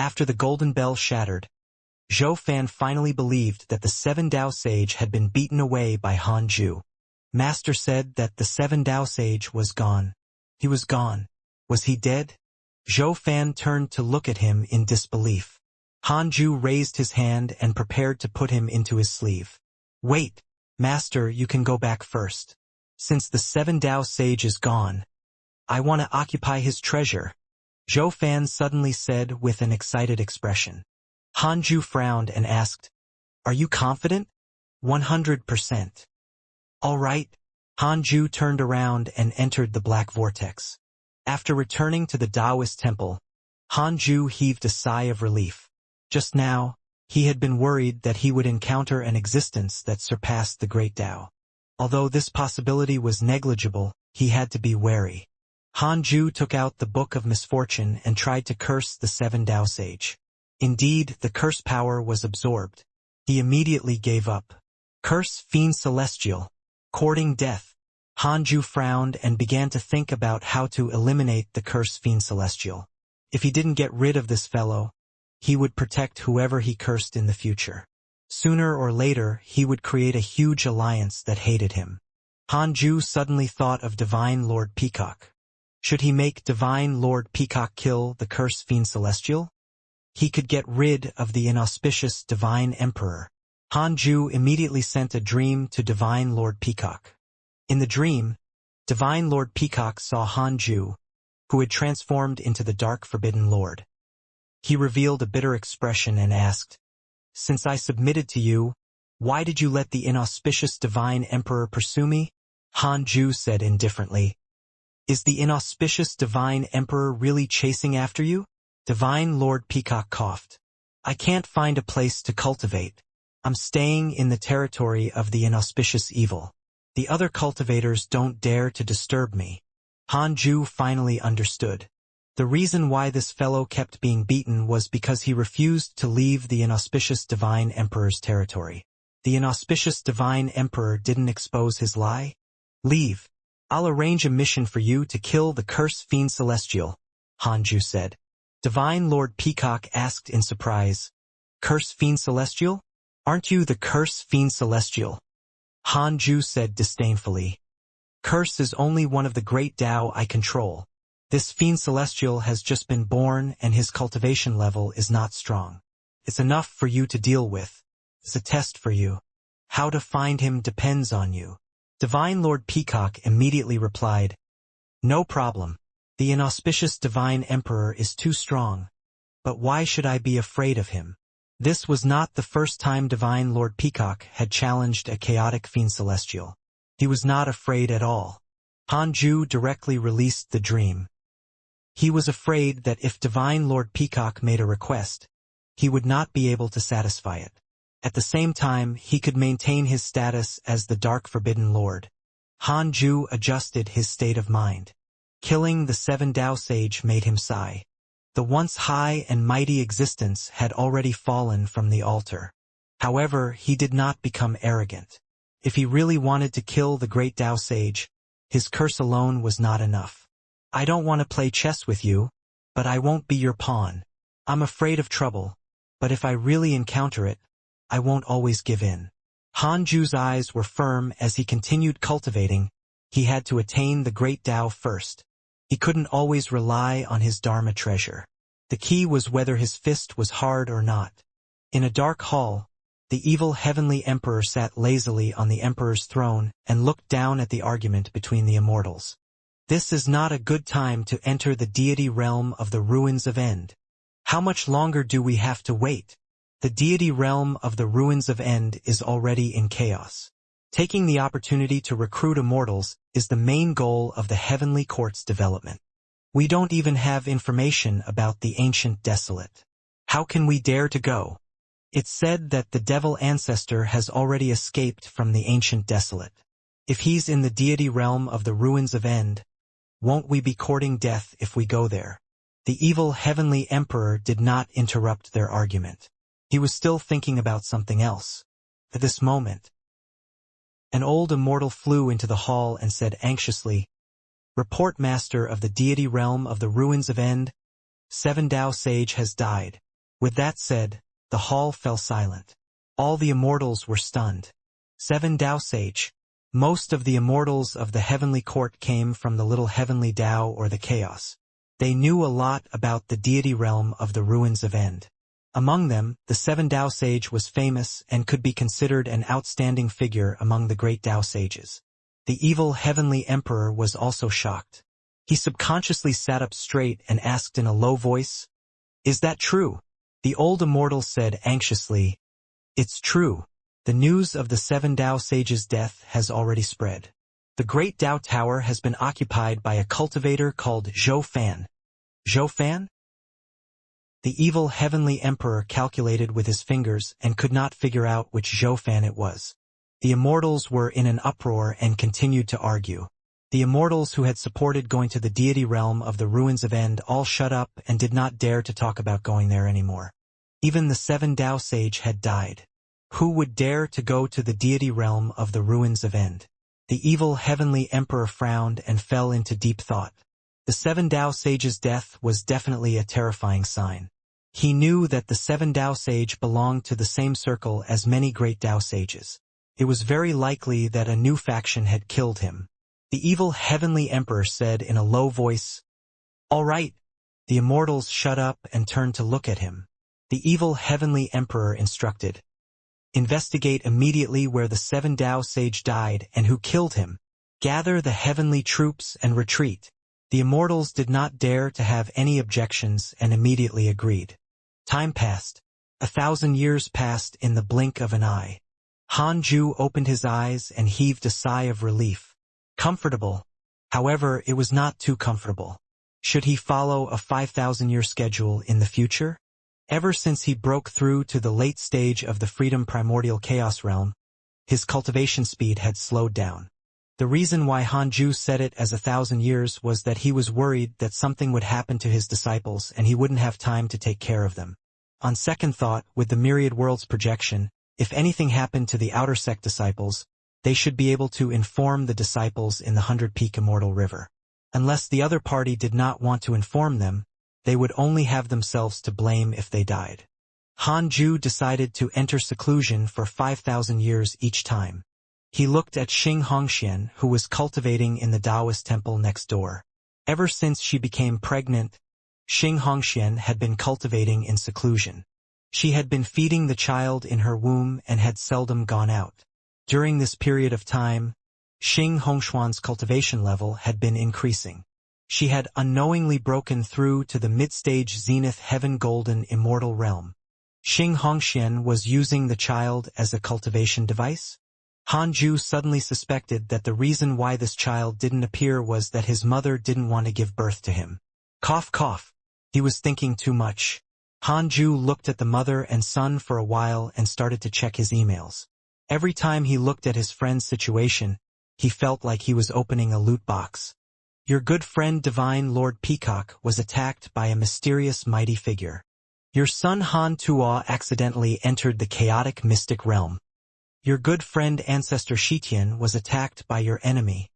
After the golden bell shattered, Zhou Fan finally believed that the 7 Dao Sage had been beaten away by Han Ju. Master said that the 7 Dao Sage was gone. He was gone. Was he dead? Zhou Fan turned to look at him in disbelief. Han Ju raised his hand and prepared to put him into his sleeve. Wait, Master, you can go back first. Since the 7 Dao Sage is gone, I want to occupy his treasure, Zhou Fan suddenly said with an excited expression. Han Ju frowned and asked, Are you confident? 100%. All right. Han Ju turned around and entered the black vortex. After returning to the Taoist temple, Han Ju heaved a sigh of relief. Just now, he had been worried that he would encounter an existence that surpassed the great Tao. Although this possibility was negligible, he had to be wary. Han Ju took out the Book of Misfortune and tried to curse the 7 Dao Sage. Indeed, the curse power was absorbed. He immediately gave up. Curse Fiend Celestial. Courting death. Han Ju frowned and began to think about how to eliminate the curse Fiend Celestial. If he didn't get rid of this fellow, he would protect whoever he cursed in the future. Sooner or later, he would create a huge alliance that hated him. Han Ju suddenly thought of Divine Lord Peacock. Should he make Divine Lord Peacock kill the curse Fiend Celestial? He could get rid of the inauspicious Divine Emperor. Han Ju immediately sent a dream to Divine Lord Peacock. In the dream, Divine Lord Peacock saw Han Ju, who had transformed into the Dark Forbidden Lord. He revealed a bitter expression and asked, Since I submitted to you, why did you let the inauspicious Divine Emperor pursue me? Han Ju said indifferently, Is the inauspicious Divine Emperor really chasing after you? Divine Lord Peacock coughed. I can't find a place to cultivate. I'm staying in the territory of the inauspicious evil. The other cultivators don't dare to disturb me. Han Ju finally understood. The reason why this fellow kept being beaten was because he refused to leave the inauspicious Divine Emperor's territory. The inauspicious Divine Emperor didn't expose his lie? Leave. I'll arrange a mission for you to kill the curse Fiend Celestial, Han Ju said. Divine Lord Peacock asked in surprise, Curse Fiend Celestial? Aren't you the curse Fiend Celestial? Han Ju said disdainfully. Curse is only one of the great Tao I control. This Fiend Celestial has just been born and his cultivation level is not strong. It's enough for you to deal with. It's a test for you. How to find him depends on you. Divine Lord Peacock immediately replied, No problem. The inauspicious Divine Emperor is too strong. But why should I be afraid of him? This was not the first time Divine Lord Peacock had challenged a chaotic Fiend Celestial. He was not afraid at all. Han Ju directly released the dream. He was afraid that if Divine Lord Peacock made a request, he would not be able to satisfy it. At the same time, he could maintain his status as the Dark Forbidden Lord. Han Ju adjusted his state of mind. Killing the 7 Dao Sage made him sigh. The once high and mighty existence had already fallen from the altar. However, he did not become arrogant. If he really wanted to kill the great Dao Sage, his curse alone was not enough. I don't want to play chess with you, but I won't be your pawn. I'm afraid of trouble, but if I really encounter it, I won't always give in. Han Ju's eyes were firm as he continued cultivating. He had to attain the great Tao first. He couldn't always rely on his Dharma treasure. The key was whether his fist was hard or not. In a dark hall, the evil heavenly emperor sat lazily on the emperor's throne and looked down at the argument between the immortals. This is not a good time to enter the deity realm of the ruins of End. How much longer do we have to wait? The deity realm of the ruins of End is already in chaos. Taking the opportunity to recruit immortals is the main goal of the Heavenly Court's development. We don't even have information about the ancient desolate. How can we dare to go? It's said that the devil ancestor has already escaped from the ancient desolate. If he's in the deity realm of the ruins of End, won't we be courting death if we go there? The evil heavenly emperor did not interrupt their argument. He was still thinking about something else. At this moment, an old immortal flew into the hall and said anxiously, Report, Master of the deity realm of the ruins of End. 7 Dao Sage has died. With that said, the hall fell silent. All the immortals were stunned. 7 Tao Sage. Most of the immortals of the heavenly court came from the little heavenly Tao or the chaos. They knew a lot about the deity realm of the ruins of End. Among them, the 7 Tao Sage was famous and could be considered an outstanding figure among the great Tao Sages. The evil heavenly emperor was also shocked. He subconsciously sat up straight and asked in a low voice, "Is that true?" The old immortal said anxiously, "It's true. The news of the 7 Tao Sages' death has already spread. The great Tao Tower has been occupied by a cultivator called Zhou Fan." Zhou Fan? The evil heavenly emperor calculated with his fingers and could not figure out which Zhou Fan it was. The immortals were in an uproar and continued to argue. The immortals who had supported going to the deity realm of the ruins of End all shut up and did not dare to talk about going there anymore. Even the 7 Tao Sage had died. Who would dare to go to the deity realm of the ruins of End? The evil heavenly emperor frowned and fell into deep thought. The 7 Tao Sage's death was definitely a terrifying sign. He knew that the 7 Tao Sage belonged to the same circle as many great Tao Sages. It was very likely that a new faction had killed him. The evil heavenly emperor said in a low voice, "All right." The immortals shut up and turned to look at him. The evil heavenly emperor instructed, "Investigate immediately where the 7 Tao Sage died and who killed him. Gather the heavenly troops and retreat." The immortals did not dare to have any objections and immediately agreed. Time passed. 1,000 years passed in the blink of an eye. Han Ju opened his eyes and heaved a sigh of relief. Comfortable. However, it was not too comfortable. Should he follow a 5,000-year schedule in the future? Ever since he broke through to the late stage of the Freedom Primordial Chaos realm, his cultivation speed had slowed down. The reason why Han Ju set it as 1,000 years was that he was worried that something would happen to his disciples and he wouldn't have time to take care of them. On second thought, with the Myriad Worlds projection, if anything happened to the Outer Sect disciples, they should be able to inform the disciples in the 100-Peak Immortal River. Unless the other party did not want to inform them, they would only have themselves to blame if they died. Han Ju decided to enter seclusion for 5,000 years each time. He looked at Xianxia, who was cultivating in the Taoist temple next door. Ever since she became pregnant, Xianxia had been cultivating in seclusion. She had been feeding the child in her womb and had seldom gone out. During this period of time, Xianxuan's cultivation level had been increasing. She had unknowingly broken through to the mid-stage Zenith Heaven Golden Immortal realm. Xianxia was using the child as a cultivation device? Han Ju suddenly suspected that the reason why this child didn't appear was that his mother didn't want to give birth to him. Cough cough. He was thinking too much. Han Ju looked at the mother and son for a while and started to check his emails. Every time he looked at his friend's situation, he felt like he was opening a loot box. Your good friend Divine Lord Peacock was attacked by a mysterious mighty figure. Your son Han Tuo accidentally entered the chaotic mystic realm. Your good friend Ancestor Shitian was attacked by your enemy,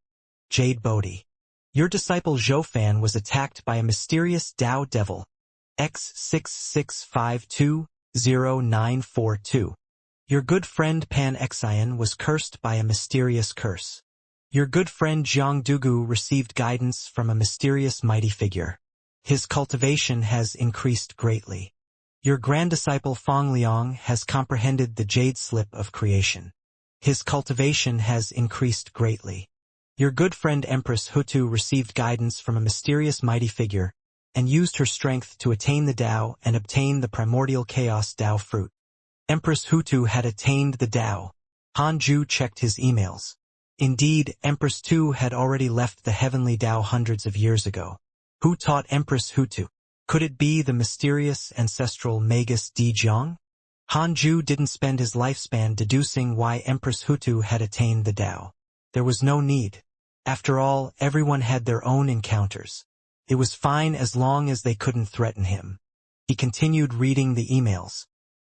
Jade Bodhi. Your disciple Zhou Fan was attacked by a mysterious Tao Devil, X66520942. Your good friend Pan Xian was cursed by a mysterious curse. Your good friend Jiang Dugu received guidance from a mysterious mighty figure. His cultivation has increased greatly. Your grand disciple Feng Liang has comprehended the jade slip of creation. His cultivation has increased greatly. Your good friend Empress Hutu received guidance from a mysterious mighty figure, and used her strength to attain the Tao and obtain the primordial chaos Tao fruit. Empress Hutu had attained the Tao. Han Ju checked his emails. Indeed, Empress Tu had already left the heavenly Tao hundreds of years ago. Who taught Empress Hutu? Could it be the mysterious ancestral Magus Di Jiang? Han Ju didn't spend his lifespan deducing why Empress Hutu had attained the Tao. There was no need. After all, everyone had their own encounters. It was fine as long as they couldn't threaten him. He continued reading the emails.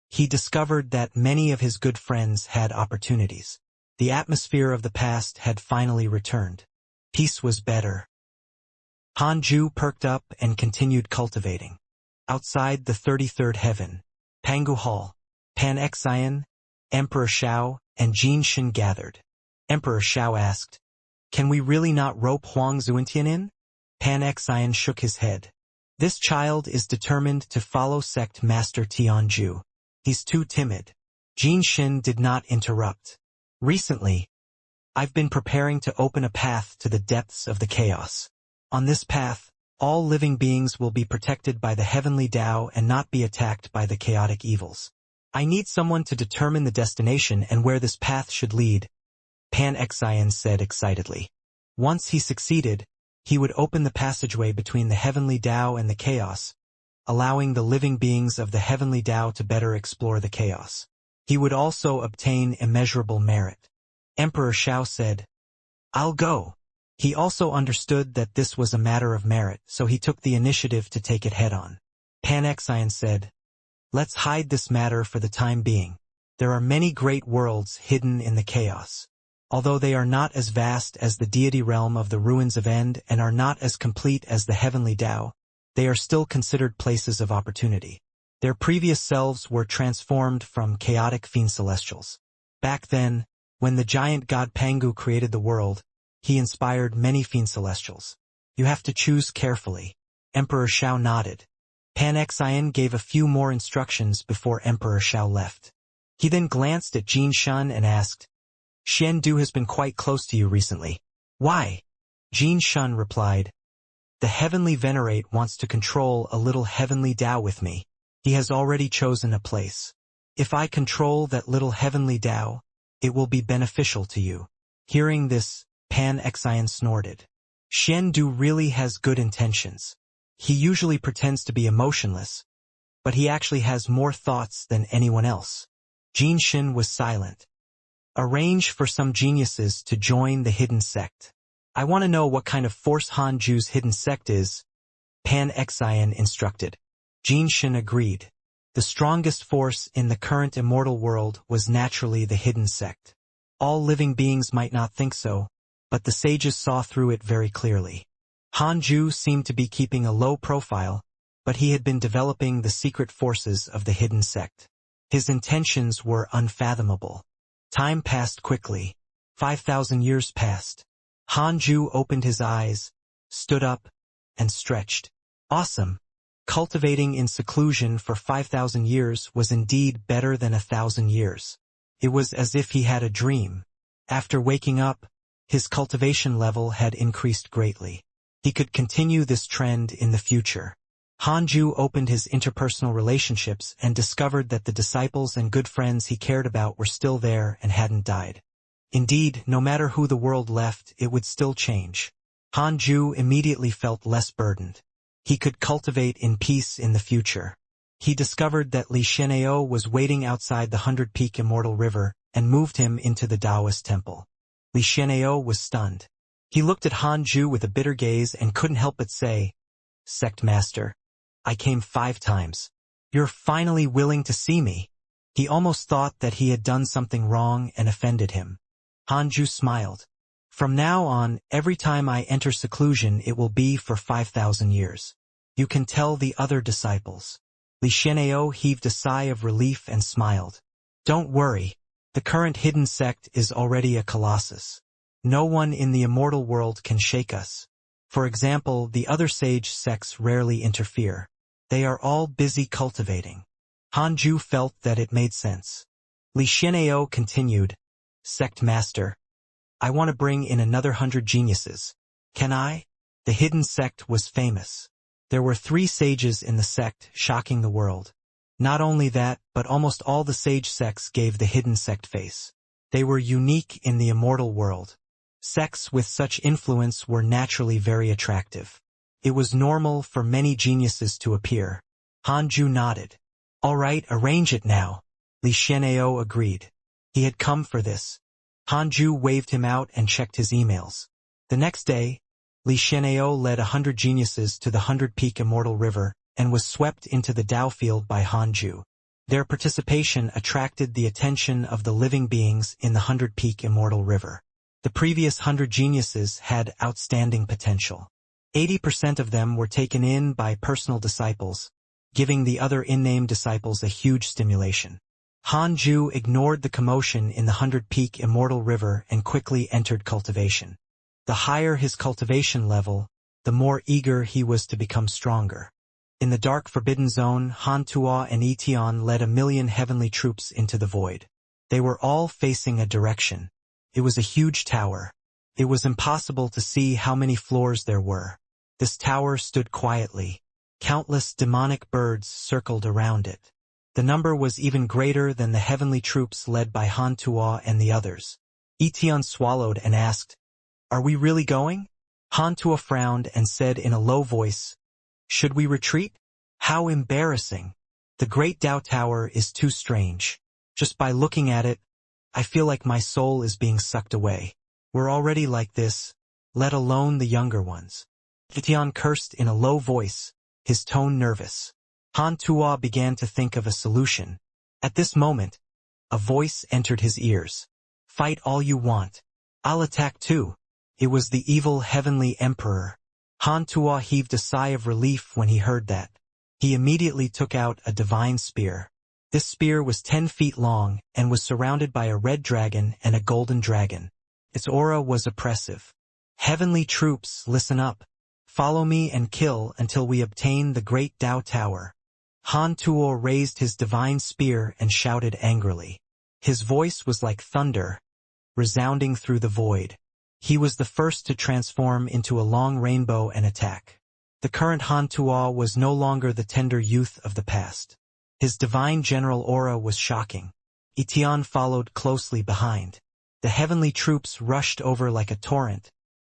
He discovered that many of his good friends had opportunities. The atmosphere of the past had finally returned. Peace was better. Han Ju perked up and continued cultivating. Outside the 33rd heaven, Pangu Hall, Pan Xian, Emperor Xiao, and Jin Shin gathered. Emperor Xiao asked, "Can we really not rope Huang Zuintian in?" Pan Xian shook his head. "This child is determined to follow sect Master Tianju. He's too timid." Jin Shin did not interrupt. "Recently, I've been preparing to open a path to the depths of the chaos. On this path, all living beings will be protected by the heavenly Tao and not be attacked by the chaotic evils. I need someone to determine the destination and where this path should lead," Pan Xian said excitedly. Once he succeeded, he would open the passageway between the heavenly Tao and the chaos, allowing the living beings of the heavenly Tao to better explore the chaos. He would also obtain immeasurable merit. Emperor Xiao said, "I'll go." He also understood that this was a matter of merit, so he took the initiative to take it head-on. Pan Xian said, "Let's hide this matter for the time being. There are many great worlds hidden in the chaos. Although they are not as vast as the deity realm of the ruins of End and are not as complete as the heavenly Tao, they are still considered places of opportunity. Their previous selves were transformed from chaotic fiend celestials. Back then, when the giant god Pangu created the world, he inspired many fiend celestials. You have to choose carefully." Emperor Xiao nodded. Pan Xian gave a few more instructions before Emperor Xiao left. He then glanced at Jin Shin and asked, "Xian Du has been quite close to you recently. Why?" Jin Shin replied, "The heavenly venerate wants to control a little heavenly Tao with me. He has already chosen a place. If I control that little heavenly Tao, it will be beneficial to you." Hearing this, Pan Xian snorted. Xian Du really has good intentions. He usually pretends to be emotionless, but he actually has more thoughts than anyone else. Jin Shin was silent. "Arrange for some geniuses to join the hidden sect. I want to know what kind of force Han Ju's hidden sect is," Pan Xian instructed. Jin Shin agreed. The strongest force in the current immortal world was naturally the hidden sect. All living beings might not think so, but the sages saw through it very clearly. Han Ju seemed to be keeping a low profile, but he had been developing the secret forces of the hidden sect. His intentions were unfathomable. Time passed quickly. 5,000 years passed. Han Ju opened his eyes, stood up, and stretched. Awesome! Cultivating in seclusion for 5,000 years was indeed better than 1,000 years. It was as if he had a dream. After waking up, his cultivation level had increased greatly. He could continue this trend in the future. Han Ju opened his interpersonal relationships and discovered that the disciples and good friends he cared about were still there and hadn't died. Indeed, no matter who the world left, it would still change. Han Ju immediately felt less burdened. He could cultivate in peace in the future. He discovered that Li Xian'ao was waiting outside the 100-peak Immortal River and moved him into the Taoist temple. Li Xian'ao was stunned. He looked at Han Ju with a bitter gaze and couldn't help but say, "Sect Master, I came 5 times. You're finally willing to see me." He almost thought that he had done something wrong and offended him. Han Ju smiled. "From now on, every time I enter seclusion it will be for 5,000 years. You can tell the other disciples." Li Xian'ao heaved a sigh of relief and smiled. "Don't worry. The current hidden sect is already a colossus. No one in the immortal world can shake us. For example, the other sage sects rarely interfere. They are all busy cultivating." Han Ju felt that it made sense. Li Xian'ao continued, "Sect Master, I want to bring in another 100 geniuses. Can I?" The hidden sect was famous. There were 3 sages in the sect, shocking the world. Not only that, but almost all the sage sects gave the hidden sect face. They were unique in the immortal world. Sects with such influence were naturally very attractive. It was normal for many geniuses to appear. Han Ju nodded. "All right, arrange it now." Li Xian'ao agreed. He had come for this. Han Ju waved him out and checked his emails. The next day, Li Xian'ao led 100 geniuses to the 100-peak Immortal River and was swept into the Tao field by Han Ju. Their participation attracted the attention of the living beings in the 100-peak Immortal River. The previous 100 geniuses had outstanding potential. 80% of them were taken in by personal disciples, giving the other unnamed disciples a huge stimulation. Han Ju ignored the commotion in the 100-peak Immortal River and quickly entered Cultivation. The higher his cultivation level, the more eager he was to become stronger. In the dark Forbidden Zone, Han Tuo and Etion led 1,000,000 heavenly troops into the void. They were all facing a direction. It was a huge tower. It was impossible to see how many floors there were. This tower stood quietly. Countless demonic birds circled around it. The number was even greater than the heavenly troops led by Han Tuo and the others. Etion swallowed and asked, "Are we really going?" Han Tuo frowned and said in a low voice, "Should we retreat? How embarrassing. The Great Tao Tower is too strange. Just by looking at it, I feel like my soul is being sucked away. We're already like this, let alone the younger ones." Etion cursed in a low voice, his tone nervous. Han Tuo began to think of a solution. At this moment, a voice entered his ears. "Fight all you want. I'll attack too." It was the evil heavenly emperor. Han Tuo heaved a sigh of relief when he heard that. He immediately took out a divine spear. This spear was 10 feet long and was surrounded by a red dragon and a golden dragon. Its aura was oppressive. "Heavenly troops, listen up. Follow me and kill until we obtain the Great Tao Tower." Han Tuo raised his divine spear and shouted angrily. His voice was like thunder, resounding through the void. He was the first to transform into a long rainbow and attack. The current Han Tuo was no longer the tender youth of the past. His divine general aura was shocking. Etion followed closely behind. The heavenly troops rushed over like a torrent,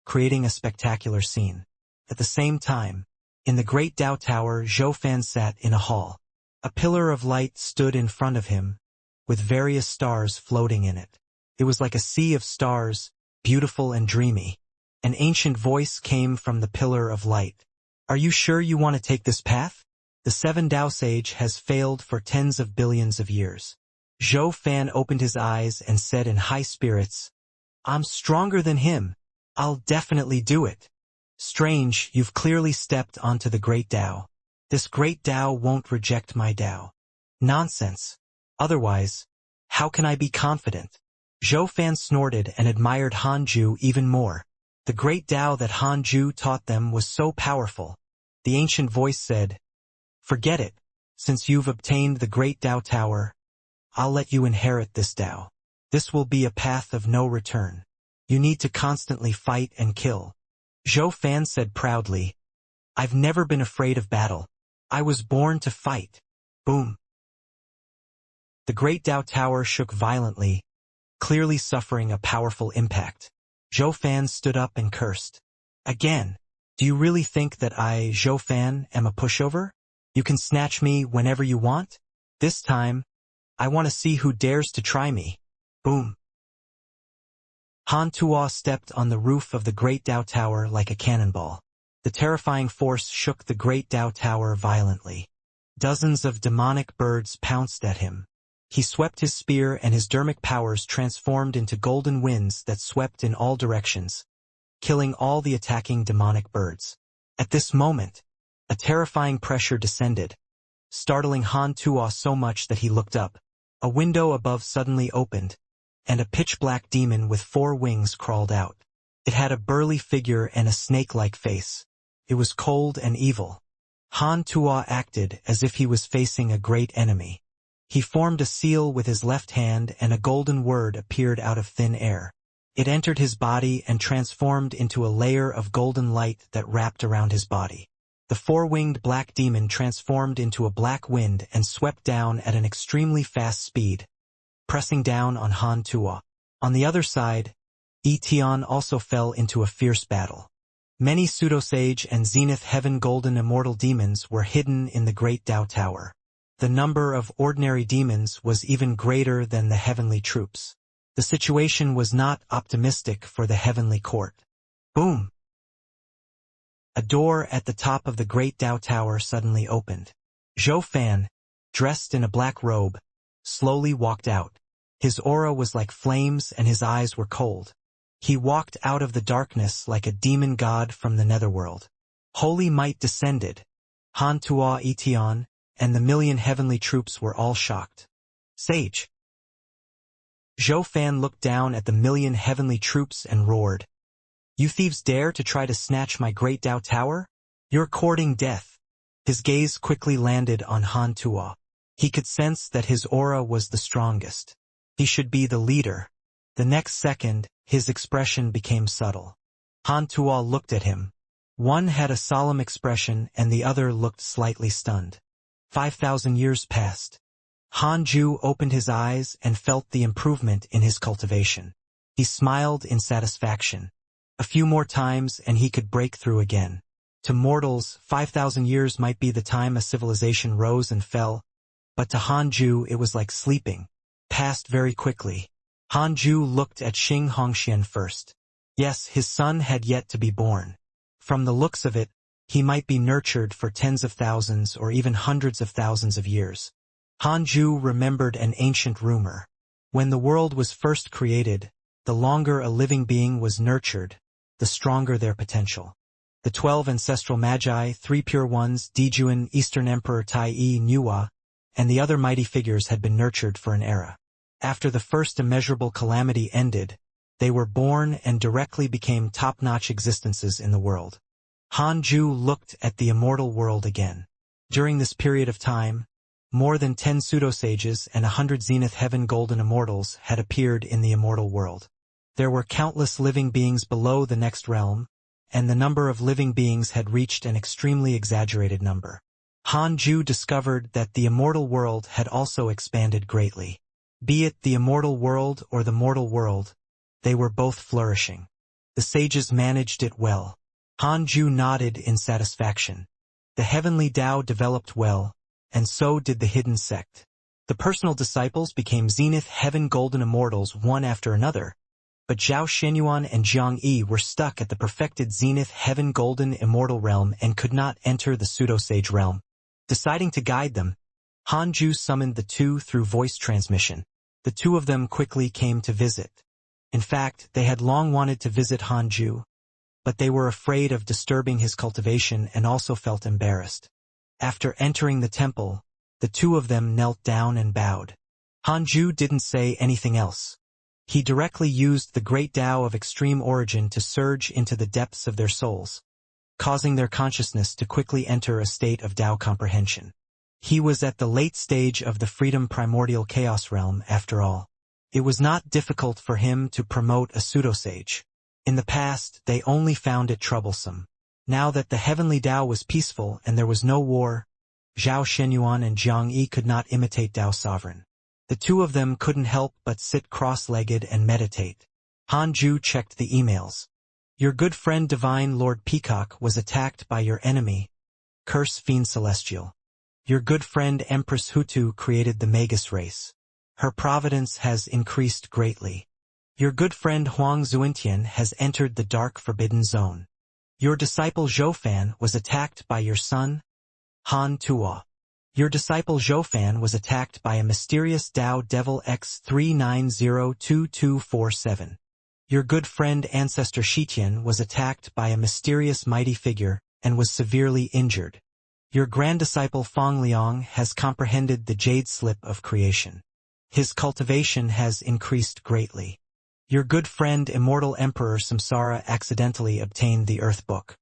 creating a spectacular scene. At the same time, in the Great Tao Tower, Zhou Fan sat in a hall. A pillar of light stood in front of him, with various stars floating in it. It was like a sea of stars, beautiful and dreamy. An ancient voice came from the pillar of light. "Are you sure you want to take this path? The 7 Tao Sage has failed for tens of billions of years." Zhou Fan opened his eyes and said in high spirits, "I'm stronger than him. I'll definitely do it." "Strange, you've clearly stepped onto the Great Tao. This Great Tao won't reject my Tao." "Nonsense. Otherwise, how can I be confident?" Zhou Fan snorted and admired Han Ju even more. The Great Tao that Han Ju taught them was so powerful. The ancient voice said, "Forget it. Since you've obtained the Great Tao Tower, I'll let you inherit this Tao. This will be a path of no return. You need to constantly fight and kill." Zhou Fan said proudly, "I've never been afraid of battle. I was born to fight." Boom. The Great Tao Tower shook violently, clearly suffering a powerful impact. Zhou Fan stood up and cursed. "Again, do you really think that I, Zhou Fan, am a pushover? You can snatch me whenever you want? This time, I want to see who dares to try me." Boom. Han Tuo stepped on the roof of the Great Tao Tower like a cannonball. The terrifying force shook the Great Tao Tower violently. Dozens of demonic birds pounced at him. He swept his spear and his dermic powers transformed into golden winds that swept in all directions, killing all the attacking demonic birds. At this moment, a terrifying pressure descended, startling Han Tuo so much that he looked up. A window above suddenly opened, and a pitch-black demon with 4 wings crawled out. It had a burly figure and a snake-like face. It was cold and evil. Han Tuo acted as if he was facing a great enemy. He formed a seal with his left hand and a golden word appeared out of thin air. It entered his body and transformed into a layer of golden light that wrapped around his body. The 4-winged black demon transformed into a black wind and swept down at an extremely fast speed, pressing down on Han Tuo. On the other side, Etion also fell into a fierce battle. Many pseudo-sage and zenith heaven golden immortal demons were hidden in the Great Tao Tower. The number of ordinary demons was even greater than the heavenly troops. The situation was not optimistic for the heavenly court. Boom! A door at the top of the Great Tao Tower suddenly opened. Zhou Fan, dressed in a black robe, slowly walked out. His aura was like flames and his eyes were cold. He walked out of the darkness like a demon god from the netherworld. Holy might descended. Han Tuo Etion, and the million heavenly troops were all shocked. Sage. Zhou Fan looked down at the million heavenly troops and roared. You thieves dare to try to snatch my great Dao Tower? You're courting death. His gaze quickly landed on Han Tuo. He could sense that his aura was the strongest. He should be the leader. The next second, his expression became subtle. Han Tuo looked at him. One had a solemn expression and the other looked slightly stunned. 5,000 years passed. Han Ju opened his eyes and felt the improvement in his cultivation. He smiled in satisfaction. A few more times and he could break through again. To mortals, 5,000 years might be the time a civilization rose and fell, but to Han Ju it was like sleeping. Passed very quickly. Han Ju looked at Xing Hongxian first. Yes, his son had yet to be born. From the looks of it, he might be nurtured for tens of thousands or even hundreds of thousands of years. Han Ju remembered an ancient rumor. When the world was first created, the longer a living being was nurtured, the stronger their potential. The 12 ancestral magi, 3 pure ones, Dijuan, Eastern Emperor Tai Yi Nuwa, and the other mighty figures had been nurtured for an era. After the first immeasurable calamity ended, they were born and directly became top-notch existences in the world. Han Ju looked at the immortal world again. During this period of time, more than 10 pseudo-sages and 100 zenith heaven golden immortals had appeared in the immortal world. There were countless living beings below the next realm, and the number of living beings had reached an extremely exaggerated number. Han Ju discovered that the immortal world had also expanded greatly. Be it the immortal world or the mortal world, they were both flourishing. The sages managed it well. Han Ju nodded in satisfaction. The heavenly Tao developed well, and so did the hidden sect. The personal disciples became zenith heaven golden immortals one after another, but Zhao Shenyuan and Jiang Yi were stuck at the perfected zenith heaven golden immortal realm and could not enter the pseudo-sage realm. Deciding to guide them, Han Ju summoned the two through voice transmission. The two of them quickly came to visit. In fact, they had long wanted to visit Han Ju, but they were afraid of disturbing his cultivation and also felt embarrassed. After entering the temple, the two of them knelt down and bowed. Han Ju didn't say anything else. He directly used the great Tao of extreme origin to surge into the depths of their souls, causing their consciousness to quickly enter a state of Tao comprehension. He was at the late stage of the freedom primordial chaos realm after all. It was not difficult for him to promote a pseudo-sage. In the past, they only found it troublesome. Now that the heavenly Tao was peaceful and there was no war, Zhao Shenyuan and Jiang Yi could not imitate Tao sovereign. The two of them couldn't help but sit cross-legged and meditate. Han Ju checked the emails. Your good friend Divine Lord Peacock was attacked by your enemy, Curse Fiend Celestial. Your good friend Empress Hutu created the Magus race. Her providence has increased greatly. Your good friend Huang Zuintian has entered the dark forbidden zone. Your disciple Zhou Fan was attacked by your son, Han Tuo. Your disciple Zhou Fan was attacked by a mysterious Dao Devil X3902247. Your good friend Ancestor Shitian was attacked by a mysterious mighty figure and was severely injured. Your grand disciple Fong Liang has comprehended the jade slip of creation. His cultivation has increased greatly. Your good friend Immortal Emperor Samsara accidentally obtained the Earth Book.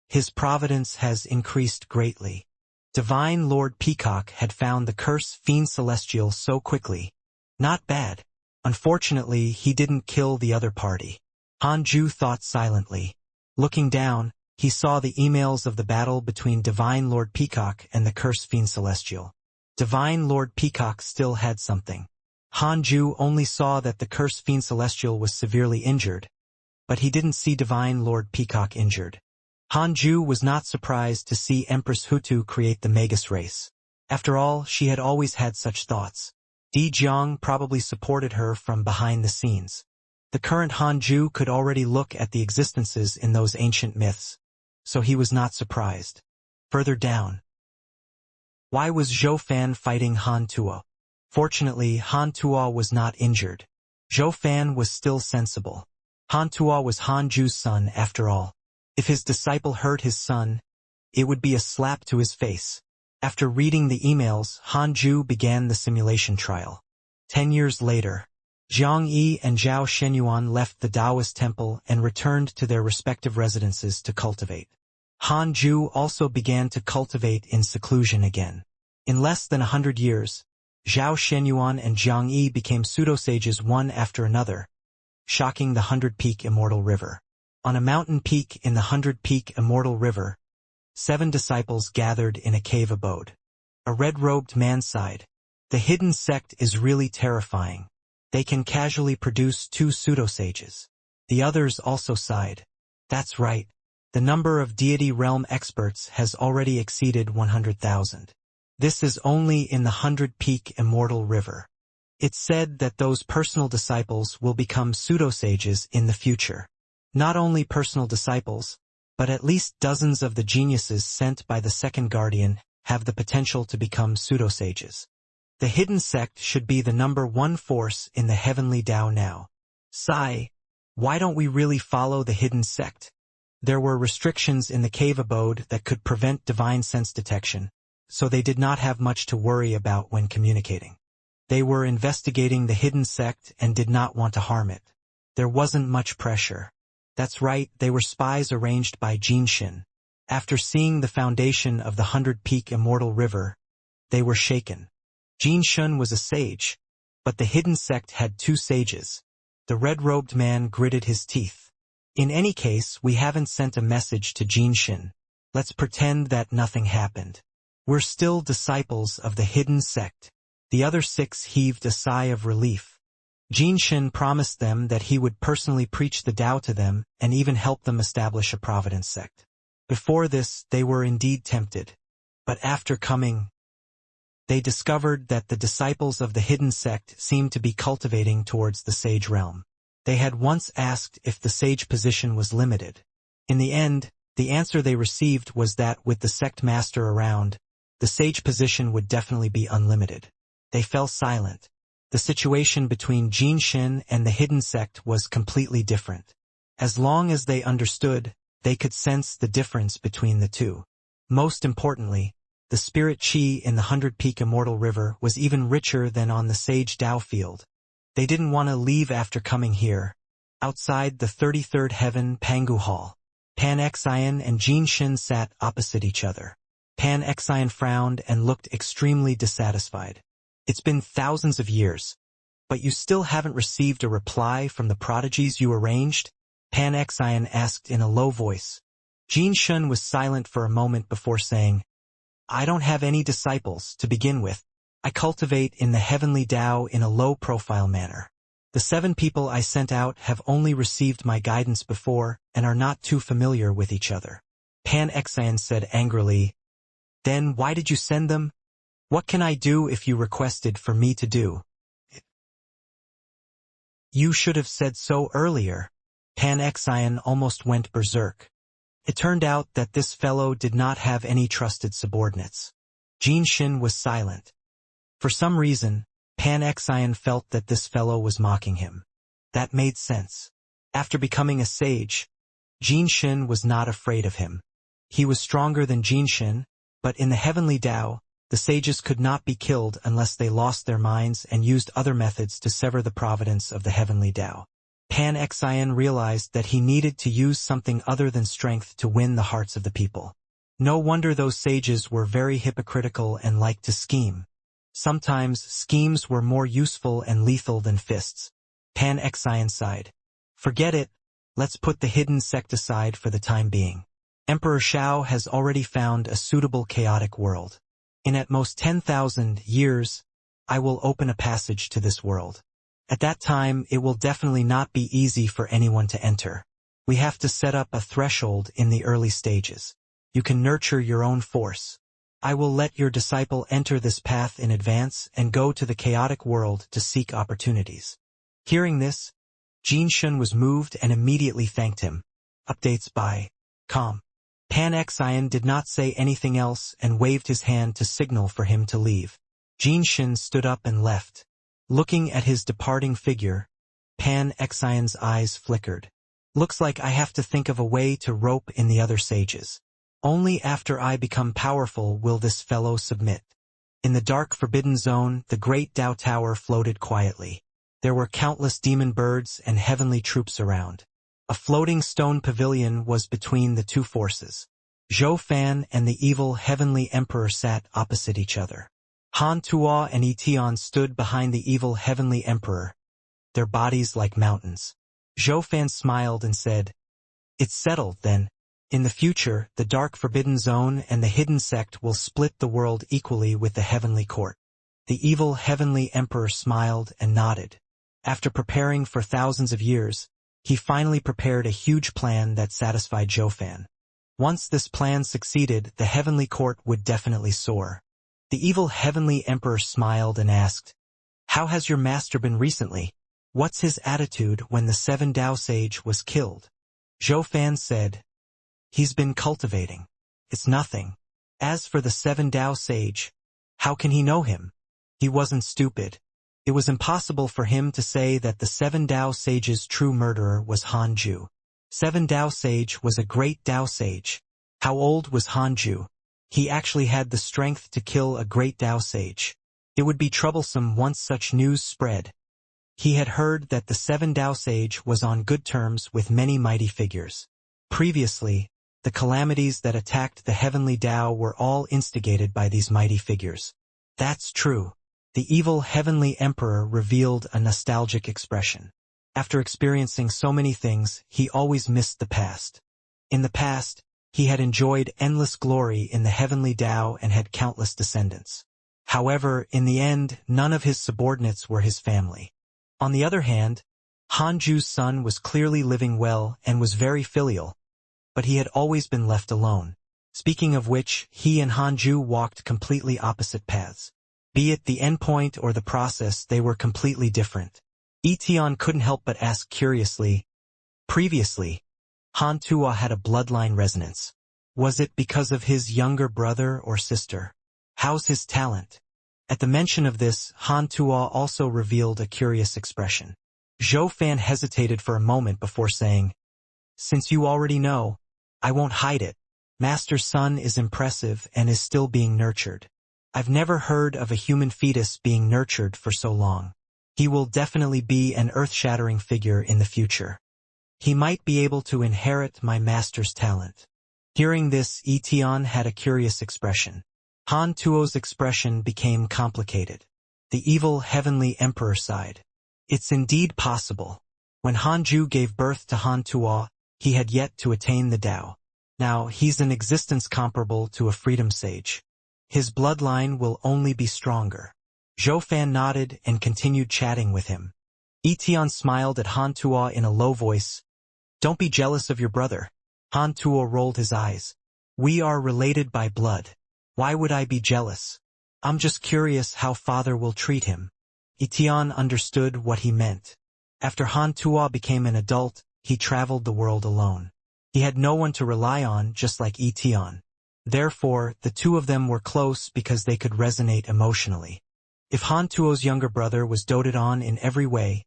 His providence has increased greatly. Divine Lord Peacock had found the Curse Fiend Celestial so quickly. Not bad. Unfortunately, he didn't kill the other party. Han Ju thought silently. Looking down, he saw the emails of the battle between Divine Lord Peacock and the Curse Fiend Celestial. Divine Lord Peacock still had something. Han Ju only saw that the Curse Fiend Celestial was severely injured, but he didn't see Divine Lord Peacock injured. Han Ju was not surprised to see Empress Hutu create the Magus race. After all, she had always had such thoughts. Di Jiang probably supported her from behind the scenes. The current Han Ju could already look at the existences in those ancient myths, so he was not surprised. Further down. Why was Zhou Fan fighting Han Tuo? Fortunately, Han Tuo was not injured. Zhou Fan was still sensible. Han Tuo was Han Ju's son after all. If his disciple hurt his son, it would be a slap to his face. After reading the emails, Hanju began the simulation trial. 10 years later, Zhang Yi and Zhao Shenyuan left the Taoist temple and returned to their respective residences to cultivate. Hanju also began to cultivate in seclusion again. In less than 100 years, Zhao Shenyuan and Zhang Yi became pseudo-sages one after another, shocking the 100-peak Immortal River. On a mountain peak in the 100-peak Immortal River, 7 disciples gathered in a cave abode. A red-robed man sighed. The hidden sect is really terrifying. They can casually produce 2 pseudo-sages. The others also sighed. That's right. The number of deity realm experts has already exceeded 100,000. This is only in the 100-peak Immortal River. It's said that those personal disciples will become pseudo-sages in the future. Not only personal disciples, but at least dozens of the geniuses sent by the second guardian have the potential to become pseudo-sages. The hidden sect should be the number 1 force in the heavenly Tao now. Sigh, why don't we really follow the hidden sect? There were restrictions in the cave abode that could prevent divine sense detection, so they did not have much to worry about when communicating. They were investigating the hidden sect and did not want to harm it. There wasn't much pressure. That's right, they were spies arranged by Jinshin. After seeing the foundation of the 100-peak Immortal River, they were shaken. Jinshin was a sage, but the hidden sect had 2 sages. The red-robed man gritted his teeth. In any case, we haven't sent a message to Jinshin. Let's pretend that nothing happened. We're still disciples of the hidden sect. The other 6 heaved a sigh of relief. Jinshin promised them that he would personally preach the Tao to them and even help them establish a providence sect. Before this, they were indeed tempted. But after coming, they discovered that the disciples of the hidden sect seemed to be cultivating towards the sage realm. They had once asked if the sage position was limited. In the end, the answer they received was that with the sect master around, the sage position would definitely be unlimited. They fell silent. The situation between Jinshin and the hidden sect was completely different. As long as they understood, they could sense the difference between the two. Most importantly, the spirit chi in the 100-peak Immortal River was even richer than on the sage Tao field. They didn't want to leave after coming here. Outside the 33rd heaven Pangu Hall, Pan Xian and Jinshin sat opposite each other. Pan Xian frowned and looked extremely dissatisfied. It's been thousands of years, but you still haven't received a reply from the prodigies you arranged? Pan Xian asked in a low voice. Jinshin was silent for a moment before saying, I don't have any disciples to begin with. I cultivate in the heavenly Tao in a low-profile manner. The 7 people I sent out have only received my guidance before and are not too familiar with each other. Pan Xian said angrily, Then why did you send them? What can I do if you requested for me to do? You should have said so earlier. Pan Xian almost went berserk. It turned out that this fellow did not have any trusted subordinates. Jinshin was silent. For some reason, Pan Xian felt that this fellow was mocking him. That made sense. After becoming a sage, Jinshin was not afraid of him. He was stronger than Jinshin, but in the heavenly Tao, the sages could not be killed unless they lost their minds and used other methods to sever the providence of the heavenly Tao. Pan Xian realized that he needed to use something other than strength to win the hearts of the people. No wonder those sages were very hypocritical and liked to scheme. Sometimes schemes were more useful and lethal than fists. Pan Xian sighed. Forget it, let's put the hidden sect aside for the time being. Emperor Shao has already found a suitable chaotic world. In at most 10,000 years, I will open a passage to this world. At that time, it will definitely not be easy for anyone to enter. We have to set up a threshold in the early stages. You can nurture your own force. I will let your disciple enter this path in advance and go to the chaotic world to seek opportunities. Hearing this, Jinshin was moved and immediately thanked him. Updates by Com. Pan Xian did not say anything else and waved his hand to signal for him to leave. Jinshin stood up and left. Looking at his departing figure, Pan Xian's eyes flickered. Looks like I have to think of a way to rope in the other sages. Only after I become powerful will this fellow submit. In the dark forbidden zone, the great Tao Tower floated quietly. There were countless demon birds and heavenly troops around. A floating stone pavilion was between the two forces. Zhou Fan and the evil heavenly emperor sat opposite each other. Han Tuo and Etion stood behind the evil heavenly emperor, their bodies like mountains. Zhou Fan smiled and said, "It's settled, then. In the future, the dark forbidden zone and the hidden sect will split the world equally with the heavenly court." The evil heavenly emperor smiled and nodded. After preparing for thousands of years, he finally prepared a huge plan that satisfied Zhou Fan. Once this plan succeeded, the heavenly court would definitely soar. The evil heavenly emperor smiled and asked, "How has your master been recently? What's his attitude when the 7 Tao sage was killed?" Zhou Fan said, "He's been cultivating. It's nothing. As for the 7 Tao sage, how can he know him? He wasn't stupid. It was impossible for him to say that the 7 Tao sage's true murderer was Han Ju. 7 Tao sage was a great Tao sage. How old was Han Ju? He actually had the strength to kill a great Tao sage. It would be troublesome once such news spread. He had heard that the 7 Tao sage was on good terms with many mighty figures. Previously, the calamities that attacked the heavenly Tao were all instigated by these mighty figures. That's true. The evil heavenly emperor revealed a nostalgic expression. After experiencing so many things, he always missed the past. In the past, he had enjoyed endless glory in the heavenly Tao and had countless descendants. However, in the end, none of his subordinates were his family. On the other hand, Han Ju's son was clearly living well and was very filial, but he had always been left alone. Speaking of which, he and Han Ju walked completely opposite paths. Be it the endpoint or the process, they were completely different. Etion couldn't help but ask curiously, "Previously, Han Tuo had a bloodline resonance. Was it because of his younger brother or sister? How's his talent?" At the mention of this, Han Tuo also revealed a curious expression. Zhou Fan hesitated for a moment before saying, "Since you already know, I won't hide it. Master's son is impressive and is still being nurtured. I've never heard of a human fetus being nurtured for so long. He will definitely be an earth-shattering figure in the future. He might be able to inherit my master's talent." Hearing this, Etion had a curious expression. Han Tuo's expression became complicated. The evil heavenly emperor sighed. It's indeed possible. When Han Ju gave birth to Han Tuo, he had yet to attain the Tao. Now he's an existence comparable to a freedom sage. His bloodline will only be stronger. Zhou Fan nodded and continued chatting with him. Etion smiled at Han Tuo in a low voice. "Don't be jealous of your brother." Han Tuo rolled his eyes. "We are related by blood. Why would I be jealous? I'm just curious how father will treat him." Etion understood what he meant. After Han Tuo became an adult, he traveled the world alone. He had no one to rely on, just like Etion. Therefore, the two of them were close because they could resonate emotionally. If Han Tuo's younger brother was doted on in every way,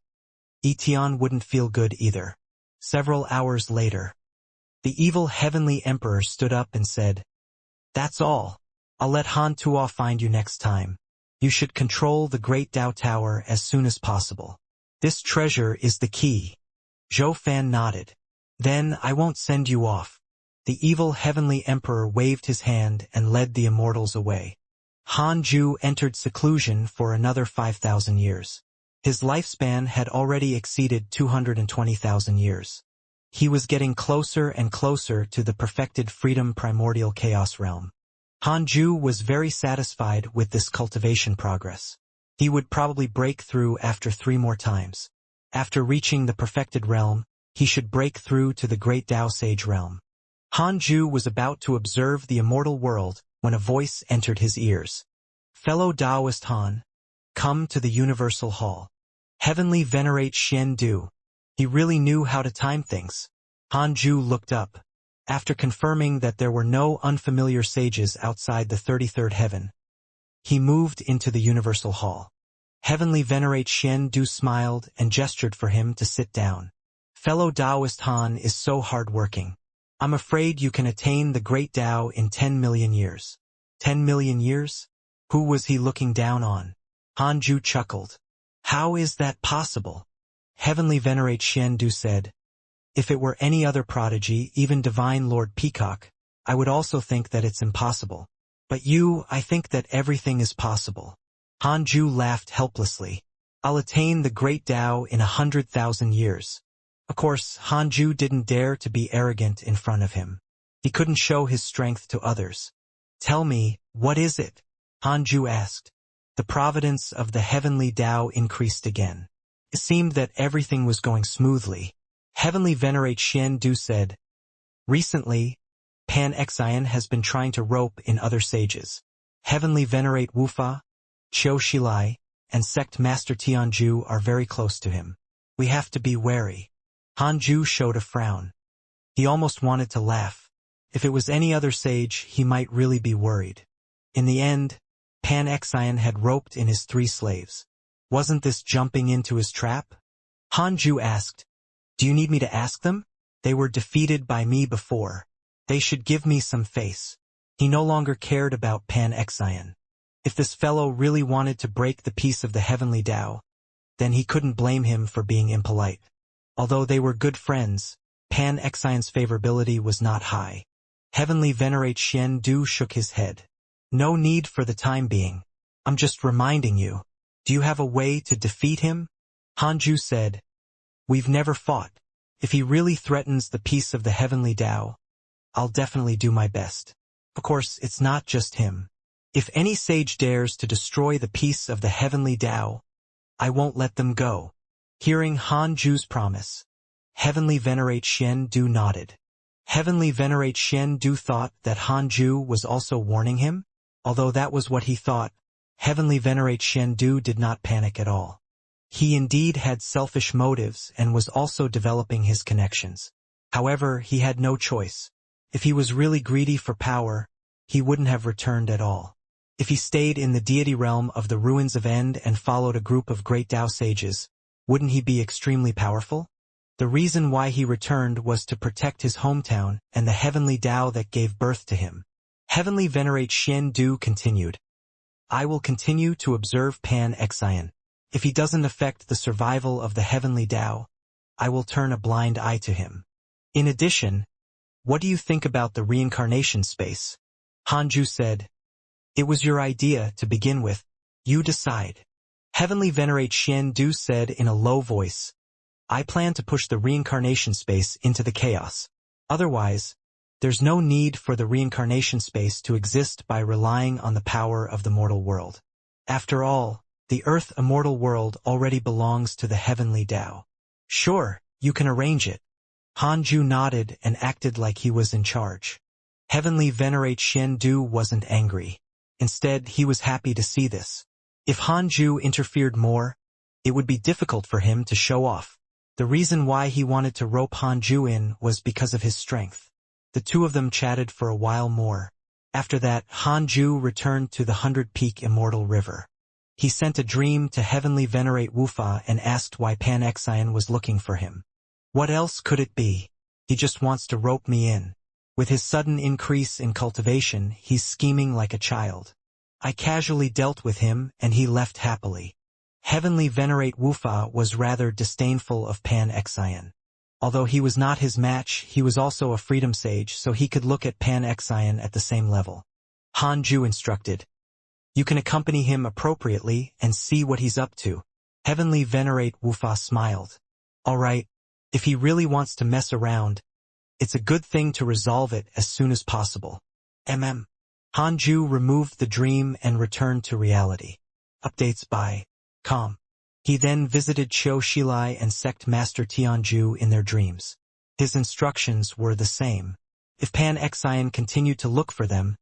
Etion wouldn't feel good either. Several hours later, the evil heavenly emperor stood up and said, "That's all. I'll let Han Tuo find you next time. You should control the Great Tao Tower as soon as possible. This treasure is the key." Zhou Fan nodded. "Then I won't send you off." The evil heavenly emperor waved his hand and led the immortals away. Han Ju entered seclusion for another 5,000 years. His lifespan had already exceeded 220,000 years. He was getting closer and closer to the perfected freedom primordial chaos realm. Han Ju was very satisfied with this cultivation progress. He would probably break through after 3 more times. After reaching the perfected realm, he should break through to the great Tao Sage realm. Han Ju was about to observe the immortal world when a voice entered his ears. "Fellow Taoist Han, come to the Universal Hall. Heavenly venerate Xian Du." He really knew how to time things. Han Ju looked up. After confirming that there were no unfamiliar sages outside the 33rd heaven, he moved into the Universal Hall. Heavenly venerate Xian Du smiled and gestured for him to sit down. "Fellow Taoist Han is so hard-working. I'm afraid you can attain the great Tao in 10 million years. 10 million years? Who was he looking down on? Hanju chuckled. How is that possible? Heavenly Venerate Xiandu said, if it were any other prodigy, even Divine Lord Peacock, I would also think that it's impossible. But you, I think that everything is possible. Hanju laughed helplessly. I'll attain the great Tao in 100,000 years. Of course, Hanju didn't dare to be arrogant in front of him. He couldn't show his strength to others. Tell me, what is it? Hanju asked. The providence of the heavenly Tao increased again. It seemed that everything was going smoothly. Heavenly Venerate Xiandu said, recently, Pan-Xian has been trying to rope in other sages. Heavenly Venerate Wufa, Qiu Shilai, and Sect Master Tianju are very close to him. We have to be wary. Hanju showed a frown. He almost wanted to laugh. If it was any other sage, he might really be worried. In the end, Pan-Xian had roped in his 3 slaves. Wasn't this jumping into his trap? Hanju asked, do you need me to ask them? They were defeated by me before. They should give me some face. He no longer cared about Pan-Xian. If this fellow really wanted to break the peace of the heavenly Tao, then he couldn't blame him for being impolite. Although they were good friends, Pan-Xian's favorability was not high. Heavenly Venerate Xiandu shook his head. No need for the time being. I'm just reminding you. Do you have a way to defeat him? Hanju said, we've never fought. If he really threatens the peace of the heavenly Tao, I'll definitely do my best. Of course, it's not just him. If any sage dares to destroy the peace of the heavenly Tao, I won't let them go. Hearing Hanju's promise, Heavenly Venerate Xiandu nodded. Heavenly Venerate Xiandu thought that Hanju was also warning him. Although that was what he thought, Heavenly Venerate Xiandu did not panic at all. He indeed had selfish motives and was also developing his connections. However, he had no choice. If he was really greedy for power, he wouldn't have returned at all. If he stayed in the deity realm of the ruins of End and followed a group of great Tao sages, wouldn't he be extremely powerful? The reason why he returned was to protect his hometown and the heavenly Tao that gave birth to him. Heavenly Venerate Xiandu continued, I will continue to observe Pan-Xian. If he doesn't affect the survival of the heavenly Tao, I will turn a blind eye to him. In addition, what do you think about the reincarnation space? Hanju said, it was your idea to begin with. You decide. Heavenly Venerate Xiandu said in a low voice, I plan to push the reincarnation space into the chaos. Otherwise, there's no need for the reincarnation space to exist by relying on the power of the mortal world. After all, the Earth immortal world already belongs to the heavenly Tao. Sure, you can arrange it. Hanju nodded and acted like he was in charge. Heavenly Venerate Xiandu wasn't angry. Instead, he was happy to see this. If Hanju interfered more, it would be difficult for him to show off. The reason why he wanted to rope Hanju in was because of his strength. The two of them chatted for a while more. After that, Hanju returned to the 100-peak Immortal River. He sent a dream to Heavenly Venerate Wufa and asked why Pan-Xian was looking for him. What else could it be? He just wants to rope me in. With his sudden increase in cultivation, he's scheming like a child. I casually dealt with him and he left happily. Heavenly Venerate Wufa was rather disdainful of Pan-Xian. Although he was not his match, he was also a freedom sage, so he could look at Pan-Xian at the same level. Hanju instructed, you can accompany him appropriately and see what he's up to. Heavenly Venerate Wufa smiled. All right, if he really wants to mess around, it's a good thing to resolve it as soon as possible. Hanju removed the dream and returned to reality. Updates by Com. He then visited Qiu Shilai and Sect Master Tianju in their dreams. His instructions were the same. If Pan-Xian continued to look for them,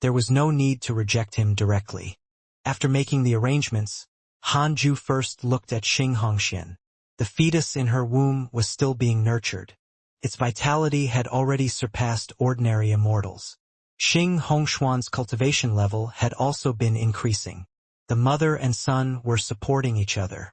there was no need to reject him directly. After making the arrangements, Hanju first looked at Xianxia. The fetus in her womb was still being nurtured. Its vitality had already surpassed ordinary immortals. Xianxuan's cultivation level had also been increasing. The mother and son were supporting each other.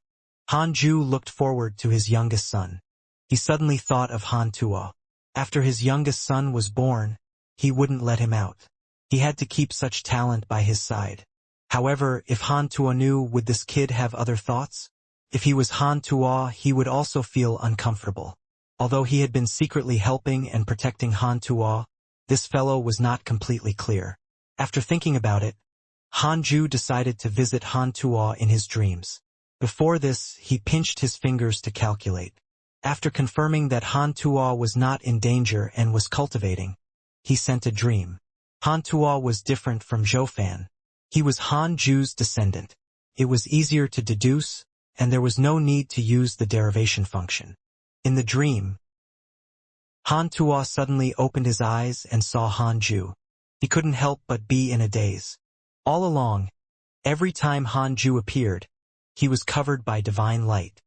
Hanju looked forward to his youngest son. He suddenly thought of Han Tuo. After his youngest son was born, he wouldn't let him out. He had to keep such talent by his side. However, if Han Tuo knew, would this kid have other thoughts? If he was Han Tuo, he would also feel uncomfortable. Although he had been secretly helping and protecting Han Tuo, this fellow was not completely clear. After thinking about it, Han Ju decided to visit Han Tuo in his dreams. Before this, he pinched his fingers to calculate. After confirming that Han Tuo was not in danger and was cultivating, he sent a dream. Han Tuo was different from Zhou Fan. He was Han Ju's descendant. It was easier to deduce, and there was no need to use the derivation function. In the dream, Han Tuo suddenly opened his eyes and saw Han Ju. He couldn't help but be in a daze. All along, every time Han Ju appeared, he was covered by divine light.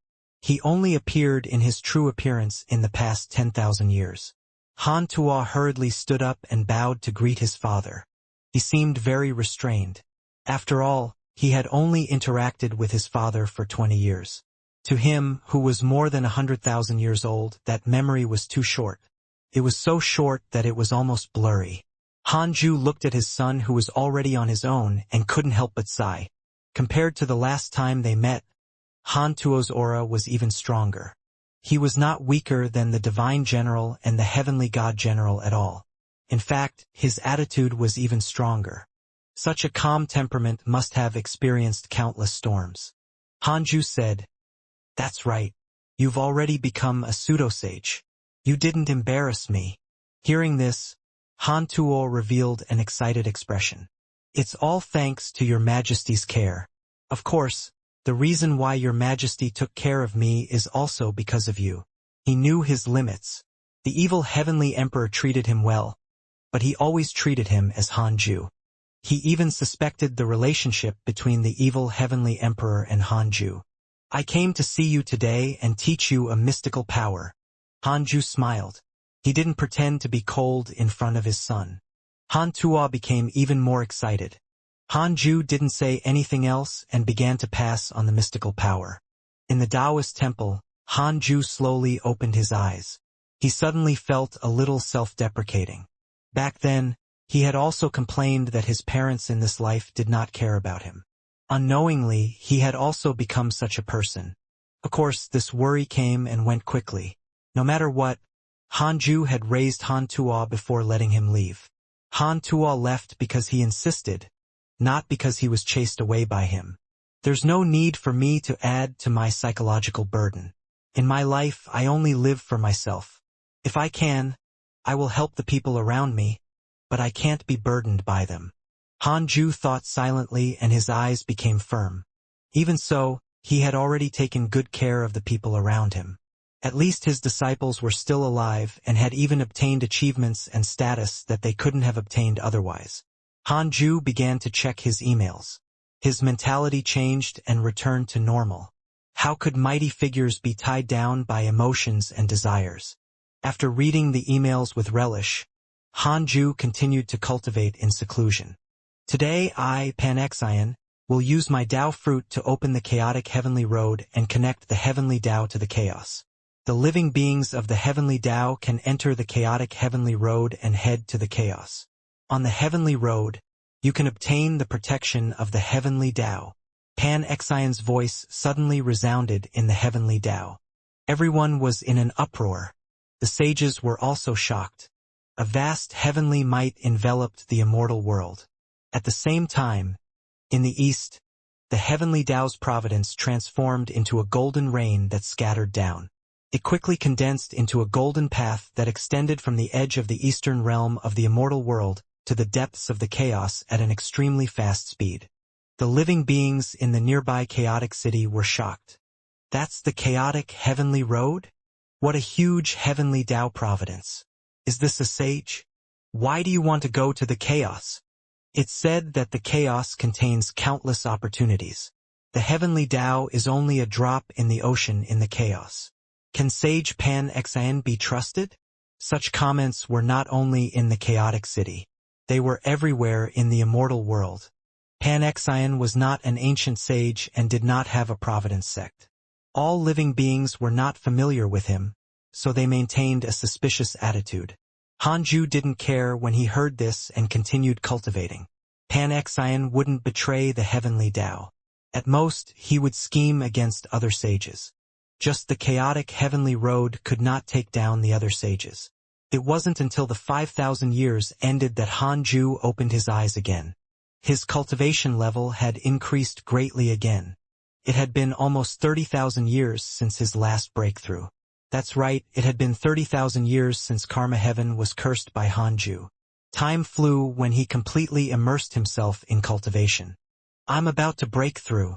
He only appeared in his true appearance in the past 10,000 years. Han Tuo hurriedly stood up and bowed to greet his father. He seemed very restrained. After all, he had only interacted with his father for 20 years. To him, who was more than 100,000 years old, that memory was too short. It was so short that it was almost blurry. Han Ju looked at his son, who was already on his own, and couldn't help but sigh. Compared to the last time they met, Han Tuo's aura was even stronger. He was not weaker than the Divine General and the Heavenly God General at all. In fact, his attitude was even stronger. Such a calm temperament must have experienced countless storms. Han Ju said, "That's right. You've already become a pseudo-sage. You didn't embarrass me." Hearing this, Han Tuo revealed an excited expression. "It's all thanks to your Majesty's care. Of course, the reason why your Majesty took care of me is also because of you." He knew his limits. The evil Heavenly Emperor treated him well, but he always treated him as Han Ju. He even suspected the relationship between the evil Heavenly Emperor and Han Ju. "I came to see you today and teach you a mystical power." Han Ju smiled. He didn't pretend to be cold in front of his son. Han Tuo became even more excited. Han Ju didn't say anything else and began to pass on the mystical power. In the Taoist temple, Han Ju slowly opened his eyes. He suddenly felt a little self-deprecating. Back then, he had also complained that his parents in this life did not care about him. Unknowingly, he had also become such a person. Of course, this worry came and went quickly. No matter what, Han Ju had raised Han Tuo before letting him leave. Han Tuo left because he insisted, not because he was chased away by him. There's no need for me to add to my psychological burden. In my life, I only live for myself. If I can, I will help the people around me, but I can't be burdened by them. Han Ju thought silently and his eyes became firm. Even so, he had already taken good care of the people around him. At least his disciples were still alive and had even obtained achievements and status that they couldn't have obtained otherwise. Han Ju began to check his emails. His mentality changed and returned to normal. How could mighty figures be tied down by emotions and desires? After reading the emails with relish, Han Ju continued to cultivate in seclusion. Today I, Pan-Xian, will use my Tao fruit to open the chaotic heavenly road and connect the heavenly Tao to the chaos. The living beings of the heavenly Tao can enter the chaotic heavenly road and head to the chaos. On the heavenly road, you can obtain the protection of the heavenly Tao. Pan-Xian's voice suddenly resounded in the heavenly Tao. Everyone was in an uproar. The sages were also shocked. A vast heavenly might enveloped the immortal world. At the same time, in the east, the heavenly Tao's providence transformed into a golden rain that scattered down. It quickly condensed into a golden path that extended from the edge of the eastern realm of the immortal world to the depths of the chaos at an extremely fast speed. The living beings in the nearby chaotic city were shocked. That's the chaotic heavenly road? What a huge heavenly Tao providence. Is this a sage? Why do you want to go to the chaos? It's said that the chaos contains countless opportunities. The heavenly Tao is only a drop in the ocean in the chaos. Can Sage Pan-Xian be trusted? Such comments were not only in the chaotic city. They were everywhere in the immortal world. Pan-Xian was not an ancient sage and did not have a providence sect. All living beings were not familiar with him, so they maintained a suspicious attitude. Hanju didn't care when he heard this and continued cultivating. Pan-Xian wouldn't betray the heavenly Tao. At most, he would scheme against other sages. Just the chaotic heavenly road could not take down the other sages. It wasn't until the 5,000 years ended that Hanju opened his eyes again. His cultivation level had increased greatly again. It had been almost 30,000 years since his last breakthrough. That's right, it had been 30,000 years since Karma Heaven was cursed by Hanju. Time flew when he completely immersed himself in cultivation. I'm about to break through.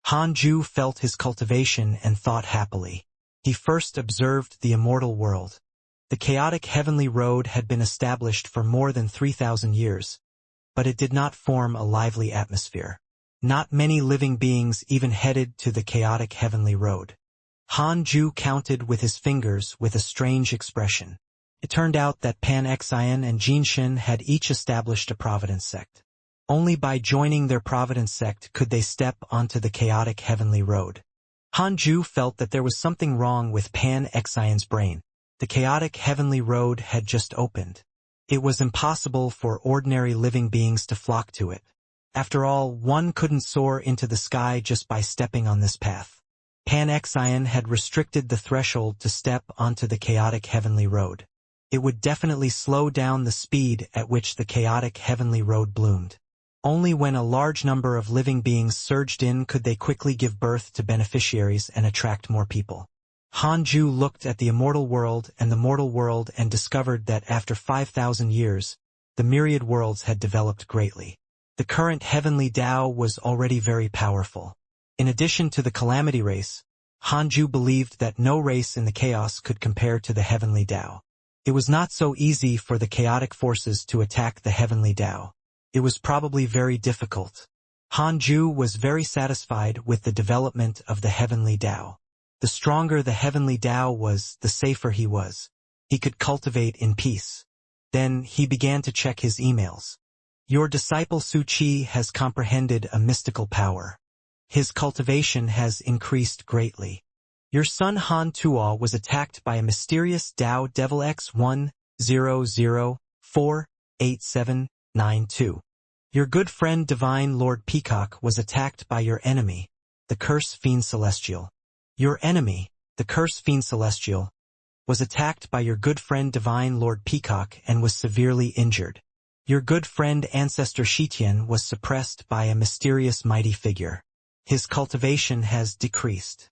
Hanju felt his cultivation and thought happily. He first observed the immortal world. The chaotic heavenly road had been established for more than 3,000 years, but it did not form a lively atmosphere. Not many living beings even headed to the chaotic heavenly road. Hanju counted with his fingers with a strange expression. It turned out that Pan-Xian and Jinshin had each established a Providence sect. Only by joining their Providence sect could they step onto the chaotic heavenly road. Hanju felt that there was something wrong with Pan-Xian's brain. The chaotic heavenly road had just opened. It was impossible for ordinary living beings to flock to it. After all, one couldn't soar into the sky just by stepping on this path. Pan-Xian had restricted the threshold to step onto the chaotic heavenly road. It would definitely slow down the speed at which the chaotic heavenly road bloomed. Only when a large number of living beings surged in could they quickly give birth to beneficiaries and attract more people. Hanju looked at the immortal world and the mortal world and discovered that after 5,000 years, the myriad worlds had developed greatly. The current heavenly Tao was already very powerful. In addition to the calamity race, Hanju believed that no race in the chaos could compare to the heavenly Tao. It was not so easy for the chaotic forces to attack the heavenly Tao. It was probably very difficult. Hanju was very satisfied with the development of the heavenly Tao. The stronger the heavenly Tao was, the safer he was. He could cultivate in peace. Then he began to check his emails. Your disciple Su Qi has comprehended a mystical power. His cultivation has increased greatly. Your son Han Tuo was attacked by a mysterious Tao Devil X1004872. Your good friend Divine Lord Peacock was attacked by your enemy, the Curse Fiend Celestial. Your enemy, the Curse Fiend Celestial, was attacked by your good friend Divine Lord Peacock and was severely injured. Your good friend Ancestor Shitian was suppressed by a mysterious mighty figure. His cultivation has decreased.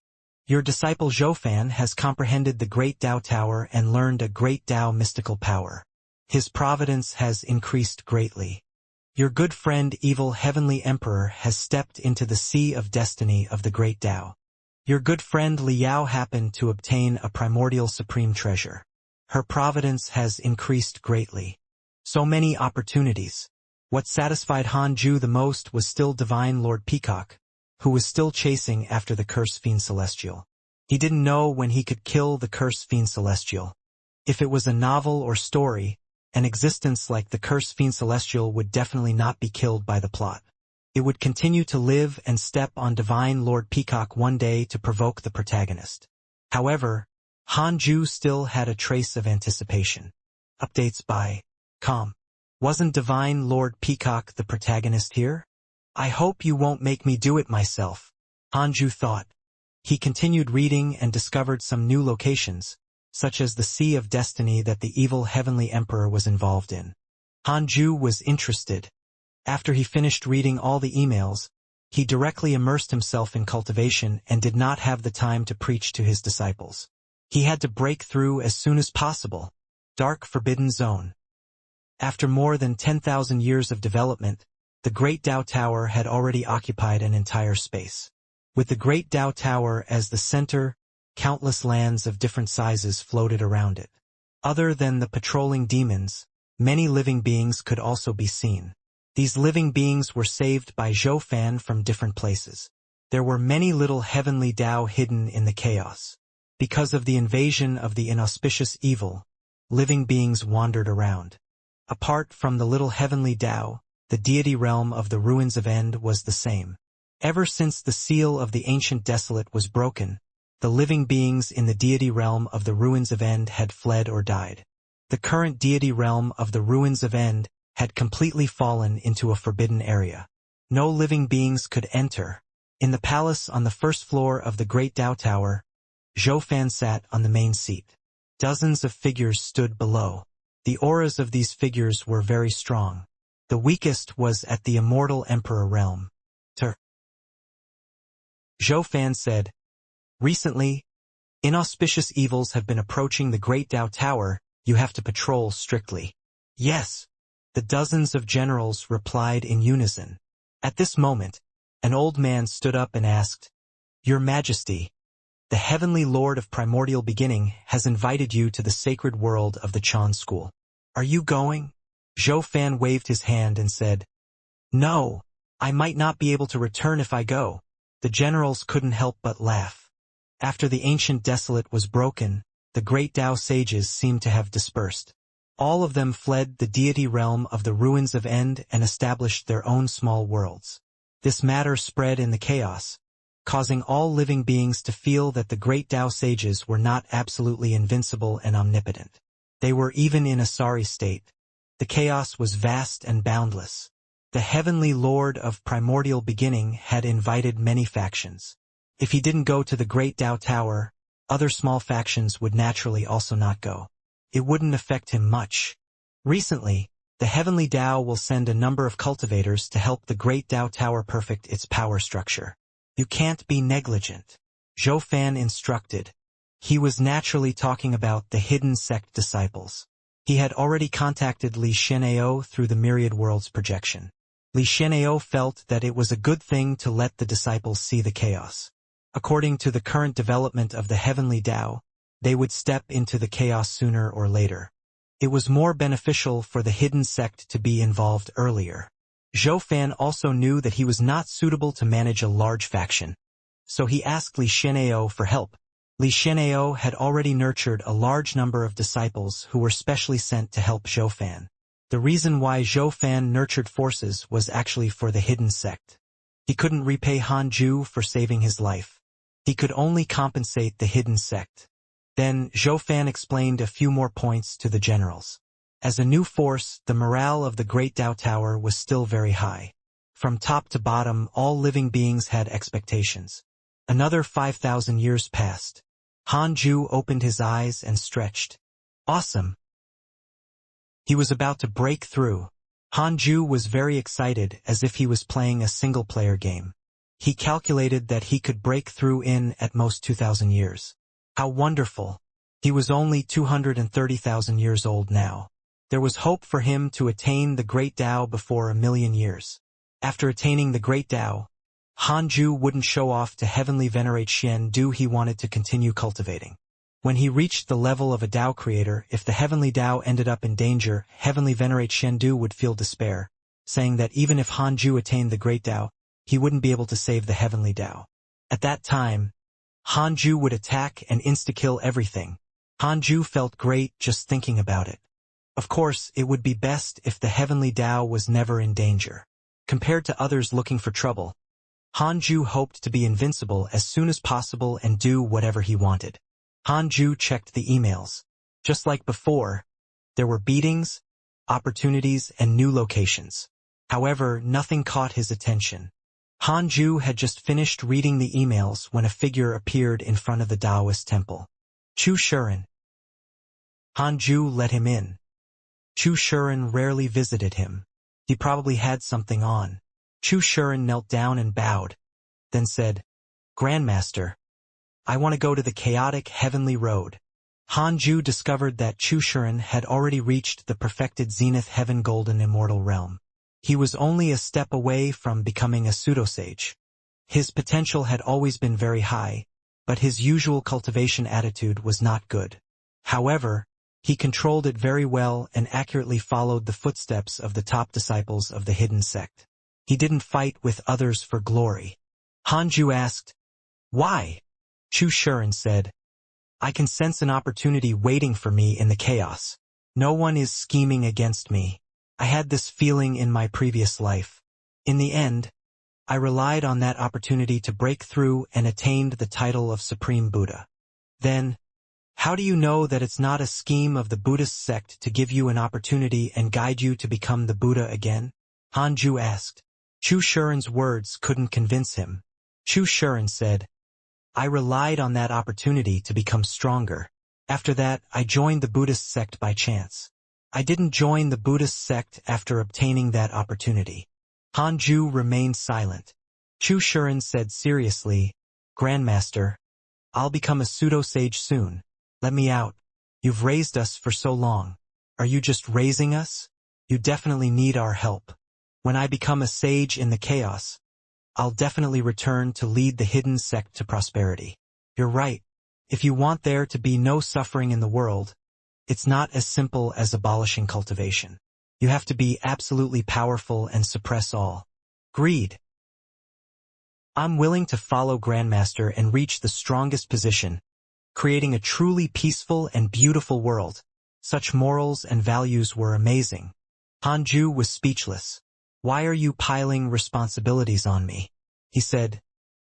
Your disciple Zhoufan has comprehended the Great Tao Tower and learned a Great Tao mystical power. His providence has increased greatly. Your good friend Evil Heavenly Emperor has stepped into the Sea of Destiny of the Great Tao. Your good friend Liao happened to obtain a primordial supreme treasure. Her providence has increased greatly. So many opportunities. What satisfied Hanju the most was still Divine Lord Peacock, who was still chasing after the Curse Fiend Celestial. He didn't know when he could kill the Curse Fiend Celestial. If it was a novel or story, an existence like the Curse Fiend Celestial would definitely not be killed by the plot. It would continue to live and step on Divine Lord Peacock one day to provoke the protagonist. However, Hanju still had a trace of anticipation. Updates by Com. Wasn't Divine Lord Peacock the protagonist here? I hope you won't make me do it myself, Hanju thought. He continued reading and discovered some new locations, such as the Sea of Destiny that the evil Heavenly Emperor was involved in. Hanju was interested. After he finished reading all the emails, he directly immersed himself in cultivation and did not have the time to preach to his disciples. He had to break through as soon as possible. Dark Forbidden Zone. After more than 10,000 years of development, the Great Tao Tower had already occupied an entire space. With the Great Tao Tower as the center, countless lands of different sizes floated around it. Other than the patrolling demons, many living beings could also be seen. These living beings were saved by Zhoufan from different places. There were many little heavenly Tao hidden in the chaos. Because of the invasion of the inauspicious evil, living beings wandered around. Apart from the little heavenly Tao, the deity realm of the ruins of End was the same. Ever since the seal of the ancient desolate was broken, The living beings in the deity realm of the Ruins of End had fled or died. The current deity realm of the Ruins of End had completely fallen into a forbidden area. No living beings could enter. In the palace on the first floor of the Great Tao Tower, Zhou Fan sat on the main seat. Dozens of figures stood below. The auras of these figures were very strong. The weakest was at the Immortal Emperor realm. Zhou Fan said, "Recently, inauspicious evils have been approaching the Great Tao Tower. You have to patrol strictly." "Yes," the dozens of generals replied in unison. At this moment, an old man stood up and asked, "Your Majesty, the Heavenly Lord of Primordial Beginning has invited you to the sacred world of the Chan School. Are you going?" Zhou Fan waved his hand and said, "No, I might not be able to return if I go." The generals couldn't help but laugh. After the ancient desolate was broken, the great Tao sages seemed to have dispersed. All of them fled the deity realm of the Ruins of End and established their own small worlds. This matter spread in the chaos, causing all living beings to feel that the great Tao sages were not absolutely invincible and omnipotent. They were even in a sorry state. The chaos was vast and boundless. The Heavenly Lord of Primordial Beginning had invited many factions. If he didn't go to the Great Tao Tower, other small factions would naturally also not go. It wouldn't affect him much. Recently, the Heavenly Tao will send a number of cultivators to help the Great Tao Tower perfect its power structure. You can't be negligent, Zhou Fan instructed. He was naturally talking about the hidden sect disciples. He had already contacted Li Xianxia through the Myriad Worlds projection. Li Xianxia felt that it was a good thing to let the disciples see the chaos. According to the current development of the Heavenly Tao, they would step into the chaos sooner or later. It was more beneficial for the hidden sect to be involved earlier. Zhou Fan also knew that he was not suitable to manage a large faction. So he asked Li Xianxia for help. Li Xianxia had already nurtured a large number of disciples who were specially sent to help Zhou Fan. The reason why Zhou Fan nurtured forces was actually for the hidden sect. He couldn't repay Han Ju for saving his life. He could only compensate the hidden sect. Then Zhou Fan explained a few more points to the generals. As a new force, the morale of the Great Tao Tower was still very high. From top to bottom, all living beings had expectations. Another 5,000 years passed. Han Ju opened his eyes and stretched. Awesome! He was about to break through. Han Ju was very excited, as if he was playing a single-player game. He calculated that he could break through in, at most, 2,000 years. How wonderful! He was only 230,000 years old now. There was hope for him to attain the Great Tao before 1,000,000 years. After attaining the Great Tao, Han Ju wouldn't show off to heavenly venerate Xian Du. He wanted to continue cultivating. When he reached the level of a Tao creator, if the heavenly Tao ended up in danger, heavenly venerate Xian Du would feel despair, saying that even if Han Ju attained the Great Tao, he wouldn't be able to save the heavenly Tao. At that time, Han Ju would attack and insta-kill everything. Han Ju felt great just thinking about it. Of course, it would be best if the heavenly Tao was never in danger. Compared to others looking for trouble, Han Ju hoped to be invincible as soon as possible and do whatever he wanted. Han Ju checked the emails. Just like before, there were beatings, opportunities, and new locations. However, nothing caught his attention. Han Ju had just finished reading the emails when a figure appeared in front of the Taoist temple. Chu Shuren. Han Ju let him in. Chu Shuren rarely visited him. He probably had something on. Chu Shuren knelt down and bowed, then said, "Grandmaster, I want to go to the chaotic heavenly road." Han Ju discovered that Chu Shuren had already reached the perfected zenith heaven golden immortal realm. He was only a step away from becoming a pseudosage. His potential had always been very high, but his usual cultivation attitude was not good. However, he controlled it very well and accurately followed the footsteps of the top disciples of the hidden sect. He didn't fight with others for glory. Han Ju asked, "Why?" Chu Shuren said, "I can sense an opportunity waiting for me in the chaos. No one is scheming against me. I had this feeling in my previous life. In the end, I relied on that opportunity to break through and attained the title of Supreme Buddha. Then, how do you know that it's not a scheme of the Buddhist sect to give you an opportunity and guide you to become the Buddha again? Hanju asked. Chu Shuren's words couldn't convince him. Chu Shuren said, I relied on that opportunity to become stronger. After that, I joined the Buddhist sect by chance. I didn't join the Buddhist sect after obtaining that opportunity. Hanju remained silent. Chu Shuren said seriously, Grandmaster, I'll become a pseudo-sage soon. Let me out. You've raised us for so long. Are you just raising us? You definitely need our help. When I become a sage in the chaos, I'll definitely return to lead the hidden sect to prosperity. You're right. If you want there to be no suffering in the world, it's not as simple as abolishing cultivation. You have to be absolutely powerful and suppress all greed. I'm willing to follow Grandmaster and reach the strongest position, creating a truly peaceful and beautiful world. Such morals and values were amazing. Hanju was speechless. Why are you piling responsibilities on me? He said.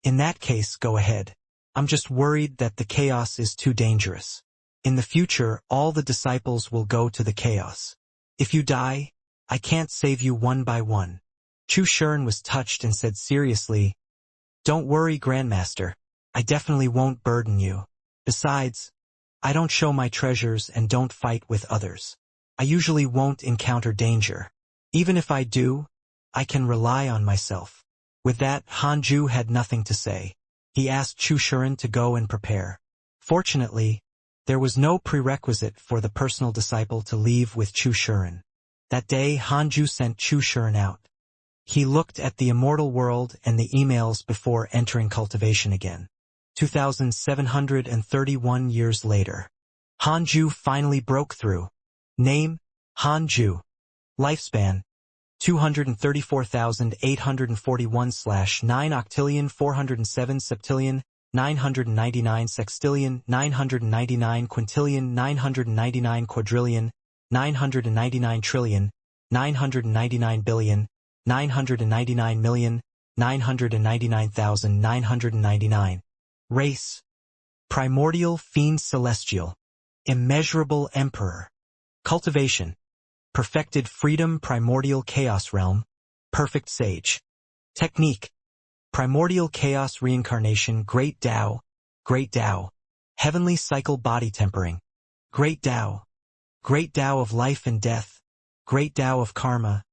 In that case, go ahead. I'm just worried that the chaos is too dangerous. In the future, all the disciples will go to the chaos. If you die, I can't save you one by one. Chu Shuren was touched and said seriously, Don't worry, Grandmaster. I definitely won't burden you. Besides, I don't show my treasures and don't fight with others. I usually won't encounter danger. Even if I do, I can rely on myself. With that, Hanju had nothing to say. He asked Chu Shuren to go and prepare. Fortunately, there was no prerequisite for the personal disciple to leave with Chu Shuren. That day, Hanju sent Chu Shuren out. He looked at the immortal world and the emails before entering cultivation again. 2,731 years later. Hanju finally broke through. Name, Hanju. Lifespan, 234,841/9 octillion 407 septillion 999 sextillion 999 quintillion 999 quadrillion 999 trillion 999 billion 999 million 999,999. Race, primordial fiend celestial, immeasurable emperor. Cultivation, perfected freedom primordial chaos realm, perfect sage. Technique, primordial chaos reincarnation great Tao, heavenly cycle body tempering, great Tao of life and death, great Tao of karma,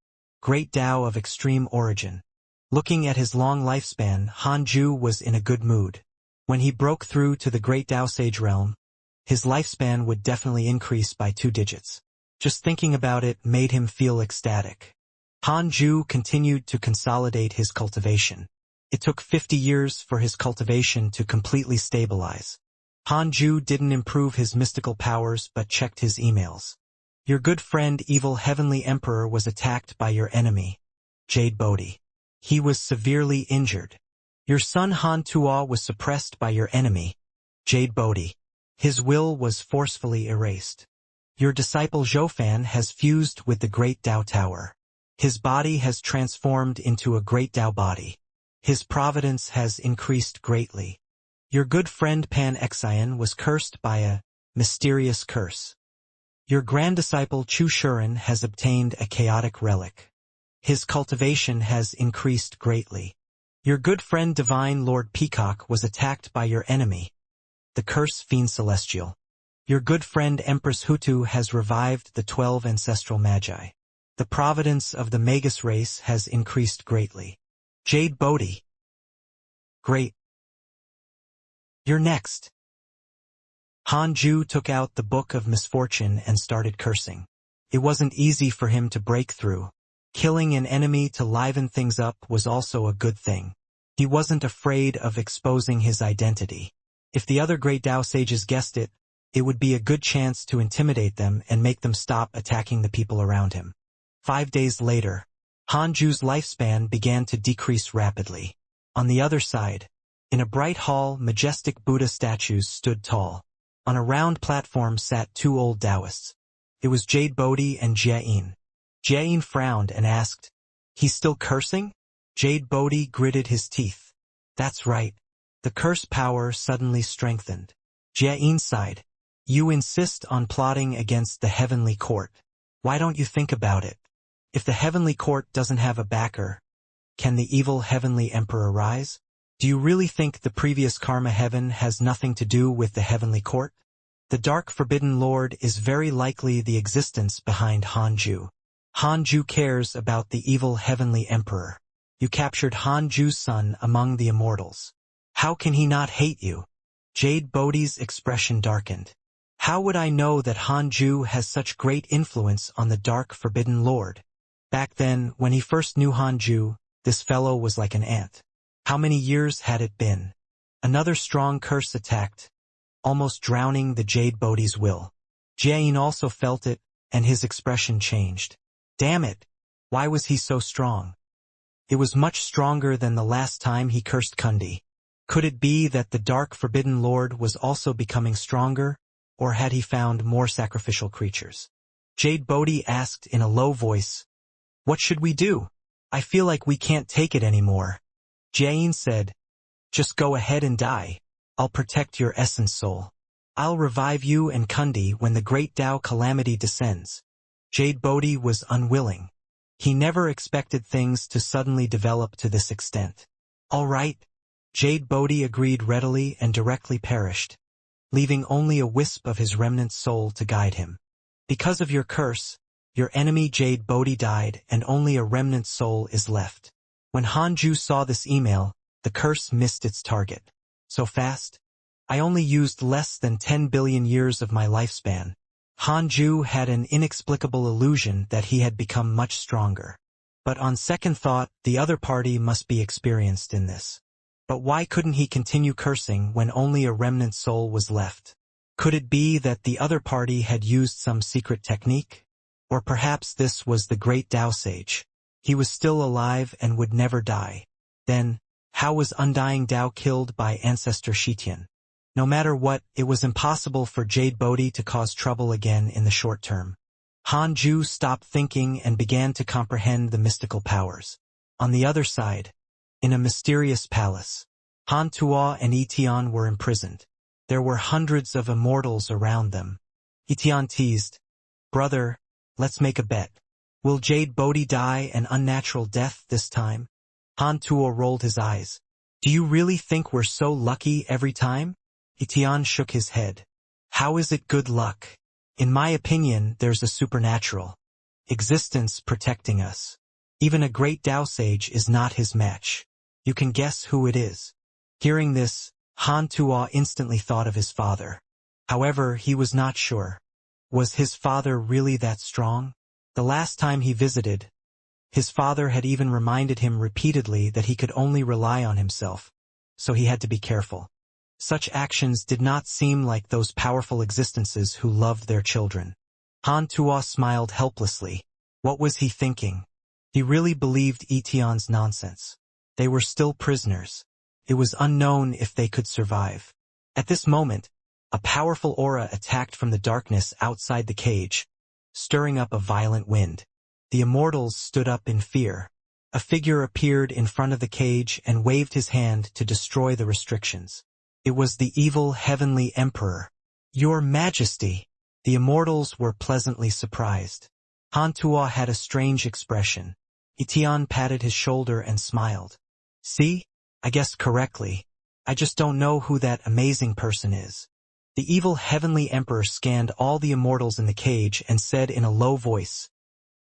great Tao of extreme origin. Looking at his long lifespan, Hanju was in a good mood. When he broke through to the great Tao sage realm, his lifespan would definitely increase by 2 digits. Just thinking about it made him feel ecstatic. Hanju continued to consolidate his cultivation. It took 50 years for his cultivation to completely stabilize. Hanju didn't improve his mystical powers but checked his emails. Your good friend evil heavenly emperor was attacked by your enemy, Jade Bodhi. He was severely injured. Your son Han Tuo was suppressed by your enemy, Jade Bodhi. His will was forcefully erased. Your disciple Zhoufan has fused with the Great Tao Tower. His body has transformed into a Great Tao body. His providence has increased greatly. Your good friend Pan Xian was cursed by a mysterious curse. Your grand disciple Chu Shuren has obtained a chaotic relic. His cultivation has increased greatly. Your good friend Divine Lord Peacock was attacked by your enemy, the Curse Fiend Celestial. Your good friend Empress Hutu has revived the 12 ancestral magi. The providence of the Magus race has increased greatly. Jade Bodhi. Great. You're next. Hanju took out the Book of Misfortune and started cursing. It wasn't easy for him to break through. Killing an enemy to liven things up was also a good thing. He wasn't afraid of exposing his identity. If the other great Tao sages guessed it, it would be a good chance to intimidate them and make them stop attacking the people around him. 5 days later, Hanju's lifespan began to decrease rapidly. On the other side, in a bright hall, majestic Buddha statues stood tall. On a round platform sat 2 old Taoists. It was Jade Bodhi and Jiayin. Jiayin frowned and asked, He's still cursing? Jade Bodhi gritted his teeth. That's right. The curse power suddenly strengthened. Jiayin sighed. You insist on plotting against the heavenly court. Why don't you think about it? If the heavenly court doesn't have a backer, can the evil heavenly emperor rise? Do you really think the previous karma heaven has nothing to do with the heavenly court? The dark forbidden lord is very likely the existence behind Hanju. Hanju cares about the evil heavenly emperor. You captured Hanju's son among the immortals. How can he not hate you? Jade Bodhi's expression darkened. How would I know that Hanju has such great influence on the dark forbidden lord? Back then, when he first knew Hanju, this fellow was like an ant. How many years had it been? Another strong curse attacked, almost drowning the Jade Bodhi's will. Jiayin also felt it, and his expression changed. Damn it! Why was he so strong? It was much stronger than the last time he cursed Kundi. Could it be that the dark forbidden lord was also becoming stronger, or had he found more sacrificial creatures? Jade Bodhi asked in a low voice, What should we do? I feel like we can't take it anymore. Jiayin said, Just go ahead and die. I'll protect your essence soul. I'll revive you and Kundi when the great Tao calamity descends. Jade Bodhi was unwilling. He never expected things to suddenly develop to this extent. All right. Jade Bodhi agreed readily and directly perished, leaving only a wisp of his remnant soul to guide him. Because of your curse, your enemy Jade Bodhi died and only a remnant soul is left. When Hanju saw this email, the curse missed its target. So fast? I only used less than 10 billion years of my lifespan. Hanju had an inexplicable illusion that he had become much stronger. But on second thought, the other party must be experienced in this. But why couldn't he continue cursing when only a remnant soul was left? Could it be that the other party had used some secret technique? Or perhaps this was the great Tao sage. He was still alive and would never die. Then, how was undying Tao killed by ancestor Shitian? No matter what, it was impossible for Jade Bodhi to cause trouble again in the short term. Hanju stopped thinking and began to comprehend the mystical powers. On the other side, in a mysterious palace, Han Tuo and Etian were imprisoned. There were hundreds of immortals around them. Etian teased, Brother, let's make a bet. Will Jade Bodhi die an unnatural death this time? Han Tuo rolled his eyes. Do you really think we're so lucky every time? Etian shook his head. How is it good luck? In my opinion, there's a supernatural existence protecting us. Even a great Tao sage is not his match. You can guess who it is. Hearing this, Han Tuo instantly thought of his father. However, he was not sure. Was his father really that strong? The last time he visited, his father had even reminded him repeatedly that he could only rely on himself, so he had to be careful. Such actions did not seem like those powerful existences who loved their children. Han Tuo smiled helplessly. What was he thinking? He really believed Etian's nonsense. They were still prisoners. It was unknown if they could survive. At this moment, a powerful aura attacked from the darkness outside the cage, stirring up a violent wind. The immortals stood up in fear. A figure appeared in front of the cage and waved his hand to destroy the restrictions. It was the evil heavenly emperor. Your Majesty! The immortals were pleasantly surprised. Han Tuo had a strange expression. Etian patted his shoulder and smiled. See? I guessed correctly. I just don't know who that amazing person is. The evil heavenly emperor scanned all the immortals in the cage and said in a low voice,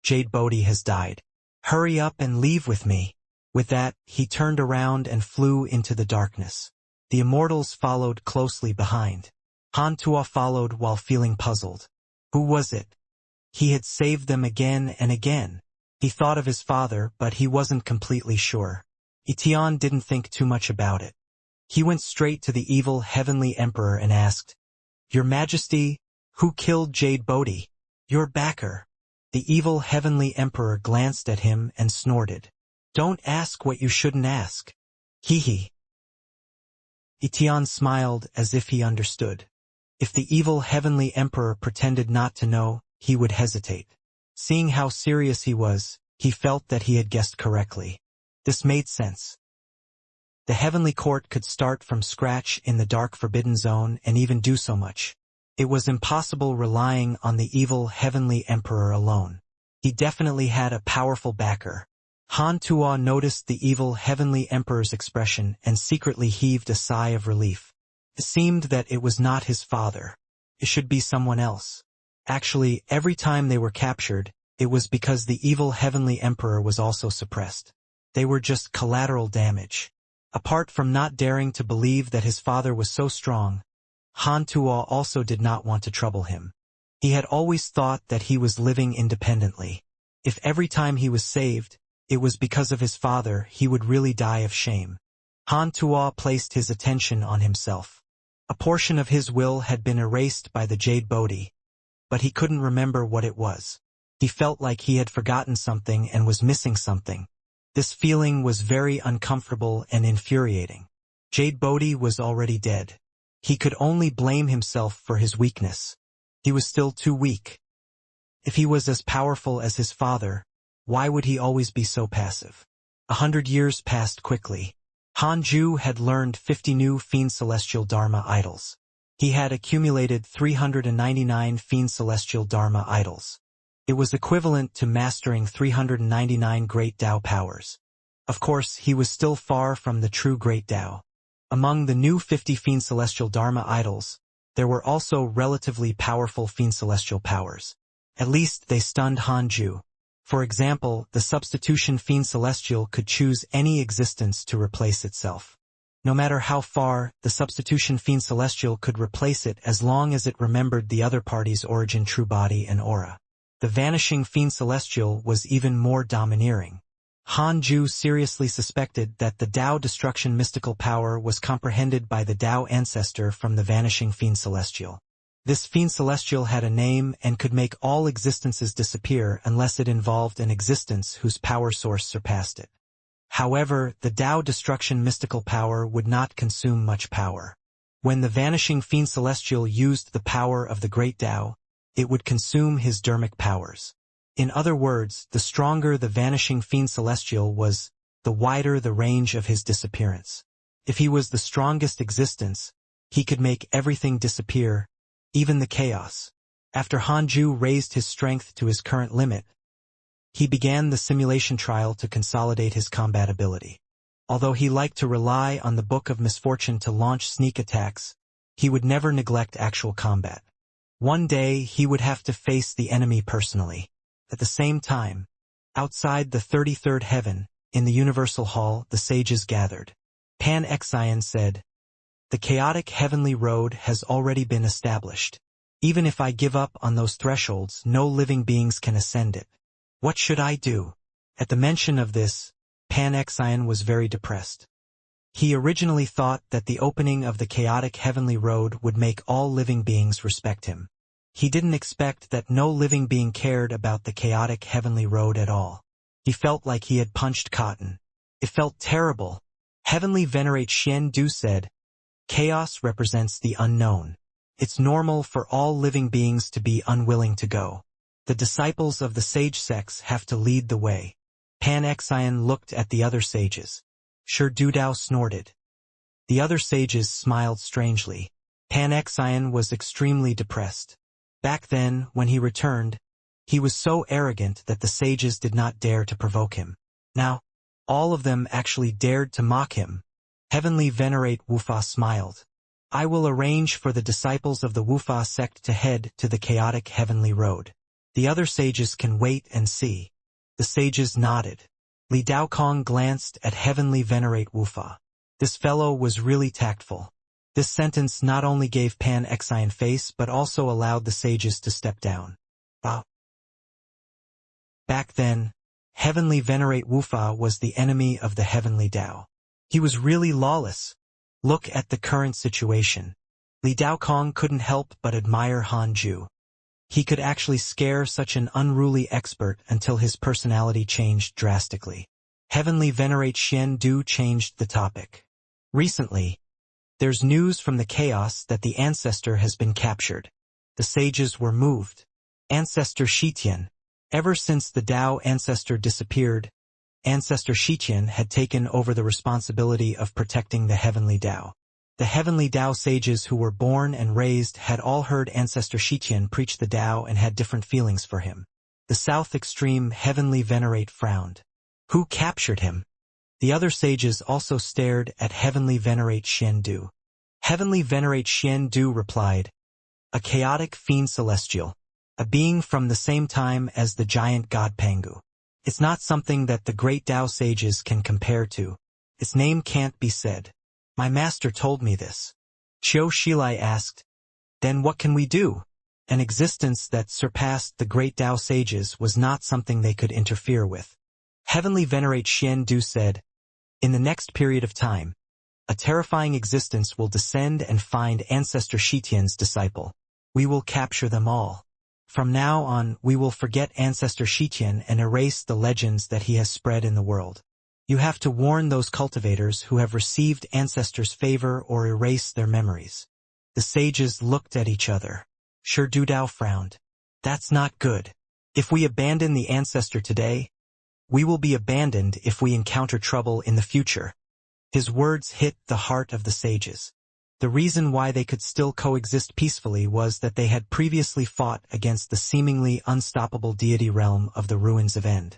Jade Bodhi has died. Hurry up and leave with me. With that, he turned around and flew into the darkness. The immortals followed closely behind. Han Tuo followed while feeling puzzled. Who was it? He had saved them again and again. He thought of his father, but he wasn't completely sure. Etian didn't think too much about it. He went straight to the evil heavenly emperor and asked, Your Majesty, who killed Jade Bodhi? Your backer. The evil heavenly emperor glanced at him and snorted. Don't ask what you shouldn't ask. Hee hee. Etian smiled as if he understood. If the evil heavenly emperor pretended not to know, he would hesitate. Seeing how serious he was, he felt that he had guessed correctly. This made sense. The heavenly court could start from scratch in the dark forbidden zone and even do so much. It was impossible relying on the evil heavenly emperor alone. He definitely had a powerful backer. Han Tuo noticed the evil heavenly emperor's expression and secretly heaved a sigh of relief. It seemed that it was not his father. It should be someone else. Actually, every time they were captured, it was because the evil heavenly emperor was also suppressed. They were just collateral damage. Apart from not daring to believe that his father was so strong, Han Tuo also did not want to trouble him. He had always thought that he was living independently. If every time he was saved, it was because of his father, he would really die of shame. Han Tuo placed his attention on himself. A portion of his will had been erased by the Jade Bodhi, but he couldn't remember what it was. He felt like he had forgotten something and was missing something. This feeling was very uncomfortable and infuriating. Jade Bodhi was already dead. He could only blame himself for his weakness. He was still too weak. If he was as powerful as his father, why would he always be so passive? 100 years passed quickly. Han Ju had learned 50 new Fiend Celestial Dharma idols. He had accumulated 399 Fiend Celestial Dharma idols. It was equivalent to mastering 399 Great Tao powers. Of course, he was still far from the true Great Tao. Among the new 50 Fiend Celestial Dharma idols, there were also relatively powerful Fiend Celestial powers. At least they stunned Han Ju. For example, the substitution Fiend Celestial could choose any existence to replace itself. No matter how far, the substitution Fiend Celestial could replace it as long as it remembered the other party's origin, true body, and aura. The vanishing Fiend Celestial was even more domineering. Han Ju seriously suspected that the Tao destruction mystical power was comprehended by the Tao ancestor from the vanishing Fiend Celestial. This Fiend Celestial had a name and could make all existences disappear unless it involved an existence whose power source surpassed it. However, the Tao destruction mystical power would not consume much power. When the vanishing Fiend Celestial used the power of the Great Tao, it would consume his dermic powers. In other words, the stronger the vanishing Fiend Celestial was, the wider the range of his disappearance. If he was the strongest existence, he could make everything disappear, even the chaos. After Han Ju raised his strength to his current limit, he began the simulation trial to consolidate his combat ability. Although he liked to rely on the Book of Misfortune to launch sneak attacks, he would never neglect actual combat. One day he would have to face the enemy personally. At the same time, outside the 33rd heaven, in the Universal Hall, the sages gathered. Pan Xian said, "The chaotic heavenly road has already been established. Even if I give up on those thresholds, no living beings can ascend it. What should I do?" At the mention of this, Pan Xian was very depressed. He originally thought that the opening of the chaotic heavenly road would make all living beings respect him. He didn't expect that no living being cared about the chaotic heavenly road at all. He felt like he had punched cotton. It felt terrible. Heavenly Venerate Xian Du said, "Chaos represents the unknown. It's normal for all living beings to be unwilling to go. The disciples of the sage sects have to lead the way." Pan Xian looked at the other sages. Shi Dudao snorted. The other sages smiled strangely. Pan Xian was extremely depressed. Back then, when he returned, he was so arrogant that the sages did not dare to provoke him. Now, all of them actually dared to mock him. Heavenly Venerate Wufa smiled. "I will arrange for the disciples of the Wufa sect to head to the chaotic heavenly road. The other sages can wait and see." The sages nodded. Li Daokong glanced at Heavenly Venerate Wufa. This fellow was really tactful. This sentence not only gave Pan Xian face but also allowed the sages to step down. Back then, Heavenly Venerate Wufa was the enemy of the Heavenly Tao. He was really lawless. Look at the current situation. Li Daokong couldn't help but admire Han Ju. He could actually scare such an unruly expert until his personality changed drastically. Heavenly Venerate Xian Du changed the topic. Recently, there's news from the chaos that the ancestor has been captured. The sages were moved. Ancestor Shitian. Ever since the Tao ancestor disappeared, Ancestor Xiqian had taken over the responsibility of protecting the Heavenly Tao. The Heavenly Tao sages who were born and raised had all heard Ancestor Xiqian preach the Tao and had different feelings for him. The South Extreme Heavenly Venerate frowned. Who captured him? The other sages also stared at Heavenly Venerate Xiandu. Heavenly Venerate Xiandu replied, a chaotic fiend celestial, a being from the same time as the giant god Pangu. It's not something that the great Tao sages can compare to. Its name can't be said. My master told me this. Qiu Shilai asked, then what can we do? An existence that surpassed the great Tao sages was not something they could interfere with. Heavenly Venerate Xiandu said, in the next period of time, a terrifying existence will descend and find Ancestor Xiqian's disciple. We will capture them all. From now on, we will forget Ancestor Xiqian and erase the legends that he has spread in the world. You have to warn those cultivators who have received Ancestor's favor or erase their memories. The sages looked at each other. Shi Dudao frowned. That's not good. If we abandon the Ancestor today, we will be abandoned if we encounter trouble in the future. His words hit the heart of the sages. The reason why they could still coexist peacefully was that they had previously fought against the seemingly unstoppable deity realm of the ruins of End.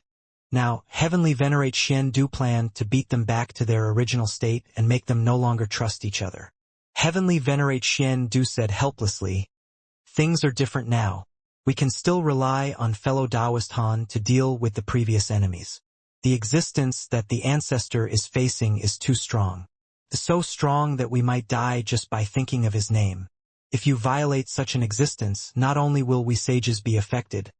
Now, Heavenly Venerate Xiandu planned to beat them back to their original state and make them no longer trust each other. Heavenly Venerate Xiandu said helplessly, things are different now. We can still rely on fellow Taoist Han to deal with the previous enemies. The existence that the Ancestor is facing is too strong. So strong that we might die just by thinking of his name. If you violate such an existence, not only will we sages be affected,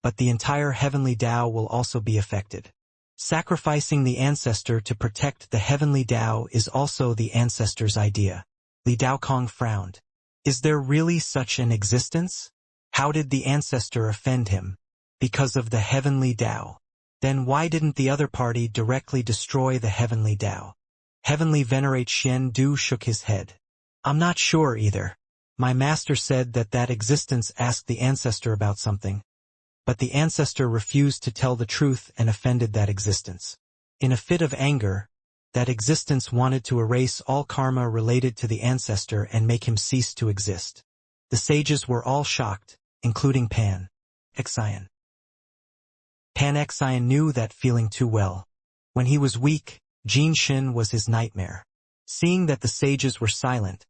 but the entire Heavenly Tao will also be affected. Sacrificing the Ancestor to protect the Heavenly Tao is also the Ancestor's idea. Li Daokong frowned. Is there really such an existence? How did the Ancestor offend him? Because of the Heavenly Tao. Then why didn't the other party directly destroy the Heavenly Tao? Heavenly Venerate Xiandu shook his head. I'm not sure either. My master said that existence asked the Ancestor about something, but the Ancestor refused to tell the truth and offended that existence. In a fit of anger, that existence wanted to erase all karma related to the Ancestor and make him cease to exist. The sages were all shocked, including Pan Xian. Pan Xian knew that feeling too well. When he was weak, Jin Shin was his nightmare. Seeing that the sages were silent,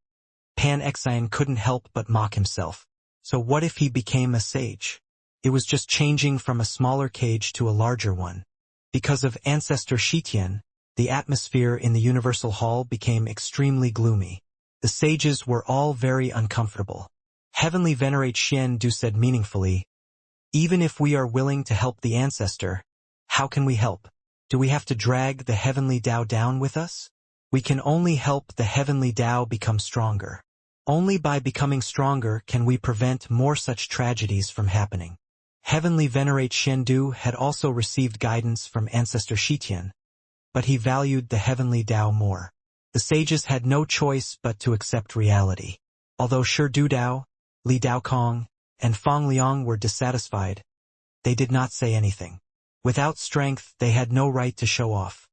Pan Xian couldn't help but mock himself. So what if he became a sage? It was just changing from a smaller cage to a larger one. Because of Ancestor Xiqian, the atmosphere in the Universal Hall became extremely gloomy. The sages were all very uncomfortable. Heavenly Venerate Xiandu said meaningfully, even if we are willing to help the Ancestor, how can we help? Do we have to drag the Heavenly Tao down with us? We can only help the Heavenly Tao become stronger. Only by becoming stronger can we prevent more such tragedies from happening. Heavenly Venerate Xiandu had also received guidance from Ancestor Xiqian, but he valued the Heavenly Tao more. The sages had no choice but to accept reality. Although Shi Dudao, Li Daokong, and Fang Liang were dissatisfied, they did not say anything. Without strength, they had no right to show off.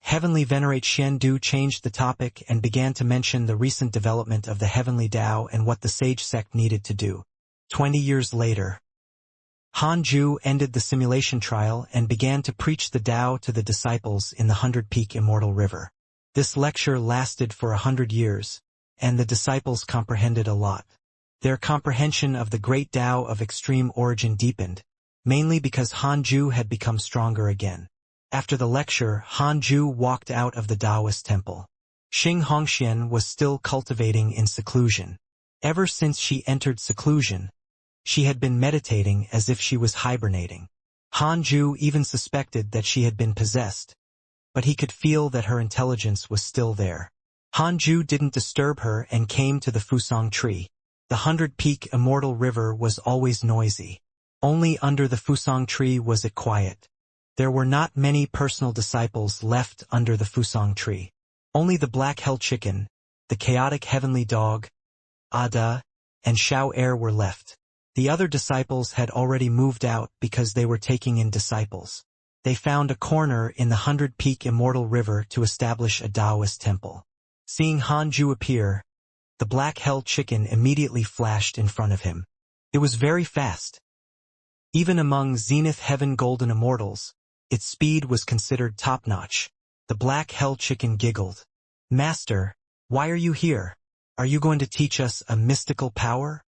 Heavenly Venerate Xiandu changed the topic and began to mention the recent development of the Heavenly Tao and what the sage sect needed to do. 20 years later, Han Ju ended the simulation trial and began to preach the Tao to the disciples in the 100-peak Immortal River. This lecture lasted for 100 years, and the disciples comprehended a lot. Their comprehension of the great Tao of extreme origin deepened, mainly because Han Ju had become stronger again. After the lecture, Han Ju walked out of the Taoist temple. Xing Hongxian was still cultivating in seclusion. Ever since she entered seclusion, she had been meditating as if she was hibernating. Han Ju even suspected that she had been possessed, but he could feel that her intelligence was still there. Han Ju didn't disturb her and came to the Fusang tree. The 100-peak Immortal River was always noisy. Only under the Fusang tree was it quiet. There were not many personal disciples left under the Fusang tree. Only the Black Hell Chicken, the chaotic heavenly dog, Ada, and Xiao Air were left. The other disciples had already moved out because they were taking in disciples. They found a corner in the 100-peak Immortal River to establish a Taoist temple. Seeing Hanju appear, the black hell chicken immediately flashed in front of him. It was very fast. Even among Zenith Heaven Golden Immortals, its speed was considered top-notch. The black hell chicken giggled. "Master, why are you here? Are you going to teach us a mystical power?"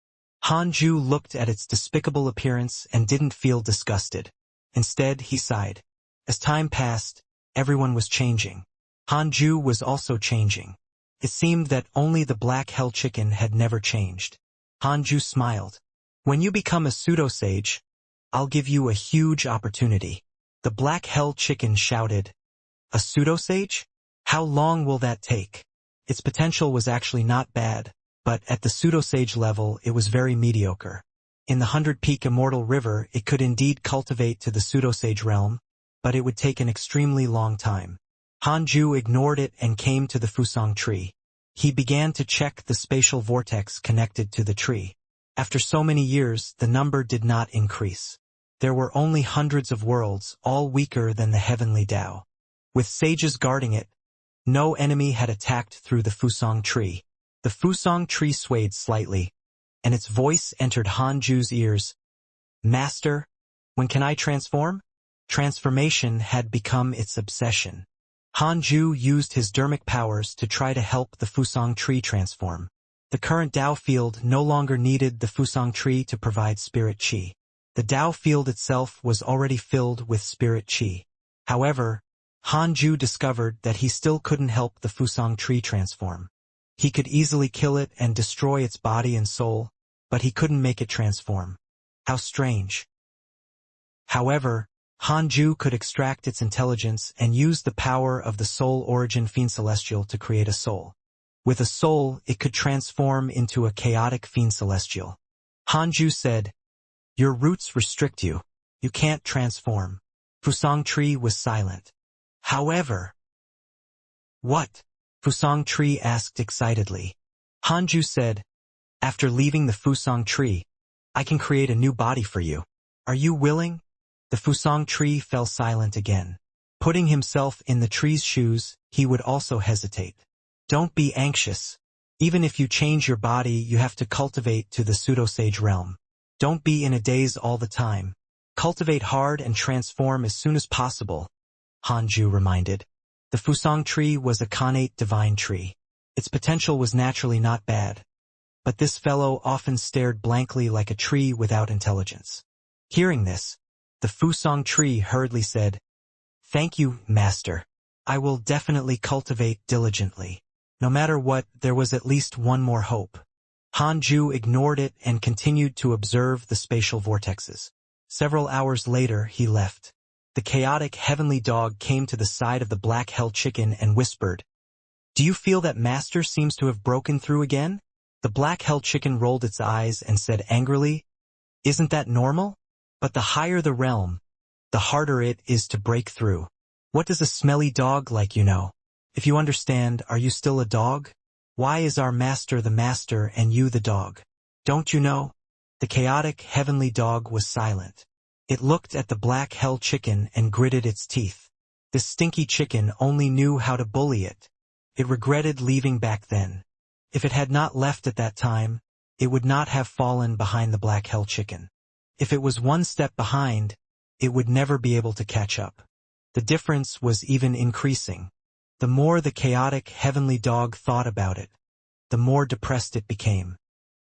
Hanju looked at its despicable appearance and didn't feel disgusted. Instead, he sighed. As time passed, everyone was changing. Hanju was also changing. It seemed that only the black hell chicken had never changed. Hanju smiled. "When you become a pseudo-sage, I'll give you a huge opportunity." The black hell chicken shouted. "A pseudo-sage? How long will that take?" Its potential was actually not bad, but at the pseudo-sage level it was very mediocre. In the 100-peak Immortal River it could indeed cultivate to the pseudo-sage realm, but it would take an extremely long time. Hanju ignored it and came to the Fusang tree. He began to check the spatial vortex connected to the tree. After so many years, the number did not increase. There were only hundreds of worlds, all weaker than the heavenly Tao. With sages guarding it, no enemy had attacked through the Fusang tree. The Fusang tree swayed slightly, and its voice entered Hanju's ears. "Master, when can I transform?" Transformation had become its obsession. Hanju used his dermic powers to try to help the Fusang tree transform. The current Tao field no longer needed the Fusang tree to provide spirit qi. The Tao field itself was already filled with spirit qi. However, Hanju discovered that he still couldn't help the Fusang tree transform. He could easily kill it and destroy its body and soul, but he couldn't make it transform. How strange. However, Hanju could extract its intelligence and use the power of the soul origin fiend celestial to create a soul. With a soul, it could transform into a chaotic fiend celestial. Hanju said, "Your roots restrict you. You can't transform." Fusang tree was silent. However, "What?" Fusang tree asked excitedly. Hanju said, "After leaving the Fusang tree, I can create a new body for you. Are you willing?" The Fusang tree fell silent again. Putting himself in the tree's shoes, he would also hesitate. "Don't be anxious. Even if you change your body, you have to cultivate to the pseudo-sage realm. Don't be in a daze all the time. Cultivate hard and transform as soon as possible," Hanju reminded. The Fusang tree was a connate divine tree. Its potential was naturally not bad. But this fellow often stared blankly like a tree without intelligence. Hearing this, the Fusang tree hurriedly said, "Thank you, Master. I will definitely cultivate diligently." No matter what, there was at least one more hope. Hanju ignored it and continued to observe the spatial vortexes. Several hours later, he left. The chaotic heavenly dog came to the side of the black hell chicken and whispered, "Do you feel that Master seems to have broken through again?" The black hell chicken rolled its eyes and said angrily, "Isn't that normal? But the higher the realm, the harder it is to break through. What does a smelly dog like you know? If you understand, are you still a dog? Why is our master the master and you the dog? Don't you know?" The chaotic heavenly dog was silent. It looked at the black hell chicken and gritted its teeth. This stinky chicken only knew how to bully it. It regretted leaving back then. If it had not left at that time, it would not have fallen behind the black hell chicken. If it was one step behind, it would never be able to catch up. The difference was even increasing. The more the chaotic heavenly dog thought about it, the more depressed it became.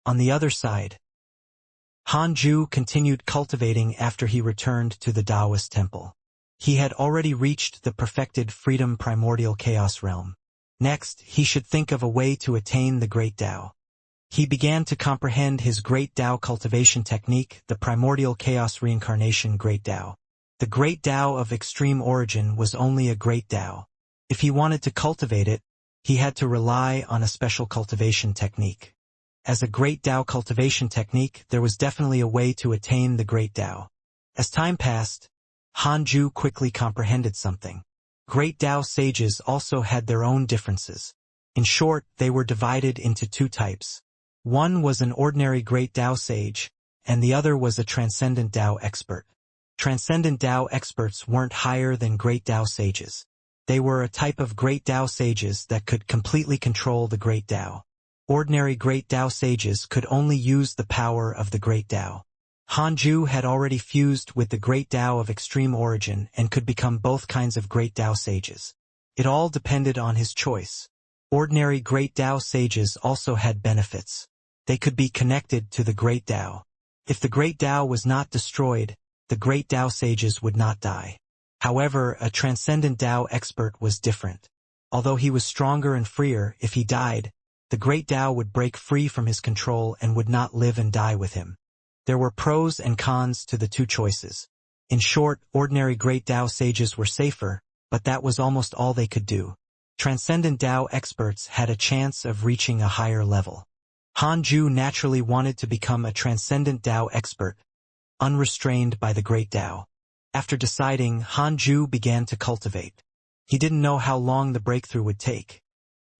On the other side, Hanju continued cultivating after he returned to the Taoist temple. He had already reached the perfected freedom primordial chaos realm. Next, he should think of a way to attain the Great Tao. He began to comprehend his Great Tao cultivation technique, the primordial chaos reincarnation Great Tao. The Great Tao of extreme origin was only a Great Tao. If he wanted to cultivate it, he had to rely on a special cultivation technique. As a Great Tao cultivation technique, there was definitely a way to attain the Great Tao. As time passed, Hanju quickly comprehended something. Great Tao sages also had their own differences. In short, they were divided into two types. One was an ordinary Great Tao sage, and the other was a transcendent Tao expert. Transcendent Tao experts weren't higher than Great Tao sages. They were a type of Great Tao sages that could completely control the Great Tao. Ordinary Great Tao sages could only use the power of the Great Tao. Hanju had already fused with the Great Tao of extreme origin and could become both kinds of Great Tao sages. It all depended on his choice. Ordinary Great Tao sages also had benefits. They could be connected to the Great Tao. If the Great Tao was not destroyed, the Great Tao sages would not die. However, a Transcendent Tao expert was different. Although he was stronger and freer, if he died, the Great Tao would break free from his control and would not live and die with him. There were pros and cons to the two choices. In short, ordinary Great Tao sages were safer, but that was almost all they could do. Transcendent Tao experts had a chance of reaching a higher level. Hanju naturally wanted to become a Transcendent Tao expert, unrestrained by the Great Tao. After deciding, Hanju began to cultivate. He didn't know how long the breakthrough would take,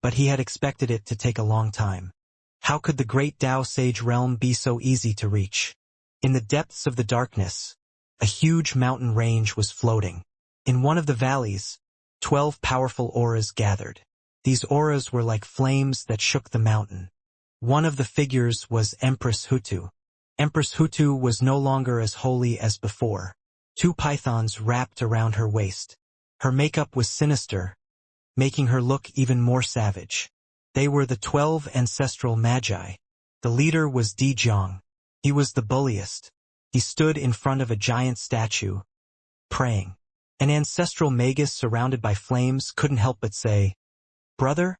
but he had expected it to take a long time. How could the Great Tao Sage realm be so easy to reach? In the depths of the darkness, a huge mountain range was floating. In one of the valleys, 12 powerful auras gathered. These auras were like flames that shook the mountain. One of the figures was Empress Hutu. Empress Hutu was no longer as holy as before. 2 pythons wrapped around her waist. Her makeup was sinister, making her look even more savage. They were the 12 ancestral magi. The leader was Di Zhang. He was the bulliest. He stood in front of a giant statue, praying. An ancestral magus surrounded by flames couldn't help but say, "Brother,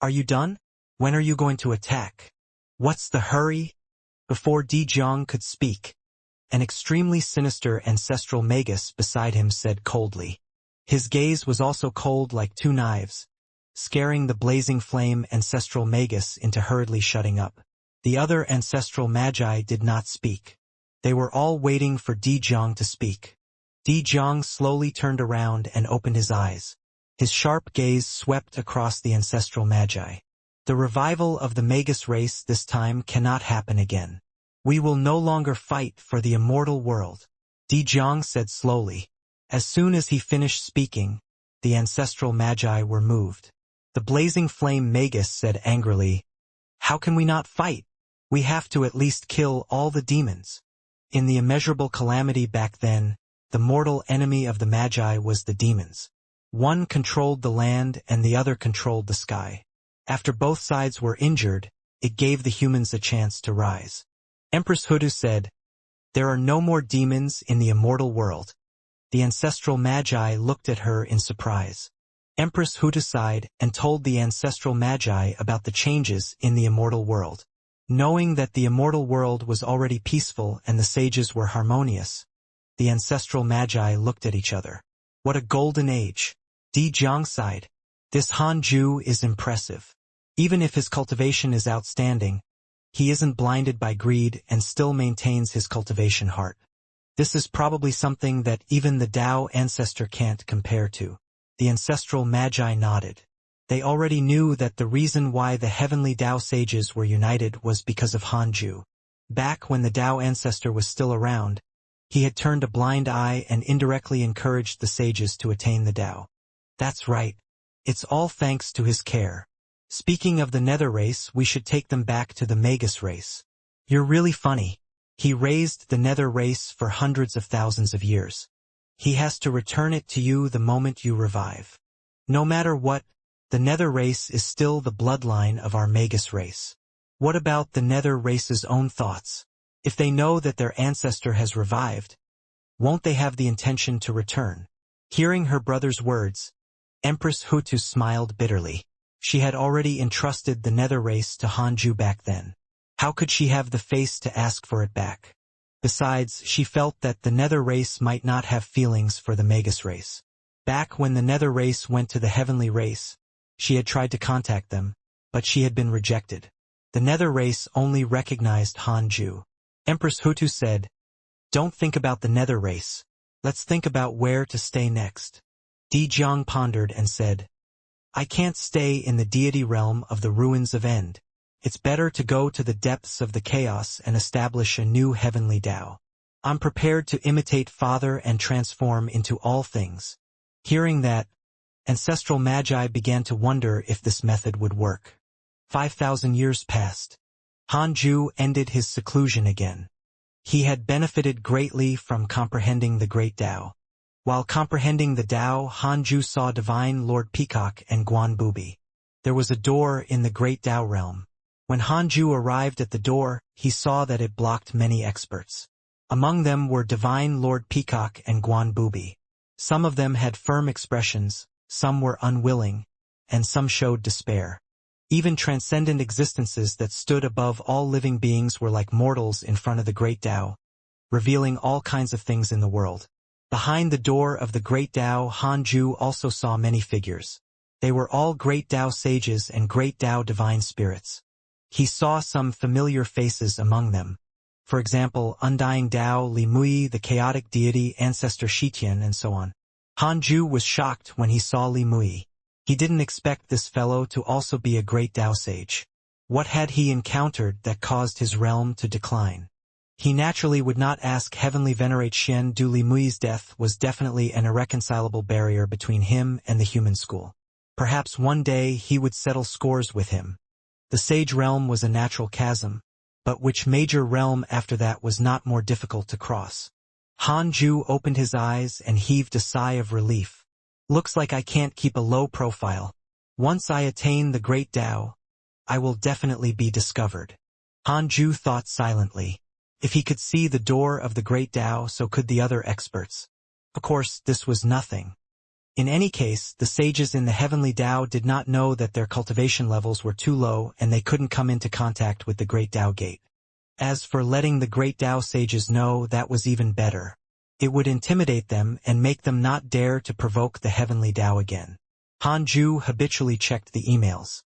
are you done? When are you going to attack? What's the hurry?" Before Di Zhang could speak, an extremely sinister ancestral magus beside him said coldly. His gaze was also cold like 2 knives, scaring the blazing flame ancestral magus into hurriedly shutting up. The other ancestral magi did not speak. They were all waiting for Di Zhang to speak. Di Zhang slowly turned around and opened his eyes. His sharp gaze swept across the ancestral magi. The revival of the magus race this time cannot happen again. We will no longer fight for the immortal world, Di Zhang said slowly. As soon as he finished speaking, the ancestral magi were moved. The blazing flame magus said angrily, "How can we not fight? We have to at least kill all the demons." In the immeasurable calamity back then, the mortal enemy of the magi was the demons. One controlled the land and the other controlled the sky. After both sides were injured, it gave the humans a chance to rise. Empress Hutu said, "There are no more demons in the immortal world." The ancestral magi looked at her in surprise. Empress Hutu sighed and told the ancestral magi about the changes in the immortal world. Knowing that the immortal world was already peaceful and the sages were harmonious, the ancestral magi looked at each other. What a golden age! Di Zhang sighed. This Hanju is impressive. Even if his cultivation is outstanding, he isn't blinded by greed and still maintains his cultivation heart. This is probably something that even the Tao ancestor can't compare to. The ancestral magi nodded. They already knew that the reason why the heavenly Tao sages were united was because of Hanju. Back when the Tao ancestor was still around, he had turned a blind eye and indirectly encouraged the sages to attain the Tao. That's right. It's all thanks to his care. Speaking of the nether race, we should take them back to the magus race. You're really funny. He raised the nether race for hundreds of thousands of years. He has to return it to you the moment you revive. No matter what, the nether race is still the bloodline of our magus race. What about the nether race's own thoughts? If they know that their ancestor has revived, won't they have the intention to return? Hearing her brother's words, Empress Hutu smiled bitterly. She had already entrusted the nether race to Hanju back then. How could she have the face to ask for it back? Besides, she felt that the nether race might not have feelings for the magus race. Back when the nether race went to the heavenly race, she had tried to contact them, but she had been rejected. The nether race only recognized Hanju. Empress Hutu said, "Don't think about the nether race. Let's think about where to stay next." Di Zhang pondered and said, "I can't stay in the deity realm of the ruins of End. It's better to go to the depths of the chaos and establish a new heavenly Tao." I'm prepared to imitate Father and transform into all things. Hearing that, ancestral magi began to wonder if this method would work. 5,000 years passed. Hanju ended his seclusion again. He had benefited greatly from comprehending the Great Tao. While comprehending the Tao, Hanju saw Divine Lord Peacock and Guan Bubi. There was a door in the Great Tao realm. When Hanju arrived at the door, he saw that it blocked many experts. Among them were Divine Lord Peacock and Guan Bubi. Some of them had firm expressions, some were unwilling, and some showed despair. Even transcendent existences that stood above all living beings were like mortals in front of the Great Tao, revealing all kinds of things in the world. Behind the door of the Great Tao, Hanju also saw many figures. They were all Great Tao sages and Great Tao divine spirits. He saw some familiar faces among them. For example, Undying Tao, Li Mui, the chaotic deity, ancestor Shitian, and so on. Hanju was shocked when he saw Li Mui. He didn't expect this fellow to also be a great Tao sage. What had he encountered that caused his realm to decline? He naturally would not ask Heavenly Venerate Xian Du. Li Mui's death was definitely an irreconcilable barrier between him and the human school. Perhaps one day he would settle scores with him. The sage realm was a natural chasm, but which major realm after that was not more difficult to cross? Hanju opened his eyes and heaved a sigh of relief. Looks like I can't keep a low profile. Once I attain the Great Tao, I will definitely be discovered. Hanju thought silently. If he could see the door of the Great Tao, so could the other experts. Of course, this was nothing. In any case, the sages in the heavenly Tao did not know that their cultivation levels were too low and they couldn't come into contact with the Great Tao gate. As for letting the Great Tao sages know, that was even better. It would intimidate them and make them not dare to provoke the heavenly Tao again. Hanju habitually checked the emails.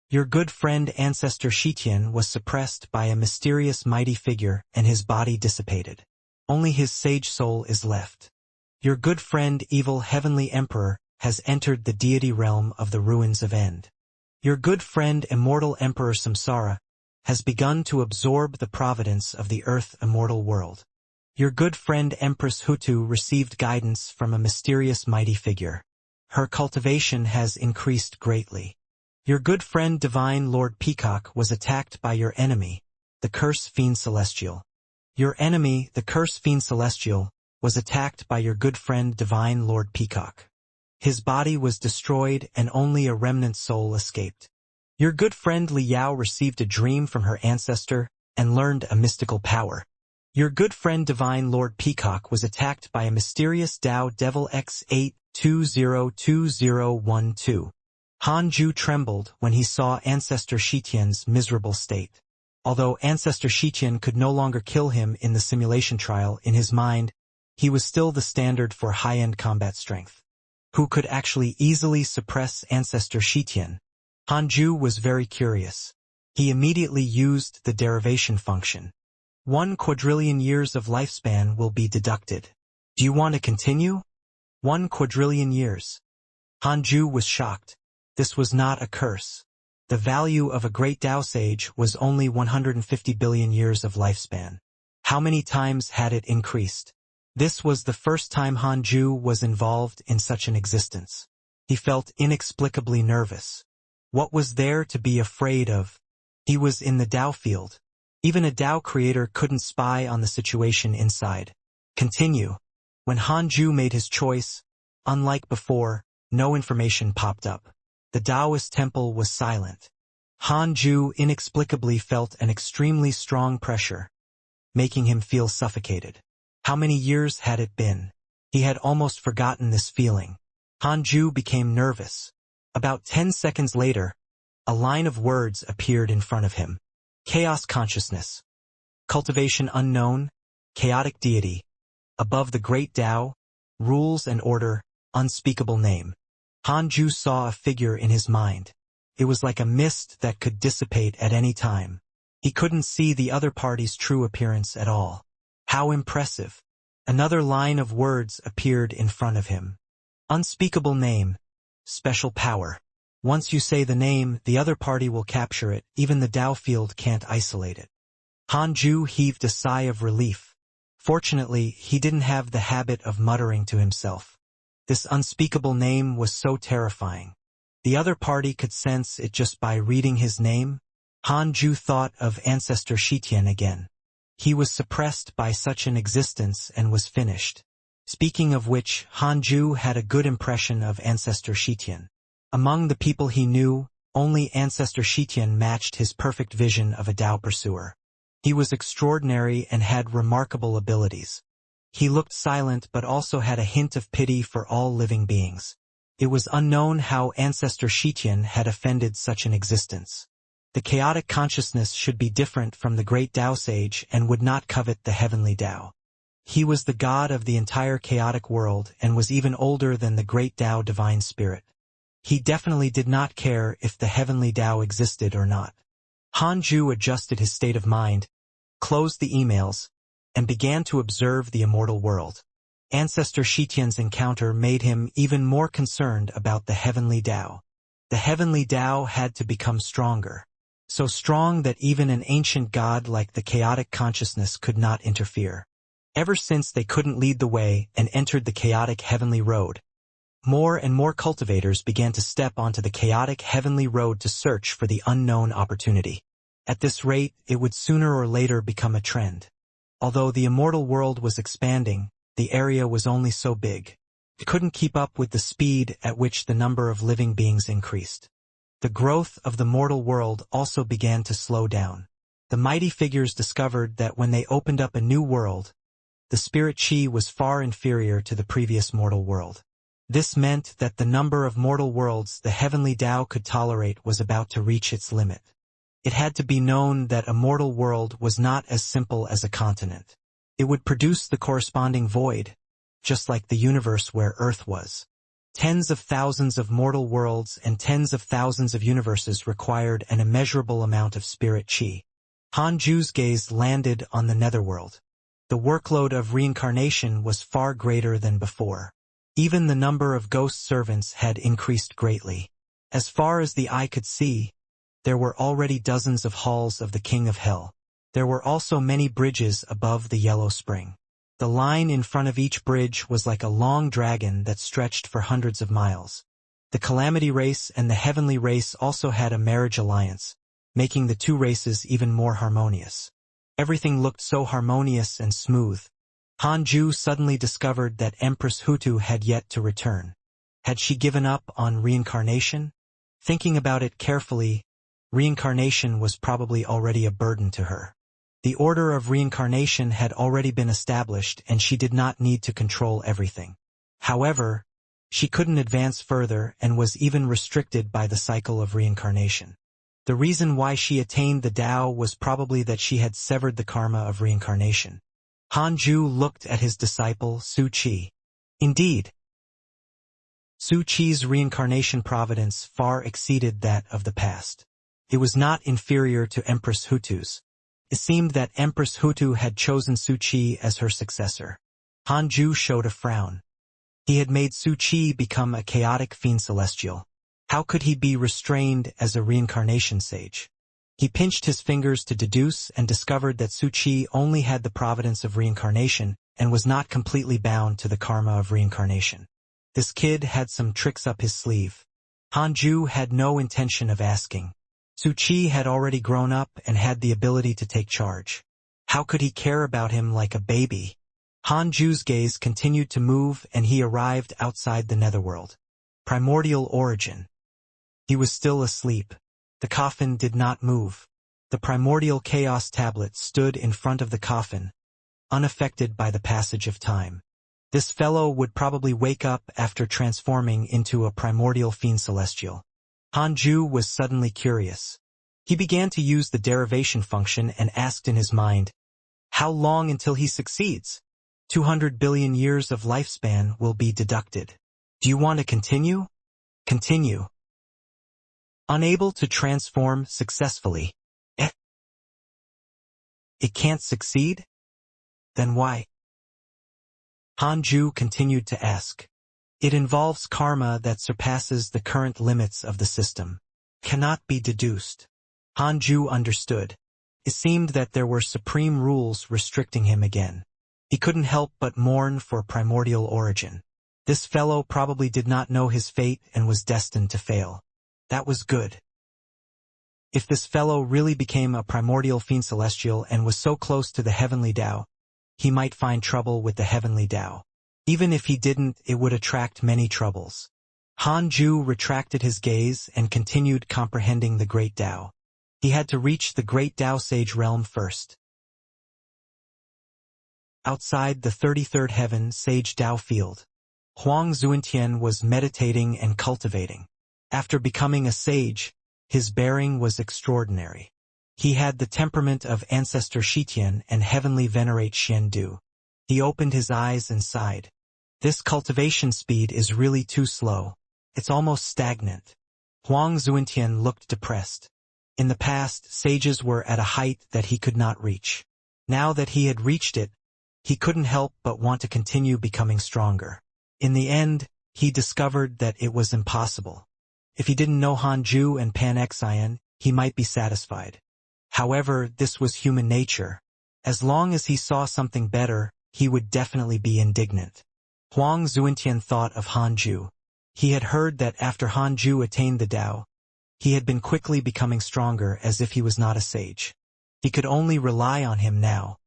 Your good friend Ancestor Shitian was suppressed by a mysterious mighty figure and his body dissipated. Only his sage soul is left. Your good friend Evil Heavenly Emperor has entered the deity realm of the ruins of End. Your good friend Immortal Emperor Samsara has begun to absorb the providence of the earth immortal world. Your good friend Empress Hutu received guidance from a mysterious mighty figure. Her cultivation has increased greatly. Your good friend Divine Lord Peacock was attacked by your enemy, the Curse Fiend Celestial. Your enemy, the Curse Fiend Celestial, was attacked by your good friend Divine Lord Peacock. His body was destroyed and only a remnant soul escaped. Your good friend Li Yao received a dream from her ancestor and learned a mystical power. Your good friend Divine Lord Peacock was attacked by a mysterious Tao Devil X8202012. Hanju trembled when he saw Ancestor Shitian's miserable state. Although Ancestor Shitian could no longer kill him in the simulation trial, in his mind, he was still the standard for high-end combat strength. Who could actually easily suppress Ancestor Shitian? Hanju was very curious. He immediately used the derivation function. 1 quadrillion years of lifespan will be deducted. Do you want to continue? 1 quadrillion years. Hanju was shocked. This was not a curse. The value of a great Tao sage was only 150 billion years of lifespan. How many times had it increased? This was the first time Hanju was involved in such an existence. He felt inexplicably nervous. What was there to be afraid of? He was in the Tao field. Even a Tao creator couldn't spy on the situation inside. Continue. When Hanju made his choice, unlike before, no information popped up. The Taoist temple was silent. Hanju inexplicably felt an extremely strong pressure, making him feel suffocated. How many years had it been? He had almost forgotten this feeling. Hanju became nervous. About 10 seconds later, a line of words appeared in front of him. Chaos consciousness. Cultivation unknown. Chaotic deity. Above the great Tao. Rules and order. Unspeakable name. Hanju saw a figure in his mind. It was like a mist that could dissipate at any time. He couldn't see the other party's true appearance at all. How impressive. Another line of words appeared in front of him. Unspeakable name. Special power. Once you say the name, the other party will capture it. Even the Tao field can't isolate it. Hanju heaved a sigh of relief. Fortunately, he didn't have the habit of muttering to himself. This unspeakable name was so terrifying. The other party could sense it just by reading his name. Han Ju thought of ancestor Shitian again. He was suppressed by such an existence and was finished. Speaking of which, Han Ju had a good impression of ancestor Shitian. Among the people he knew, only ancestor Shitian matched his perfect vision of a Dao pursuer. He was extraordinary and had remarkable abilities. He looked silent but also had a hint of pity for all living beings. It was unknown how ancestor Shitian had offended such an existence. The chaotic consciousness should be different from the great Dao sage and would not covet the heavenly Dao. He was the god of the entire chaotic world and was even older than the great Dao divine spirit. He definitely did not care if the heavenly Dao existed or not. Han Ju adjusted his state of mind, closed the emails, and began to observe the immortal world. Ancestor Shitian's encounter made him even more concerned about the heavenly Dao. The heavenly Dao had to become stronger. So strong that even an ancient god like the chaotic consciousness could not interfere. Ever since they couldn't lead the way and entered the chaotic heavenly road, more and more cultivators began to step onto the chaotic heavenly road to search for the unknown opportunity. At this rate, it would sooner or later become a trend. Although the immortal world was expanding, the area was only so big. It couldn't keep up with the speed at which the number of living beings increased. The growth of the mortal world also began to slow down. The mighty figures discovered that when they opened up a new world, the spirit chi was far inferior to the previous mortal world. This meant that the number of mortal worlds the heavenly Dao could tolerate was about to reach its limit. It had to be known that a mortal world was not as simple as a continent. It would produce the corresponding void, just like the universe where Earth was. Tens of thousands of mortal worlds and tens of thousands of universes required an immeasurable amount of spirit chi. Han Ju's gaze landed on the netherworld. The workload of reincarnation was far greater than before. Even the number of ghost servants had increased greatly. As far as the eye could see, there were already dozens of halls of the King of Hell. There were also many bridges above the Yellow Spring. The line in front of each bridge was like a long dragon that stretched for hundreds of miles. The Calamity race and the Heavenly race also had a marriage alliance, making the two races even more harmonious. Everything looked so harmonious and smooth. Han Ju suddenly discovered that Empress Hutu had yet to return. Had she given up on reincarnation? Thinking about it carefully, reincarnation was probably already a burden to her. The order of reincarnation had already been established and she did not need to control everything. However, she couldn't advance further and was even restricted by the cycle of reincarnation. The reason why she attained the Tao was probably that she had severed the karma of reincarnation. Han Ju looked at his disciple, Su Qi. Indeed, Su Qi's reincarnation providence far exceeded that of the past. It was not inferior to Empress Hutu's. It seemed that Empress Hutu had chosen Su Qi as her successor. Han Ju showed a frown. He had made Su Qi become a chaotic fiend celestial. How could he be restrained as a reincarnation sage? He pinched his fingers to deduce and discovered that Su Qi only had the providence of reincarnation and was not completely bound to the karma of reincarnation. This kid had some tricks up his sleeve. Han Ju had no intention of asking. Su Qi had already grown up and had the ability to take charge. How could he care about him like a baby? Han Ju's gaze continued to move and he arrived outside the netherworld. Primordial origin. He was still asleep. The coffin did not move. The primordial chaos tablet stood in front of the coffin, unaffected by the passage of time. This fellow would probably wake up after transforming into a primordial fiend celestial. Han Ju was suddenly curious. He began to use the derivation function and asked in his mind, how long until he succeeds? 200 billion years of lifespan will be deducted. Do you want to continue? Continue. Unable to transform successfully. It can't succeed? Then why? Han Ju continued to ask. It involves karma that surpasses the current limits of the system. Cannot be deduced. Han Ju understood. It seemed that there were supreme rules restricting him again. He couldn't help but mourn for primordial origin. This fellow probably did not know his fate and was destined to fail. That was good. If this fellow really became a primordial fiend celestial and was so close to the heavenly Tao, he might find trouble with the heavenly Tao. Even if he didn't, it would attract many troubles. Han Ju retracted his gaze and continued comprehending the great Tao. He had to reach the great Tao sage realm first. Outside the 33rd heaven sage Tao field, Huang Zuentian was meditating and cultivating. After becoming a sage, his bearing was extraordinary. He had the temperament of ancestor Shitian and heavenly venerate Xiandu. He opened his eyes and sighed. This cultivation speed is really too slow. It's almost stagnant. Huang Zuentian looked depressed. In the past, sages were at a height that he could not reach. Now that he had reached it, he couldn't help but want to continue becoming stronger. In the end, he discovered that it was impossible. If he didn't know Hanju and Pan-Xian, he might be satisfied. However, this was human nature. As long as he saw something better, he would definitely be indignant. Huang Zuentian thought of Hanju. He had heard that after Hanju attained the Tao, he had been quickly becoming stronger as if he was not a sage. He could only rely on him now.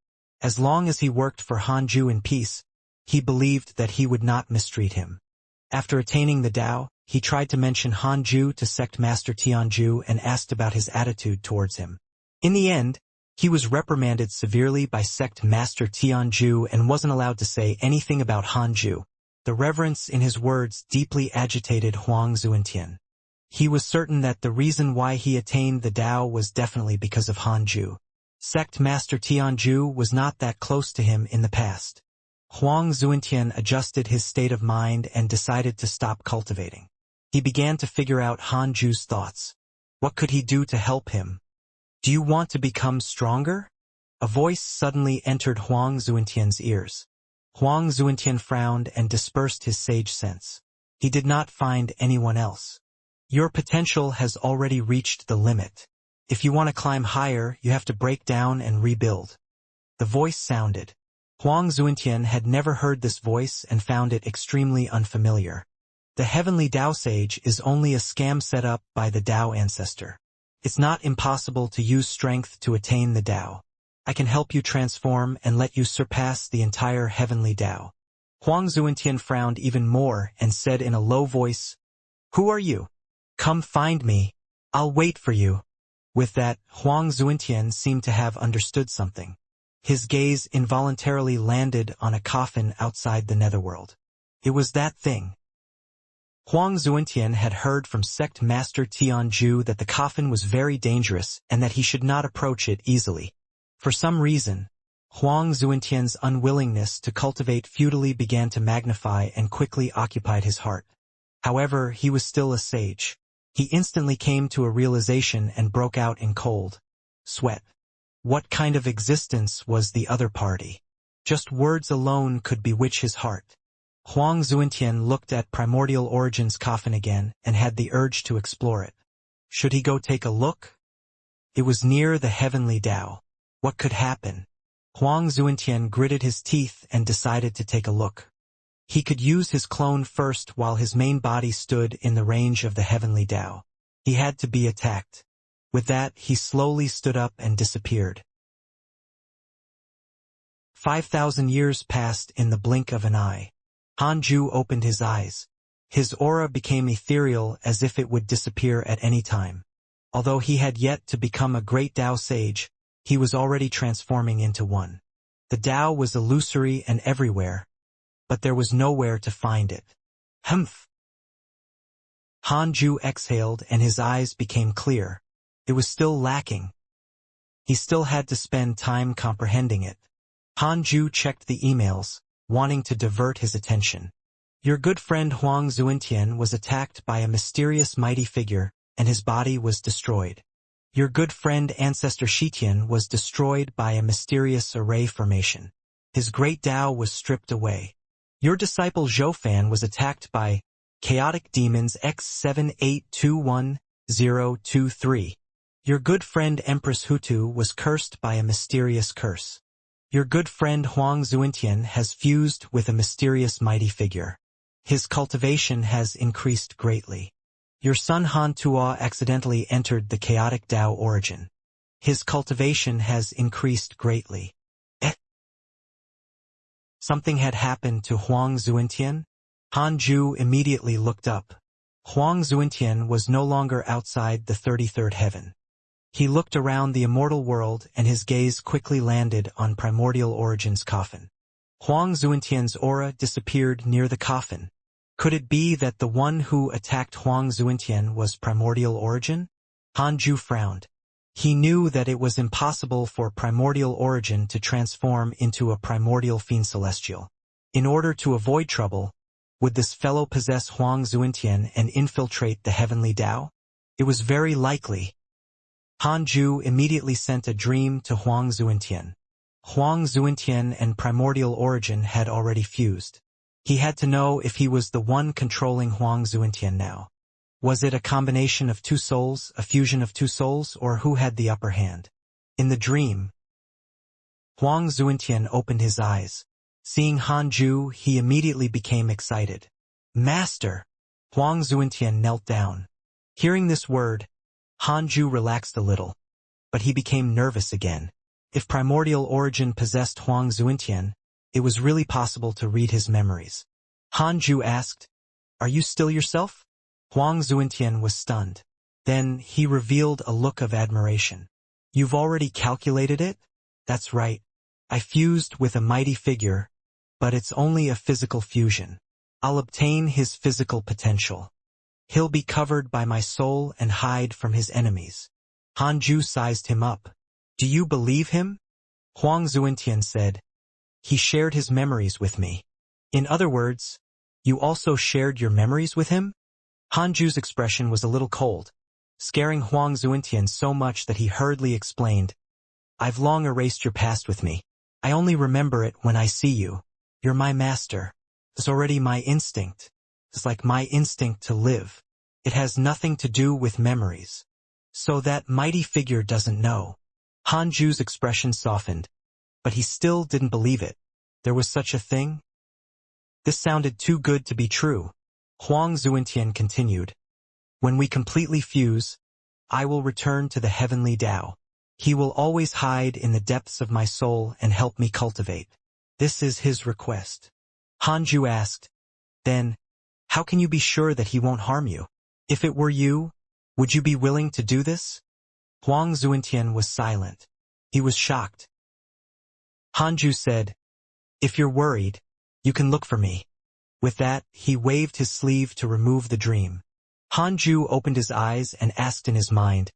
As long as he worked for Hanju in peace, he believed that he would not mistreat him. After attaining the Tao, he tried to mention Hanju to Sect Master Tianju and asked about his attitude towards him. In the end, he was reprimanded severely by Sect Master Tianju and wasn't allowed to say anything about Hanju. The reverence in his words deeply agitated Huang Zuentian. He was certain that the reason why he attained the Tao was definitely because of Hanju. Sect Master Tianju was not that close to him in the past. Huang Zuentian adjusted his state of mind and decided to stop cultivating. He began to figure out Hanju's thoughts. What could he do to help him? Do you want to become stronger? A voice suddenly entered Huang Zuentian's ears. Huang Zuentian frowned and dispersed his sage sense. He did not find anyone else. Your potential has already reached the limit. If you want to climb higher, you have to break down and rebuild. The voice sounded. Huang Zuentian had never heard this voice and found it extremely unfamiliar. The heavenly Tao sage is only a scam set up by the Tao ancestor. It's not impossible to use strength to attain the Tao. I can help you transform and let you surpass the entire heavenly Tao. Huang Zuentian frowned even more and said in a low voice, "Who are you? Come find me. I'll wait for you." With that, Huang Zuentian seemed to have understood something. His gaze involuntarily landed on a coffin outside the netherworld. It was that thing. Huang Zuentian had heard from Sect Master Tianju that the coffin was very dangerous and that he should not approach it easily. For some reason, Huang Zuentian's unwillingness to cultivate futilely began to magnify and quickly occupied his heart. However, he was still a sage. He instantly came to a realization and broke out in cold sweat. What kind of existence was the other party? Just words alone could bewitch his heart. Huang Zuentian looked at Primordial Origin's coffin again and had the urge to explore it. Should he go take a look? It was near the heavenly Tao. What could happen? Huang Zuentian gritted his teeth and decided to take a look. He could use his clone first while his main body stood in the range of the heavenly Tao. He had to be attacked. With that, he slowly stood up and disappeared. 5,000 years passed in the blink of an eye. Hanju opened his eyes. His aura became ethereal as if it would disappear at any time. Although he had yet to become a great Tao sage, he was already transforming into one. The Tao was illusory and everywhere, but there was nowhere to find it. Humph! Hanju exhaled and his eyes became clear. It was still lacking. He still had to spend time comprehending it. Hanju checked the emails, wanting to divert his attention. Your good friend Huang Zuentian was attacked by a mysterious mighty figure, and his body was destroyed. Your good friend Ancestor Shitian was destroyed by a mysterious array formation. His great Tao was stripped away. Your disciple Zhoufan was attacked by chaotic demons X7821-023. Your good friend Empress Hutu was cursed by a mysterious curse. Your good friend Huang Zuintian has fused with a mysterious mighty figure. His cultivation has increased greatly. Your son Han Tuo accidentally entered the chaotic Tao origin. His cultivation has increased greatly. Something had happened to Huang Zuintian? Han Ju immediately looked up. Huang Zuintian was no longer outside the 33rd heaven. He looked around the immortal world and his gaze quickly landed on Primordial Origin's coffin. Huang Zuintian's aura disappeared near the coffin. Could it be that the one who attacked Huang Zuintian was Primordial Origin? Han Ju frowned. He knew that it was impossible for Primordial Origin to transform into a primordial fiend celestial. In order to avoid trouble, would this fellow possess Huang Zuintian and infiltrate the heavenly Tao? It was very likely. Han Ju immediately sent a dream to Huang Zuintian. Huang Zuintian and Primordial Origin had already fused. He had to know if he was the one controlling Huang Zuintian now. Was it a combination of two souls, a fusion of two souls, or who had the upper hand? In the dream, Huang Zuintian opened his eyes. Seeing Han Ju, he immediately became excited. Master! Huang Zuintian knelt down. Hearing this word, Han Ju relaxed a little. But he became nervous again. If Primordial Origin possessed Huang Zuintian, it was really possible to read his memories. Han Ju asked, "Are you still yourself?" Huang Zuintian was stunned. Then he revealed a look of admiration. "You've already calculated it?" "That's right. I fused with a mighty figure, but it's only a physical fusion. I'll obtain his physical potential. He'll be covered by my soul and hide from his enemies." Han Ju sized him up. "Do you believe him?" Huang Zuintian said, "He shared his memories with me." "In other words, you also shared your memories with him?" Han Ju's expression was a little cold, scaring Huang Zuintian so much that he hurriedly explained, "I've long erased your past with me. I only remember it when I see you. You're my master. It's already my instinct. It's like my instinct to live. It has nothing to do with memories. So that mighty figure doesn't know." Han Ju's expression softened, but he still didn't believe it. There was such a thing? This sounded too good to be true. Huang Zuintian continued, "When we completely fuse, I will return to the heavenly Tao. He will always hide in the depths of my soul and help me cultivate. This is his request." Han Ju asked, "Then, how can you be sure that he won't harm you? If it were you, would you be willing to do this?" Huang Zuintian was silent. He was shocked. Han Ju said, "If you're worried, you can look for me." With that, he waved his sleeve to remove the dream. Han Ju opened his eyes and asked in his mind,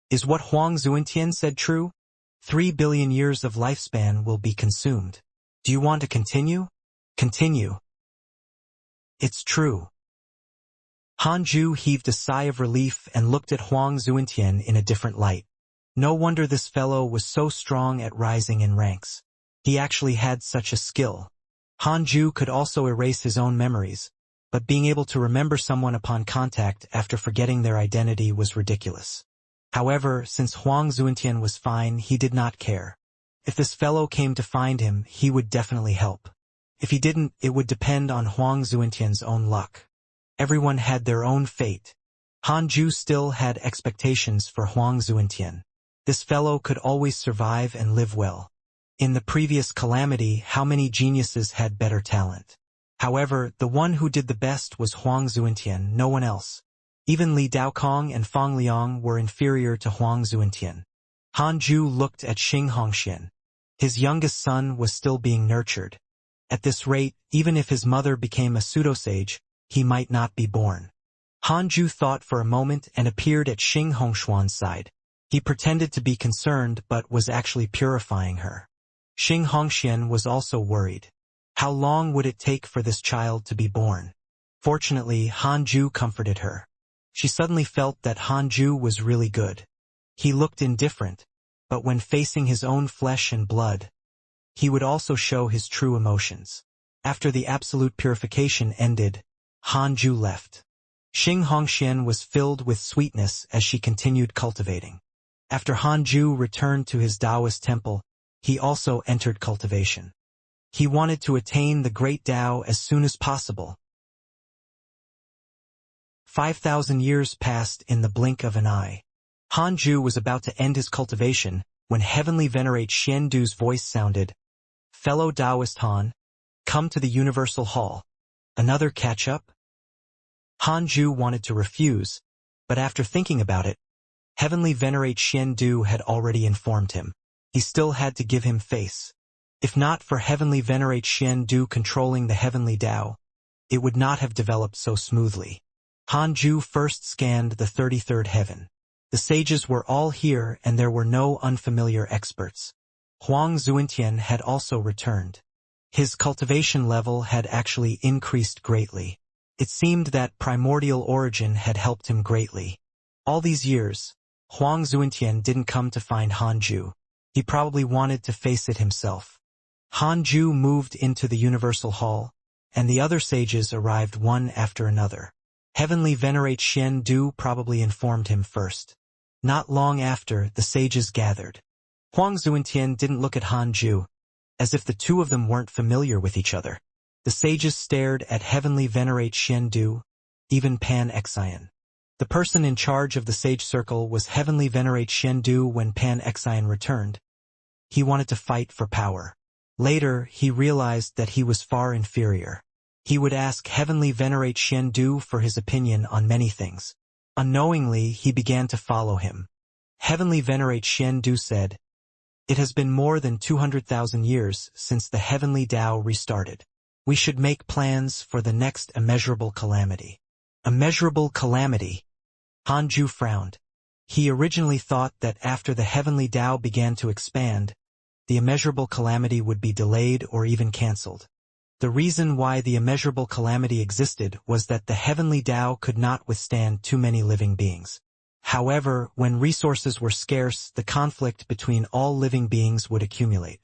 "Is what Huang Zuintian said true? 3 billion years of lifespan will be consumed. Do you want to continue?" "Continue." "It's true." Han Ju heaved a sigh of relief and looked at Huang Zuintian in a different light. No wonder this fellow was so strong at rising in ranks. He actually had such a skill. Han Ju could also erase his own memories, but being able to remember someone upon contact after forgetting their identity was ridiculous. However, since Huang Zuintian was fine, he did not care. If this fellow came to find him, he would definitely help. If he didn't, it would depend on Huang Zuintian's own luck. Everyone had their own fate. Han Ju still had expectations for Huang Zuintian. This fellow could always survive and live well. In the previous calamity, how many geniuses had better talent? However, the one who did the best was Huang Zuintian, no one else. Even Li Daokong and Fang Liang were inferior to Huang Zuintian. Han Ju looked at Xianxia. His youngest son was still being nurtured. At this rate, even if his mother became a pseudo-sage, he might not be born. Han Ju thought for a moment and appeared at Xianxuan's side. He pretended to be concerned but was actually purifying her. Xianxia was also worried. How long would it take for this child to be born? Fortunately, Han Ju comforted her. She suddenly felt that Han Ju was really good. He looked indifferent, but when facing his own flesh and blood, he would also show his true emotions. After the absolute purification ended, Han Ju left. Xianxia was filled with sweetness as she continued cultivating. After Han Ju returned to his Taoist temple, he also entered cultivation. He wanted to attain the great Tao as soon as possible. 5,000 years passed in the blink of an eye. Han Ju was about to end his cultivation when Heavenly Venerate Xian Du's voice sounded, "Fellow Taoist Han, come to the Universal Hall. Another catch-up?" Han Ju wanted to refuse, but after thinking about it, Heavenly Venerate Xian Du had already informed him. He still had to give him face. If not for Heavenly Venerate Xian Du controlling the Heavenly Tao, it would not have developed so smoothly. Han Ju first scanned the 33rd heaven. The sages were all here and there were no unfamiliar experts. Huang Zuintian had also returned. His cultivation level had actually increased greatly. It seemed that primordial origin had helped him greatly. All these years, Huang Zuintian didn't come to find Han Ju. He probably wanted to face it himself. Han Ju moved into the Universal Hall, and the other sages arrived one after another. Heavenly Venerate Xian Du probably informed him first. Not long after, the sages gathered. Huang Zuintian didn't look at Han Ju, as if the two of them weren't familiar with each other. The sages stared at Heavenly Venerate Xian Du, even Pan-Xian. The person in charge of the sage circle was Heavenly Venerate Xian Du when Pan-Xian returned. He wanted to fight for power. Later, he realized that he was far inferior. He would ask Heavenly Venerate Xian Du for his opinion on many things. Unknowingly, he began to follow him. Heavenly Venerate Xian Du said, "It has been more than 200,000 years since the Heavenly Tao restarted. We should make plans for the next immeasurable calamity." Immeasurable calamity? Han Ju frowned. He originally thought that after the Heavenly Tao began to expand, the immeasurable calamity would be delayed or even cancelled. The reason why the immeasurable calamity existed was that the Heavenly Tao could not withstand too many living beings. However, when resources were scarce, the conflict between all living beings would accumulate.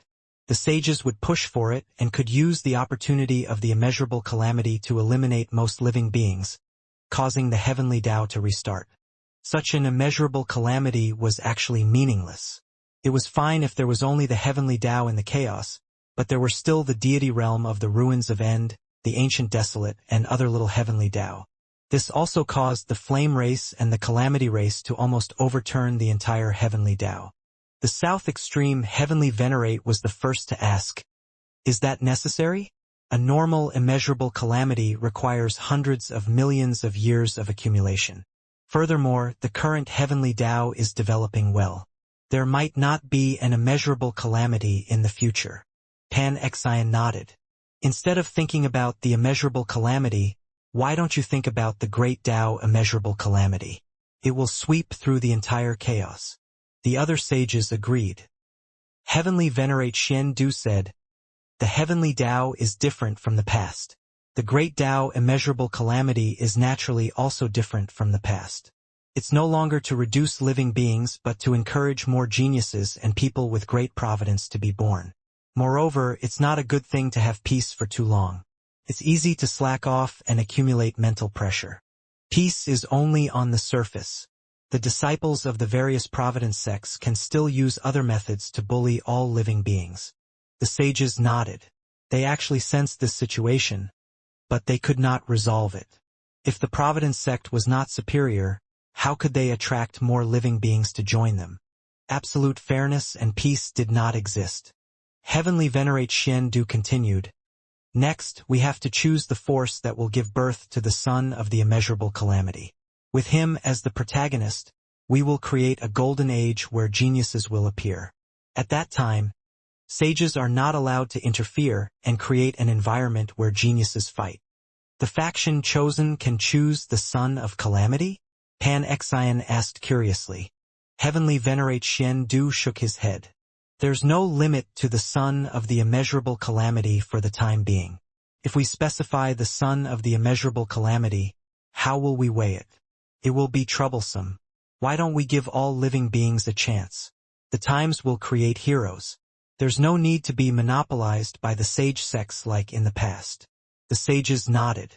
The sages would push for it and could use the opportunity of the immeasurable calamity to eliminate most living beings, causing the Heavenly Tao to restart. Such an immeasurable calamity was actually meaningless. It was fine if there was only the Heavenly Tao in the chaos, but there were still the deity realm of the ruins of End, the ancient desolate, and other little Heavenly Tao. This also caused the Flame Race and the Calamity Race to almost overturn the entire Heavenly Tao. The south extreme Heavenly Venerate was the first to ask, "Is that necessary?" A normal immeasurable calamity requires hundreds of millions of years of accumulation. Furthermore, the current Heavenly Tao is developing well. There might not be an immeasurable calamity in the future. Pan-Xian nodded. "Instead of thinking about the immeasurable calamity, why don't you think about the great Tao immeasurable calamity? It will sweep through the entire chaos." The other sages agreed. Heavenly Venerate Xian Du said, "The Heavenly Tao is different from the past. The great Tao immeasurable calamity is naturally also different from the past. It's no longer to reduce living beings but to encourage more geniuses and people with great providence to be born. Moreover, it's not a good thing to have peace for too long. It's easy to slack off and accumulate mental pressure. Peace is only on the surface. The disciples of the various providence sects can still use other methods to bully all living beings." The sages nodded. They actually sensed this situation, but they could not resolve it. If the providence sect was not superior, how could they attract more living beings to join them? Absolute fairness and peace did not exist. Heavenly Venerate Xian Du continued, "Next, we have to choose the force that will give birth to the son of the immeasurable calamity. With him as the protagonist, we will create a golden age where geniuses will appear. At that time, sages are not allowed to interfere and create an environment where geniuses fight. The faction chosen can choose the son of calamity?" Pan-Xian asked curiously. Heavenly Venerate Xian Du shook his head. "There's no limit to the son of the immeasurable calamity for the time being. If we specify the son of the immeasurable calamity, how will we weigh it? It will be troublesome. Why don't we give all living beings a chance? The times will create heroes. There's no need to be monopolized by the sage sects like in the past." The sages nodded.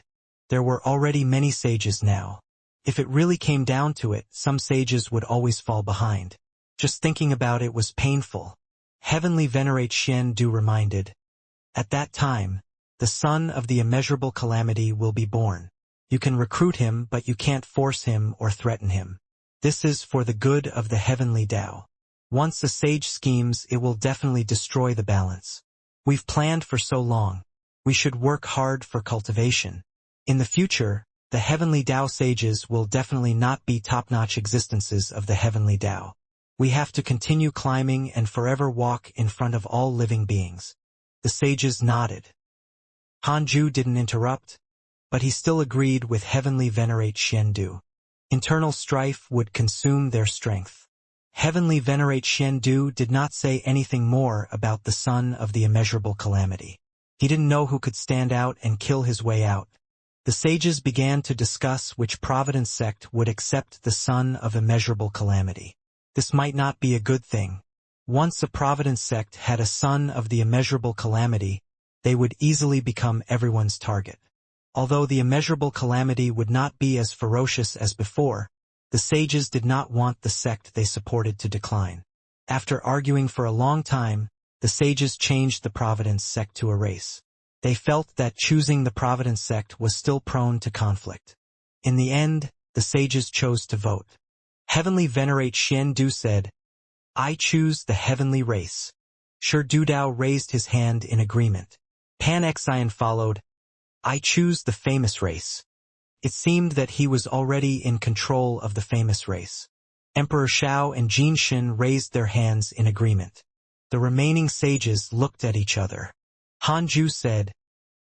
There were already many sages now. If it really came down to it, some sages would always fall behind. Just thinking about it was painful. Heavenly Venerate Xian reminded. At that time, the son of the immeasurable calamity will be born. You can recruit him, but you can't force him or threaten him. This is for the good of the heavenly Tao. Once a sage schemes, it will definitely destroy the balance. We've planned for so long. We should work hard for cultivation. In the future, the heavenly Tao sages will definitely not be top-notch existences of the heavenly Tao. We have to continue climbing and forever walk in front of all living beings. The sages nodded. Hanju didn't interrupt, but he still agreed with Heavenly Venerate Xiandu. Internal strife would consume their strength. Heavenly Venerate Xiandu did not say anything more about the son of the immeasurable calamity. He didn't know who could stand out and kill his way out. The sages began to discuss which Providence sect would accept the son of immeasurable calamity. This might not be a good thing. Once a Providence sect had a son of the immeasurable calamity, they would easily become everyone's target. Although the immeasurable calamity would not be as ferocious as before, the sages did not want the sect they supported to decline. After arguing for a long time, the sages changed the Providence sect to a race. They felt that choosing the Providence sect was still prone to conflict. In the end, the sages chose to vote. Heavenly Venerate Xiandu said, I choose the heavenly race. Shi Dudao raised his hand in agreement. Pan Xian followed, I choose the famous race. It seemed that he was already in control of the famous race. Emperor Shao and Jin Shin raised their hands in agreement. The remaining sages looked at each other. Hanju said,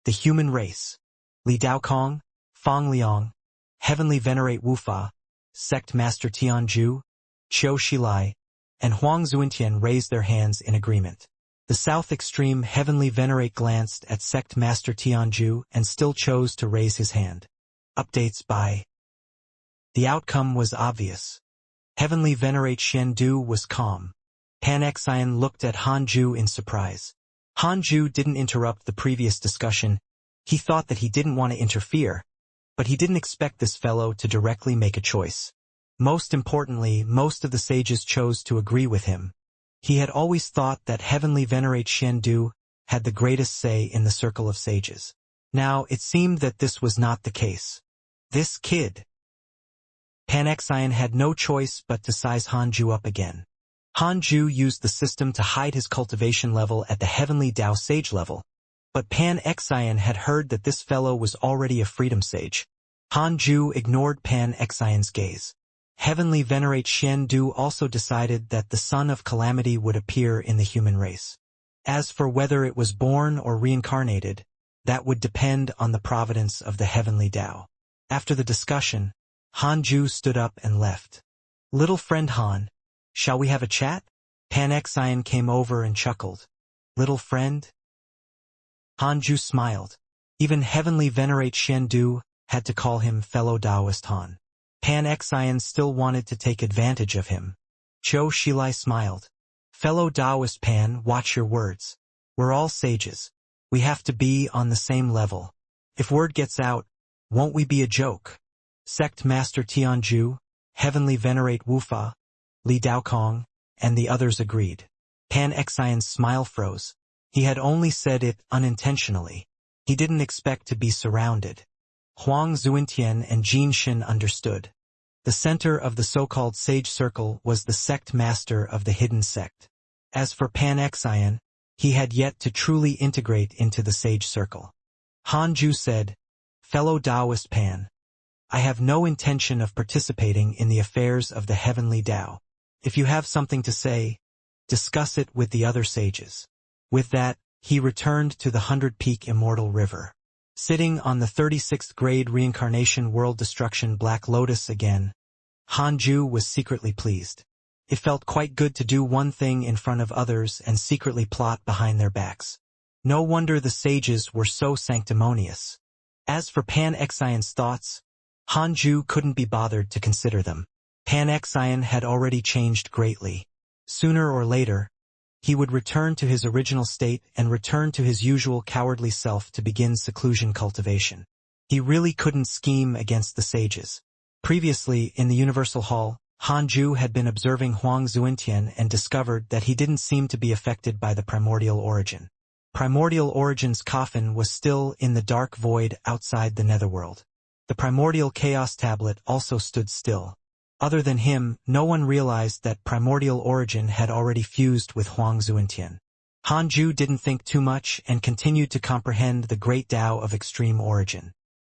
the human race. Li Daokong, Fang Liang, Heavenly Venerate Wufa, Sect Master Tianju, Qiu Shilai, and Huang Zuintian raised their hands in agreement. The South Extreme Heavenly Venerate glanced at Sect Master Tianju and still chose to raise his hand. Updates by. The outcome was obvious. Heavenly Venerate Xiandu was calm. Pan Xian looked at Hanju in surprise. Hanju didn't interrupt the previous discussion. He thought that he didn't want to interfere, but he didn't expect this fellow to directly make a choice. Most importantly, most of the sages chose to agree with him. He had always thought that Heavenly Venerate Xiandu had the greatest say in the circle of sages. Now it seemed that this was not the case. This kid. Pan Xian had no choice but to size Hanju up again. Hanju used the system to hide his cultivation level at the Heavenly Tao Sage level, but Pan Xian had heard that this fellow was already a freedom sage. Hanju ignored Pan Xian's gaze. Heavenly Venerate Xiandu also decided that the son of calamity would appear in the human race. As for whether it was born or reincarnated, that would depend on the providence of the Heavenly Tao. After the discussion, Hanju stood up and left. Little friend Han, shall we have a chat? Pan Xian came over and chuckled. Little friend? Hanju smiled. Even Heavenly Venerate Xiandu had to call him fellow Taoist Han. Pan Xian still wanted to take advantage of him. Qiu Shilai smiled. Fellow Taoist Pan, watch your words. We're all sages. We have to be on the same level. If word gets out, won't we be a joke? Sect Master Tianju, Heavenly Venerate Wufa, Li Daokong, and the others agreed. Pan Xian's smile froze. He had only said it unintentionally. He didn't expect to be surrounded. Huang Zuintian and Jin Shin understood. The center of the so-called sage circle was the sect master of the hidden sect. As for Pan Xian, he had yet to truly integrate into the sage circle. Hanju said, Fellow Taoist Pan, I have no intention of participating in the affairs of the heavenly Tao. If you have something to say, discuss it with the other sages. With that, he returned to the 100-peak Immortal River. Sitting on the 36th grade Reincarnation World Destruction Black Lotus again, Hanju was secretly pleased. It felt quite good to do one thing in front of others and secretly plot behind their backs. No wonder the sages were so sanctimonious. As for Pan Xian's thoughts, Hanju couldn't be bothered to consider them. Pan Xian had already changed greatly. Sooner or later, he would return to his original state and return to his usual cowardly self to begin seclusion cultivation. He really couldn't scheme against the sages. Previously, in the Universal Hall, Hanju had been observing Huang Zuintian and discovered that he didn't seem to be affected by the primordial origin. Primordial Origin's coffin was still in the dark void outside the netherworld. The primordial chaos tablet also stood still. Other than him, no one realized that Primordial Origin had already fused with Huang Zuintian. Hanju didn't think too much and continued to comprehend the great Tao of extreme origin.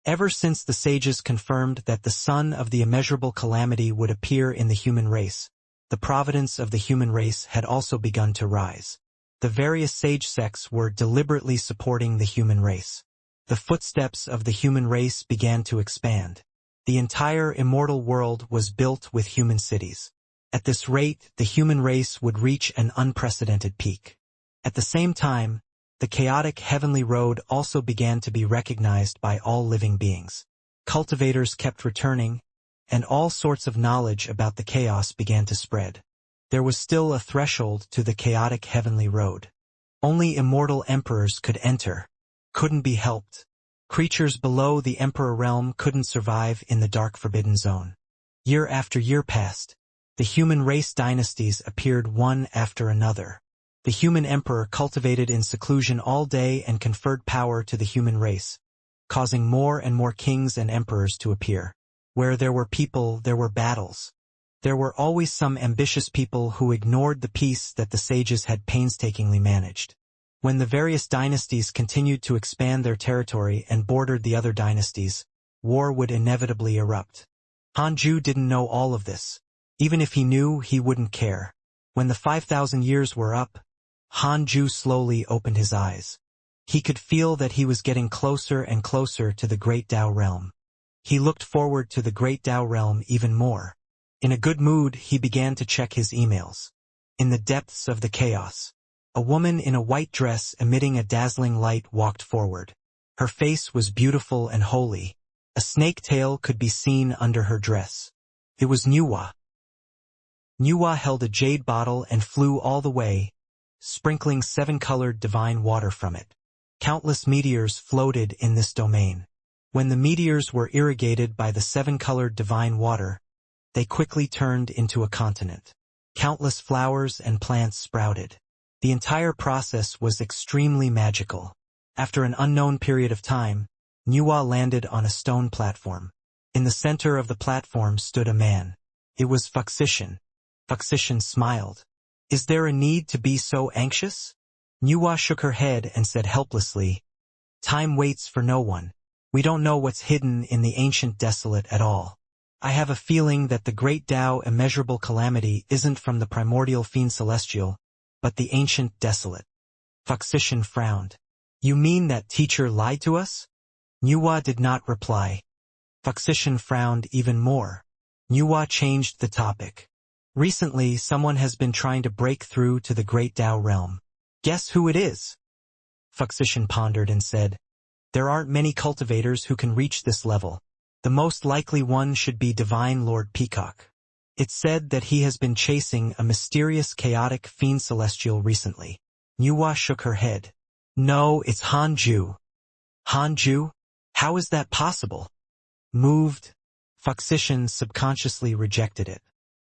Ever since the sages confirmed that the sun of the immeasurable calamity would appear in the human race, the providence of the human race had also begun to rise. The various sage sects were deliberately supporting the human race. The footsteps of the human race began to expand. The entire immortal world was built with human cities. At this rate, the human race would reach an unprecedented peak. At the same time, the chaotic heavenly road also began to be recognized by all living beings. Cultivators kept returning, and all sorts of knowledge about the chaos began to spread. There was still a threshold to the chaotic heavenly road. Only immortal emperors could enter. Couldn't be helped. Creatures below the Emperor realm couldn't survive in the dark forbidden zone. Year after year passed. The human race dynasties appeared one after another. The human emperor cultivated in seclusion all day and conferred power to the human race, causing more and more kings and emperors to appear. Where there were people, there were battles. There were always some ambitious people who ignored the peace that the sages had painstakingly managed. When the various dynasties continued to expand their territory and bordered the other dynasties, war would inevitably erupt. Hanju didn't know all of this. Even if he knew, he wouldn't care. When the 5,000 years were up, Hanju slowly opened his eyes. He could feel that he was getting closer and closer to the Great Tao realm. He looked forward to the Great Tao realm even more. In a good mood, he began to check his emails. In the depths of the chaos, a woman in a white dress emitting a dazzling light walked forward. Her face was beautiful and holy. A snake tail could be seen under her dress. It was Nuwa. Nuwa held a jade bottle and flew all the way, sprinkling 7-colored divine water from it. Countless meteors floated in this domain. When the meteors were irrigated by the 7-colored divine water, they quickly turned into a continent. Countless flowers and plants sprouted. The entire process was extremely magical. After an unknown period of time, Nuwa landed on a stone platform. In the center of the platform stood a man. It was Fuxician. Fuxician smiled. "Is there a need to be so anxious?" Nuwa shook her head and said helplessly, "Time waits for no one. We don't know what's hidden in the ancient desolate at all. I have a feeling that the great Tao immeasurable calamity isn't from the primordial fiend celestial, but the ancient desolate." Fuxician frowned. "You mean that teacher lied to us?" Nuwa did not reply. Fuxician frowned even more. Nuwa changed the topic. "Recently, someone has been trying to break through to the Great Tao realm. Guess who it is?" Fuxician pondered and said, "There aren't many cultivators who can reach this level. The most likely one should be Divine Lord Peacock. It's said that he has been chasing a mysterious chaotic fiend celestial recently." Nuwa shook her head. "No, it's Hanju." "Hanju? How is that possible?" "Moved." Fuxician subconsciously rejected it.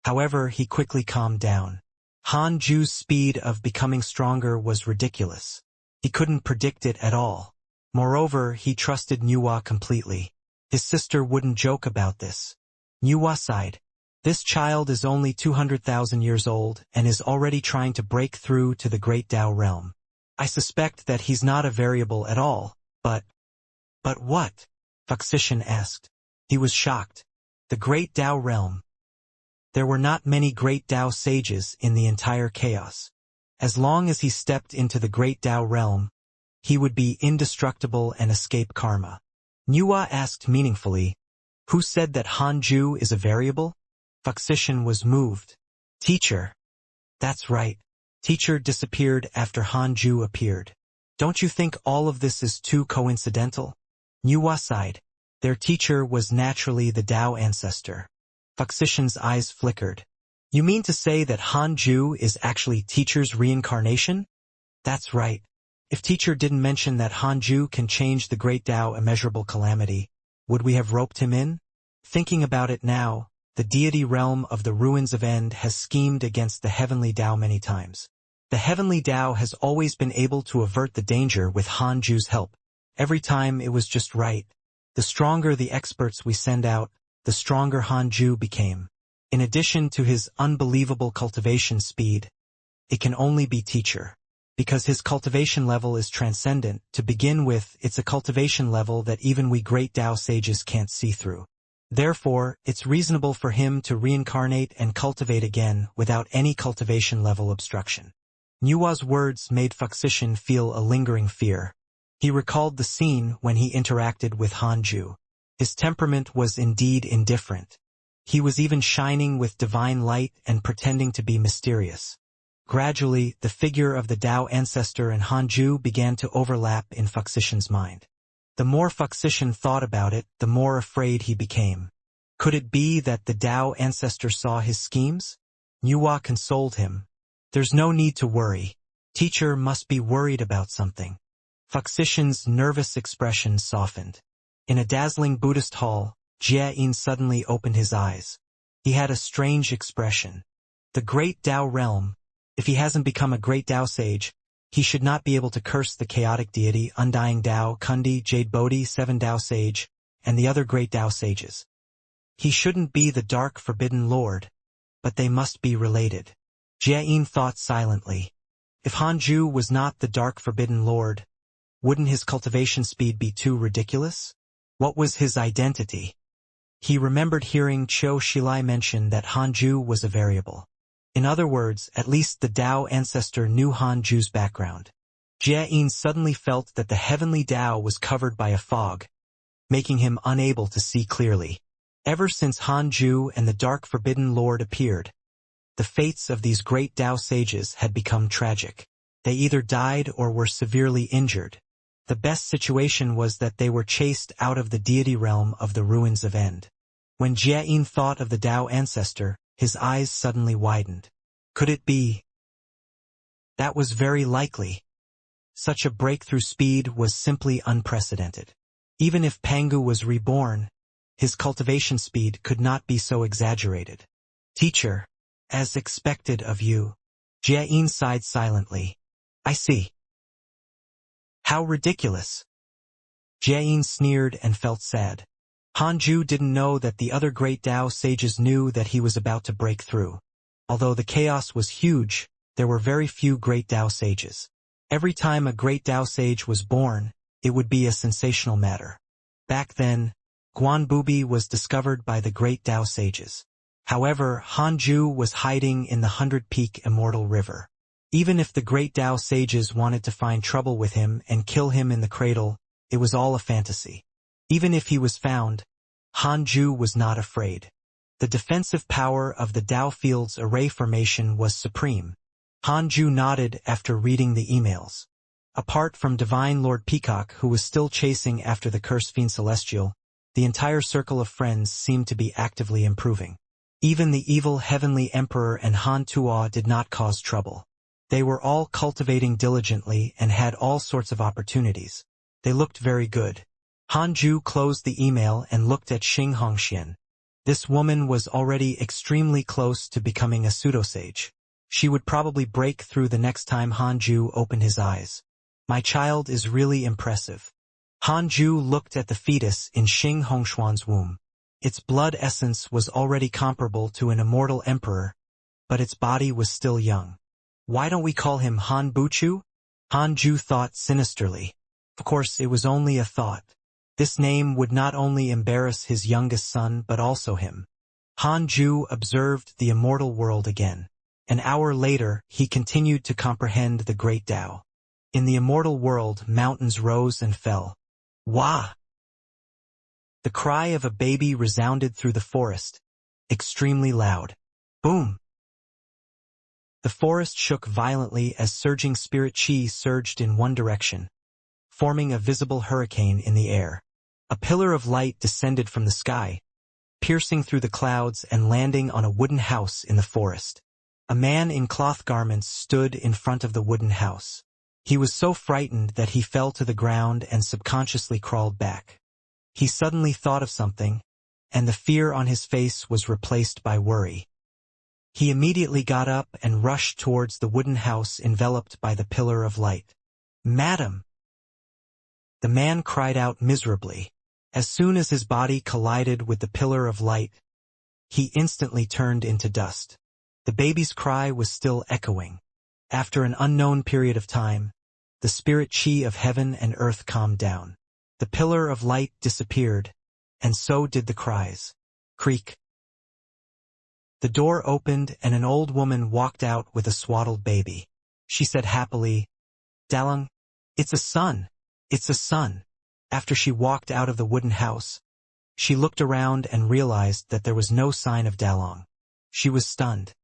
However, he quickly calmed down. Hanju's speed of becoming stronger was ridiculous. He couldn't predict it at all. Moreover, he trusted Nuwa completely. His sister wouldn't joke about this. Nuwa sighed. "This child is only 200,000 years old and is already trying to break through to the Great Tao realm. I suspect that he's not a variable at all, but..." "But what?" Fuxician asked. He was shocked. The Great Tao realm. There were not many Great Tao sages in the entire chaos. As long as he stepped into the Great Tao realm, he would be indestructible and escape karma. Nuwa asked meaningfully, "Who said that Hanju is a variable?" Fuxician was moved. "Teacher." "That's right. Teacher disappeared after Hanju appeared. Don't you think all of this is too coincidental?" Nuwa sighed. Their teacher was naturally the Tao ancestor. Fuxician's eyes flickered. "You mean to say that Hanju is actually Teacher's reincarnation?" "That's right. If Teacher didn't mention that Hanju can change the Great Tao immeasurable calamity, would we have roped him in?" Thinking about it now, the deity realm of the ruins of End has schemed against the heavenly Tao many times. The heavenly Tao has always been able to avert the danger with Han Ju's help. Every time it was just right. The stronger the experts we send out, the stronger Han Ju became. In addition to his unbelievable cultivation speed, it can only be teacher. Because his cultivation level is transcendent, to begin with, it's a cultivation level that even we great Tao sages can't see through. Therefore, it's reasonable for him to reincarnate and cultivate again without any cultivation level obstruction. Nua's words made Fuxician feel a lingering fear. He recalled the scene when he interacted with Han Ju. His temperament was indeed indifferent. He was even shining with divine light and pretending to be mysterious. Gradually, the figure of the Tao ancestor and Han Ju began to overlap in Fuxician's mind. The more Fuxician thought about it, the more afraid he became. Could it be that the Tao ancestor saw his schemes? Nua consoled him. There's no need to worry. Teacher must be worried about something. Fuxician's nervous expression softened. In a dazzling Buddhist hall, Jia-in suddenly opened his eyes. He had a strange expression. The great Tao realm, if he hasn't become a great Tao sage, he should not be able to curse the chaotic deity, Undying Tao, Kundi, Jade Bodhi, Seven Tao Sage, and the other great Tao sages. He shouldn't be the dark forbidden lord, but they must be related. Jia-in thought silently. If Han Ju was not the dark forbidden lord, wouldn't his cultivation speed be too ridiculous? What was his identity? He remembered hearing Qiu Shilai mention that Han Ju was a variable. In other words, at least the Tao ancestor knew Han Ju's background. Jia-in suddenly felt that the heavenly Tao was covered by a fog, making him unable to see clearly. Ever since Han Ju and the Dark Forbidden Lord appeared, the fates of these great Tao sages had become tragic. They either died or were severely injured. The best situation was that they were chased out of the deity realm of the ruins of End. When Jia-in thought of the Tao ancestor, his eyes suddenly widened. Could it be? That was very likely. Such a breakthrough speed was simply unprecedented. Even if Pangu was reborn, his cultivation speed could not be so exaggerated. Teacher, as expected of you. Jia-in sighed silently. I see. How ridiculous. Jia-in sneered and felt sad. Han Ju didn't know that the other great Tao sages knew that he was about to break through. Although the chaos was huge, there were very few great Tao sages. Every time a great Tao sage was born, it would be a sensational matter. Back then, Guan Bubi was discovered by the great Tao sages. However, Han Ju was hiding in the 100-peak Immortal River. Even if the great Tao sages wanted to find trouble with him and kill him in the cradle, it was all a fantasy. Even if he was found, Han Ju was not afraid. The defensive power of the Tao Field's array formation was supreme. Han Ju nodded after reading the emails. Apart from Divine Lord Peacock, who was still chasing after the cursed fiend Celestial, the entire circle of friends seemed to be actively improving. Even the evil Heavenly Emperor and Han Tuo did not cause trouble. They were all cultivating diligently and had all sorts of opportunities. They looked very good. Han Ju closed the email and looked at Xianxia. This woman was already extremely close to becoming a pseudosage. She would probably break through the next time Han Ju opened his eyes. My child is really impressive. Han Ju looked at the fetus in Xing Hongshuan's womb. Its blood essence was already comparable to an immortal emperor, but its body was still young. Why don't we call him Han Buchu? Han Ju thought sinisterly. Of course, it was only a thought. This name would not only embarrass his youngest son but also him. Han Ju observed the immortal world again. An hour later, he continued to comprehend the great Tao. In the immortal world, mountains rose and fell. Wah! The cry of a baby resounded through the forest, extremely loud. Boom! The forest shook violently as surging spirit chi surged in one direction, forming a visible hurricane in the air. A pillar of light descended from the sky, piercing through the clouds and landing on a wooden house in the forest. A man in cloth garments stood in front of the wooden house. He was so frightened that he fell to the ground and subconsciously crawled back. He suddenly thought of something, and the fear on his face was replaced by worry. He immediately got up and rushed towards the wooden house enveloped by the pillar of light. "Madam!" The man cried out miserably. As soon as his body collided with the pillar of light, he instantly turned into dust. The baby's cry was still echoing. After an unknown period of time, the spirit chi of heaven and earth calmed down. The pillar of light disappeared, and so did the cries. Creak. The door opened and an old woman walked out with a swaddled baby. She said happily, "Dalong, it's a son! It's a son!" After she walked out of the wooden house, she looked around and realized that there was no sign of Dalong. She was stunned.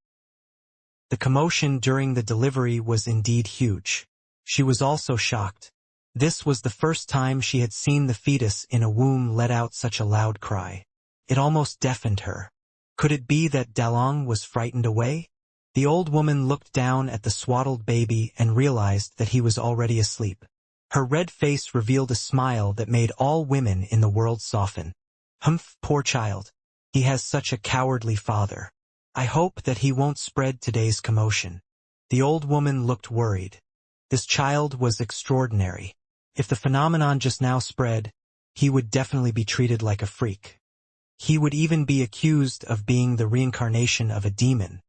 The commotion during the delivery was indeed huge. She was also shocked. This was the first time she had seen the fetus in a womb let out such a loud cry. It almost deafened her. Could it be that Dalong was frightened away? The old woman looked down at the swaddled baby and realized that he was already asleep. Her red face revealed a smile that made all women in the world soften. "Humph, poor child. He has such a cowardly father. I hope that he won't spread today's commotion." The old woman looked worried. This child was extraordinary. If the phenomenon just now spread, he would definitely be treated like a freak. He would even be accused of being the reincarnation of a demon.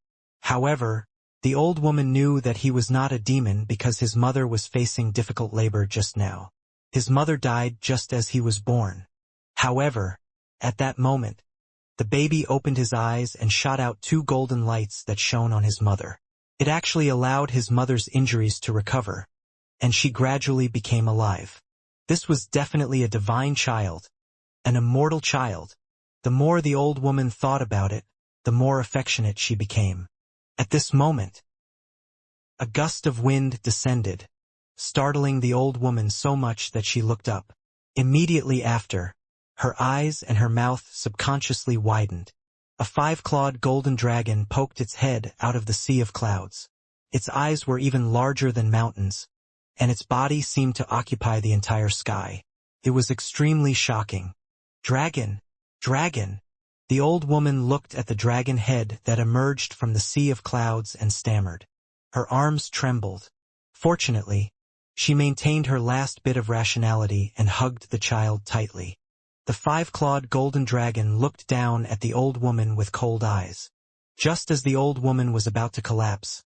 However, the old woman knew that he was not a demon because his mother was facing difficult labor just now. His mother died just as he was born. However, at that moment, the baby opened his eyes and shot out two golden lights that shone on his mother. It actually allowed his mother's injuries to recover, and she gradually became alive. This was definitely a divine child, an immortal child. The more the old woman thought about it, the more affectionate she became. At this moment, a gust of wind descended, startling the old woman so much that she looked up. Immediately after, her eyes and her mouth subconsciously widened. A five-clawed golden dragon poked its head out of the sea of clouds. Its eyes were even larger than mountains, and its body seemed to occupy the entire sky. It was extremely shocking. "Dragon! Dragon!" The old woman looked at the dragon head that emerged from the sea of clouds and stammered. Her arms trembled. Fortunately, she maintained her last bit of rationality and hugged the child tightly. The five-clawed golden dragon looked down at the old woman with cold eyes. Just as the old woman was about to collapse,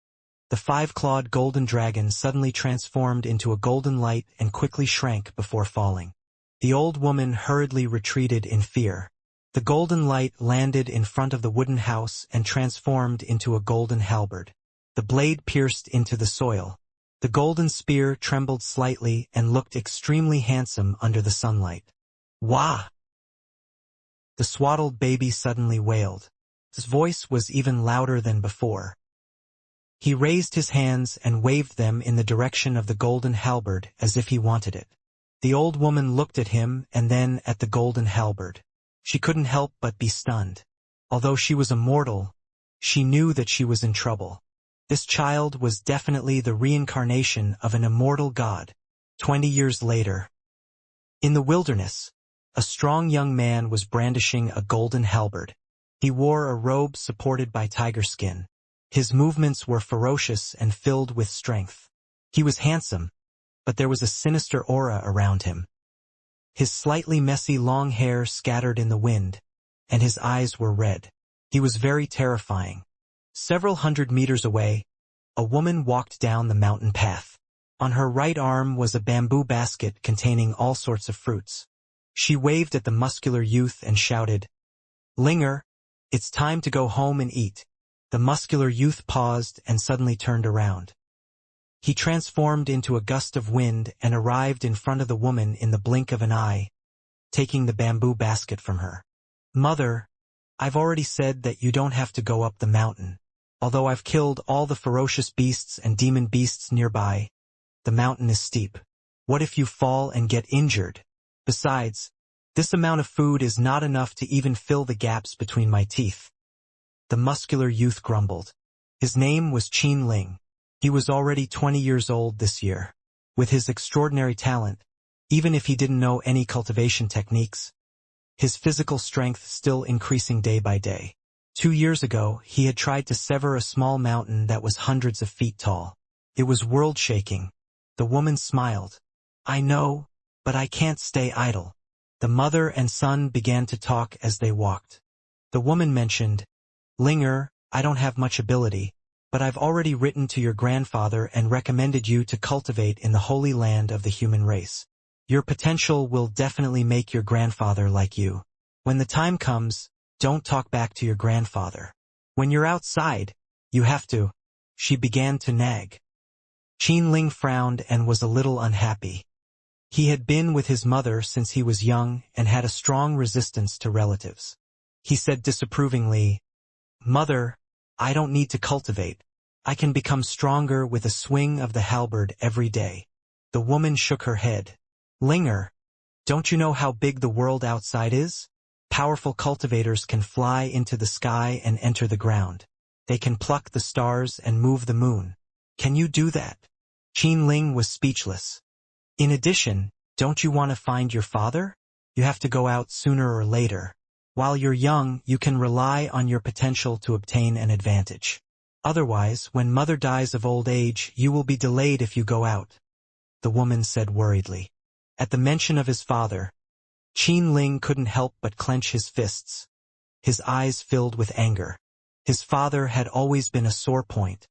the five-clawed golden dragon suddenly transformed into a golden light and quickly shrank before falling. The old woman hurriedly retreated in fear. The golden light landed in front of the wooden house and transformed into a golden halberd. The blade pierced into the soil. The golden spear trembled slightly and looked extremely handsome under the sunlight. "Wah!" The swaddled baby suddenly wailed. His voice was even louder than before. He raised his hands and waved them in the direction of the golden halberd as if he wanted it. The old woman looked at him and then at the golden halberd. She couldn't help but be stunned. Although she was immortal, she knew that she was in trouble. This child was definitely the reincarnation of an immortal god. 20 years later, in the wilderness, a strong young man was brandishing a golden halberd. He wore a robe supported by tiger skin. His movements were ferocious and filled with strength. He was handsome, but there was a sinister aura around him. His slightly messy long hair scattered in the wind, and his eyes were red. He was very terrifying. Several hundred meters away, a woman walked down the mountain path. On her right arm was a bamboo basket containing all sorts of fruits. She waved at the muscular youth and shouted, "Linger, it's time to go home and eat." The muscular youth paused and suddenly turned around. He transformed into a gust of wind and arrived in front of the woman in the blink of an eye, taking the bamboo basket from her. "Mother, I've already said that you don't have to go up the mountain. Although I've killed all the ferocious beasts and demon beasts nearby, the mountain is steep. What if you fall and get injured? Besides, this amount of food is not enough to even fill the gaps between my teeth." The muscular youth grumbled. His name was Qin Ling. He was already 20 years old this year. With his extraordinary talent, even if he didn't know any cultivation techniques, his physical strength still increasing day by day. 2 years ago, he had tried to sever a small mountain that was hundreds of feet tall. It was world-shaking. The woman smiled. "I know, but I can't stay idle." The mother and son began to talk as they walked. The woman mentioned, "Linger, I don't have much ability, but I've already written to your grandfather and recommended you to cultivate in the holy land of the human race. Your potential will definitely make your grandfather like you. When the time comes, don't talk back to your grandfather. When you're outside, you have to." She began to nag. Qianling frowned and was a little unhappy. He had been with his mother since he was young and had a strong resistance to relatives. He said disapprovingly, "Mother, I don't need to cultivate. I can become stronger with a swing of the halberd every day." The woman shook her head. "Linger, don't you know how big the world outside is? Powerful cultivators can fly into the sky and enter the ground. They can pluck the stars and move the moon. Can you do that?" Qianling was speechless. "In addition, don't you want to find your father? You have to go out sooner or later. While you're young, you can rely on your potential to obtain an advantage. Otherwise, when mother dies of old age, you will be delayed if you go out," the woman said worriedly. At the mention of his father, Qianling couldn't help but clench his fists. His eyes filled with anger. His father had always been a sore point.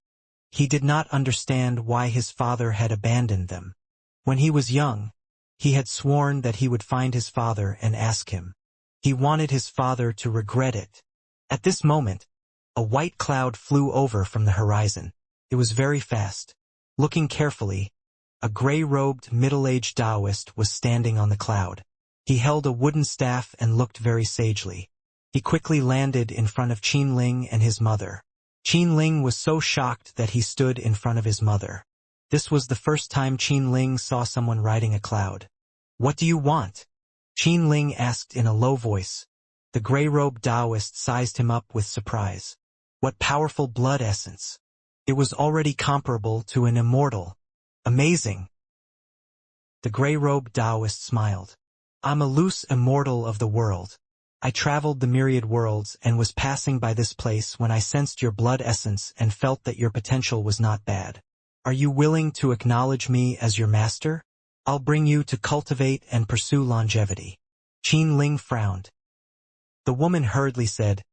He did not understand why his father had abandoned them. When he was young, he had sworn that he would find his father and ask him. He wanted his father to regret it. At this moment, a white cloud flew over from the horizon. It was very fast. Looking carefully, a gray-robed, middle-aged Taoist was standing on the cloud. He held a wooden staff and looked very sagely. He quickly landed in front of Qianling and his mother. Qianling was so shocked that he stood in front of his mother. This was the first time Qianling saw someone riding a cloud. "What do you want?" Qianling asked in a low voice. The gray-robed Taoist sized him up with surprise. What powerful blood essence! It was already comparable to an immortal. Amazing! The gray-robed Taoist smiled. "I'm a loose immortal of the world. I traveled the myriad worlds and was passing by this place when I sensed your blood essence and felt that your potential was not bad. Are you willing to acknowledge me as your master? I'll bring you to cultivate and pursue longevity." Qianling frowned. The woman hurriedly said,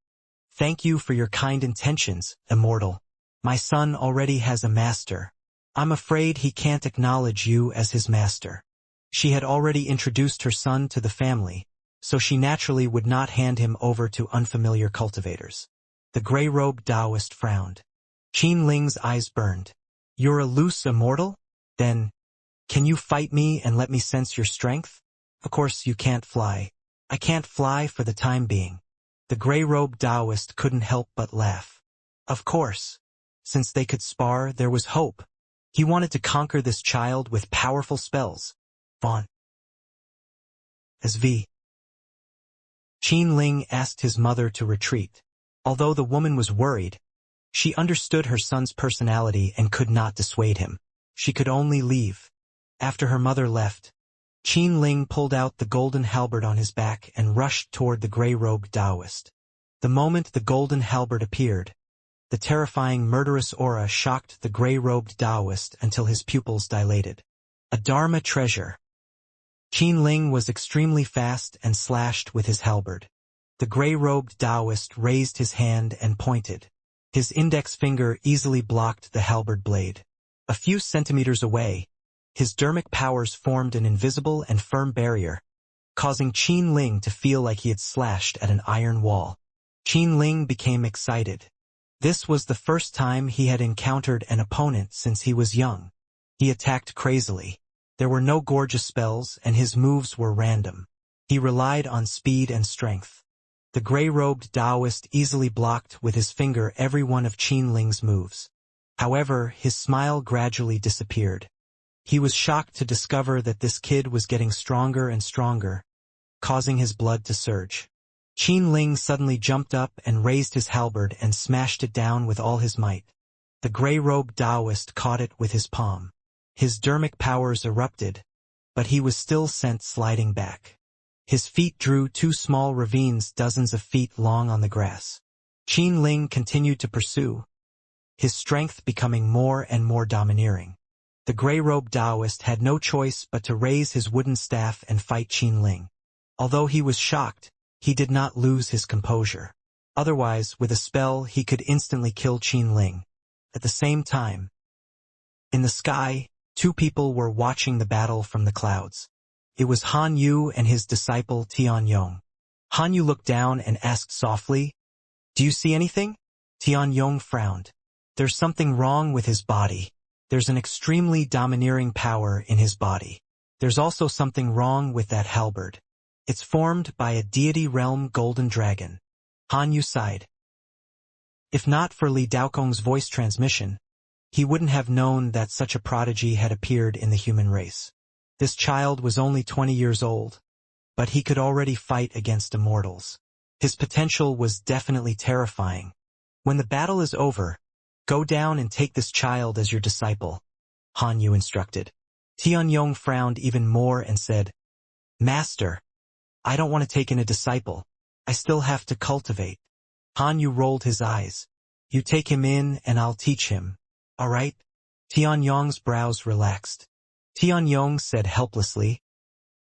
"Thank you for your kind intentions, Immortal. My son already has a master. I'm afraid he can't acknowledge you as his master." She had already introduced her son to the family, so she naturally would not hand him over to unfamiliar cultivators. The gray-robed Taoist frowned. Qianling's eyes burned. "You're a loose immortal? Then, can you fight me and let me sense your strength?" "Of course you can't fly." "I can't fly for the time being." The gray-robed Taoist couldn't help but laugh. Of course. Since they could spar, there was hope. He wanted to conquer this child with powerful spells. Vaughn. As V. Qianling asked his mother to retreat. Although the woman was worried, she understood her son's personality and could not dissuade him. She could only leave. After her mother left, Qianling pulled out the golden halberd on his back and rushed toward the gray-robed Taoist. The moment the golden halberd appeared, the terrifying murderous aura shocked the gray-robed Taoist until his pupils dilated. A Dharma treasure. Qianling was extremely fast and slashed with his halberd. The gray-robed Taoist raised his hand and pointed. His index finger easily blocked the halberd blade. A few centimeters away, his dermic powers formed an invisible and firm barrier, causing Qianling to feel like he had slashed at an iron wall. Qianling became excited. This was the first time he had encountered an opponent since he was young. He attacked crazily. There were no gorgeous spells, and his moves were random. He relied on speed and strength. The gray-robed Taoist easily blocked with his finger every one of Qianling's moves. However, his smile gradually disappeared. He was shocked to discover that this kid was getting stronger and stronger, causing his blood to surge. Qianling suddenly jumped up and raised his halberd and smashed it down with all his might. The gray-robed Taoist caught it with his palm. His dermic powers erupted, but he was still sent sliding back. His feet drew two small ravines dozens of feet long on the grass. Qin Ling continued to pursue, his strength becoming more and more domineering. The gray-robed Taoist had no choice but to raise his wooden staff and fight Qin Ling. Although he was shocked, he did not lose his composure. Otherwise, with a spell, he could instantly kill Qin Ling. At the same time, in the sky, two people were watching the battle from the clouds. It was Han Yu and his disciple Tianyong. Han Yu looked down and asked softly, "Do you see anything?" Tianyong frowned. "There's something wrong with his body. There's an extremely domineering power in his body. There's also something wrong with that halberd. It's formed by a deity realm golden dragon." Han Yu sighed. If not for Li Daokong's voice transmission, he wouldn't have known that such a prodigy had appeared in the human race. This child was only 20 years old, but he could already fight against immortals. His potential was definitely terrifying. "When the battle is over, go down and take this child as your disciple," Han Yu instructed. Tianyong frowned even more and said, "Master, I don't want to take in a disciple. I still have to cultivate." Han Yu rolled his eyes. "You take him in and I'll teach him, all right?" Tianyong's brows relaxed. Tianyong said helplessly,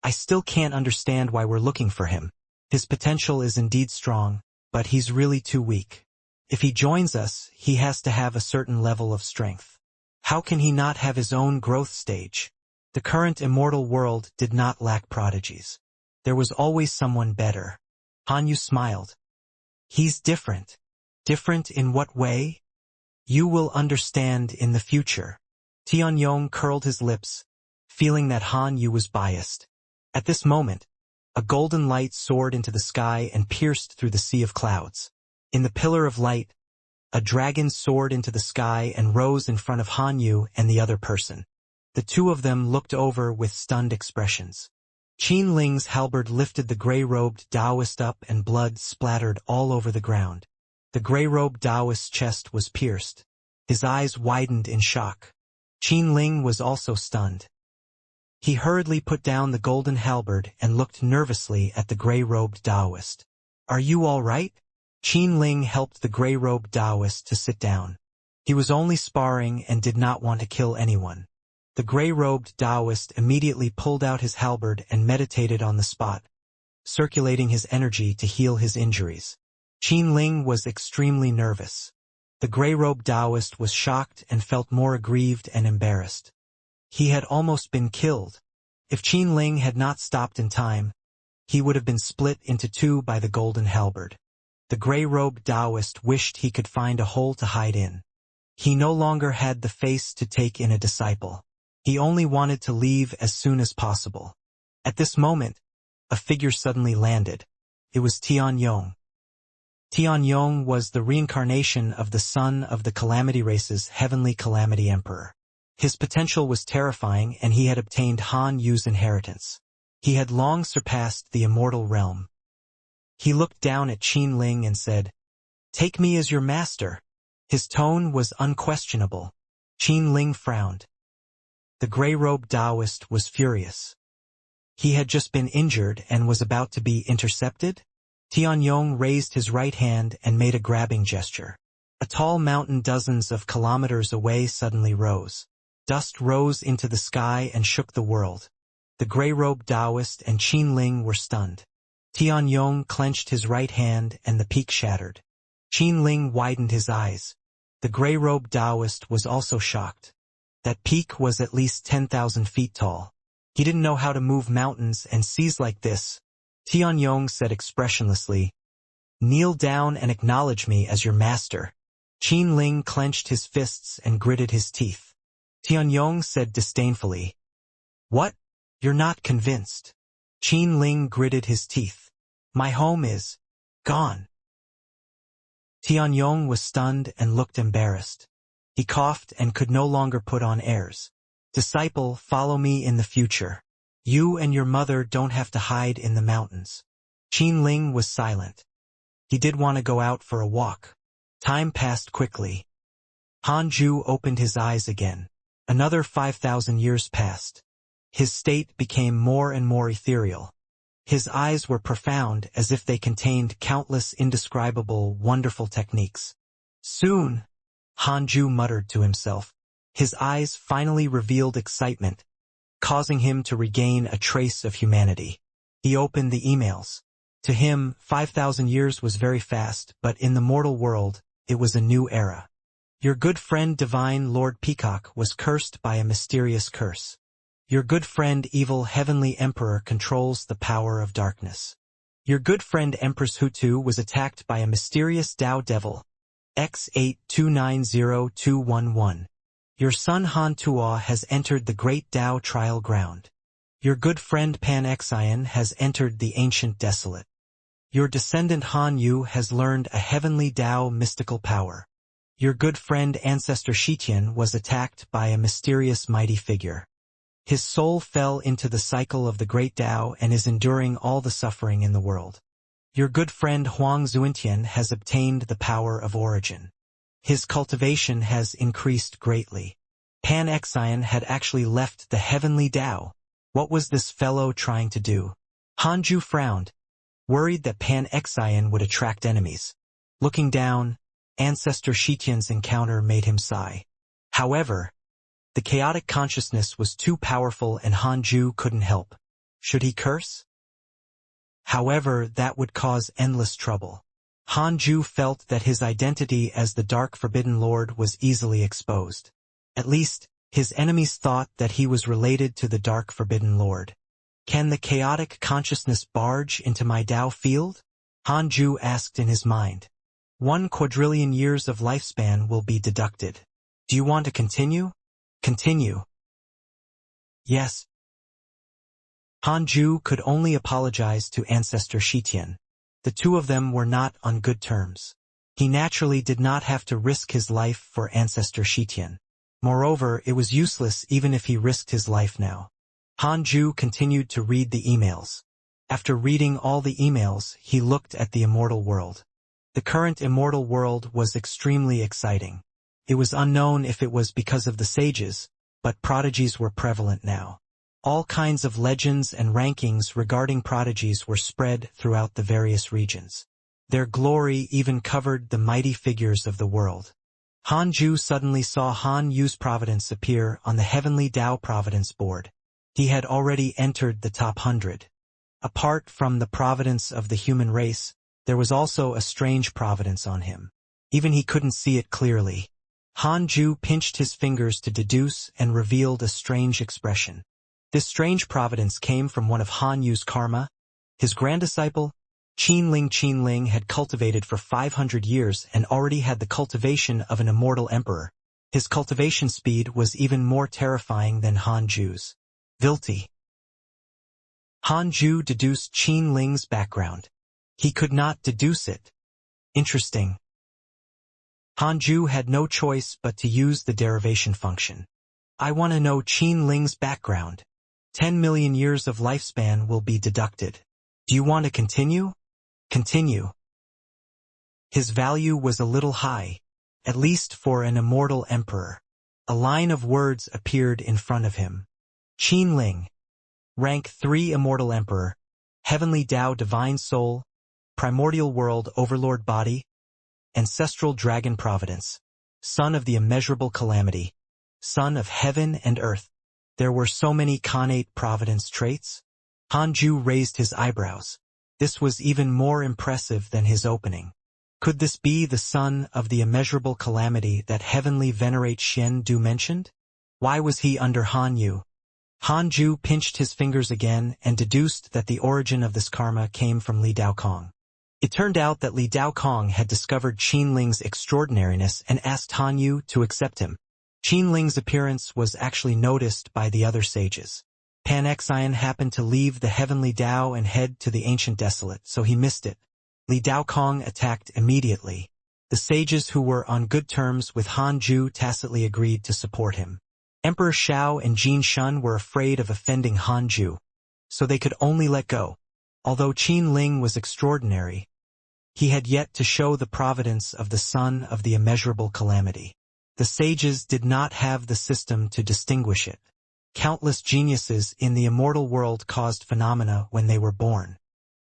"I still can't understand why we're looking for him. His potential is indeed strong, but he's really too weak. If he joins us, he has to have a certain level of strength. How can he not have his own growth stage?" The current immortal world did not lack prodigies. There was always someone better. Han Yu smiled. "He's different." "Different in what way?" "You will understand in the future." Tianyong curled his lips, feeling that Han Yu was biased. At this moment, a golden light soared into the sky and pierced through the sea of clouds. In the pillar of light, a dragon soared into the sky and rose in front of Han Yu and the other person. The two of them looked over with stunned expressions. Qin Ling's halberd lifted the gray-robed Taoist up and blood splattered all over the ground. The gray-robed Taoist's chest was pierced. His eyes widened in shock. Qin Ling was also stunned. He hurriedly put down the golden halberd and looked nervously at the gray-robed Taoist. "Are you all right?" Qin Ling helped the gray-robed Taoist to sit down. He was only sparring and did not want to kill anyone. The gray-robed Taoist immediately pulled out his halberd and meditated on the spot, circulating his energy to heal his injuries. Qin Ling was extremely nervous. The gray-robed Taoist was shocked and felt more aggrieved and embarrassed. He had almost been killed. If Qin Ling had not stopped in time, he would have been split into two by the golden halberd. The gray-robed Taoist wished he could find a hole to hide in. He no longer had the face to take in a disciple. He only wanted to leave as soon as possible. At this moment, a figure suddenly landed. It was Tianyong. Tianyong was the reincarnation of the son of the Calamity race's heavenly Calamity Emperor. His potential was terrifying and he had obtained Han Yu's inheritance. He had long surpassed the immortal realm. He looked down at Qin Ling and said, "Take me as your master." His tone was unquestionable. Qin Ling frowned. The gray-robed Taoist was furious. He had just been injured and was about to be intercepted? Tianyong raised his right hand and made a grabbing gesture. A tall mountain dozens of kilometers away suddenly rose. Dust rose into the sky and shook the world. The gray-robed Taoist and Qin Ling were stunned. Tianyong clenched his right hand and the peak shattered. Qin Ling widened his eyes. The gray-robed Taoist was also shocked. That peak was at least 10,000 feet tall. He didn't know how to move mountains and seas like this. Tianyong said expressionlessly, "Kneel down and acknowledge me as your master." Qin Ling clenched his fists and gritted his teeth. Tianyong said disdainfully, "What? You're not convinced." Qin Ling gritted his teeth. "My home is gone." Tianyong was stunned and looked embarrassed. He coughed and could no longer put on airs. "Disciple, follow me in the future. You and your mother don't have to hide in the mountains." Qin Ling was silent. He did want to go out for a walk. Time passed quickly. Han Ju opened his eyes again. Another 5,000 years passed. His state became more and more ethereal. His eyes were profound, as if they contained countless indescribable, wonderful techniques. Soon, Hanju muttered to himself. His eyes finally revealed excitement, causing him to regain a trace of humanity. He opened the emails. To him, 5,000 years was very fast, but in the mortal world, it was a new era. Your good friend Divine Lord Peacock was cursed by a mysterious curse. Your good friend Evil Heavenly Emperor controls the power of darkness. Your good friend Empress Hutu was attacked by a mysterious Tao Devil, X8290211. Your son Han Tuo has entered the great Tao trial ground. Your good friend Pan Xian has entered the ancient desolate. Your descendant Han Yu has learned a heavenly Tao mystical power. Your good friend Ancestor Shitian was attacked by a mysterious mighty figure. His soul fell into the cycle of the great Tao and is enduring all the suffering in the world. Your good friend Huang Zuintian has obtained the power of origin. His cultivation has increased greatly. Pan Xian had actually left the heavenly Tao. What was this fellow trying to do? Hanju frowned, worried that Pan Xian would attract enemies. Looking down, Ancestor Shitian's encounter made him sigh. However, the chaotic consciousness was too powerful and Hanju couldn't help. Should he curse? However, that would cause endless trouble. Hanju felt that his identity as the Dark Forbidden Lord was easily exposed. At least, his enemies thought that he was related to the Dark Forbidden Lord. Can the chaotic consciousness barge into my Tao field? Hanju asked in his mind. 1 quadrillion years of lifespan will be deducted. Do you want to continue? Continue. Yes. Hanju could only apologize to Ancestor Shitian. The two of them were not on good terms. He naturally did not have to risk his life for Ancestor Shitian. Moreover, it was useless even if he risked his life now. Hanju continued to read the emails. After reading all the emails, he looked at the immortal world. The current immortal world was extremely exciting. It was unknown if it was because of the sages, but prodigies were prevalent now. All kinds of legends and rankings regarding prodigies were spread throughout the various regions. Their glory even covered the mighty figures of the world. Hanju suddenly saw Han Yu's providence appear on the Heavenly Tao Providence board. He had already entered the top 100. Apart from the providence of the human race, there was also a strange providence on him. Even he couldn't see it clearly. Hanju pinched his fingers to deduce and revealed a strange expression. This strange providence came from one of Han Yu's karma. His granddisciple, Qinling had cultivated for 500 years and already had the cultivation of an immortal emperor. His cultivation speed was even more terrifying than Hanju's. Vilti. Hanju deduced Qinling's background. He could not deduce it. Interesting. Hanju had no choice but to use the derivation function. I want to know Qinling's background. 10 million years of lifespan will be deducted. Do you want to continue? Continue. His value was a little high, at least for an immortal emperor. A line of words appeared in front of him. Qinling. Rank 3 Immortal Emperor. Heavenly Tao Divine Soul. Primordial World Overlord Body. Ancestral Dragon Providence. Son of the Immeasurable Calamity. Son of Heaven and Earth. There were so many connate providence traits. Hanju raised his eyebrows. This was even more impressive than his opening. Could this be the son of the immeasurable calamity that Heavenly Venerate Xian Du mentioned? Why was he under Hanyu? Hanju pinched his fingers again and deduced that the origin of this karma came from Li Daokong. It turned out that Li Daokong had discovered Qinling's extraordinariness and asked Hanyu to accept him. Qinling's appearance was actually noticed by the other sages. Pan Xian happened to leave the heavenly Tao and head to the ancient desolate, so he missed it. Li Daokong attacked immediately. The sages who were on good terms with Hanju tacitly agreed to support him. Emperor Shao and Jin Shun were afraid of offending Hanju, so they could only let go. Although Qinling was extraordinary, he had yet to show the providence of the son of the immeasurable calamity. The sages did not have the system to distinguish it. Countless geniuses in the immortal world caused phenomena when they were born.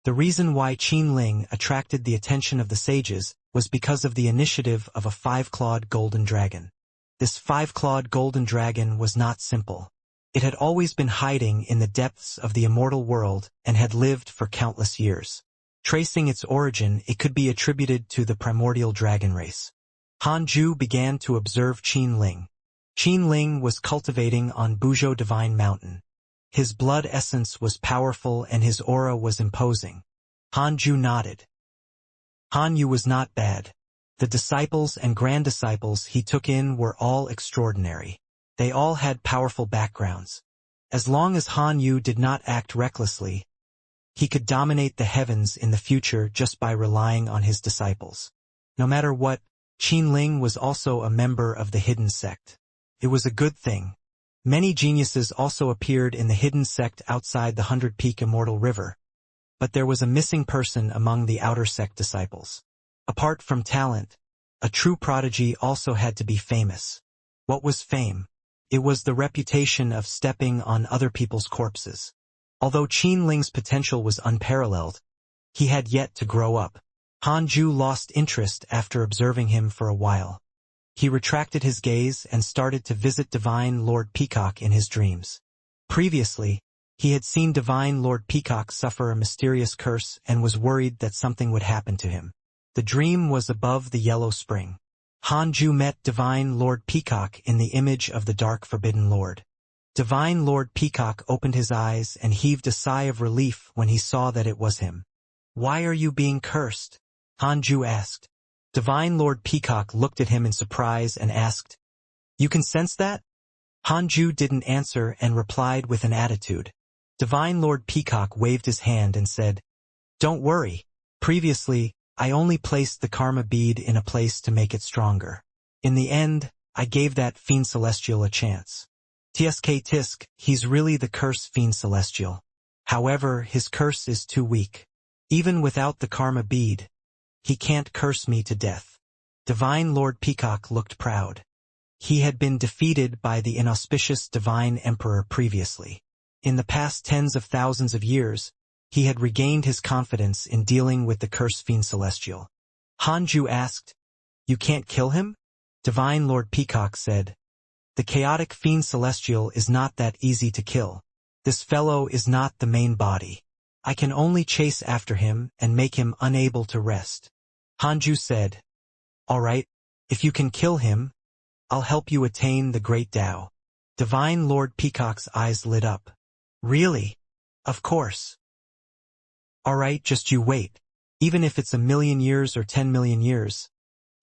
The reason why Qin Ling attracted the attention of the sages was because of the initiative of a five-clawed golden dragon. This five-clawed golden dragon was not simple. It had always been hiding in the depths of the immortal world and had lived for countless years. Tracing its origin, it could be attributed to the primordial dragon race. Han Ju began to observe Qin Ling. Qin Ling was cultivating on Buzhou Divine Mountain. His blood essence was powerful and his aura was imposing. Han Ju nodded. Han Yu was not bad. The disciples and grand-disciples he took in were all extraordinary. They all had powerful backgrounds. As long as Han Yu did not act recklessly, he could dominate the heavens in the future just by relying on his disciples. No matter what, Qin Ling was also a member of the hidden sect. It was a good thing. Many geniuses also appeared in the hidden sect outside the 100-peak Immortal River. But there was a missing person among the outer sect disciples. Apart from talent, a true prodigy also had to be famous. What was fame? It was the reputation of stepping on other people's corpses. Although Qin Ling's potential was unparalleled, he had yet to grow up. Han Ju lost interest after observing him for a while. He retracted his gaze and started to visit Divine Lord Peacock in his dreams. Previously, he had seen Divine Lord Peacock suffer a mysterious curse and was worried that something would happen to him. The dream was above the Yellow Spring. Han Ju met Divine Lord Peacock in the image of the Dark Forbidden Lord. Divine Lord Peacock opened his eyes and heaved a sigh of relief when he saw that it was him. "Why are you being cursed?" Han Ju asked. Divine Lord Peacock looked at him in surprise and asked, "You can sense that?" Han Ju didn't answer and replied with an attitude. Divine Lord Peacock waved his hand and said, "Don't worry. Previously, I only placed the karma bead in a place to make it stronger. In the end, I gave that fiend celestial a chance. Tisk, he's really the curse fiend celestial. However, his curse is too weak. Even without the karma bead, he can't curse me to death." Divine Lord Peacock looked proud. He had been defeated by the inauspicious Divine Emperor previously. In the past tens of thousands of years, he had regained his confidence in dealing with the curse fiend celestial. Han Ju asked, "You can't kill him?" Divine Lord Peacock said, "The chaotic fiend celestial is not that easy to kill. This fellow is not the main body. I can only chase after him and make him unable to rest." Han Ju said, "All right, if you can kill him, I'll help you attain the Great Tao." Divine Lord Peacock's eyes lit up. "Really? Of course. All right, just you wait. Even if it's 1,000,000 years or 10,000,000 years,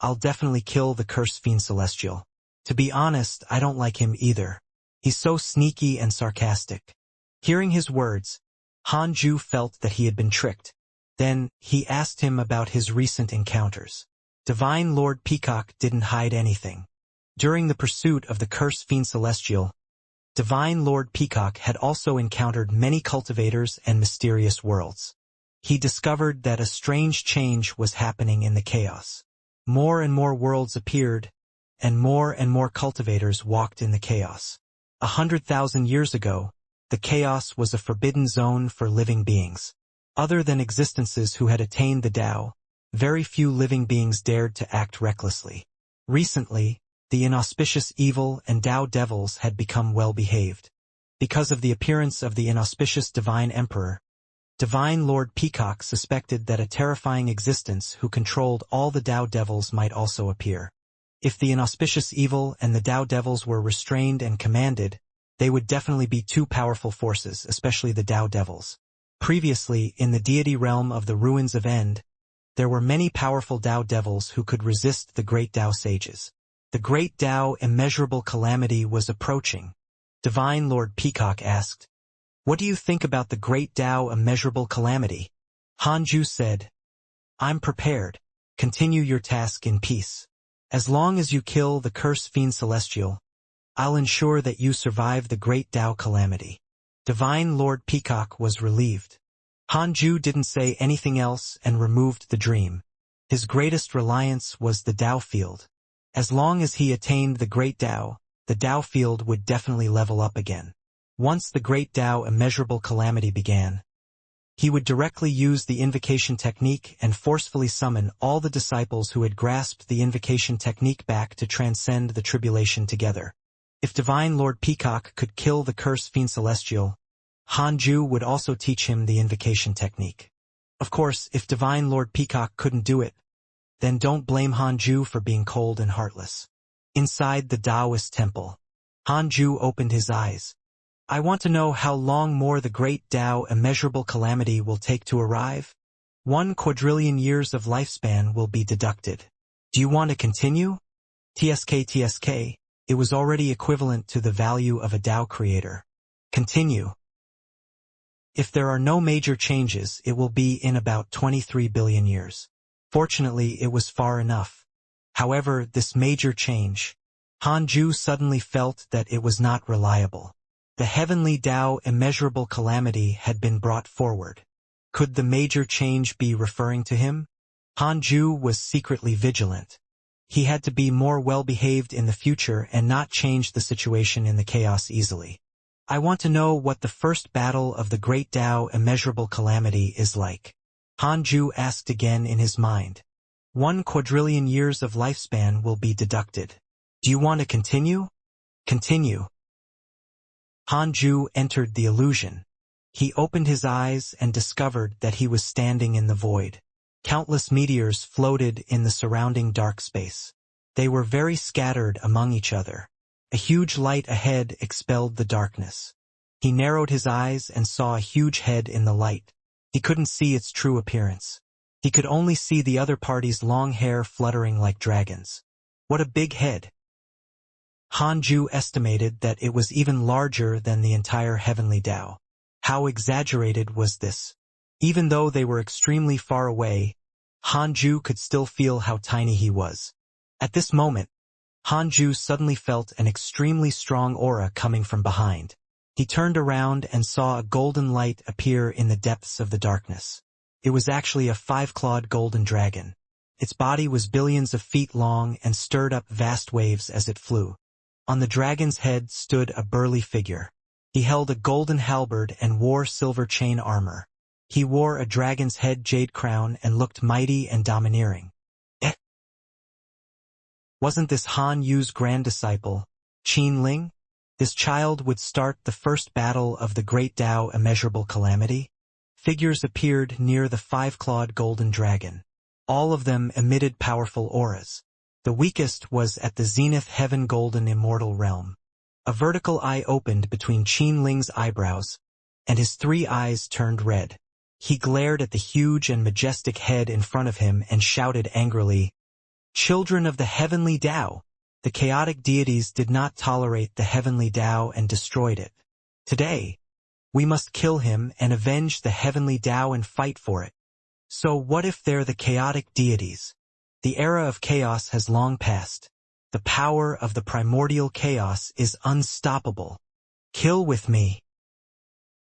I'll definitely kill the cursed fiend celestial. To be honest, I don't like him either. He's so sneaky and sarcastic." Hearing his words, Han Ju felt that he had been tricked. Then, he asked him about his recent encounters. Divine Lord Peacock didn't hide anything. During the pursuit of the cursed fiend celestial, Divine Lord Peacock had also encountered many cultivators and mysterious worlds. He discovered that a strange change was happening in the chaos. More and more worlds appeared, and more cultivators walked in the chaos. 100,000 years ago, the chaos was a forbidden zone for living beings. Other than existences who had attained the Tao, very few living beings dared to act recklessly. Recently, the inauspicious evil and Tao devils had become well-behaved. Because of the appearance of the inauspicious Divine Emperor, Divine Lord Peacock suspected that a terrifying existence who controlled all the Tao devils might also appear. If the inauspicious evil and the Tao devils were restrained and commanded, they would definitely be two powerful forces, especially the Tao devils. Previously, in the deity realm of the Ruins of End, there were many powerful Tao devils who could resist the great Tao sages. The great Tao immeasurable calamity was approaching. Divine Lord Peacock asked, "What do you think about the great Tao immeasurable calamity?" Han Ju said, "I'm prepared. Continue your task in peace. As long as you kill the cursed fiend celestial, I'll ensure that you survive the great Tao calamity." Divine Lord Peacock was relieved. Han Ju didn't say anything else and removed the dream. His greatest reliance was the Tao field. As long as he attained the great Tao, the Tao field would definitely level up again. Once the great Tao immeasurable calamity began, he would directly use the invocation technique and forcefully summon all the disciples who had grasped the invocation technique back to transcend the tribulation together. If Divine Lord Peacock could kill the cursed fiend celestial, Hanju would also teach him the invocation technique. Of course, if Divine Lord Peacock couldn't do it, then don't blame Hanju for being cold and heartless. Inside the Taoist temple, Hanju opened his eyes. I want to know how long more the great Tao immeasurable calamity will take to arrive. 1 quadrillion years of lifespan will be deducted. Do you want to continue? TSK. It was already equivalent to the value of a Tao creator. Continue. If there are no major changes, it will be in about 23 billion years. Fortunately, it was far enough. However, this major change, Hanju suddenly felt that it was not reliable. The heavenly Tao immeasurable calamity had been brought forward. Could the major change be referring to him? Hanju was secretly vigilant. He had to be more well-behaved in the future and not change the situation in the chaos easily. I want to know what the first battle of the great Tao immeasurable calamity is like. Hanju asked again in his mind. 1 quadrillion years of lifespan will be deducted. Do you want to continue? Continue. Hanju entered the illusion. He opened his eyes and discovered that he was standing in the void. Countless meteors floated in the surrounding dark space. They were very scattered among each other. A huge light ahead expelled the darkness. He narrowed his eyes and saw a huge head in the light. He couldn't see its true appearance. He could only see the other party's long hair fluttering like dragons. What a big head! Hanju estimated that it was even larger than the entire heavenly Tao. How exaggerated was this? Even though they were extremely far away, Hanju could still feel how tiny he was. At this moment, Hanju suddenly felt an extremely strong aura coming from behind. He turned around and saw a golden light appear in the depths of the darkness. It was actually a 5-clawed golden dragon. Its body was billions of feet long and stirred up vast waves as it flew. On the dragon's head stood a burly figure. He held a golden halberd and wore silver chain armor. He wore a dragon's head jade crown and looked mighty and domineering. Wasn't this Han Yu's grand disciple, Qin Ling? This child would start the first battle of the great Tao immeasurable calamity? Figures appeared near the 5-clawed golden dragon. All of them emitted powerful auras. The weakest was at the zenith heaven golden immortal realm. A vertical eye opened between Qin Ling's eyebrows, and his 3 eyes turned red. He glared at the huge and majestic head in front of him and shouted angrily, "Children of the heavenly Tao!" The chaotic deities did not tolerate the heavenly Tao and destroyed it. Today, we must kill him and avenge the heavenly Tao and fight for it. So what if they're the chaotic deities? The era of chaos has long passed. The power of the primordial chaos is unstoppable. Kill with me.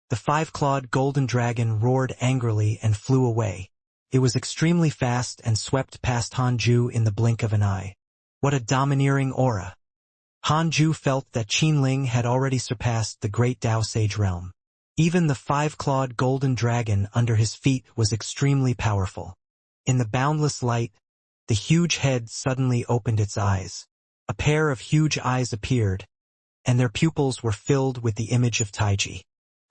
The 5-clawed golden dragon roared angrily and flew away. It was extremely fast and swept past Hanju in the blink of an eye. What a domineering aura! Hanju felt that Qin Ling had already surpassed the great Tao Sage realm. Even the 5-clawed golden dragon under his feet was extremely powerful. In the boundless light, the huge head suddenly opened its eyes. A pair of huge eyes appeared, and their pupils were filled with the image of Taiji.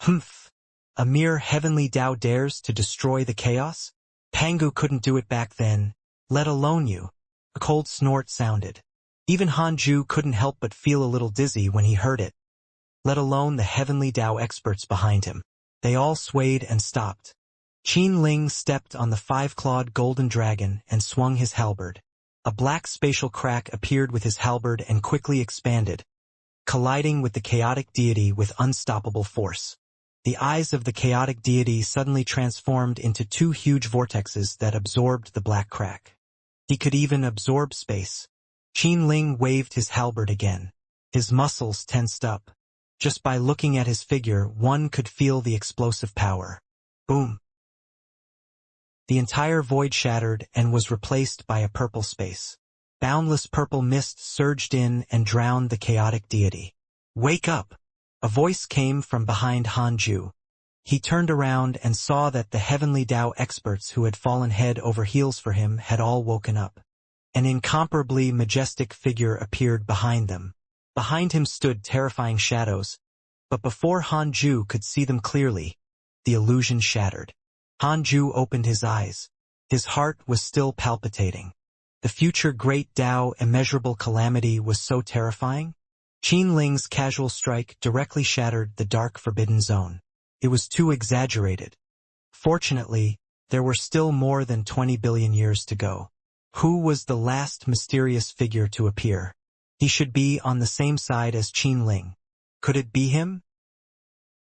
Humph! A mere heavenly Tao dares to destroy the chaos? Pangu couldn't do it back then, let alone you. A cold snort sounded. Even Hanju couldn't help but feel a little dizzy when he heard it, let alone the heavenly Tao experts behind him. They all swayed and stopped. Qin Ling stepped on the 5-clawed golden dragon and swung his halberd. A black spatial crack appeared with his halberd and quickly expanded, colliding with the chaotic deity with unstoppable force. The eyes of the chaotic deity suddenly transformed into 2 huge vortexes that absorbed the black crack. He could even absorb space. Qin Ling waved his halberd again. His muscles tensed up. Just by looking at his figure, one could feel the explosive power. Boom! The entire void shattered and was replaced by a purple space. Boundless purple mist surged in and drowned the chaotic deity. Wake up! A voice came from behind Hanju. He turned around and saw that the heavenly Tao experts who had fallen head over heels for him had all woken up. An incomparably majestic figure appeared behind them. Behind him stood terrifying shadows, but before Hanju could see them clearly, the illusion shattered. Hanju opened his eyes. His heart was still palpitating. The future great Tao immeasurable calamity was so terrifying. Qin Ling's casual strike directly shattered the dark forbidden zone. It was too exaggerated. Fortunately, there were still more than 20 billion years to go. Who was the last mysterious figure to appear? He should be on the same side as Qin Ling. Could it be him?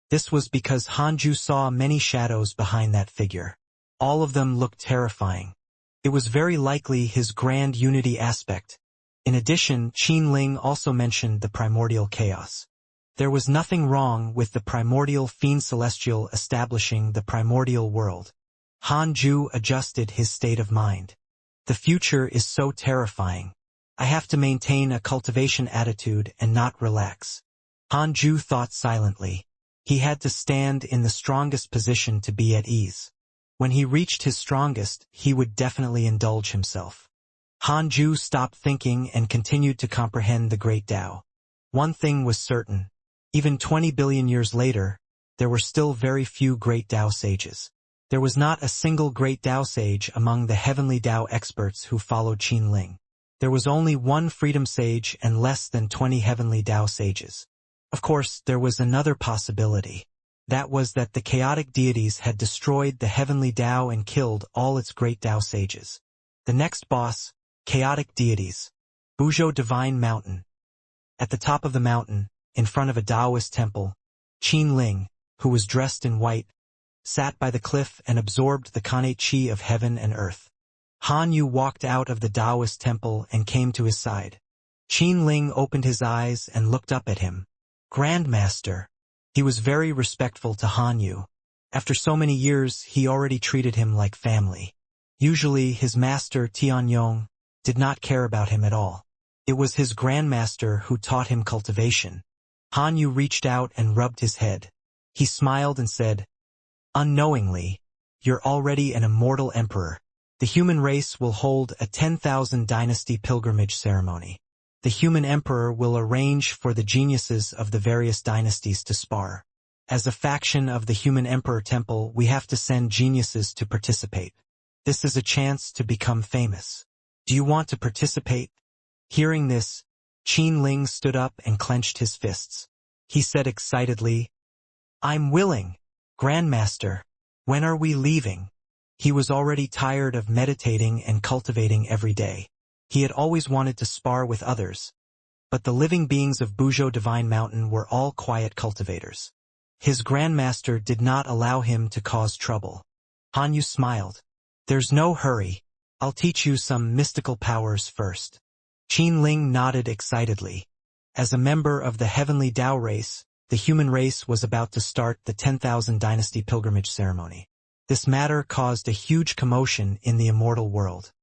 This was because Hanju saw many shadows behind that figure. All of them looked terrifying. It was very likely his grand unity aspect. In addition, Qin Ling also mentioned the primordial chaos. There was nothing wrong with the primordial fiend celestial establishing the primordial world. Hanju adjusted his state of mind. The future is so terrifying. I have to maintain a cultivation attitude and not relax. Hanju thought silently. He had to stand in the strongest position to be at ease. When he reached his strongest, he would definitely indulge himself. Hanju stopped thinking and continued to comprehend the great Tao. One thing was certain. Even 20 billion years later, there were still very few great Tao sages. There was not a single great Tao sage among the heavenly Tao experts who followed Qin Ling. There was only one freedom sage and less than 20 heavenly Tao sages. Of course, there was another possibility. That was that the chaotic deities had destroyed the heavenly Tao and killed all its great Tao sages. The next boss, chaotic deities. Buzhou Divine Mountain. At the top of the mountain, in front of a Taoist temple, Qin Ling, who was dressed in white, sat by the cliff and absorbed the Kanei Qi of heaven and earth. Han Yu walked out of the Taoist temple and came to his side. Qin Ling opened his eyes and looked up at him. Grandmaster. He was very respectful to Han Yu. After so many years, he already treated him like family. Usually, his master Tianyong did not care about him at all. It was his grandmaster who taught him cultivation. Han Yu reached out and rubbed his head. He smiled and said, "Unknowingly, you're already an immortal emperor. The human race will hold a 10,000 dynasty pilgrimage ceremony. The human emperor will arrange for the geniuses of the various dynasties to spar. As a faction of the human emperor temple, we have to send geniuses to participate. This is a chance to become famous. Do you want to participate?" Hearing this, Qin Ling stood up and clenched his fists. He said excitedly, "I'm willing. Grandmaster, when are we leaving?" He was already tired of meditating and cultivating every day. He had always wanted to spar with others, but the living beings of Buzhou Divine Mountain were all quiet cultivators. His grandmaster did not allow him to cause trouble. Han Yu smiled. "There's no hurry. I'll teach you some mystical powers first." Qin Ling nodded excitedly. As a member of the heavenly Tao race, the human race was about to start the 10,000 dynasty pilgrimage ceremony. This matter caused a huge commotion in the immortal world.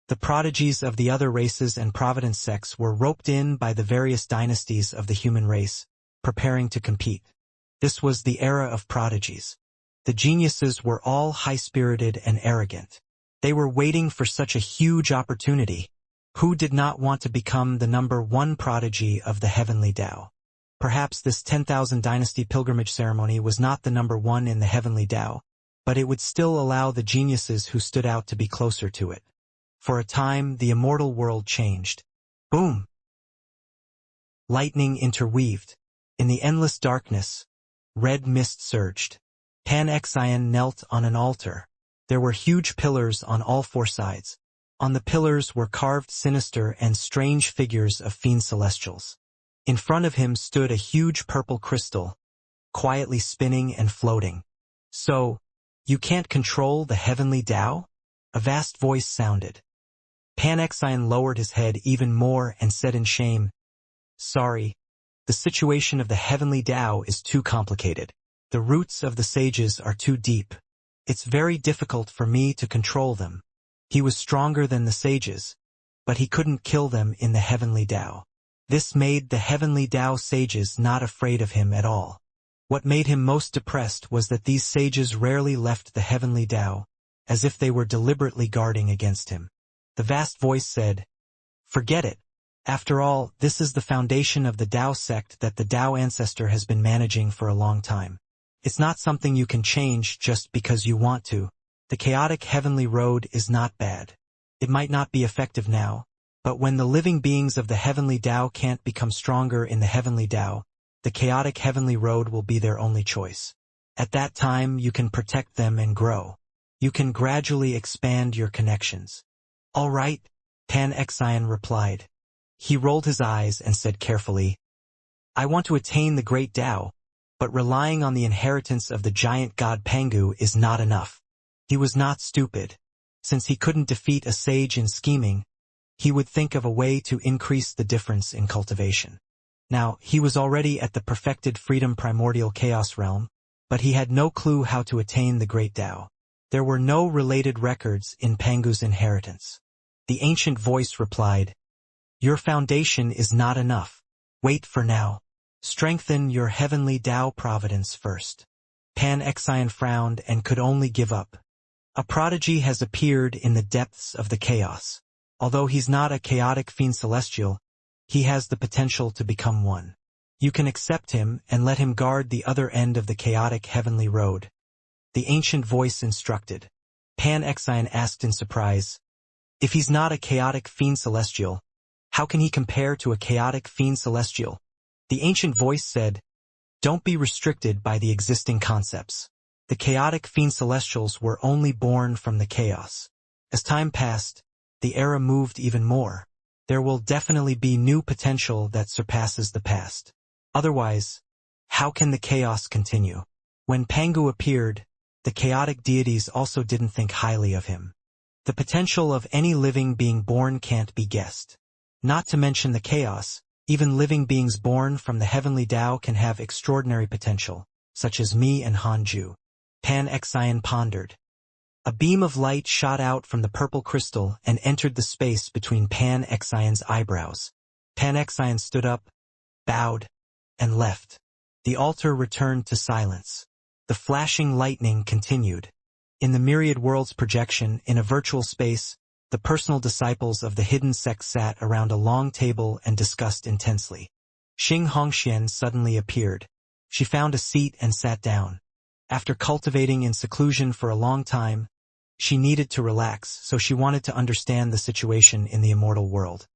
The prodigies of the other races and providence sects were roped in by the various dynasties of the human race, preparing to compete. This was the era of prodigies. The geniuses were all high-spirited and arrogant. They were waiting for such a huge opportunity. Who did not want to become the number one prodigy of the heavenly Tao? Perhaps this 10,000 dynasty pilgrimage ceremony was not the number one in the heavenly Tao, but it would still allow the geniuses who stood out to be closer to it. For a time, the immortal world changed. Boom! Lightning interweaved. In the endless darkness, red mist surged. Pan-Xian knelt on an altar. There were huge pillars on all four sides. On the pillars were carved sinister and strange figures of fiend celestials. In front of him stood a huge purple crystal, quietly spinning and floating. "So, you can't control the heavenly Tao?" A vast voice sounded. Pan-Xian lowered his head even more and said in shame, "Sorry, the situation of the heavenly Tao is too complicated. The roots of the sages are too deep. It's very difficult for me to control them." He was stronger than the sages, but he couldn't kill them in the heavenly Tao. This made the heavenly Tao sages not afraid of him at all. What made him most depressed was that these sages rarely left the heavenly Tao, as if they were deliberately guarding against him. The vast voice said, "Forget it. After all, this is the foundation of the Tao sect that the Tao ancestor has been managing for a long time. It's not something you can change just because you want to. The chaotic heavenly road is not bad. It might not be effective now, but when the living beings of the heavenly Tao can't become stronger in the heavenly Tao, the chaotic heavenly road will be their only choice. At that time you can protect them and grow. You can gradually expand your connections." "All right," Pan-Xian replied. He rolled his eyes and said carefully, "I want to attain the great Tao, but relying on the inheritance of the giant god Pangu is not enough." He was not stupid. Since he couldn't defeat a sage in scheming, he would think of a way to increase the difference in cultivation. Now, he was already at the perfected freedom primordial chaos realm, but he had no clue how to attain the great Tao. There were no related records in Pangu's inheritance. The ancient voice replied, "Your foundation is not enough. Wait for now. Strengthen your heavenly Tao providence first." Pan-Xian frowned and could only give up. A prodigy has appeared in the depths of the chaos. Although he's not a chaotic fiend celestial, he has the potential to become one. You can accept him and let him guard the other end of the chaotic heavenly road. The ancient voice instructed. Pan-Xian asked in surprise, "If he's not a chaotic fiend celestial, how can he compare to a chaotic fiend celestial?" The ancient voice said, "Don't be restricted by the existing concepts. The chaotic fiend celestials were only born from the chaos. As time passed, the era moved even more. There will definitely be new potential that surpasses the past. Otherwise, how can the chaos continue?" When Pangu appeared, the chaotic deities also didn't think highly of him. The potential of any living being born can't be guessed. Not to mention the chaos, even living beings born from the heavenly Tao can have extraordinary potential, such as me and Hanju. Pan-Xian pondered. A beam of light shot out from the purple crystal and entered the space between Pan-Xian's eyebrows. Pan-Xian stood up, bowed, and left. The altar returned to silence. The flashing lightning continued. In the myriad worlds projection, in a virtual space, the personal disciples of the hidden sect sat around a long table and discussed intensely. Xianxia suddenly appeared. She found a seat and sat down. After cultivating in seclusion for a long time, she needed to relax, so she wanted to understand the situation in the immortal world.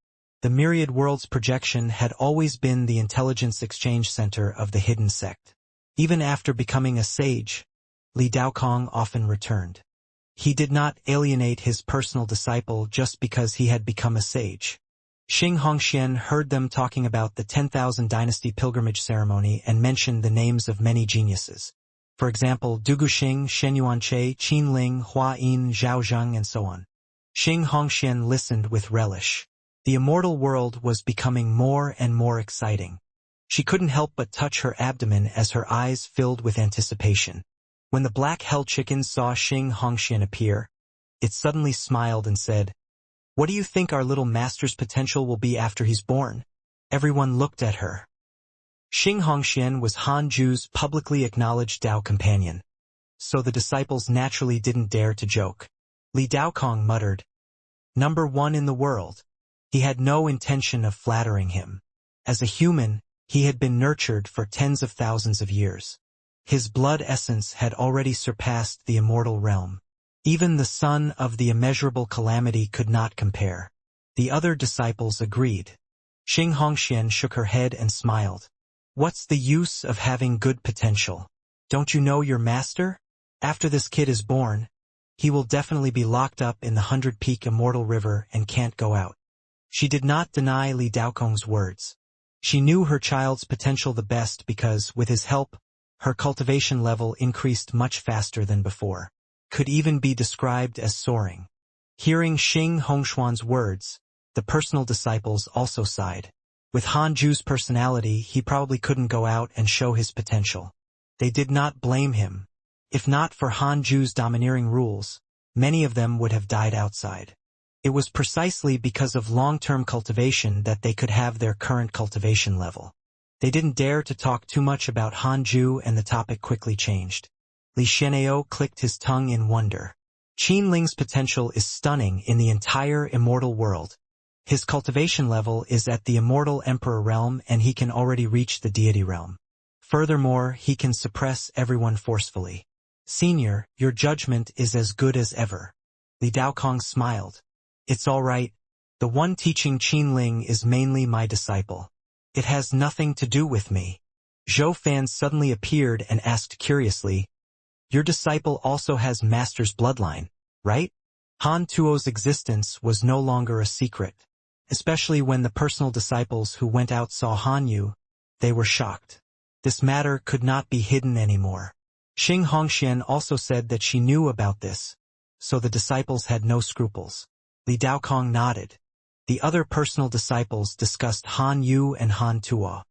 The myriad worlds projection had always been the intelligence exchange center of the hidden sect. Even after becoming a sage, Li Daokong often returned. He did not alienate his personal disciple just because he had become a sage. Xianxia heard them talking about the 10,000 dynasty pilgrimage ceremony and mentioned the names of many geniuses. For example, Duguxing, Shenyuanche, Qinling, Hua Yin, Zhaozheng, and so on. Xianxia listened with relish. The immortal world was becoming more and more exciting. She couldn't help but touch her abdomen as her eyes filled with anticipation. When the black hell chicken saw Xianxia appear, it suddenly smiled and said, "What do you think our little master's potential will be after he's born?" Everyone looked at her. Xianxia was Hanju's publicly acknowledged Tao companion, so the disciples naturally didn't dare to joke. Li Daokong muttered, "Number one in the world." He had no intention of flattering him. As a human, he had been nurtured for tens of thousands of years. His blood essence had already surpassed the immortal realm. Even the son of the immeasurable calamity could not compare. The other disciples agreed. Xianxia shook her head and smiled. "What's the use of having good potential? Don't you know your master? After this kid is born, he will definitely be locked up in the 100-peak immortal river and can't go out." She did not deny Li Daokong's words. She knew her child's potential the best because, with his help, her cultivation level increased much faster than before. Could even be described as soaring. Hearing Xianxuan's words, the personal disciples also sighed. With Hanju's personality, he probably couldn't go out and show his potential. They did not blame him. If not for Hanju's domineering rules, many of them would have died outside. It was precisely because of long-term cultivation that they could have their current cultivation level. They didn't dare to talk too much about Hanju, and the topic quickly changed. Li Xianxiao clicked his tongue in wonder. Qin Ling's potential is stunning in the entire immortal world. His cultivation level is at the immortal emperor realm, and he can already reach the deity realm. Furthermore, he can suppress everyone forcefully. Senior, your judgment is as good as ever. Li Daokong smiled. It's all right. The one teaching Qin Ling is mainly my disciple. It has nothing to do with me. Zhou Fan suddenly appeared and asked curiously, your disciple also has master's bloodline, right? Han Tuo's existence was no longer a secret. Especially when the personal disciples who went out saw Han Yu, they were shocked. This matter could not be hidden anymore. Xing Hongxian also said that she knew about this, so the disciples had no scruples. Li Daokong nodded. The other personal disciples discussed Han Yu and Han Tuo.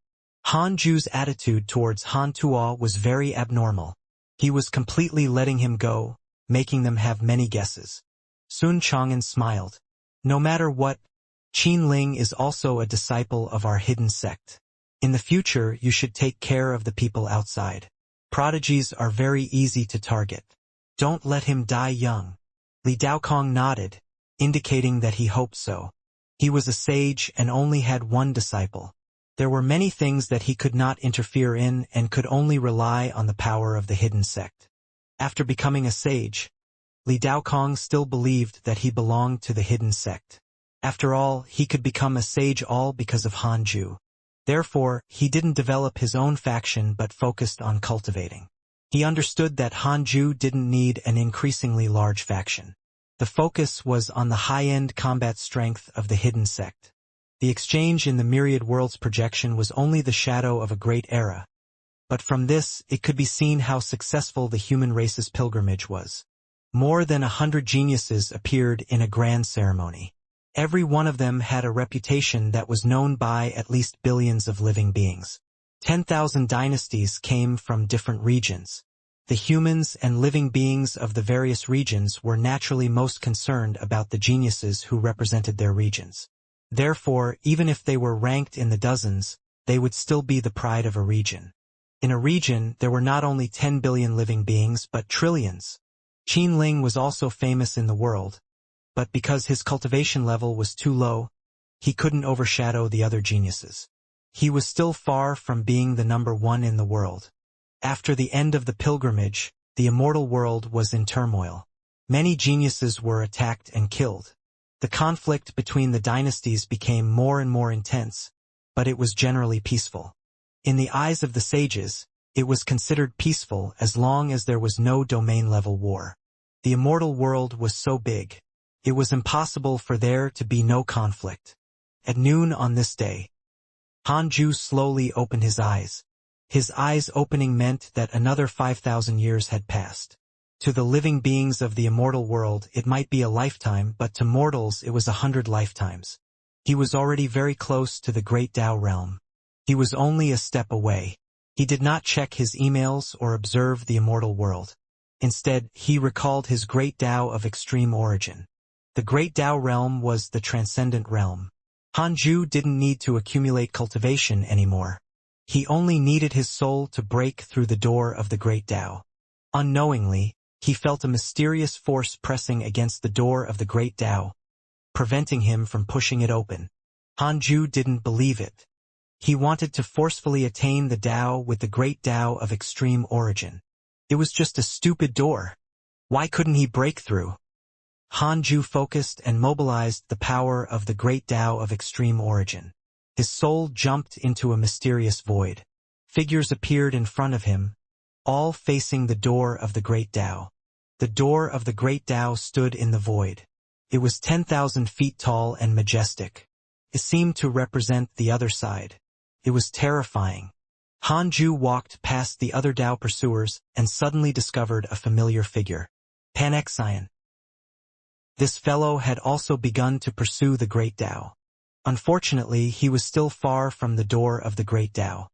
Han Ju's attitude towards Han Tuo was very abnormal. He was completely letting him go, making them have many guesses. Sun Chang'an smiled. No matter what, Qin Ling is also a disciple of our hidden sect. In the future, you should take care of the people outside. Prodigies are very easy to target. Don't let him die young. Li Daokong nodded, indicating that he hoped so. He was a sage and only had one disciple. There were many things that he could not interfere in and could only rely on the power of the hidden sect. After becoming a sage, Li Daokong still believed that he belonged to the hidden sect. After all, he could become a sage all because of Hanju. Therefore, he didn't develop his own faction but focused on cultivating. He understood that Hanju didn't need an increasingly large faction. The focus was on the high-end combat strength of the hidden sect. The exchange in the Myriad Worlds projection was only the shadow of a great era. But from this, it could be seen how successful the human race's pilgrimage was. More than 100 geniuses appeared in a grand ceremony. Every one of them had a reputation that was known by at least billions of living beings. 10,000 dynasties came from different regions. The humans and living beings of the various regions were naturally most concerned about the geniuses who represented their regions. Therefore, even if they were ranked in the dozens, they would still be the pride of a region. In a region, there were not only 10 billion living beings but trillions. Qin Ling was also famous in the world, but because his cultivation level was too low, he couldn't overshadow the other geniuses. He was still far from being the number one in the world. After the end of the pilgrimage, the immortal world was in turmoil. Many geniuses were attacked and killed. The conflict between the dynasties became more and more intense, but it was generally peaceful. In the eyes of the sages, it was considered peaceful as long as there was no domain-level war. The immortal world was so big, it was impossible for there to be no conflict. At noon on this day, Hanju slowly opened his eyes. His eyes opening meant that another 5,000 years had passed. To the living beings of the immortal world it might be a lifetime, but to mortals it was 100 lifetimes. He was already very close to the great Tao realm. He was only a step away. He did not check his emails or observe the immortal world. Instead, he recalled his great Tao of extreme origin. The great Tao realm was the transcendent realm. Hanju didn't need to accumulate cultivation anymore. He only needed his soul to break through the door of the great Tao. Unknowingly, he felt a mysterious force pressing against the door of the great Tao, preventing him from pushing it open. Hanju didn't believe it. He wanted to forcefully attain the Tao with the great Tao of extreme origin. It was just a stupid door. Why couldn't he break through? Hanju focused and mobilized the power of the great Tao of extreme origin. His soul jumped into a mysterious void. Figures appeared in front of him, all facing the door of the great Tao. The door of the great Tao stood in the void. It was 10,000 feet tall and majestic. It seemed to represent the other side. It was terrifying. Hanju walked past the other Tao pursuers and suddenly discovered a familiar figure. Panexian. This fellow had also begun to pursue the great Tao. Unfortunately, he was still far from the door of the great Tao.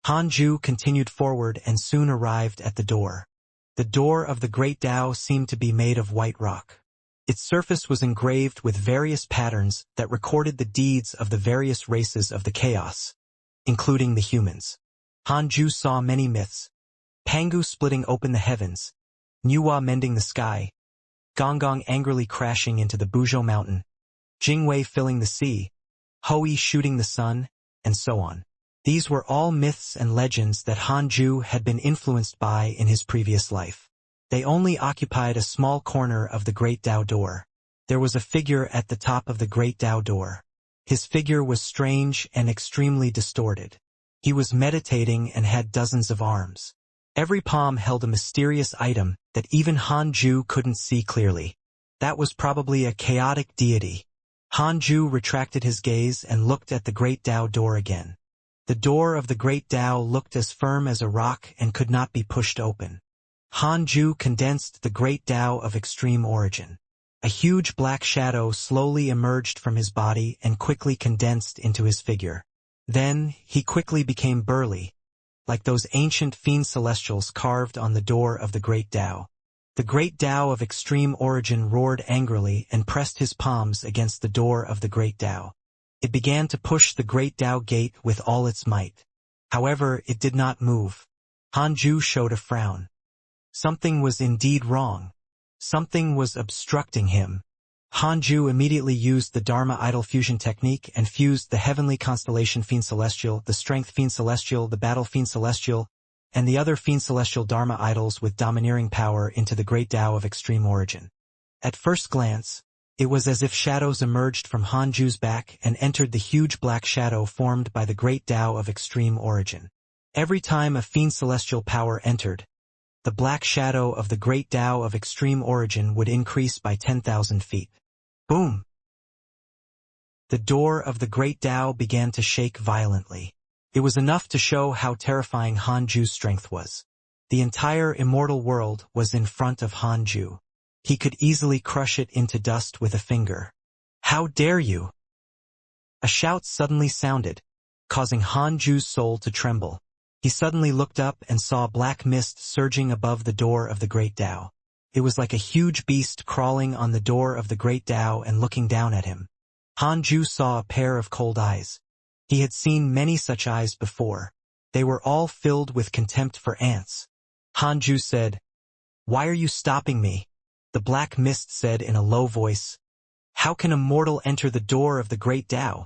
Hanju continued forward and soon arrived at the door. The door of the great Tao seemed to be made of white rock. Its surface was engraved with various patterns that recorded the deeds of the various races of the chaos, including the humans. Hanju saw many myths: Pangu splitting open the heavens, Nuwa mending the sky, Gonggong angrily crashing into the Buzhou mountain, Jingwei filling the sea, Hoi shooting the sun, and so on. These were all myths and legends that Hanju had been influenced by in his previous life. They only occupied a small corner of the Great Dao door. There was a figure at the top of the Great Dao door. His figure was strange and extremely distorted. He was meditating and had dozens of arms. Every palm held a mysterious item that even Hanju couldn't see clearly. That was probably a chaotic deity. Hanju retracted his gaze and looked at the Great Dao door again. The door of the Great Dao looked as firm as a rock and could not be pushed open. Hanju condensed the Great Dao of extreme origin. A huge black shadow slowly emerged from his body and quickly condensed into his figure. Then, he quickly became burly, like those ancient fiend celestials carved on the door of the Great Dao. The Great Dao of extreme origin roared angrily and pressed his palms against the door of the Great Dao. It began to push the Great Dao gate with all its might. However, it did not move. Hanju showed a frown. Something was indeed wrong. Something was obstructing him. Hanju immediately used the Dharma Idol fusion technique and fused the heavenly constellation Fiend Celestial, the Strength Fiend Celestial, the Battle Fiend Celestial, and the other Fiend Celestial Dharma Idols with domineering power into the Great Dao of extreme origin. At first glance, it was as if shadows emerged from Hanju's back and entered the huge black shadow formed by the Great Dao of extreme origin. Every time a Fiend Celestial power entered, the black shadow of the Great Dao of extreme origin would increase by 10,000 feet. Boom! The door of the Great Dao began to shake violently. It was enough to show how terrifying Hanju's strength was. The entire immortal world was in front of Hanju. He could easily crush it into dust with a finger. How dare you! A shout suddenly sounded, causing Hanju's soul to tremble. He suddenly looked up and saw black mist surging above the door of the Great Dao. It was like a huge beast crawling on the door of the Great Dao and looking down at him. Hanju saw a pair of cold eyes. He had seen many such eyes before. They were all filled with contempt for ants. Hanju said, "Why are you stopping me?" The black mist said in a low voice, "How can a mortal enter the door of the Great Dao?"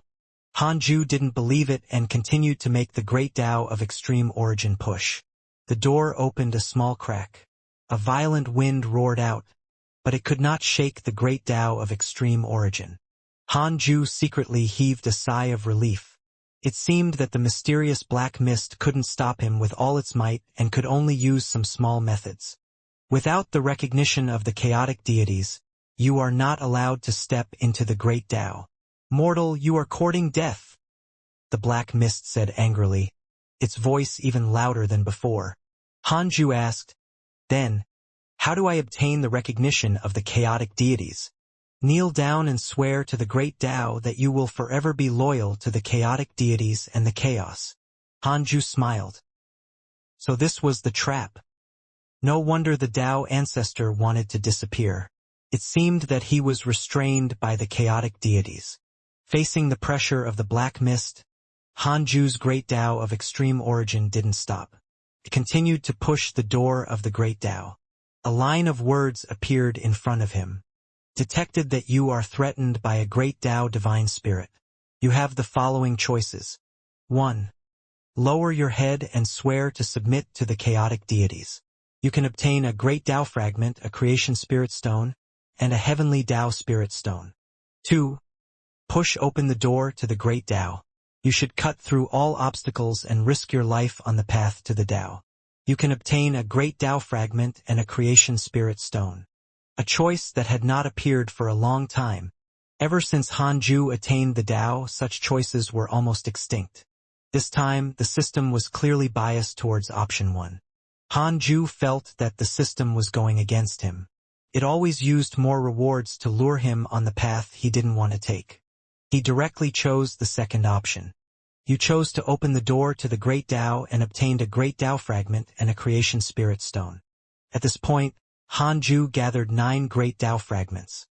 Hanju didn't believe it and continued to make the Great Dao of extreme origin push. The door opened a small crack. A violent wind roared out, but it could not shake the Great Dao of extreme origin. Hanju secretly heaved a sigh of relief. It seemed that the mysterious black mist couldn't stop him with all its might and could only use some small methods. Without the recognition of the chaotic deities, you are not allowed to step into the Great Dao. Mortal, you are courting death, the black mist said angrily, its voice even louder than before. Hanju asked, "Then, how do I obtain the recognition of the chaotic deities?" "Kneel down and swear to the Great Dao that you will forever be loyal to the chaotic deities and the chaos." Hanju smiled. So this was the trap. No wonder the Dao ancestor wanted to disappear. It seemed that he was restrained by the chaotic deities. Facing the pressure of the black mist, Hanju's Great Dao of extreme origin didn't stop. It continued to push the door of the Great Dao. A line of words appeared in front of him. "Detected that you are threatened by a Great Dao divine spirit. You have the following choices. 1. Lower your head and swear to submit to the chaotic deities. You can obtain a Great Dao fragment, a creation spirit stone, and a heavenly Dao spirit stone. 2. Push open the door to the Great Dao. You should cut through all obstacles and risk your life on the path to the Dao. You can obtain a Great Dao fragment and a creation spirit stone." A choice that had not appeared for a long time. Ever since Hanju attained the Dao, such choices were almost extinct. This time, the system was clearly biased towards option 1. Hanju felt that the system was going against him. It always used more rewards to lure him on the path he didn't want to take. He directly chose the second option. You chose to open the door to the Great Dao and obtained a Great Dao fragment and a creation spirit stone. At this point, Hanju gathered 9 Great Dao fragments.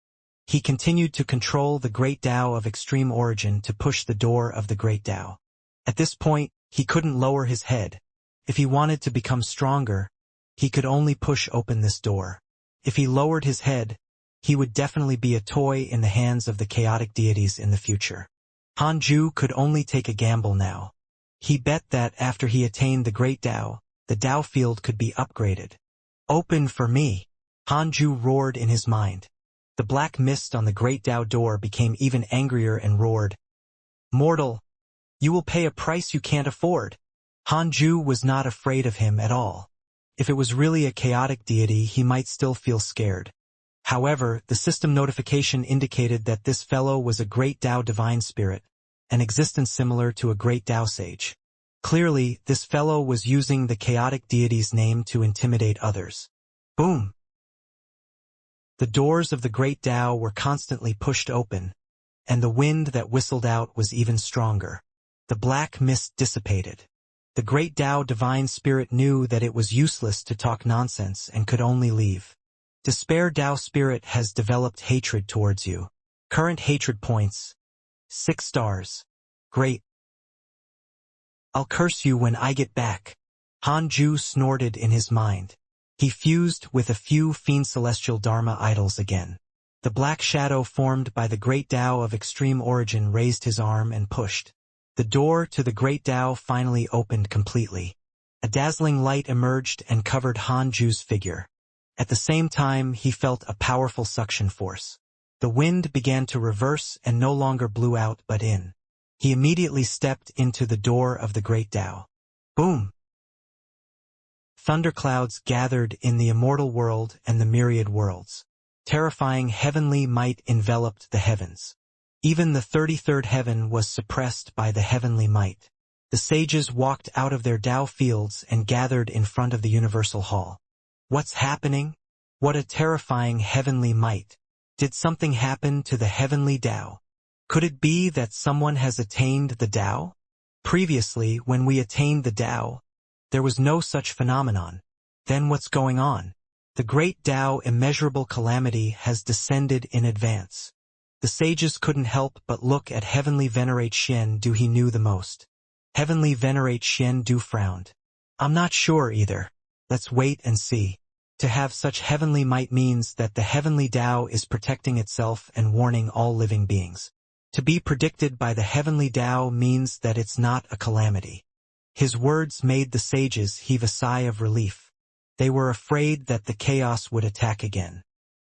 He continued to control the Great Tao of extreme origin to push the door of the Great Tao. At this point, he couldn't lower his head. If he wanted to become stronger, he could only push open this door. If he lowered his head, he would definitely be a toy in the hands of the chaotic deities in the future. Hanju could only take a gamble now. He bet that after he attained the Great Tao, the Tao field could be upgraded. Open for me! Hanju roared in his mind. The black mist on the Great Tao door became even angrier and roared, "Mortal! You will pay a price you can't afford." Hanju was not afraid of him at all. If it was really a chaotic deity, he might still feel scared. However, the system notification indicated that this fellow was a Great Tao divine spirit, an existence similar to a Great Tao sage. Clearly, this fellow was using the chaotic deity's name to intimidate others. Boom! The doors of the Great Tao were constantly pushed open, and the wind that whistled out was even stronger. The black mist dissipated. The Great Tao divine spirit knew that it was useless to talk nonsense and could only leave. Despair Tao spirit has developed hatred towards you. Current hatred points: 6 stars. Great. I'll curse you when I get back. Hanju snorted in his mind. He fused with a few fiend celestial Dharma idols again. The black shadow formed by the Great Tao of extreme origin raised his arm and pushed. The door to the Great Tao finally opened completely. A dazzling light emerged and covered Hanju's figure. At the same time, he felt a powerful suction force. The wind began to reverse and no longer blew out but in. He immediately stepped into the door of the Great Tao. Boom! Thunderclouds gathered in the immortal world and the myriad worlds. Terrifying heavenly might enveloped the heavens. Even the 33rd heaven was suppressed by the heavenly might. The sages walked out of their Tao fields and gathered in front of the universal hall. What's happening? What a terrifying heavenly might. Did something happen to the heavenly Tao? Could it be that someone has attained the Tao? Previously, when we attained the Tao, there was no such phenomenon. Then what's going on? The great Tao immeasurable calamity has descended in advance. The sages couldn't help but look at Heavenly Venerate Xian Du. He knew the most. Heavenly Venerate Xian Du frowned. I'm not sure either. Let's wait and see. To have such heavenly might means that the heavenly Tao is protecting itself and warning all living beings. To be predicted by the heavenly Tao means that it's not a calamity. His words made the sages heave a sigh of relief. They were afraid that the chaos would attack again.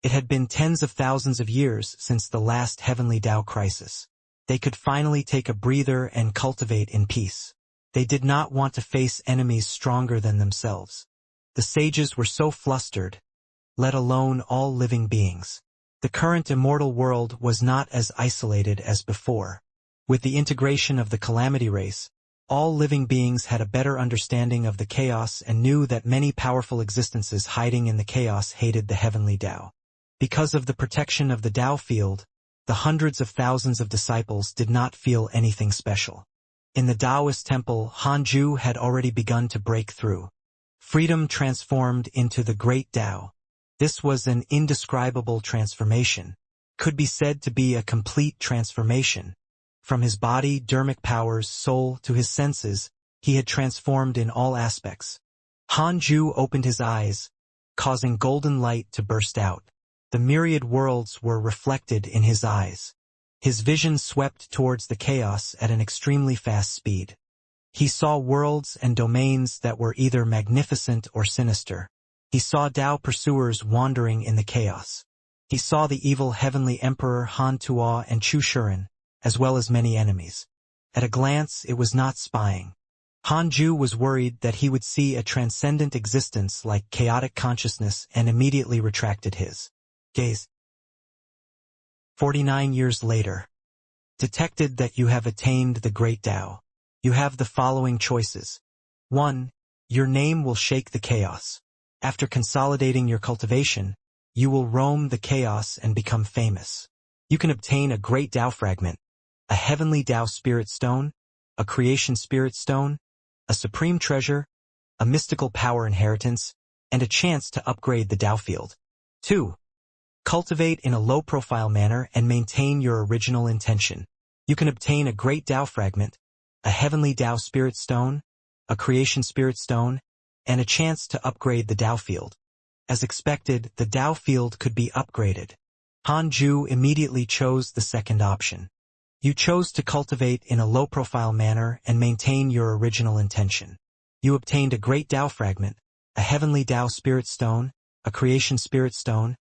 It had been tens of thousands of years since the last heavenly Tao crisis. They could finally take a breather and cultivate in peace. They did not want to face enemies stronger than themselves. The sages were so flustered, let alone all living beings. The current immortal world was not as isolated as before. With the integration of the calamity race, all living beings had a better understanding of the chaos and knew that many powerful existences hiding in the chaos hated the heavenly Tao. Because of the protection of the Tao field, the hundreds of thousands of disciples did not feel anything special. In the Taoist temple, Hanju had already begun to break through. Freedom transformed into the great Tao. This was an indescribable transformation. Could be said to be a complete transformation. From his body, dermic powers, soul, to his senses, he had transformed in all aspects. Hanju opened his eyes, causing golden light to burst out. The myriad worlds were reflected in his eyes. His vision swept towards the chaos at an extremely fast speed. He saw worlds and domains that were either magnificent or sinister. He saw Tao pursuers wandering in the chaos. He saw the evil heavenly emperor Han Tuo and Chu Shuren, as well as many enemies. At a glance, it was not spying. Hanju was worried that he would see a transcendent existence like chaotic consciousness and immediately retracted his gaze. 49 years later. Detected that you have attained the great Tao. You have the following choices. 1. Your name will shake the chaos. After consolidating your cultivation, you will roam the chaos and become famous. You can obtain a great Tao fragment, a heavenly Tao spirit stone, a creation spirit stone, a supreme treasure, a mystical power inheritance, and a chance to upgrade the Tao field. 2. Cultivate in a low-profile manner and maintain your original intention. You can obtain a great Tao fragment, a heavenly Tao spirit stone, a creation spirit stone, and a chance to upgrade the Tao field. As expected, the Tao field could be upgraded. Han Ju immediately chose the second option. You chose to cultivate in a low-profile manner and maintain your original intention. You obtained a great Tao fragment, a heavenly Tao spirit stone, a creation spirit stone,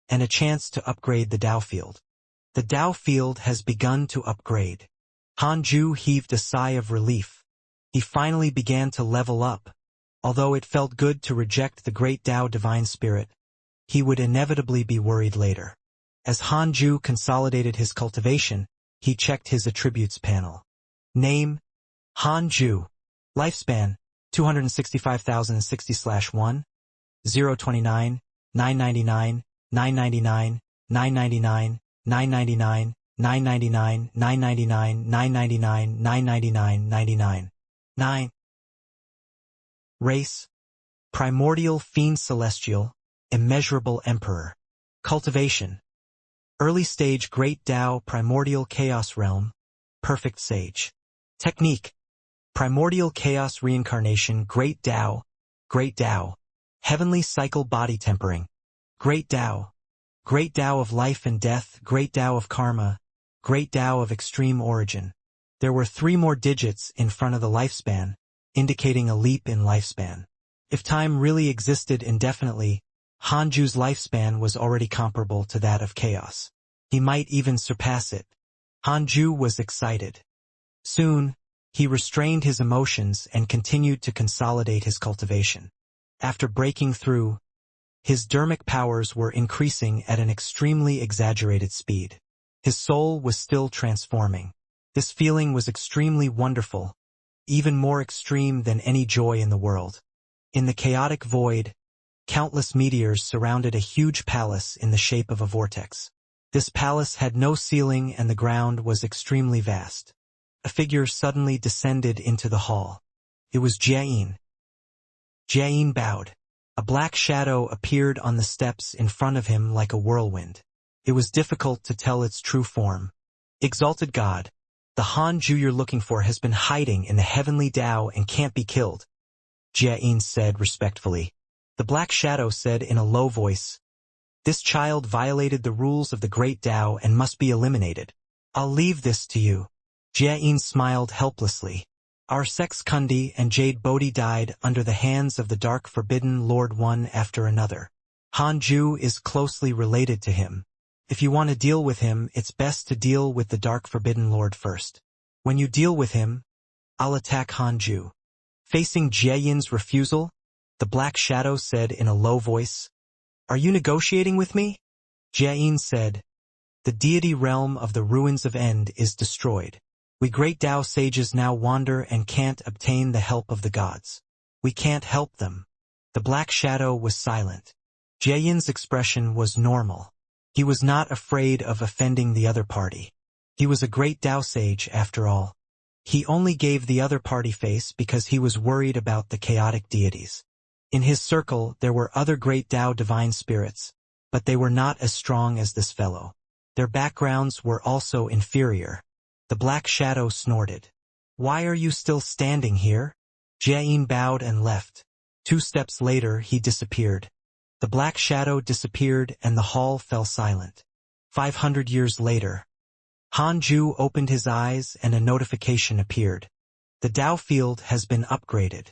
and a chance to upgrade the Tao field. The Tao field has begun to upgrade. Han Ju heaved a sigh of relief. He finally began to level up. Although it felt good to reject the great Tao divine spirit, he would inevitably be worried later. As Han Ju consolidated his cultivation, he checked his attributes panel. Name: Han Ju. Lifespan: 265,060/1, 029, 999, 999, 999, 999, 999, 999, 999, 999, 99. 9. Race: Primordial Fiend Celestial, Immeasurable Emperor. Cultivation: Early Stage Great Tao Primordial Chaos Realm, Perfect Sage. Technique: Primordial Chaos Reincarnation Great Tao, Heavenly Cycle Body Tempering, Great Tao of Life and Death, Great Tao of Karma, Great Tao of Extreme Origin. There were 3 more digits in front of the lifespan, indicating a leap in lifespan. If time really existed indefinitely, Han Ju's lifespan was already comparable to that of chaos. He might even surpass it. Han Ju was excited. Soon, he restrained his emotions and continued to consolidate his cultivation. After breaking through, his dermic powers were increasing at an extremely exaggerated speed. His soul was still transforming. This feeling was extremely wonderful, even more extreme than any joy in the world. In the chaotic void, countless meteors surrounded a huge palace in the shape of a vortex. This palace had no ceiling and the ground was extremely vast. A figure suddenly descended into the hall. It was Jiayin. Jiayin bowed. A black shadow appeared on the steps in front of him like a whirlwind. It was difficult to tell its true form. Exalted God, the Han Ju you're looking for has been hiding in the heavenly Tao and can't be killed, Jiayin said respectfully. The black shadow said in a low voice, "This child violated the rules of the great Tao and must be eliminated. I'll leave this to you." Jiayin smiled helplessly. Our Sex Kundi and Jade Bodhi died under the hands of the Dark Forbidden Lord one after another. Han Ju is closely related to him. If you want to deal with him, it's best to deal with the Dark Forbidden Lord first. When you deal with him, I'll attack Han Ju. Facing Jiayin's refusal, the Black Shadow said in a low voice, "Are you negotiating with me?" Jiayin said, "The deity realm of the ruins of End is destroyed. We great Tao sages now wander and can't obtain the help of the gods. We can't help them." The Black Shadow was silent. Jiayin's expression was normal. He was not afraid of offending the other party. He was a great Tao sage after all. He only gave the other party face because he was worried about the chaotic deities. In his circle there were other great Tao divine spirits, but they were not as strong as this fellow. Their backgrounds were also inferior. The Black Shadow snorted. "Why are you still standing here?" Jiayin bowed and left. 2 steps later he disappeared. The Black Shadow disappeared and the hall fell silent. 500 years later, Han Ju opened his eyes and a notification appeared. The Tao field has been upgraded.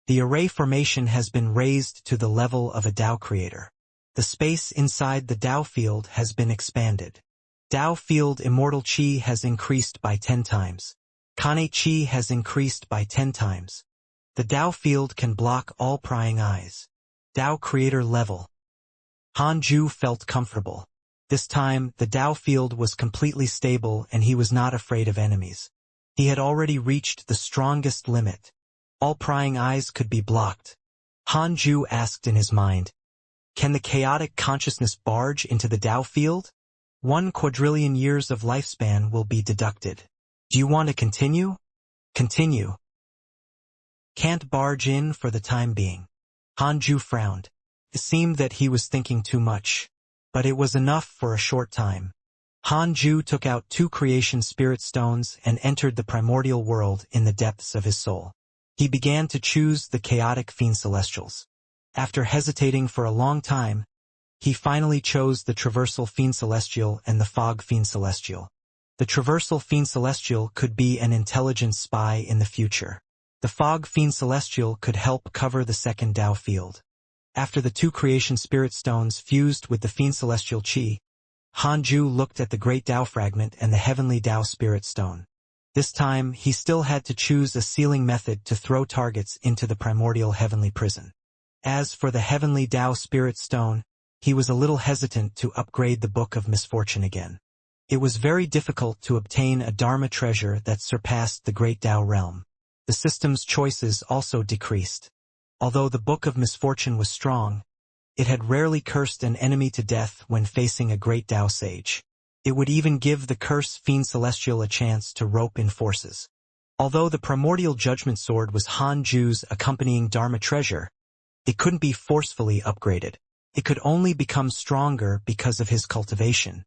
The array formation has been raised to the level of a Tao creator. The space inside the Tao field has been expanded. Tao field immortal Qi has increased by 10 times. Kane Qi has increased by 10 times. The Tao field can block all prying eyes. Tao creator level. Han Ju felt comfortable. This time, the Tao field was completely stable and he was not afraid of enemies. He had already reached the strongest limit. All prying eyes could be blocked. Han Ju asked in his mind, "Can the chaotic consciousness barge into the Tao field? 1 quadrillion years of lifespan will be deducted. Do you want to continue?" "Continue. Can't barge in for the time being." Han Ju frowned. It seemed that he was thinking too much. but it was enough for a short time. Han Ju took out 2 creation spirit stones and entered the primordial world in the depths of his soul. He began to choose the chaotic fiend celestials. After hesitating for a long time, he finally chose the traversal fiend celestial and the fog fiend celestial. The traversal fiend celestial could be an intelligent spy in the future. The fog fiend celestial could help cover the second Tao field. After the 2 creation spirit stones fused with the fiend celestial chi, Han Ju looked at the great Tao fragment and the heavenly Tao spirit stone. This time, he still had to choose a sealing method to throw targets into the primordial heavenly prison. As for the heavenly Tao spirit stone, he was a little hesitant to upgrade the Book of Misfortune again. It was very difficult to obtain a Dharma treasure that surpassed the great Tao realm. The system's choices also decreased. Although the Book of Misfortune was strong, it had rarely cursed an enemy to death when facing a great Tao sage. It would even give the curse fiend celestial a chance to rope in forces. Although the primordial judgment sword was Han Ju's accompanying Dharma treasure, it couldn't be forcefully upgraded. It could only become stronger because of his cultivation.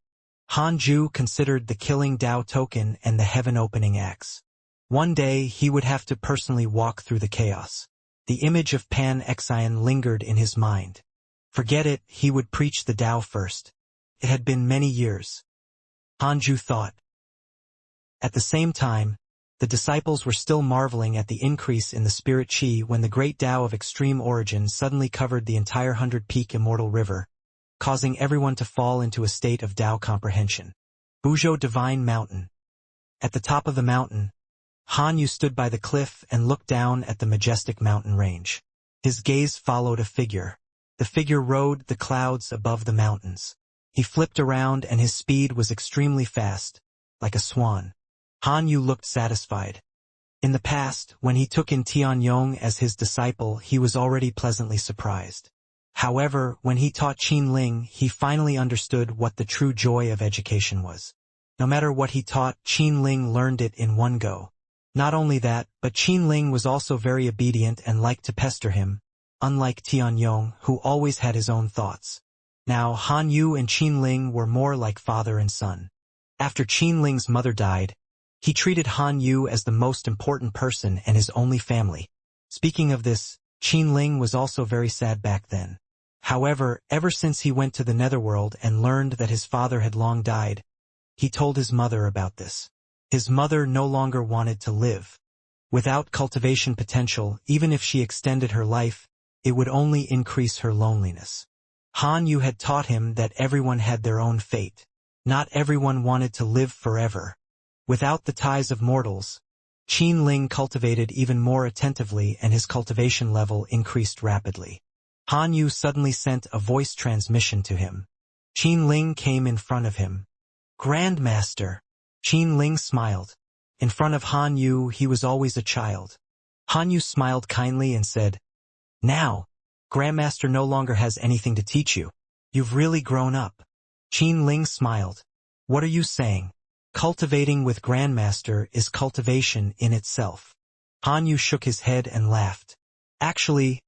Han Ju considered the killing Tao token and the heaven-opening axe. One day he would have to personally walk through the chaos. The image of Pan Xian lingered in his mind. Forget it, he would preach the Tao first. It had been many years. Han Ju thought. At the same time, the disciples were still marveling at the increase in the spirit chi when the great Tao of extreme origin suddenly covered the entire 100-peak Immortal River, causing everyone to fall into a state of Tao comprehension. Buzhou Divine Mountain. At the top of the mountain, Han Yu stood by the cliff and looked down at the majestic mountain range. His gaze followed a figure. The figure rode the clouds above the mountains. He flipped around and his speed was extremely fast, like a swan. Han Yu looked satisfied. In the past, when he took in Tianyong as his disciple, he was already pleasantly surprised. However, when he taught Qin Ling, he finally understood what the true joy of education was. No matter what he taught, Qin Ling learned it in one go. Not only that, but Qin Ling was also very obedient and liked to pester him, unlike Tianyong, who always had his own thoughts. Now Han Yu and Qin Ling were more like father and son. After Qin Ling's mother died, he treated Han Yu as the most important person and his only family. Speaking of this, Qin Ling was also very sad back then. However, ever since he went to the netherworld and learned that his father had long died, he told his mother about this. His mother no longer wanted to live. Without cultivation potential, even if she extended her life, it would only increase her loneliness. Han Yu had taught him that everyone had their own fate. Not everyone wanted to live forever. Without the ties of mortals, Qin Ling cultivated even more attentively and his cultivation level increased rapidly. Han Yu suddenly sent a voice transmission to him. Qin Ling came in front of him. Grandmaster. Qin Ling smiled. In front of Han Yu, he was always a child. Han Yu smiled kindly and said, "Now, Grandmaster no longer has anything to teach you. You've really grown up." Qin Ling smiled. "What are you saying? Cultivating with Grandmaster is cultivation in itself." Han Yu shook his head and laughed. "Actually,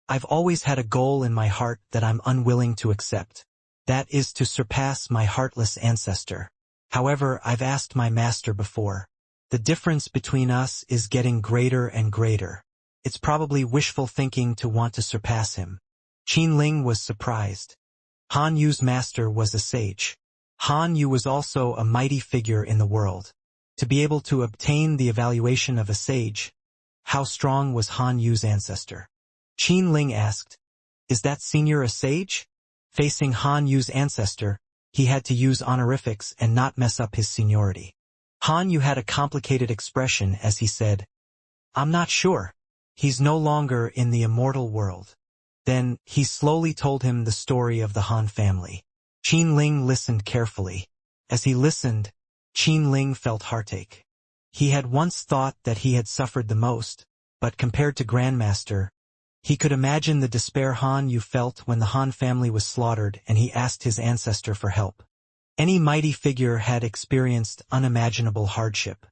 I've always had a goal in my heart that I'm unwilling to accept. That is to surpass my heartless ancestor. However, I've asked my master before. The difference between us is getting greater and greater. It's probably wishful thinking to want to surpass him." Qin Ling was surprised. Han Yu's master was a sage. Han Yu was also a mighty figure in the world. To be able to obtain the evaluation of a sage, how strong was Han Yu's ancestor? Qin Ling asked, "Is that senior a sage?" Facing Han Yu's ancestor, he had to use honorifics and not mess up his seniority. Han Yu had a complicated expression as he said, "I'm not sure. He's no longer in the immortal world." Then, he slowly told him the story of the Han family. Qin Ling listened carefully. As he listened, Qin Ling felt heartache. He had once thought that he had suffered the most, but compared to Grandmaster, he could imagine the despair Han Yu felt when the Han family was slaughtered and he asked his ancestor for help. Any mighty figure had experienced unimaginable hardship.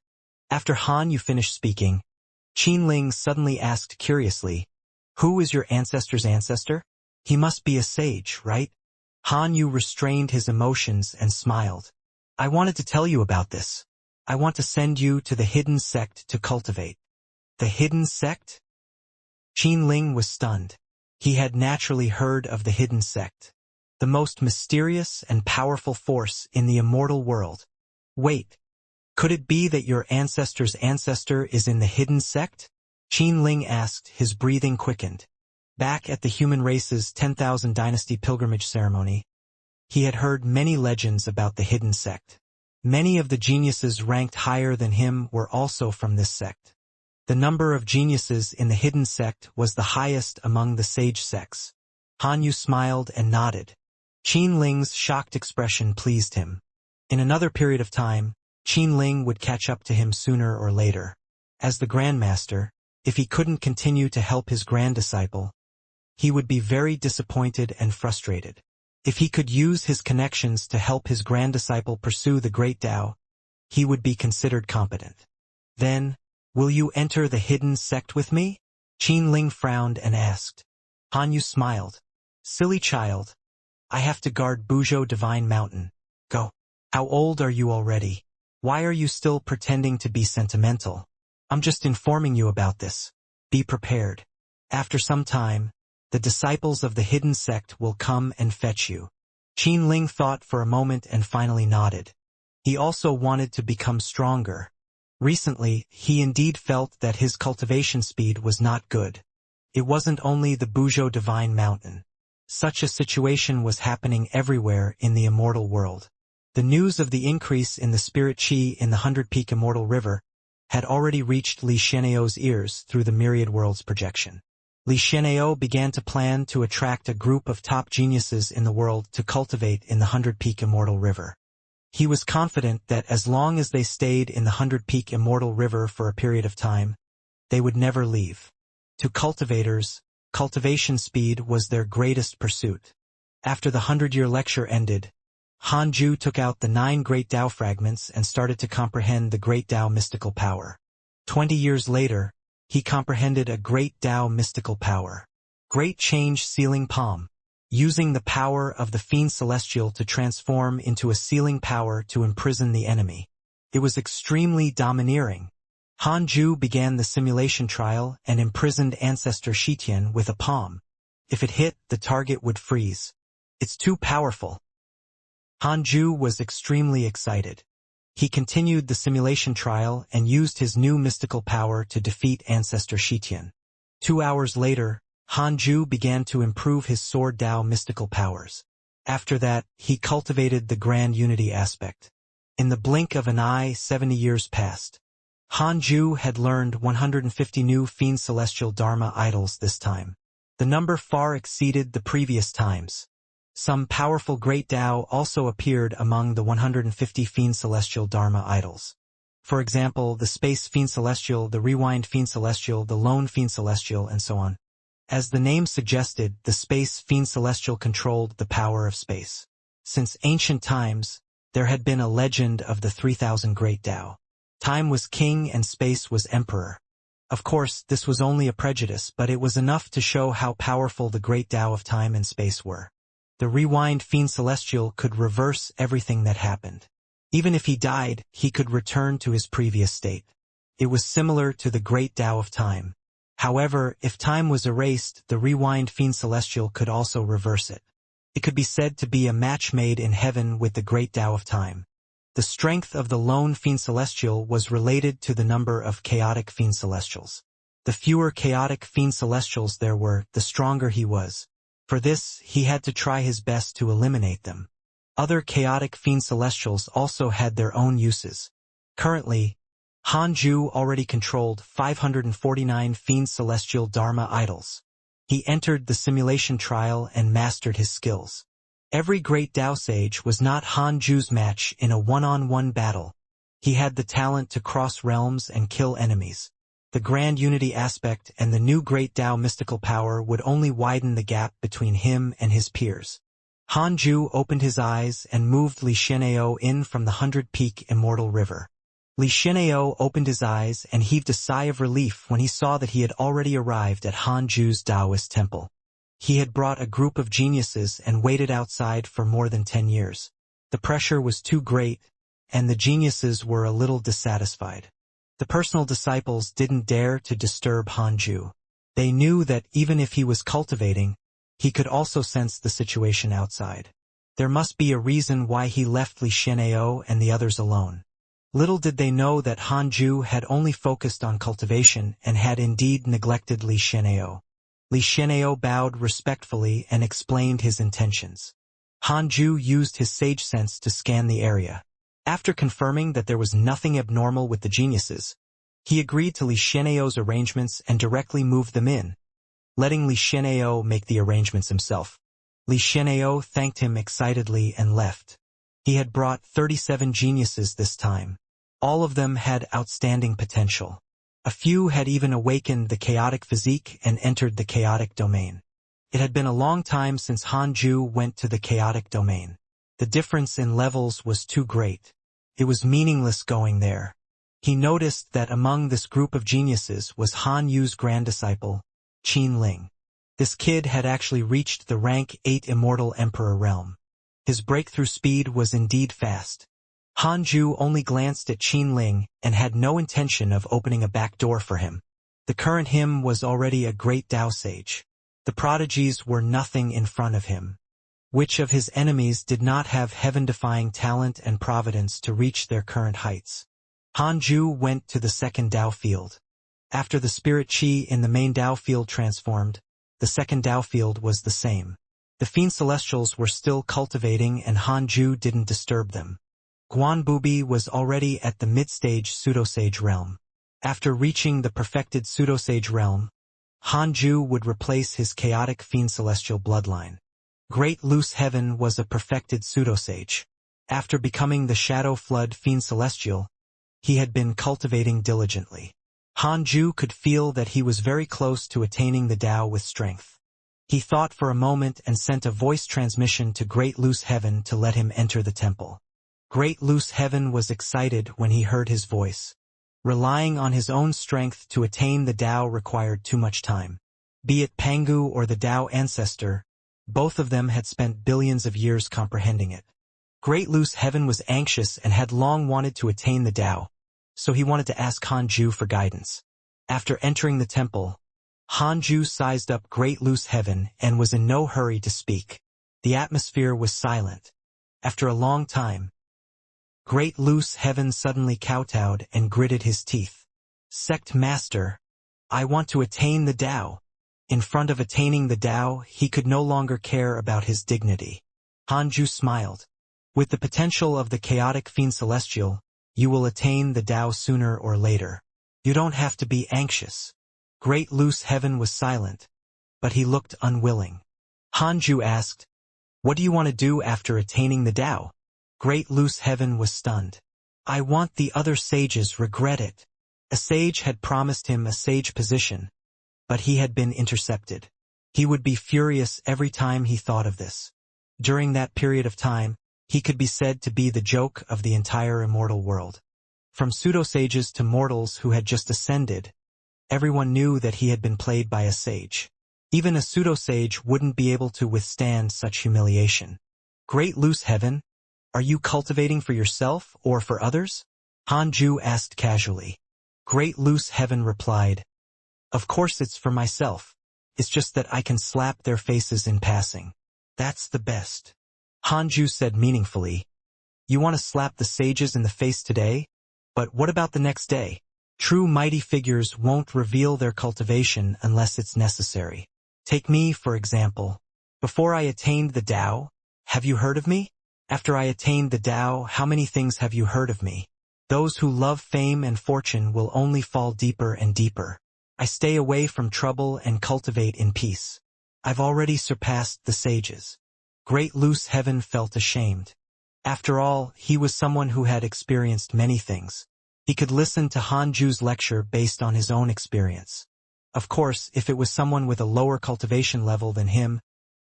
After Han Yu finished speaking, Qin Ling suddenly asked curiously, "Who is your ancestor's ancestor? He must be a sage, right?" Han Yu restrained his emotions and smiled. I wanted to tell you about this. I want to send you to the hidden sect to cultivate. The hidden sect? Qin Ling was stunned. He had naturally heard of the hidden sect, the most mysterious and powerful force in the immortal world. Wait, could it be that your ancestor's ancestor is in the hidden sect? Qin Ling asked, his breathing quickened. Back at the human race's 10,000 dynasty pilgrimage ceremony, he had heard many legends about the hidden sect. Many of the geniuses ranked higher than him were also from this sect. The number of geniuses in the hidden sect was the highest among the sage sects. Han Yu smiled and nodded. Qin Ling's shocked expression pleased him. In another period of time, Qin Ling would catch up to him sooner or later. As the Grandmaster, if he couldn't continue to help his grand-disciple, he would be very disappointed and frustrated. If he could use his connections to help his grand-disciple pursue the great Tao, he would be considered competent. Then, will you enter the hidden sect with me? Qin Ling frowned and asked. Han Yu smiled. Silly child. I have to guard Buzhou Divine Mountain. Go. How old are you already? Why are you still pretending to be sentimental? I'm just informing you about this. Be prepared. After some time, the disciples of the hidden sect will come and fetch you. Qin Ling thought for a moment and finally nodded. He also wanted to become stronger. Recently, he indeed felt that his cultivation speed was not good. It wasn't only the Buzhou Divine Mountain. Such a situation was happening everywhere in the immortal world. The news of the increase in the spirit qi in the 100-peak Immortal River had already reached Li Xian'ao's ears through the myriad worlds projection. Li Xian'ao began to plan to attract a group of top geniuses in the world to cultivate in the 100-peak Immortal River. He was confident that as long as they stayed in the 100-peak Immortal River for a period of time, they would never leave. To cultivators, cultivation speed was their greatest pursuit. After the 100-year lecture ended, Han Ju took out the 9 Great Tao fragments and started to comprehend the Great Tao mystical power. 20 years later, he comprehended a Great Tao mystical power. Great Change Sealing Palm. Using the power of the Fiend Celestial to transform into a sealing power to imprison the enemy. It was extremely domineering. Han Ju began the simulation trial and imprisoned Ancestor Shitian with a palm. If it hit, the target would freeze. It's too powerful. Han Ju was extremely excited. He continued the simulation trial and used his new mystical power to defeat Ancestor Shitian. 2 hours later, Han Ju began to improve his Sword Dao mystical powers. After that, he cultivated the Grand Unity aspect. In the blink of an eye, 70 years passed. Han Ju had learned 150 new Fiend Celestial Dharma idols this time. The number far exceeded the previous times. Some powerful Great Tao also appeared among the 150 Fiend Celestial Dharma idols. For example, the Space Fiend Celestial, the Rewind Fiend Celestial, the Lone Fiend Celestial, and so on. As the name suggested, the Space Fiend Celestial controlled the power of space. Since ancient times, there had been a legend of the 3,000 Great Tao. Time was king and space was emperor. Of course, this was only a prejudice, but it was enough to show how powerful the Great Tao of time and space were. The Rewind Fiend Celestial could reverse everything that happened. Even if he died, he could return to his previous state. It was similar to the Great Tao of time. However, if time was erased, the Rewind Fiend Celestial could also reverse it. It could be said to be a match made in heaven with the Great Tao of time. The strength of the Lone Fiend Celestial was related to the number of chaotic Fiend Celestials. The fewer chaotic Fiend Celestials there were, the stronger he was. For this, he had to try his best to eliminate them. Other chaotic Fiend Celestials also had their own uses. Currently, Han Ju already controlled 549 Fiend Celestial Dharma idols. He entered the simulation trial and mastered his skills. Every great Tao sage was not Han Ju's match in a one-on-one battle. He had the talent to cross realms and kill enemies. The Grand Unity aspect and the new Great Tao mystical power would only widen the gap between him and his peers. Han Ju opened his eyes and moved Li Xian'ao in from the 100-peak Immortal River. Li Xian'ao opened his eyes and heaved a sigh of relief when he saw that he had already arrived at Han Ju's Taoist temple. He had brought a group of geniuses and waited outside for more than 10 years. The pressure was too great, and the geniuses were a little dissatisfied. The personal disciples didn't dare to disturb Hanju. They knew that even if he was cultivating, he could also sense the situation outside. There must be a reason why he left Li Xianxiao and the others alone. Little did they know that Hanju had only focused on cultivation and had indeed neglected Li Xianxiao. Li Xianxiao bowed respectfully and explained his intentions. Hanju used his sage sense to scan the area. After confirming that there was nothing abnormal with the geniuses, he agreed to Li Xianxiao's arrangements and directly moved them in, letting Li Xianxiao make the arrangements himself. Li Xianxiao thanked him excitedly and left. He had brought 37 geniuses this time. All of them had outstanding potential. A few had even awakened the chaotic physique and entered the chaotic domain. It had been a long time since Hanju went to the chaotic domain. The difference in levels was too great. It was meaningless going there. He noticed that among this group of geniuses was Han Yu's grand disciple, Qin Ling. This kid had actually reached the rank 8 Immortal Emperor realm. His breakthrough speed was indeed fast. Hanju only glanced at Qin Ling and had no intention of opening a back door for him. The current him was already a great Dao sage. The prodigies were nothing in front of him. Which of his enemies did not have heaven-defying talent and providence to reach their current heights? Hanju went to the second Dao field. After the spirit qi in the main Dao field transformed, the second Dao field was the same. The fiend celestials were still cultivating and Hanju didn't disturb them. Guanbubi was already at the mid-stage pseudosage realm. After reaching the perfected pseudosage realm, Hanju would replace his chaotic fiend celestial bloodline. Great Loose Heaven was a perfected pseudosage. After becoming the Shadow Flood fiend celestial, he had been cultivating diligently. Hanju could feel that he was very close to attaining the Tao with strength. He thought for a moment and sent a voice transmission to Great Loose Heaven to let him enter the temple. Great Loose Heaven was excited when he heard his voice. Relying on his own strength to attain the Tao required too much time. Be it Pangu or the Tao ancestor, both of them had spent billions of years comprehending it. Great Loose Heaven was anxious and had long wanted to attain the Tao, so he wanted to ask Hanju for guidance. After entering the temple, Hanju sized up Great Loose Heaven and was in no hurry to speak. The atmosphere was silent. After a long time, Great Loose Heaven suddenly kowtowed and gritted his teeth. Sect Master, I want to attain the Tao. In front of attaining the Tao, he could no longer care about his dignity. Hanju smiled. With the potential of the chaotic fiend celestial, you will attain the Tao sooner or later. You don't have to be anxious. Great Loose Heaven was silent, but he looked unwilling. Hanju asked, what do you want to do after attaining the Tao? Great Loose Heaven was stunned. I want the other sages regret it. A sage had promised him a sage position, but he had been intercepted. He would be furious every time he thought of this. During that period of time, he could be said to be the joke of the entire immortal world. From pseudo-sages to mortals who had just ascended, everyone knew that he had been played by a sage. Even a pseudo-sage wouldn't be able to withstand such humiliation. Great Loose Heaven, are you cultivating for yourself or for others? Hanju asked casually. Great Loose Heaven replied, of course it's for myself. It's just that I can slap their faces in passing. That's the best. Hanju said meaningfully, you want to slap the sages in the face today? But what about the next day? True mighty figures won't reveal their cultivation unless it's necessary. Take me, for example. Before I attained the Tao, have you heard of me? After I attained the Tao, how many things have you heard of me? Those who love fame and fortune will only fall deeper and deeper. I stay away from trouble and cultivate in peace. I've already surpassed the sages. Great Loose Heaven felt ashamed. After all, he was someone who had experienced many things. He could listen to Hanju's lecture based on his own experience. Of course, if it was someone with a lower cultivation level than him,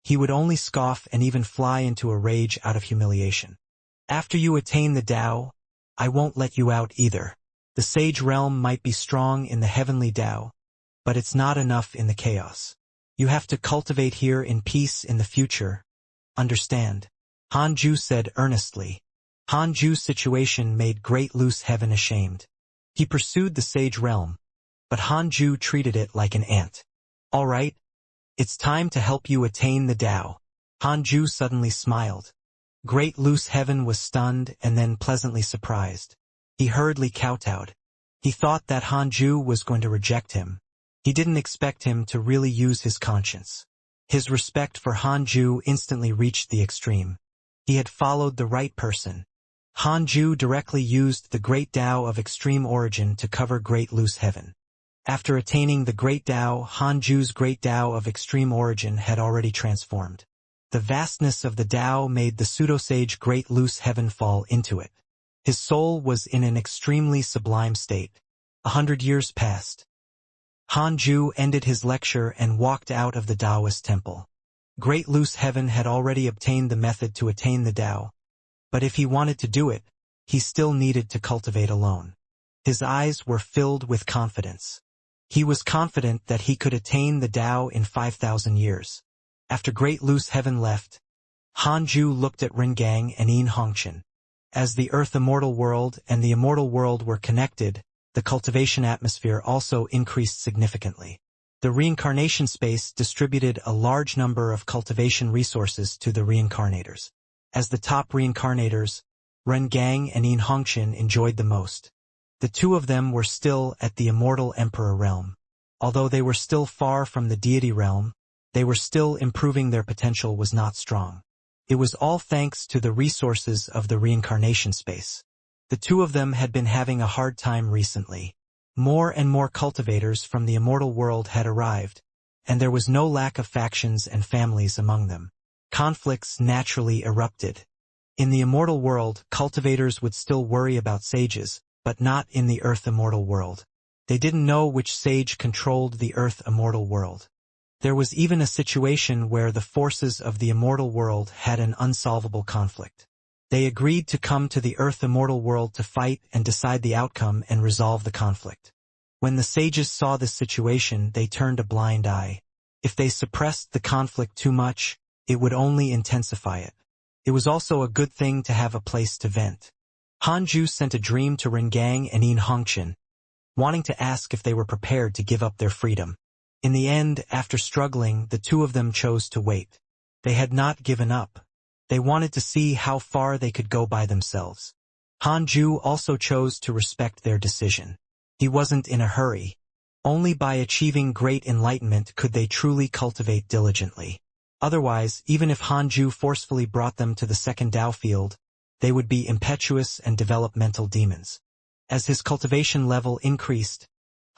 he would only scoff and even fly into a rage out of humiliation. After you attain the Tao, I won't let you out either. The sage realm might be strong in the heavenly Tao, but it's not enough in the chaos. You have to cultivate here in peace in the future. Understand? Hanju said earnestly. Hanju's situation made Great Loose Heaven ashamed. He pursued the sage realm, but Hanju treated it like an ant. All right, it's time to help you attain the Tao. Hanju suddenly smiled. Great Loose Heaven was stunned and then pleasantly surprised. He hurriedly kowtowed. He thought that Hanju was going to reject him. He didn't expect him to really use his conscience. His respect for Hanju instantly reached the extreme. He had followed the right person. Hanju directly used the Great Tao of extreme origin to cover Great Loose Heaven. After attaining the Great Tao, Hanju's Great Tao of extreme origin had already transformed. The vastness of the Tao made the pseudo-sage Great Loose Heaven fall into it. His soul was in an extremely sublime state. 100 years passed. Hanju ended his lecture and walked out of the Taoist temple. Great Loose Heaven had already obtained the method to attain the Tao, but if he wanted to do it, he still needed to cultivate alone. His eyes were filled with confidence. He was confident that he could attain the Tao in 5,000 years. After Great Loose Heaven left, Hanju looked at Rengang and Inauthentic. As the Earth Immortal world and the Immortal world were connected, the cultivation atmosphere also increased significantly. The Reincarnation space distributed a large number of cultivation resources to the reincarnators. As the top reincarnators, Rengang and Inauthentic enjoyed the most. The two of them were still at the Immortal Emperor realm. Although they were still far from the deity realm, they were still improving. Their potential was not strong. It was all thanks to the resources of the Reincarnation space. The two of them had been having a hard time recently. More and more cultivators from the Immortal world had arrived, and there was no lack of factions and families among them. Conflicts naturally erupted. In the Immortal world, cultivators would still worry about sages, but not in the Earth Immortal world. They didn't know which sage controlled the Earth Immortal world. There was even a situation where the forces of the Immortal world had an unsolvable conflict. They agreed to come to the Earth Immortal world to fight and decide the outcome and resolve the conflict. When the sages saw this situation, they turned a blind eye. If they suppressed the conflict too much, it would only intensify it. It was also a good thing to have a place to vent. Hanju sent a dream to Rengang and Inauthentic, wanting to ask if they were prepared to give up their freedom. In the end, after struggling, the two of them chose to wait. They had not given up. They wanted to see how far they could go by themselves. Hanju also chose to respect their decision. He wasn't in a hurry. Only by achieving great enlightenment could they truly cultivate diligently. Otherwise, even if Hanju forcefully brought them to the second Tao field, they would be impetuous and develop mental demons. As his cultivation level increased,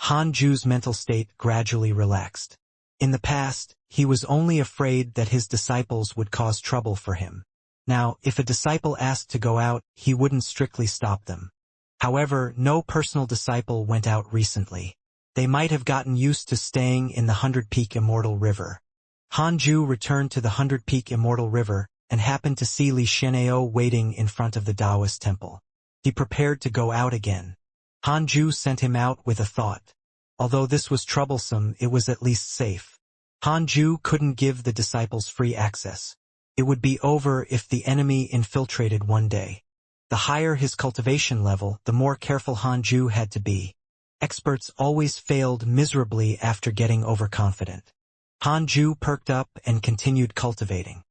Hanju's mental state gradually relaxed. In the past, he was only afraid that his disciples would cause trouble for him. Now, if a disciple asked to go out, he wouldn't strictly stop them. However, no personal disciple went out recently. They might have gotten used to staying in the 100-peak Immortal River. Hanju returned to the 100-peak Immortal River and happened to see Li Xianxia waiting in front of the Taoist temple. He prepared to go out again. Hanju sent him out with a thought. Although this was troublesome, it was at least safe. Hanju couldn't give the disciples free access. It would be over if the enemy infiltrated one day. The higher his cultivation level, the more careful Hanju had to be. Experts always failed miserably after getting overconfident. Hanju perked up and continued cultivating.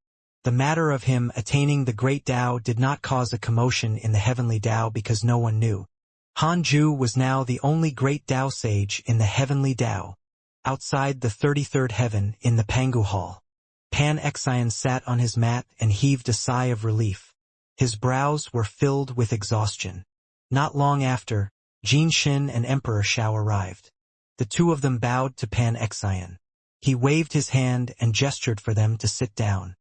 The matter of him attaining the Great Tao did not cause a commotion in the Heavenly Tao because no one knew. Hanju was now the only Great Tao sage in the Heavenly Tao. Outside the 33rd heaven, in the Pangu Hall, Xianxia sat on his mat and heaved a sigh of relief. His brows were filled with exhaustion. Not long after, Xianxia and Emperor Xiao arrived. The two of them bowed to Xianxia. He waved his hand and gestured for them to sit down.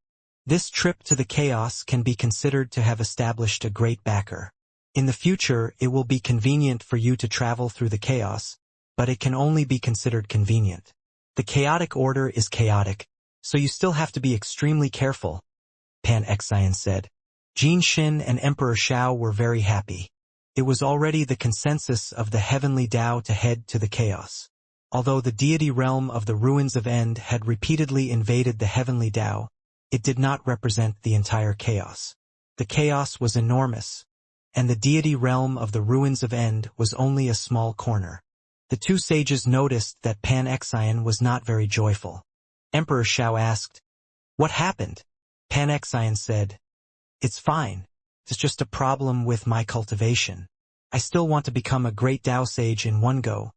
This trip to the chaos can be considered to have established a great backer. In the future, it will be convenient for you to travel through the chaos, but it can only be considered convenient. The chaotic order is chaotic, so you still have to be extremely careful, Xianxia said. Xianxia and Emperor Xiao were very happy. It was already the consensus of the Heavenly Tao to head to the chaos. Although the deity realm of the ruins of End had repeatedly invaded the heavenly Tao, it did not represent the entire chaos. The chaos was enormous, and the deity realm of the ruins of End was only a small corner. The two sages noticed that Pan-Xian was not very joyful. Emperor Xiao asked, "What happened?" Pan-Xian said, "It's fine. It's just a problem with my cultivation. I still want to become a great Tao sage in one go,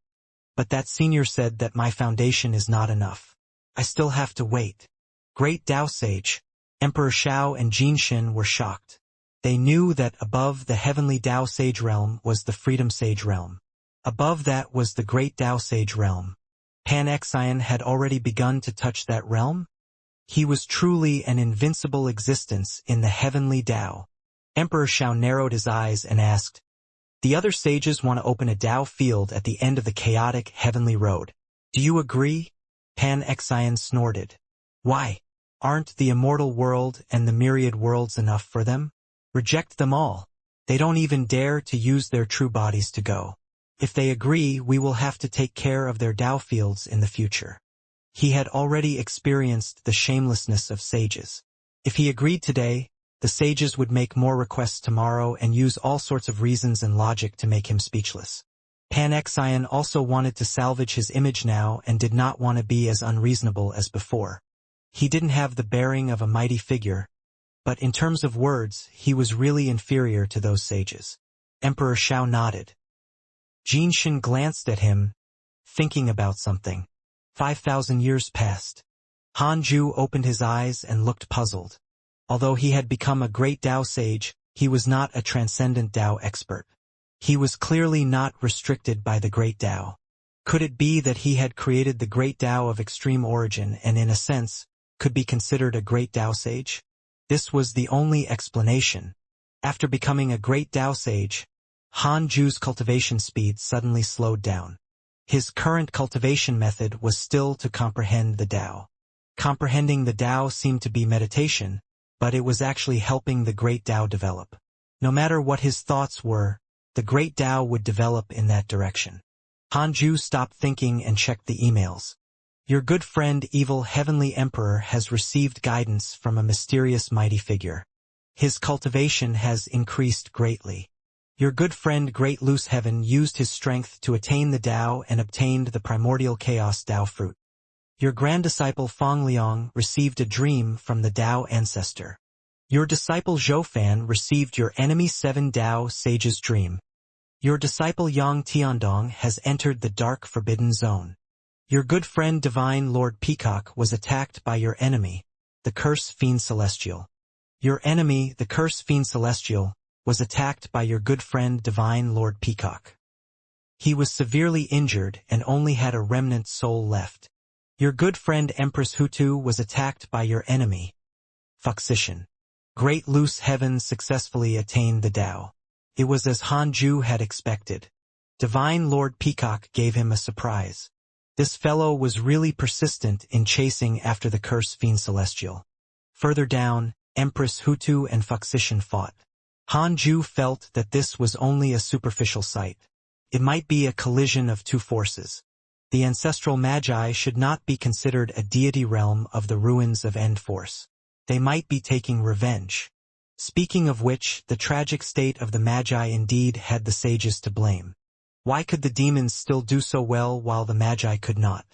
but that senior said that my foundation is not enough. I still have to wait." Great Tao sage. Emperor Xiao and Jinxin were shocked. They knew that above the heavenly Tao sage realm was the freedom sage realm. Above that was the great Tao sage realm. Pan-Xian had already begun to touch that realm? He was truly an invincible existence in the heavenly Tao. Emperor Xiao narrowed his eyes and asked, "The other sages want to open a Tao field at the end of the chaotic heavenly road. Do you agree?" Pan-Xian snorted. "Why? Aren't the immortal world and the myriad worlds enough for them? Reject them all. They don't even dare to use their true bodies to go. If they agree, we will have to take care of their Tao fields in the future." He had already experienced the shamelessness of sages. If he agreed today, the sages would make more requests tomorrow and use all sorts of reasons and logic to make him speechless. Pan-Xian also wanted to salvage his image now and did not want to be as unreasonable as before. He didn't have the bearing of a mighty figure, but in terms of words, he was really inferior to those sages. Emperor Xiao nodded. Jinxin glanced at him, thinking about something. 5,000 years passed. Hanju opened his eyes and looked puzzled. Although he had become a great Tao sage, he was not a transcendent Tao expert. He was clearly not restricted by the great Tao. Could it be that he had created the great Tao of extreme origin and in a sense, could be considered a great Tao sage? This was the only explanation. After becoming a great Tao sage, Hanju's cultivation speed suddenly slowed down. His current cultivation method was still to comprehend the Tao. Comprehending the Tao seemed to be meditation, but it was actually helping the great Tao develop. No matter what his thoughts were, the great Tao would develop in that direction. Hanju stopped thinking and checked the emails. "Your good friend Evil Heavenly Emperor has received guidance from a mysterious mighty figure. His cultivation has increased greatly. Your good friend Great Loose Heaven used his strength to attain the Tao and obtained the primordial chaos Tao fruit. Your grand disciple Feng Liang received a dream from the Tao ancestor. Your disciple Zhou Fan received your enemy 7 Tao sage's dream. Your disciple Yang Tiandong has entered the dark forbidden zone. Your good friend Divine Lord Peacock was attacked by your enemy, the Curse Fiend Celestial. Your enemy, the Curse Fiend Celestial, was attacked by your good friend Divine Lord Peacock. He was severely injured and only had a remnant soul left. Your good friend Empress Hutu was attacked by your enemy, Fuxician. Great Loose Heaven successfully attained the Tao. It was as Hanju had expected. Divine Lord Peacock gave him a surprise. This fellow was really persistent in chasing after the Curse Fiend Celestial. Further down, Empress Hutu and Fuxician fought. Hanju felt that this was only a superficial sight. It might be a collision of two forces. The ancestral magi should not be considered a deity realm of the ruins of End Force. They might be taking revenge. Speaking of which, the tragic state of the magi indeed had the sages to blame. Why could the demons still do so well while the magi could not?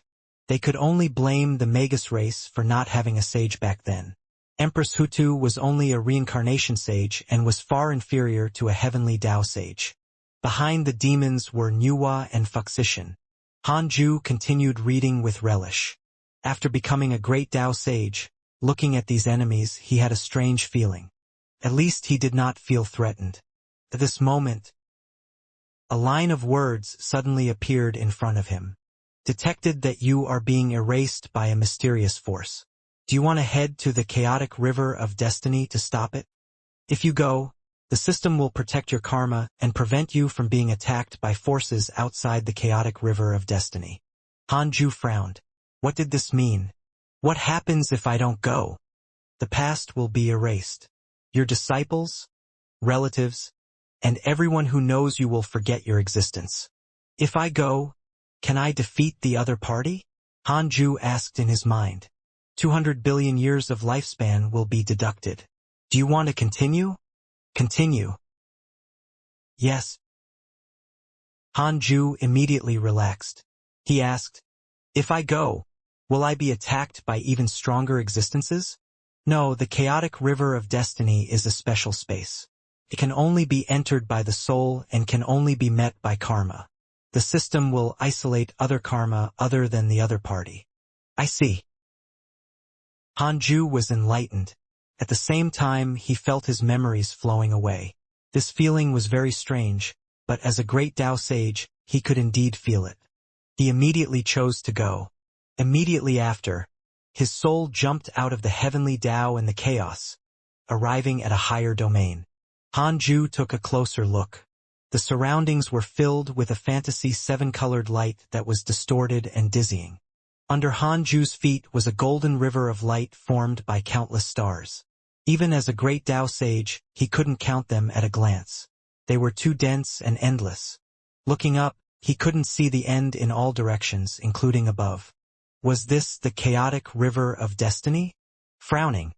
They could only blame the Magus race for not having a sage back then. Empress Hutu was only a reincarnation sage and was far inferior to a heavenly Tao sage. Behind the demons were Nuwa and Fuxician. Hanju continued reading with relish. After becoming a great Tao sage, looking at these enemies, he had a strange feeling. At least he did not feel threatened. At this moment, a line of words suddenly appeared in front of him. Detected that you are being erased by a mysterious force. Do you want to head to the chaotic river of destiny to stop it? If you go, the system will protect your karma and prevent you from being attacked by forces outside the chaotic river of destiny. Hanju frowned. What did this mean? What happens if I don't go? The past will be erased. Your disciples, relatives, and everyone who knows you will forget your existence. If I go, Can I defeat the other party? Hanju asked in his mind. 200 billion years of lifespan will be deducted. Do you want to continue? Continue. Yes. Hanju immediately relaxed. He asked, if I go, will I be attacked by even stronger existences? No, the chaotic river of destiny is a special space. It can only be entered by the soul and can only be met by karma. The system will isolate other karma other than the other party. I see. Hanju was enlightened. At the same time, he felt his memories flowing away. This feeling was very strange, but as a great Tao sage, he could indeed feel it. He immediately chose to go. Immediately after, his soul jumped out of the heavenly Tao and the chaos, arriving at a higher domain. Hanju took a closer look. The surroundings were filled with a fantasy seven-colored light that was distorted and dizzying. Under Hanju's feet was a golden river of light formed by countless stars. Even as a great Tao sage, he couldn't count them at a glance. They were too dense and endless. Looking up, he couldn't see the end in all directions, including above. Was this the chaotic river of destiny? Frowning,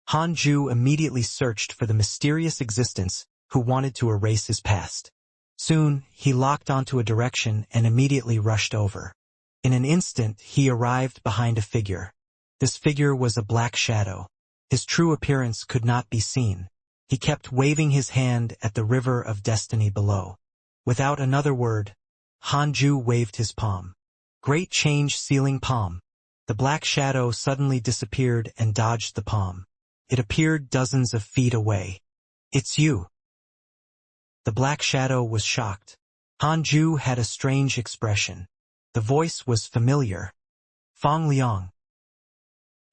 Hanju immediately searched for the mysterious existence who wanted to erase his past. Soon, he locked onto a direction and immediately rushed over. In an instant, he arrived behind a figure. This figure was a black shadow. His true appearance could not be seen. He kept waving his hand at the river of destiny below. Without another word, Hanju waved his palm. Great change sealing palm. The black shadow suddenly disappeared and dodged the palm. It appeared dozens of feet away. It's you. The black shadow was shocked. Hanju had a strange expression. The voice was familiar. Fang Liang.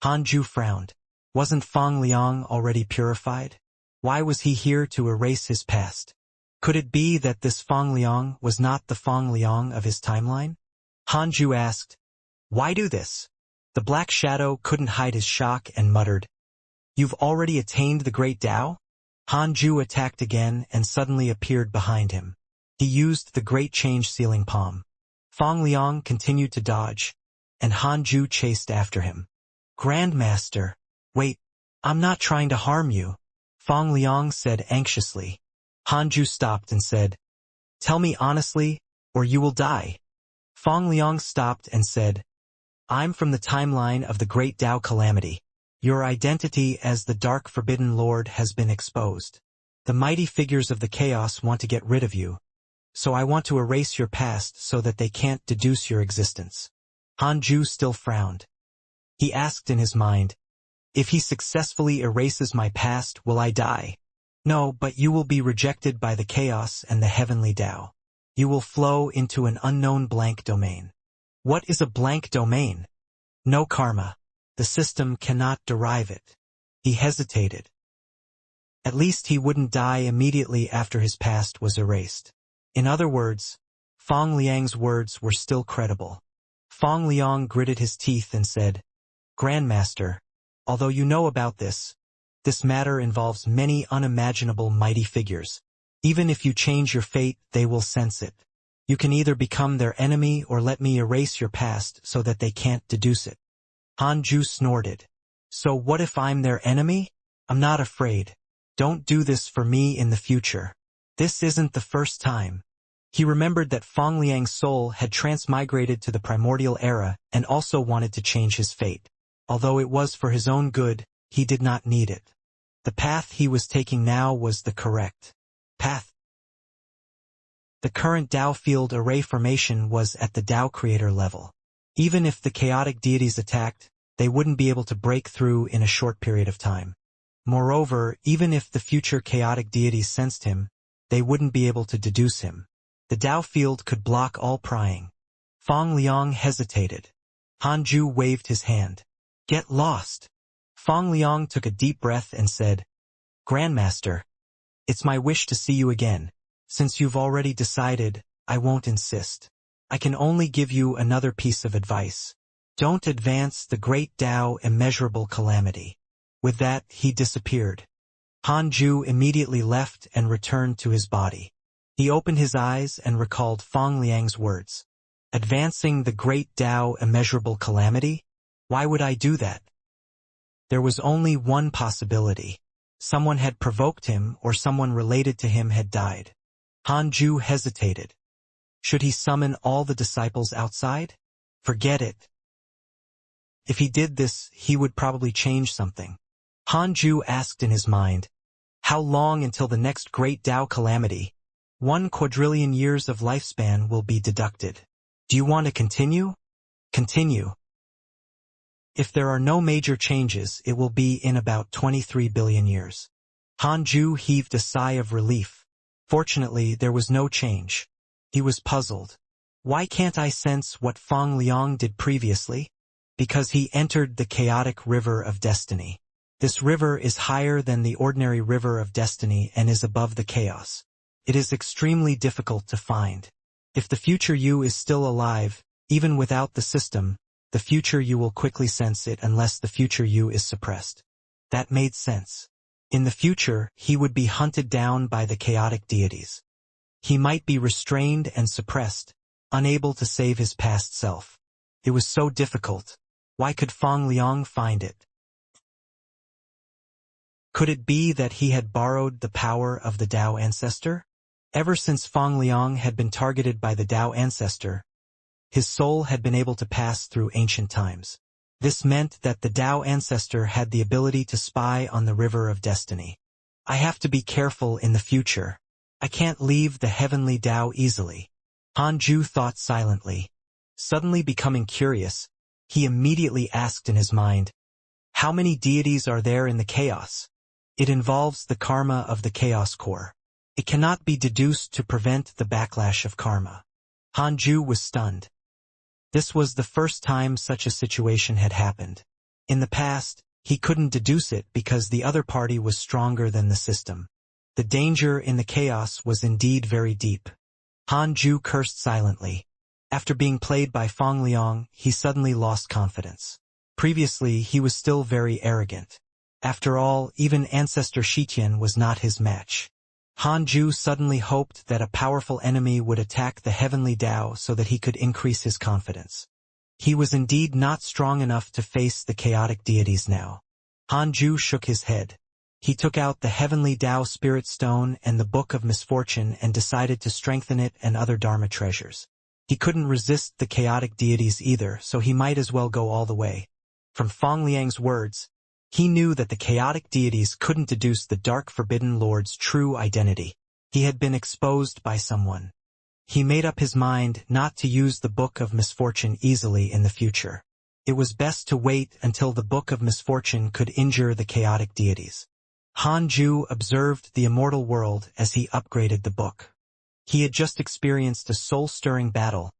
Hanju frowned. Wasn't Fang Liang already purified? Why was he here to erase his past? Could it be that this Fang Liang was not the Fang Liang of his timeline? Hanju asked, why do this? The black shadow couldn't hide his shock and muttered, you've already attained the great Tao? Hanju attacked again and suddenly appeared behind him. He used the great change sealing palm. Fang Liang continued to dodge, and Hanju chased after him. Grandmaster, wait, I'm not trying to harm you, Fang Liang said anxiously. Hanju stopped and said, tell me honestly, or you will die. Fang Liang stopped and said, I'm from the timeline of the Great Tao Calamity. Your identity as the Dark Forbidden Lord has been exposed. The mighty figures of the chaos want to get rid of you. So I want to erase your past so that they can't deduce your existence. Hanju still frowned. He asked in his mind, if he successfully erases my past, will I die? No, but you will be rejected by the chaos and the heavenly Tao. You will flow into an unknown blank domain. What is a blank domain? No karma. The system cannot derive it. He hesitated. At least he wouldn't die immediately after his past was erased. In other words, Fang Liang's words were still credible. Fang Liang gritted his teeth and said, Grandmaster, although you know about this matter involves many unimaginable mighty figures. Even if you change your fate, they will sense it. You can either become their enemy or let me erase your past so that they can't deduce it. Hanju snorted. So what if I'm their enemy? I'm not afraid. Don't do this for me in the future. This isn't the first time. He remembered that Fang Liang's soul had transmigrated to the primordial era and also wanted to change his fate. Although it was for his own good, he did not need it. The path he was taking now was the correct path. The current Tao field array formation was at the Tao creator level. Even if the chaotic deities attacked, they wouldn't be able to break through in a short period of time. Moreover, even if the future chaotic deities sensed him, they wouldn't be able to deduce him. The Tao field could block all prying. Fang Liang hesitated. Hanju waved his hand. Get lost. Fang Liang took a deep breath and said, Grandmaster, it's my wish to see you again. Since you've already decided, I won't insist. I can only give you another piece of advice. Don't advance the great Tao immeasurable calamity. With that, he disappeared. Hanju immediately left and returned to his body. He opened his eyes and recalled Fang Liang's words. Advancing the great Tao immeasurable calamity? Why would I do that? There was only one possibility. Someone had provoked him or someone related to him had died. Han Ju hesitated. Should he summon all the disciples outside? Forget it. If he did this, he would probably change something. Han Ju asked in his mind, how long until the next great Tao calamity? 1 quadrillion years of lifespan will be deducted. Do you want to continue? Continue. If there are no major changes, it will be in about 23 billion years. Han Ju heaved a sigh of relief. Fortunately, there was no change. He was puzzled. Why can't I sense what Feng Liang did previously? Because he entered the chaotic river of destiny. This river is higher than the ordinary river of destiny and is above the chaos. It is extremely difficult to find. If the future you is still alive, even without the system, the future you will quickly sense it unless the future you is suppressed. That made sense. In the future, he would be hunted down by the chaotic deities. He might be restrained and suppressed, unable to save his past self. It was so difficult. Why could Feng Liang find it? Could it be that he had borrowed the power of the Tao ancestor? Ever since Feng Liang had been targeted by the Tao ancestor, his soul had been able to pass through ancient times. This meant that the Tao ancestor had the ability to spy on the river of destiny. I have to be careful in the future. I can't leave the heavenly Tao easily. Han Ju thought silently. Suddenly becoming curious, he immediately asked in his mind, how many deities are there in the chaos? It involves the karma of the chaos core. It cannot be deduced to prevent the backlash of karma. Han Ju was stunned. This was the first time such a situation had happened. In the past, he couldn't deduce it because the other party was stronger than the system. The danger in the chaos was indeed very deep. Han Ju cursed silently. After being played by Feng Liang, he suddenly lost confidence. Previously, he was still very arrogant. After all, even Ancestor Shitian was not his match. Han Ju suddenly hoped that a powerful enemy would attack the heavenly Tao so that he could increase his confidence. He was indeed not strong enough to face the chaotic deities now. Han Ju shook his head. He took out the heavenly Tao spirit stone and the book of misfortune and decided to strengthen it and other Dharma treasures. He couldn't resist the chaotic deities either, so he might as well go all the way. From Feng Liang's words, he knew that the chaotic deities couldn't deduce the Dark Forbidden Lord's true identity. He had been exposed by someone. He made up his mind not to use the Book of Misfortune easily in the future. It was best to wait until the Book of Misfortune could injure the chaotic deities. Han Ju observed the immortal world as he upgraded the book. He had just experienced a soul-stirring battle,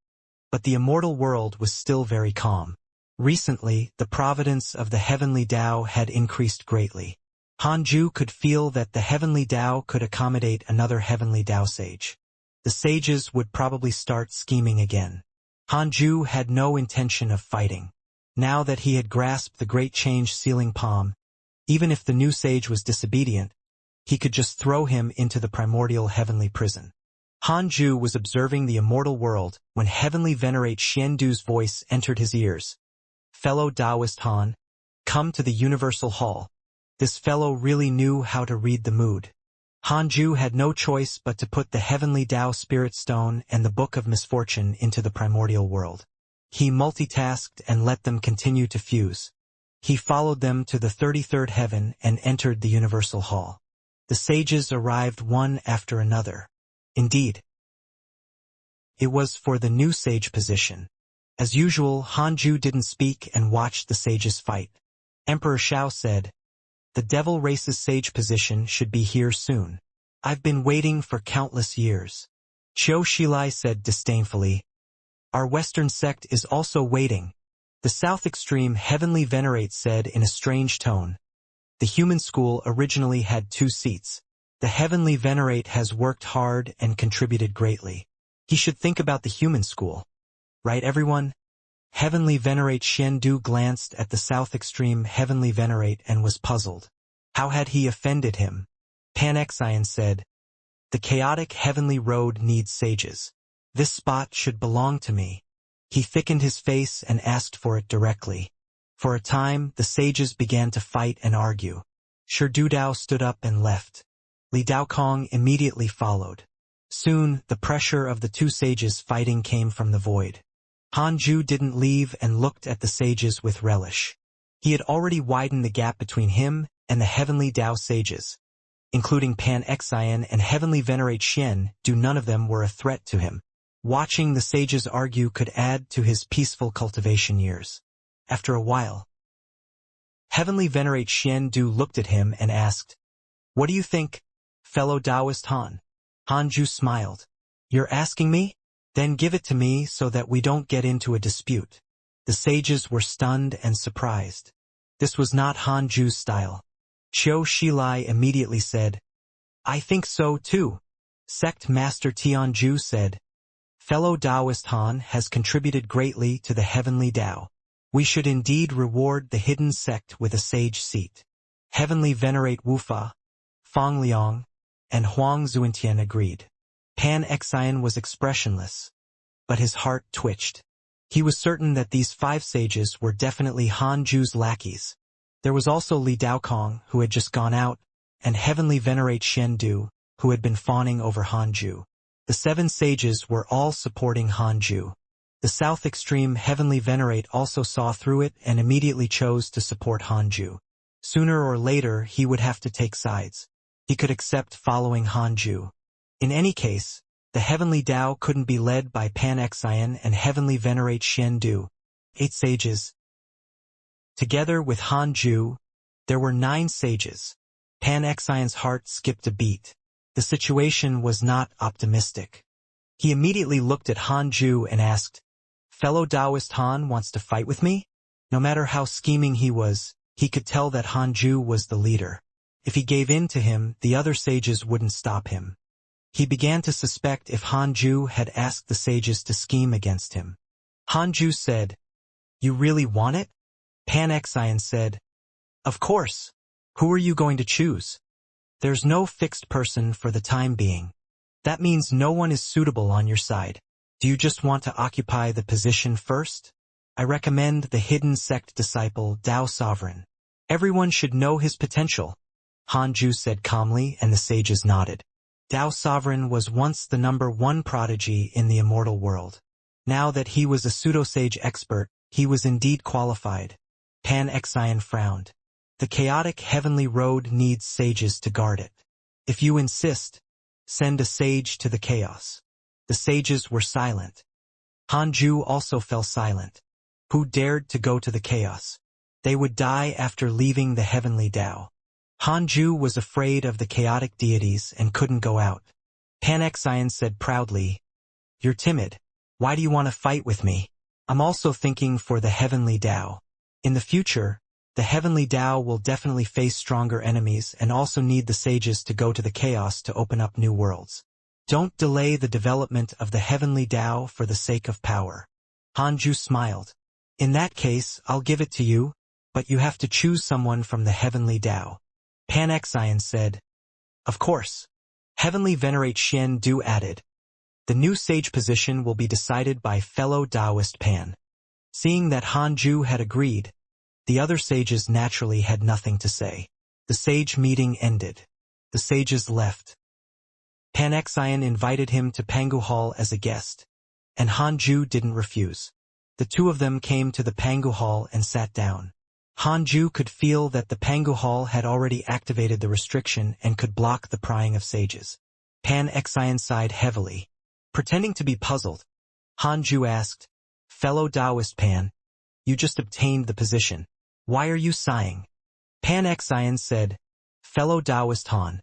but the immortal world was still very calm. Recently, the providence of the heavenly Tao had increased greatly. Han Ju could feel that the heavenly Tao could accommodate another heavenly Tao sage. The sages would probably start scheming again. Han Ju had no intention of fighting. Now that he had grasped the great change sealing palm, even if the new sage was disobedient, he could just throw him into the primordial heavenly prison. Han Ju was observing the immortal world when heavenly venerate Xiandu's voice entered his ears. Fellow Taoist Han, come to the universal hall. This fellow really knew how to read the mood. Han Ju had no choice but to put the heavenly Tao spirit stone and the book of misfortune into the primordial world. He multitasked and let them continue to fuse. He followed them to the 33rd heaven and entered the universal hall. The sages arrived one after another. Indeed, it was for the new sage position. As usual, Han Ju didn't speak and watched the sages fight. Emperor Shao said, "The devil race's sage position should be here soon. I've been waiting for countless years." Qiu Shilai said disdainfully, "Our Western sect is also waiting." The South Extreme Heavenly Venerate said in a strange tone, "The human school originally had 2 seats. The Heavenly Venerate has worked hard and contributed greatly. He should think about the human school. Right, everyone?" Heavenly Venerate Xiandu glanced at the South Extreme Heavenly Venerate and was puzzled. How had he offended him? Panexian said, "The chaotic heavenly road needs sages. This spot should belong to me." He thickened his face and asked for it directly. For a time, the sages began to fight and argue. Shi Dudao stood up and left. Li Daokong immediately followed. Soon, the pressure of the two sages fighting came from the void. Han Ju didn't leave and looked at the sages with relish. He had already widened the gap between him and the heavenly Dao sages. Including Pan Xian and heavenly Venerate Xian, none of them were a threat to him. Watching the sages argue could add to his peaceful cultivation years. After a while, heavenly Venerate Xian looked at him and asked, "What do you think, fellow Taoist Han?" Han Ju smiled. "You're asking me? Then give it to me so that we don't get into a dispute." The sages were stunned and surprised. This was not Han Ju's style. Qiu Shilai immediately said, "I think so too." Sect Master Tianju said, "Fellow Taoist Han has contributed greatly to the heavenly Tao. We should indeed reward the hidden sect with a sage seat." Heavenly Venerate Wufa, Fang Liang, and Huang Zuentian agreed. Pan Xian was expressionless, but his heart twitched. He was certain that these 5 sages were definitely Han Ju's lackeys. There was also Li Daokong, who had just gone out, and Heavenly Venerate Xian Du, who had been fawning over Han Ju. The 7 sages were all supporting Han Ju. The South Extreme Heavenly Venerate also saw through it and immediately chose to support Han Ju. Sooner or later, he would have to take sides. He could accept following Han Ju. In any case, the Heavenly Tao couldn't be led by Pan Xian and Heavenly Venerate Xian Du, 8 sages. Together with Han Ju, there were 9 sages. Pan Xian's heart skipped a beat. The situation was not optimistic. He immediately looked at Han Ju and asked, "Fellow Taoist Han wants to fight with me?" No matter how scheming he was, he could tell that Han Ju was the leader. If he gave in to him, the other sages wouldn't stop him. He began to suspect if Han Ju had asked the sages to scheme against him. Han Ju said, "You really want it?" Pan Xian said, "Of course. Who are you going to choose?" "There's no fixed person for the time being. That means no one is suitable on your side. Do you just want to occupy the position first? I recommend the hidden sect disciple Tao Sovereign. Everyone should know his potential." Han Ju said calmly, and the sages nodded. Tao Sovereign was once the #1 prodigy in the immortal world. Now that he was a pseudo-sage expert, he was indeed qualified. Pan Xian frowned. The chaotic heavenly road needs sages to guard it. If you insist, send a sage to the chaos. The sages were silent. Han Ju also fell silent. Who dared to go to the chaos? They would die after leaving the heavenly Tao. Han Ju was afraid of the chaotic deities and couldn't go out. Pan Xian said proudly, "You're timid. Why do you want to fight with me? I'm also thinking for the heavenly Tao. In the future, the heavenly Tao will definitely face stronger enemies and also need the sages to go to the chaos to open up new worlds. Don't delay the development of the heavenly Tao for the sake of power." Han Ju smiled. "In that case, I'll give it to you, but you have to choose someone from the heavenly Tao." Pan Xian said, "Of course." Heavenly Venerate Xian Du added, "The new sage position will be decided by fellow Taoist Pan." Seeing that Han Ju had agreed, the other sages naturally had nothing to say. The sage meeting ended. The sages left. Pan Xian invited him to Pangu Hall as a guest, and Han Ju didn't refuse. The two of them came to the Pangu Hall and sat down. Han Ju could feel that the Pangu Hall had already activated the restriction and could block the prying of sages. Pan Xian sighed heavily. Pretending to be puzzled, Han Ju asked, "Fellow Taoist Pan, you just obtained the position. Why are you sighing?" Pan Xian said, "Fellow Taoist Han,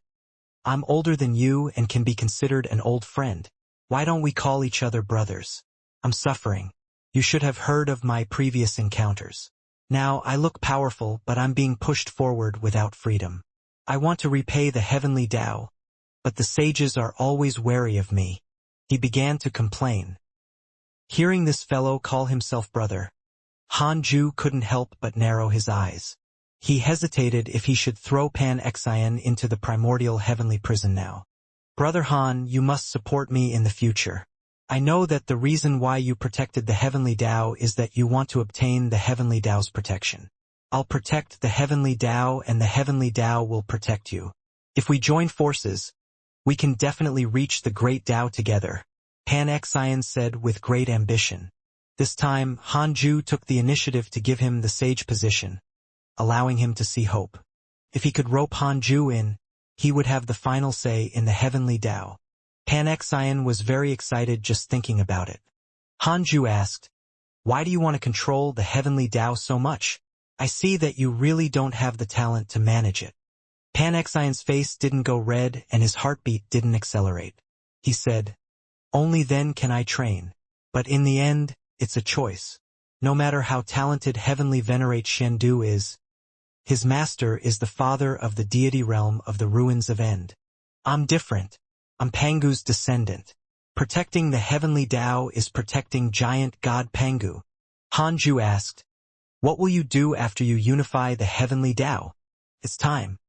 I'm older than you and can be considered an old friend. Why don't we call each other brothers? I'm suffering. You should have heard of my previous encounters. Now I look powerful, but I'm being pushed forward without freedom. I want to repay the heavenly Tao, but the sages are always wary of me." He began to complain. Hearing this fellow call himself brother, Han Ju couldn't help but narrow his eyes. He hesitated if he should throw Pan Xian into the primordial heavenly prison now. "Brother Han, you must support me in the future. I know that the reason why you protected the Heavenly Tao is that you want to obtain the Heavenly Tao's protection. I'll protect the Heavenly Tao and the Heavenly Tao will protect you. If we join forces, we can definitely reach the Great Tao together, Pan Xian said with great ambition. This time, Han Ju took the initiative to give him the sage position, allowing him to see hope. If he could rope Han Ju in, he would have the final say in the Heavenly Tao. Pan Xian was very excited just thinking about it. Han Ju asked, "Why do you want to control the Heavenly Tao so much? I see that you really don't have the talent to manage it." Pan Xian's face didn't go red and his heartbeat didn't accelerate. He said, "Only then can I train. But in the end, it's a choice. No matter how talented Heavenly Venerate Shendu is, his master is the father of the deity realm of the ruins of End. I'm different. I'm Pangu's descendant. Protecting the Heavenly Tao is protecting giant god Pangu." Han Ju asked, "What will you do after you unify the Heavenly Tao? It's time."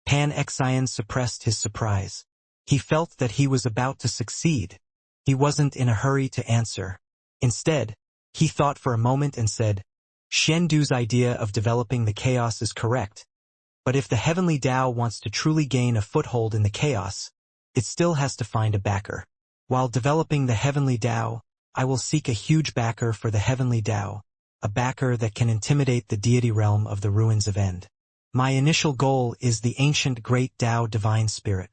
Pan Xian suppressed his surprise. He felt that he was about to succeed. He wasn't in a hurry to answer. Instead, he thought for a moment and said, "Shendu's idea of developing the chaos is correct. But if the Heavenly Tao wants to truly gain a foothold in the chaos, it still has to find a backer. While developing the Heavenly Tao, I will seek a huge backer for the Heavenly Tao, a backer that can intimidate the deity realm of the ruins of End. My initial goal is the ancient Great Tao Divine Spirit.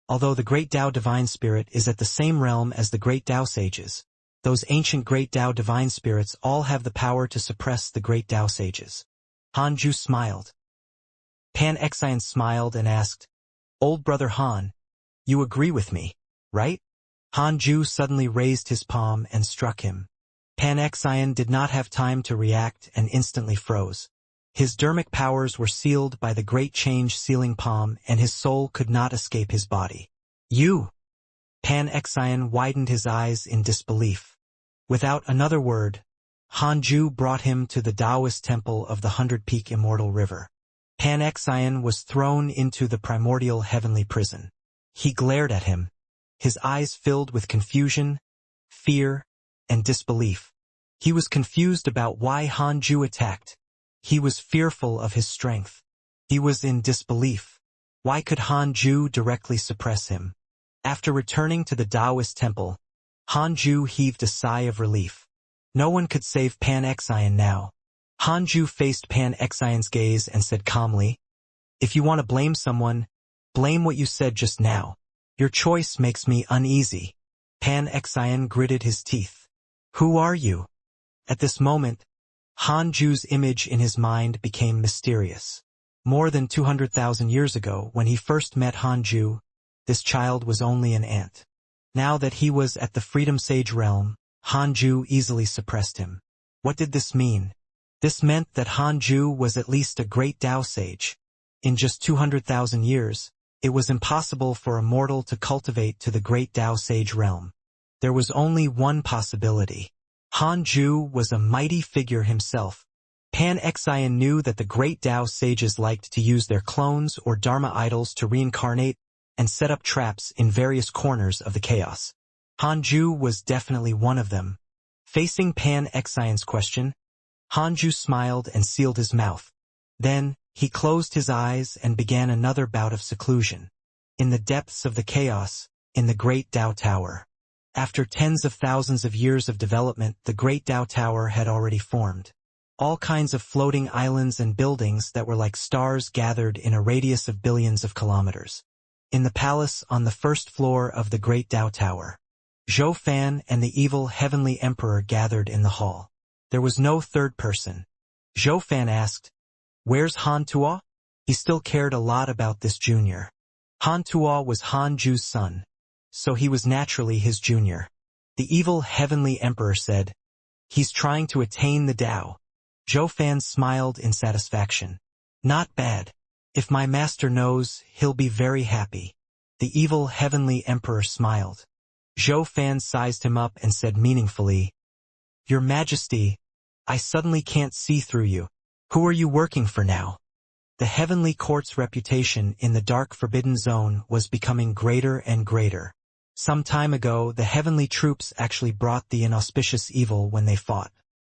Although the Great Tao Divine Spirit is at the same realm as the Great Tao Sages, those ancient Great Tao Divine Spirits all have the power to suppress the Great Tao Sages." Han Ju smiled. Pan Xian smiled and asked, "Old brother Han, you agree with me, right?" Han Ju suddenly raised his palm and struck him. Pan Xian did not have time to react and instantly froze. His dermic powers were sealed by the great change sealing palm and his soul could not escape his body. "You!" Pan Xian widened his eyes in disbelief. Without another word, Han Ju brought him to the Taoist temple of the 100-peak Immortal River. Pan Xian was thrown into the primordial heavenly prison. He glared at him, his eyes filled with confusion, fear, and disbelief. He was confused about why Han Ju attacked. He was fearful of his strength. He was in disbelief. Why could Han Ju directly suppress him? After returning to the Taoist temple, Han Ju heaved a sigh of relief. No one could save Pan Xian now. Han Ju faced Pan Xian's gaze and said calmly, "If you want to blame someone, blame what you said just now. Your choice makes me uneasy." Pan Xian gritted his teeth. "Who are you?" At this moment, Han Ju's image in his mind became mysterious. More than 200,000 years ago, when he first met Han Ju, this child was only an ant. Now that he was at the Freedom Sage realm, Han Ju easily suppressed him. What did this mean? This meant that Han Ju was at least a great Tao sage. In just 200,000 years, it was impossible for a mortal to cultivate to the great Tao sage realm. There was only one possibility. Han Ju was a mighty figure himself. Pan Xian knew that the great Tao sages liked to use their clones or Dharma idols to reincarnate and set up traps in various corners of the chaos. Han Ju was definitely one of them. Facing Pan Xian's question, Han Ju smiled and sealed his mouth. Then, he closed his eyes and began another bout of seclusion. In the depths of the chaos, in the Great Tao Tower. After tens of thousands of years of development, the Great Tao Tower had already formed. All kinds of floating islands and buildings that were like stars gathered in a radius of billions of kilometers. In the palace on the first floor of the Great Tao Tower, Zhou Fan and the evil heavenly emperor gathered in the hall. There was no third person. Zhou Fan asked, "Where's Han Tuo?" He still cared a lot about this junior. Han Tuo was Han Ju's son, so he was naturally his junior. The evil heavenly emperor said, "He's trying to attain the Tao." Zhou Fan smiled in satisfaction. "Not bad. If my master knows, he'll be very happy." The evil heavenly emperor smiled. Zhou Fan sized him up and said meaningfully, "Your Majesty, I suddenly can't see through you. Who are you working for now?" The heavenly court's reputation in the dark forbidden zone was becoming greater and greater. Some time ago, the heavenly troops actually brought the inauspicious evil when they fought.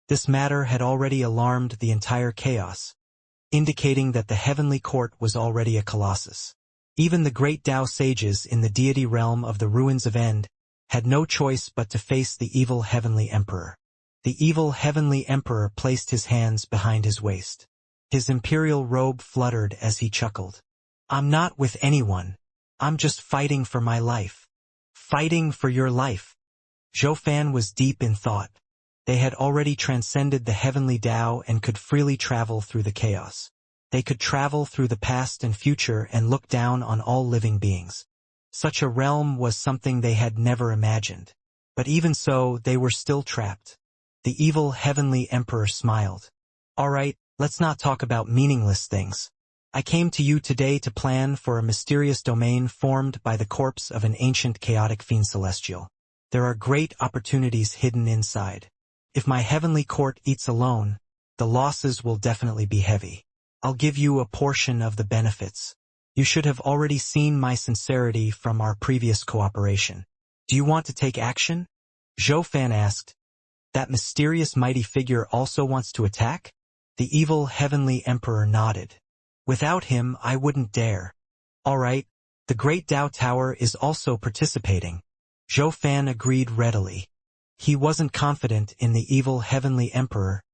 This matter had already alarmed the entire chaos, indicating that the heavenly court was already a colossus. Even the great Tao sages in the deity realm of the ruins of End had no choice but to face the evil heavenly emperor. The evil heavenly emperor placed his hands behind his waist. His imperial robe fluttered as he chuckled. "I'm not with anyone. I'm just fighting for my life." "Fighting for your life." Zhou Fan was deep in thought. They had already transcended the heavenly Tao and could freely travel through the chaos. They could travel through the past and future and look down on all living beings. Such a realm was something they had never imagined. But even so, they were still trapped. The evil heavenly emperor smiled. "All right, let's not talk about meaningless things. I came to you today to plan for a mysterious domain formed by the corpse of an ancient chaotic fiend celestial. There are great opportunities hidden inside. If my heavenly court eats alone, the losses will definitely be heavy. I'll give you a portion of the benefits. You should have already seen my sincerity from our previous cooperation. Do you want to take action?" Zhou Fan asked. "That mysterious mighty figure also wants to attack?" The evil heavenly emperor nodded. "Without him, I wouldn't dare." "All right, the great Tao Tower is also participating." Zhou Fan agreed readily. He wasn't confident in the evil heavenly emperor,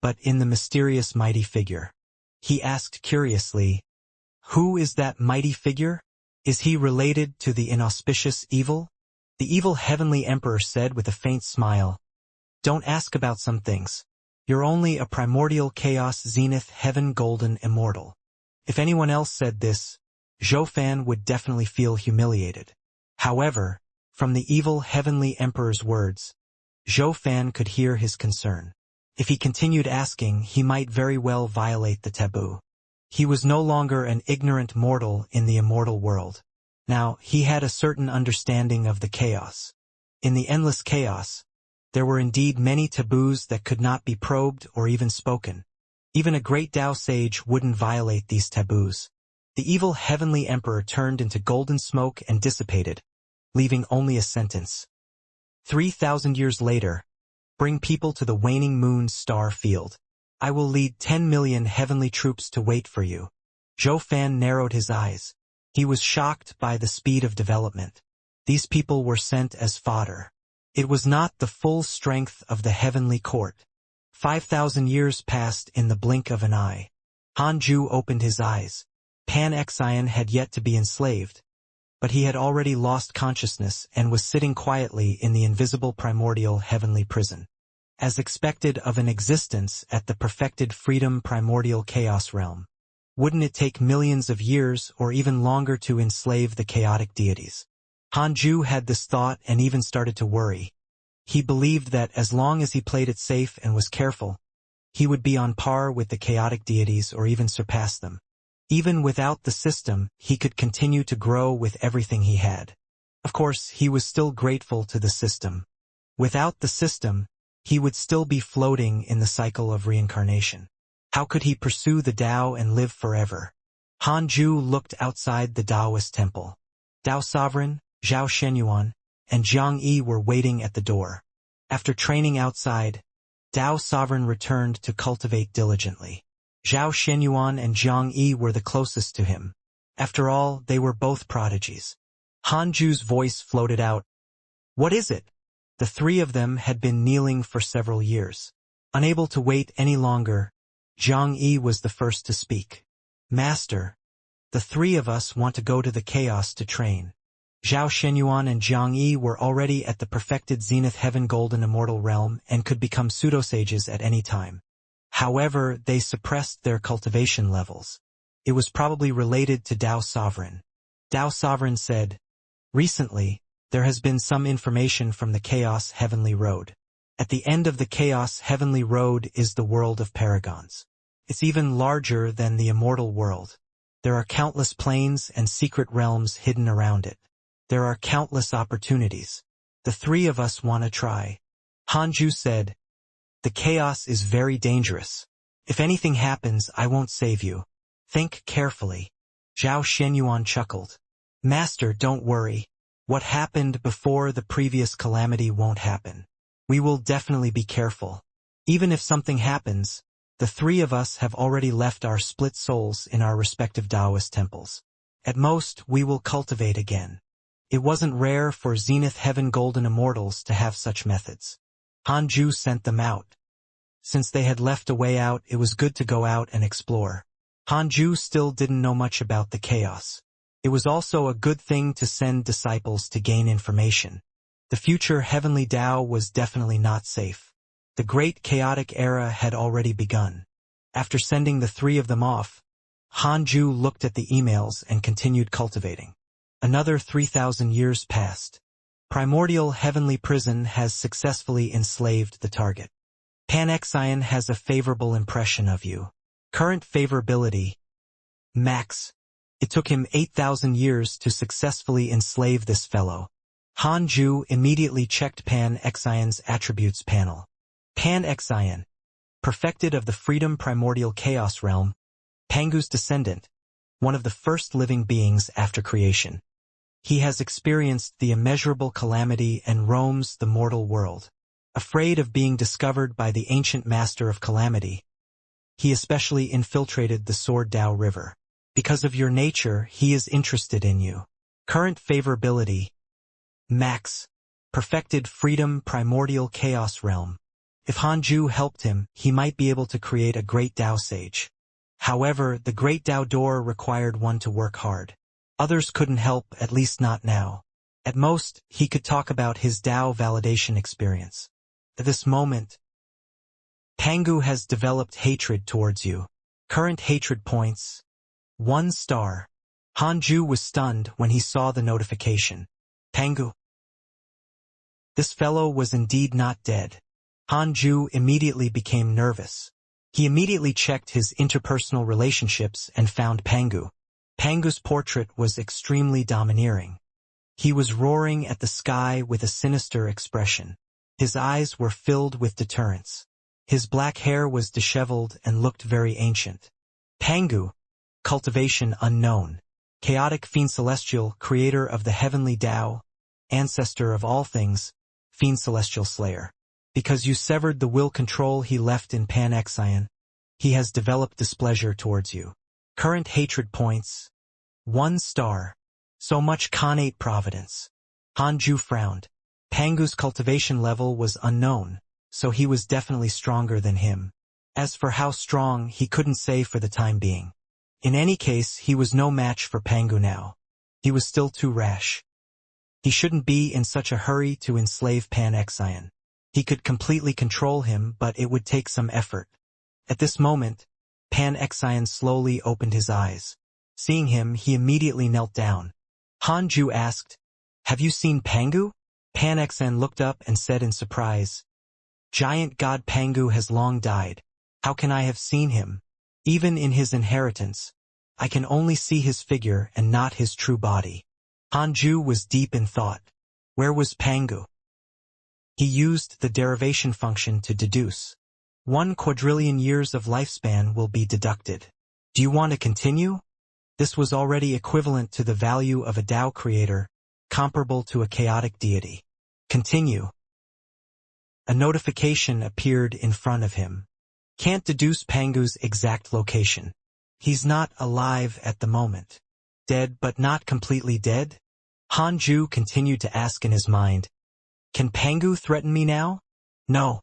but in the mysterious mighty figure. He asked curiously, "Who is that mighty figure? Is he related to the inauspicious evil?" The evil heavenly emperor said with a faint smile, "Don't ask about some things. You're only a primordial chaos zenith heaven golden immortal." If anyone else said this, Zhou Fan would definitely feel humiliated. However, from the evil heavenly emperor's words, Zhou Fan could hear his concern. If he continued asking, he might very well violate the taboo. He was no longer an ignorant mortal in the immortal world. Now, he had a certain understanding of the chaos. In the endless chaos, there were indeed many taboos that could not be probed or even spoken. Even a great Tao sage wouldn't violate these taboos. The evil heavenly emperor turned into golden smoke and dissipated, leaving only a sentence. 3,000 years later, bring people to the waning moon's star field. I will lead 10 million heavenly troops to wait for you. Zhou Fan narrowed his eyes. He was shocked by the speed of development. These people were sent as fodder. It was not the full strength of the heavenly court. 5,000 years passed in the blink of an eye. Han Ju opened his eyes. Pan Xian had yet to be enslaved, but he had already lost consciousness and was sitting quietly in the invisible primordial heavenly prison. As expected of an existence at the perfected freedom primordial chaos realm. Wouldn't it take millions of years or even longer to enslave the chaotic deities? Han Ju had this thought and even started to worry. He believed that as long as he played it safe and was careful, he would be on par with the chaotic deities or even surpass them. Even without the system, he could continue to grow with everything he had. Of course, he was still grateful to the system. Without the system, he would still be floating in the cycle of reincarnation. How could he pursue the Tao and live forever? Han Ju looked outside the Taoist temple. Tao Sovereign, Zhao Shenyuan, and Jiang Yi were waiting at the door. After training outside, Tao Sovereign returned to cultivate diligently. Zhao Shenyuan and Jiang Yi were the closest to him. After all, they were both prodigies. Han Ju's voice floated out. "What is it?" The three of them had been kneeling for several years. Unable to wait any longer, Jiang Yi was the first to speak. "Master, the three of us want to go to the chaos to train." Zhao Shenyuan and Jiang Yi were already at the perfected zenith heaven golden immortal realm and could become pseudo-sages at any time. However, they suppressed their cultivation levels. It was probably related to Tao Sovereign. Tao Sovereign said, "Recently, there has been some information from the Chaos Heavenly Road. At the end of the Chaos Heavenly Road is the world of paragons. It's even larger than the immortal world. There are countless planes and secret realms hidden around it. There are countless opportunities. The three of us want to try." Han Ju said, "The chaos is very dangerous. If anything happens, I won't save you. Think carefully." Zhao Shenyuan chuckled. "Master, don't worry. What happened before the previous calamity won't happen. We will definitely be careful. Even if something happens, the three of us have already left our split souls in our respective Taoist temples. At most, we will cultivate again. It wasn't rare for Zenith Heaven Golden Immortals to have such methods. Hanju sent them out. Since they had left a way out, it was good to go out and explore. Hanju still didn't know much about the chaos. It was also a good thing to send disciples to gain information. The future heavenly Tao was definitely not safe. The great chaotic era had already begun. After sending the three of them off, Hanju looked at the emails and continued cultivating. Another 3,000 years passed. Primordial heavenly prison has successfully enslaved the target. Pan-Xian has a favorable impression of you. Current favorability, max. It took him 8,000 years to successfully enslave this fellow. Hanju immediately checked Pan-Xian's attributes panel. Pan-Xian, perfected of the freedom primordial chaos realm, Pangu's descendant, one of the first living beings after creation. He has experienced the immeasurable calamity and roams the mortal world. Afraid of being discovered by the ancient master of calamity, he especially infiltrated the Sword Dao River. Because of your nature, he is interested in you. Current favorability, max. Perfected freedom primordial chaos realm. If Hanju helped him, he might be able to create a great Dao sage. However, the great Dao door required one to work hard. Others couldn't help, at least not now. At most, he could talk about his Dao validation experience. At this moment, Pangu has developed hatred towards you. Current hatred points, 1 star. Hanju was stunned when he saw the notification. Pangu. This fellow was indeed not dead. Hanju immediately became nervous. He immediately checked his interpersonal relationships and found Pangu. Pangu's portrait was extremely domineering. He was roaring at the sky with a sinister expression. His eyes were filled with deterrence. His black hair was disheveled and looked very ancient. Pangu, cultivation unknown, chaotic fiend celestial, creator of the heavenly Tao, ancestor of all things, fiend celestial slayer. Because you severed the will control he left in Pan-Xian, he has developed displeasure towards you. Current hatred points, 1 star. So much connate providence. Hanju frowned. Pangu's cultivation level was unknown, so he was definitely stronger than him. As for how strong, he couldn't say for the time being. In any case, he was no match for Pangu now. He was still too rash. He shouldn't be in such a hurry to enslave Pan-Xian. He could completely control him, but it would take some effort. At this moment, Pan-Xian slowly opened his eyes. Seeing him, he immediately knelt down. Hanju asked, "Have you seen Pangu?" Pan-Xian looked up and said in surprise, "Giant god Pangu has long died. How can I have seen him? Even in his inheritance, I can only see his figure and not his true body." Hanju was deep in thought. Where was Pangu? He used the derivation function to deduce. 1 quadrillion years of lifespan will be deducted. Do you want to continue? This was already equivalent to the value of a Tao creator, comparable to a chaotic deity. Continue. A notification appeared in front of him. Can't deduce Pangu's exact location. He's not alive at the moment. Dead but not completely dead? Hanju continued to ask in his mind. Can Pangu threaten me now? No.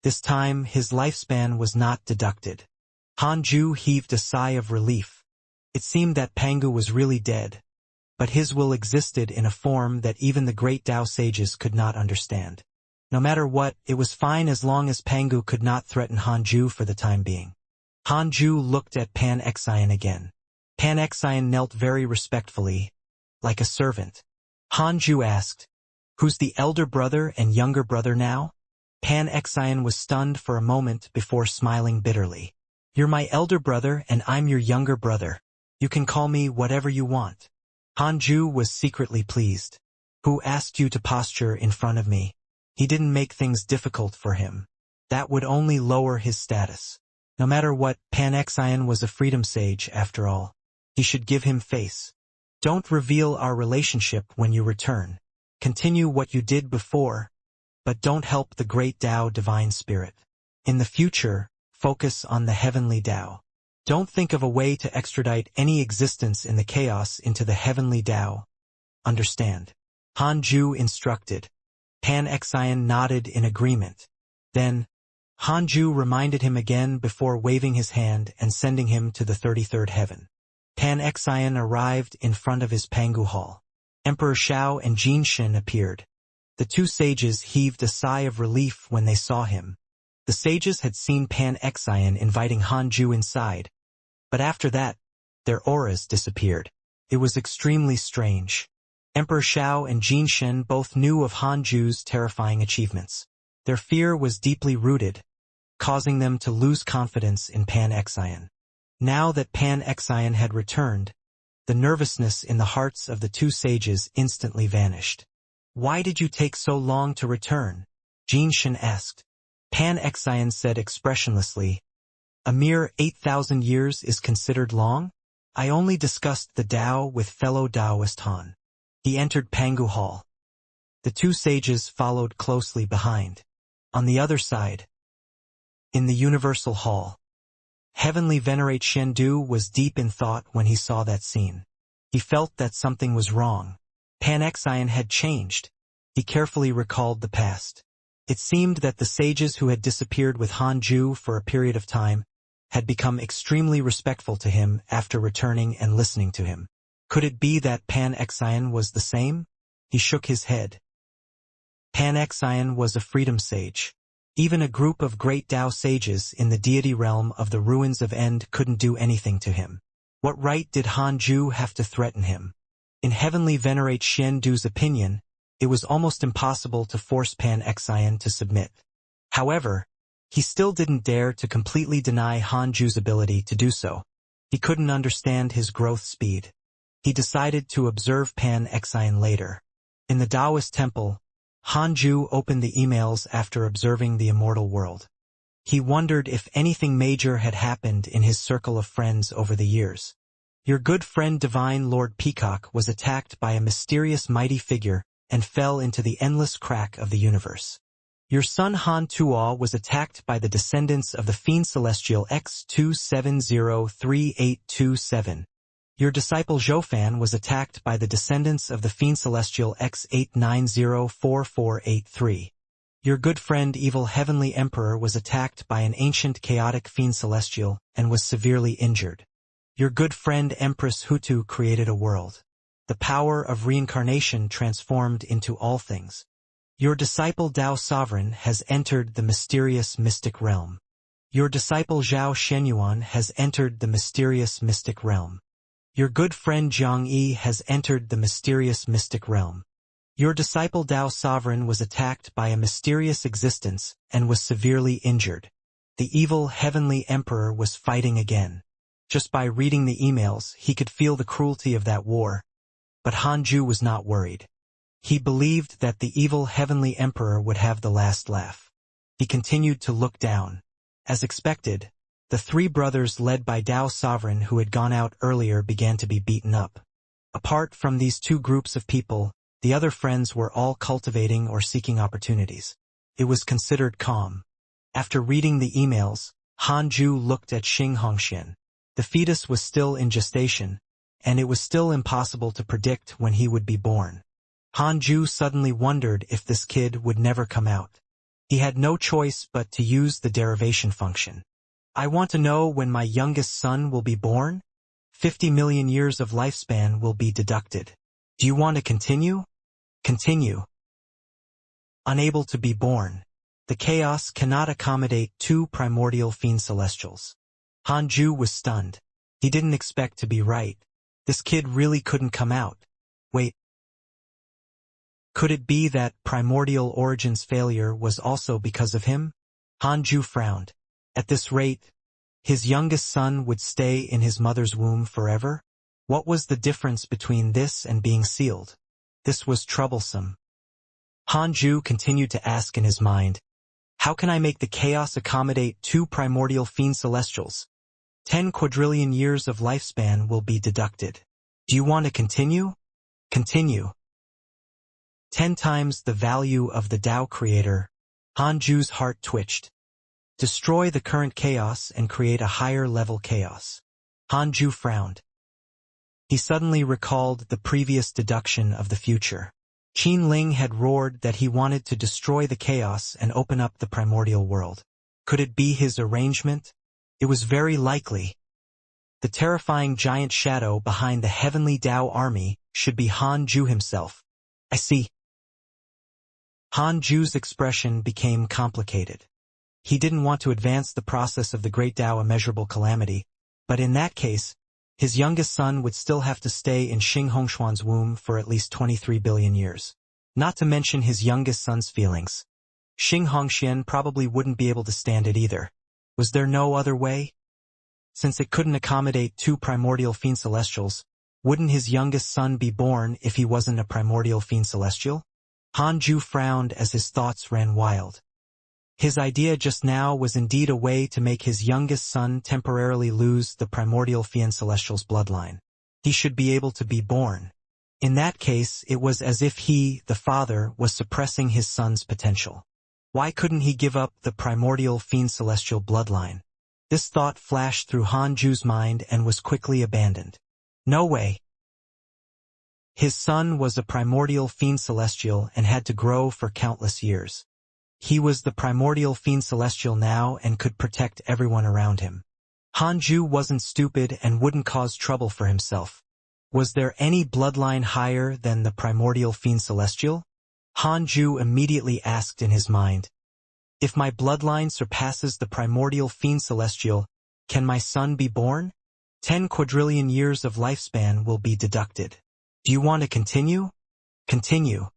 This time, his lifespan was not deducted. Hanju heaved a sigh of relief. It seemed that Pangu was really dead, but his will existed in a form that even the great Tao sages could not understand. No matter what, it was fine as long as Pangu could not threaten Hanju for the time being. Hanju looked at Pan-Xian again. Pan-Xian knelt very respectfully, like a servant. Hanju asked, "Who's the elder brother and younger brother now?" Pan-Xian was stunned for a moment before smiling bitterly. "You're my elder brother and I'm your younger brother. You can call me whatever you want." Hanju was secretly pleased. Who asked you to posture in front of me? He didn't make things difficult for him. That would only lower his status. No matter what, Pan-Xian was a freedom sage after all. He should give him face. Don't reveal our relationship when you return. Continue what you did before, but don't help the great Tao divine spirit. In the future, focus on the heavenly Tao. Don't think of a way to extradite any existence in the chaos into the heavenly Tao. Understand? Han Ju instructed. Pan Xian nodded in agreement. Then, Han Ju reminded him again before waving his hand and sending him to the 33rd heaven. Pan Xian arrived in front of his Pangu hall. Emperor Shao and Jinshin appeared. The two sages heaved a sigh of relief when they saw him. The sages had seen Pan Xian inviting Han Ju inside, but after that, their auras disappeared. It was extremely strange. Emperor Shao and Jinshin both knew of Han Ju's terrifying achievements. Their fear was deeply rooted, causing them to lose confidence in Pan Xian. Now that Pan Xian had returned, the nervousness in the hearts of the two sages instantly vanished. "Why did you take so long to return?" Jinshin asked. Pan Xian said expressionlessly, "A mere 8,000 years is considered long? I only discussed the Tao with fellow Taoist Han." He entered Pangu Hall. The two sages followed closely behind. On the other side, in the Universal Hall, Heavenly Venerate Shendu was deep in thought when he saw that scene. He felt that something was wrong. Pan Xian had changed. He carefully recalled the past. It seemed that the sages who had disappeared with Han Ju for a period of time had become extremely respectful to him after returning and listening to him. Could it be that Pan Xian was the same? He shook his head. Pan Xian was a freedom sage. Even a group of great Tao sages in the deity realm of the ruins of End couldn't do anything to him. What right did Han Ju have to threaten him? In Heavenly Venerate Shendu's opinion, it was almost impossible to force Pan Xian to submit. However, he still didn't dare to completely deny Han Ju's ability to do so. He couldn't understand his growth speed. He decided to observe Pan Xian later. In the Taoist temple, Han Ju opened the emails after observing the immortal world. He wondered if anything major had happened in his circle of friends over the years. Your good friend Divine Lord Peacock was attacked by a mysterious mighty figure and fell into the endless crack of the universe. Your son Han Tuo was attacked by the descendants of the Fiend Celestial X2703827. Your disciple Zhoufan was attacked by the descendants of the Fiend Celestial X8904483. Your good friend Evil Heavenly Emperor was attacked by an ancient chaotic Fiend Celestial and was severely injured. Your good friend Empress Hutu created a world. The power of reincarnation transformed into all things. Your disciple Tao Sovereign has entered the mysterious mystic realm. Your disciple Zhao Shenyuan has entered the mysterious mystic realm. Your good friend Zhang Yi has entered the mysterious mystic realm. Your disciple Tao Sovereign was attacked by a mysterious existence and was severely injured. The evil Heavenly Emperor was fighting again. Just by reading the emails, he could feel the cruelty of that war. But Han Ju was not worried. He believed that the evil Heavenly Emperor would have the last laugh. He continued to look down. As expected, the three brothers led by Tao Sovereign who had gone out earlier began to be beaten up. Apart from these two groups of people, the other friends were all cultivating or seeking opportunities. It was considered calm. After reading the emails, Han Ju looked at Xianxia. The fetus was still in gestation, and it was still impossible to predict when he would be born. Han Ju suddenly wondered if this kid would never come out. He had no choice but to use the derivation function. I want to know when my youngest son will be born? 50 million years of lifespan will be deducted. Do you want to continue? Continue. Unable to be born. The chaos cannot accommodate two primordial fiend celestials. Han Ju was stunned. He didn't expect to be right. This kid really couldn't come out. Wait. Could it be that primordial origin's failure was also because of him? Han Ju frowned. At this rate, his youngest son would stay in his mother's womb forever? What was the difference between this and being sealed? This was troublesome. Han Ju continued to ask in his mind, how can I make the chaos accommodate two primordial fiend celestials? 10 quadrillion years of lifespan will be deducted. Do you want to continue? Continue. 10 times the value of the Tao creator. Hanju's heart twitched. Destroy the current chaos and create a higher level chaos. Hanju frowned. He suddenly recalled the previous deduction of the future. Qin Ling had roared that he wanted to destroy the chaos and open up the primordial world. Could it be his arrangement? It was very likely. The terrifying giant shadow behind the heavenly Tao army should be Hanju himself. I see. Hanju's expression became complicated. He didn't want to advance the process of the great Tao immeasurable calamity, but in that case, his youngest son would still have to stay in Xing Hongshuan's womb for at least 23 billion years. Not to mention his youngest son's feelings. Xing Hongxian probably wouldn't be able to stand it either. Was there no other way? Since it couldn't accommodate 2 primordial fiend celestials, wouldn't his youngest son be born if he wasn't a primordial fiend celestial? Hanju frowned as his thoughts ran wild. His idea just now was indeed a way to make his youngest son temporarily lose the primordial fiend celestial's bloodline. He should be able to be born. In that case, it was as if he, the father, was suppressing his son's potential. Why couldn't he give up the primordial fiend celestial bloodline? This thought flashed through Hanju's mind and was quickly abandoned. No way. His son was a primordial fiend celestial and had to grow for countless years. He was the primordial fiend celestial now and could protect everyone around him. Hanju wasn't stupid and wouldn't cause trouble for himself. Was there any bloodline higher than the primordial fiend celestial? Hanju immediately asked in his mind. If my bloodline surpasses the primordial fiend celestial, can my son be born? 10 quadrillion years of lifespan will be deducted. Do you want to continue? Continue.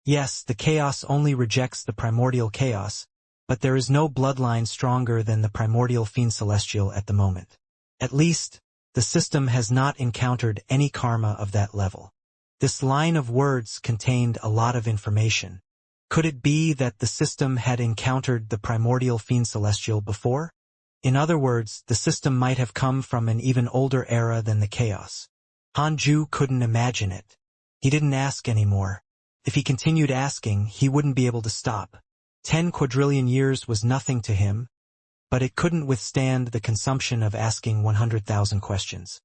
Yes, the chaos only rejects the primordial chaos, but there is no bloodline stronger than the primordial fiend celestial at the moment. At least, the system has not encountered any karma of that level. This line of words contained a lot of information. Could it be that the system had encountered the primordial fiend celestial before? In other words, the system might have come from an even older era than the chaos. Hanju couldn't imagine it. He didn't ask anymore. If he continued asking, he wouldn't be able to stop. 10 quadrillion years was nothing to him, but it couldn't withstand the consumption of asking 100,000 questions.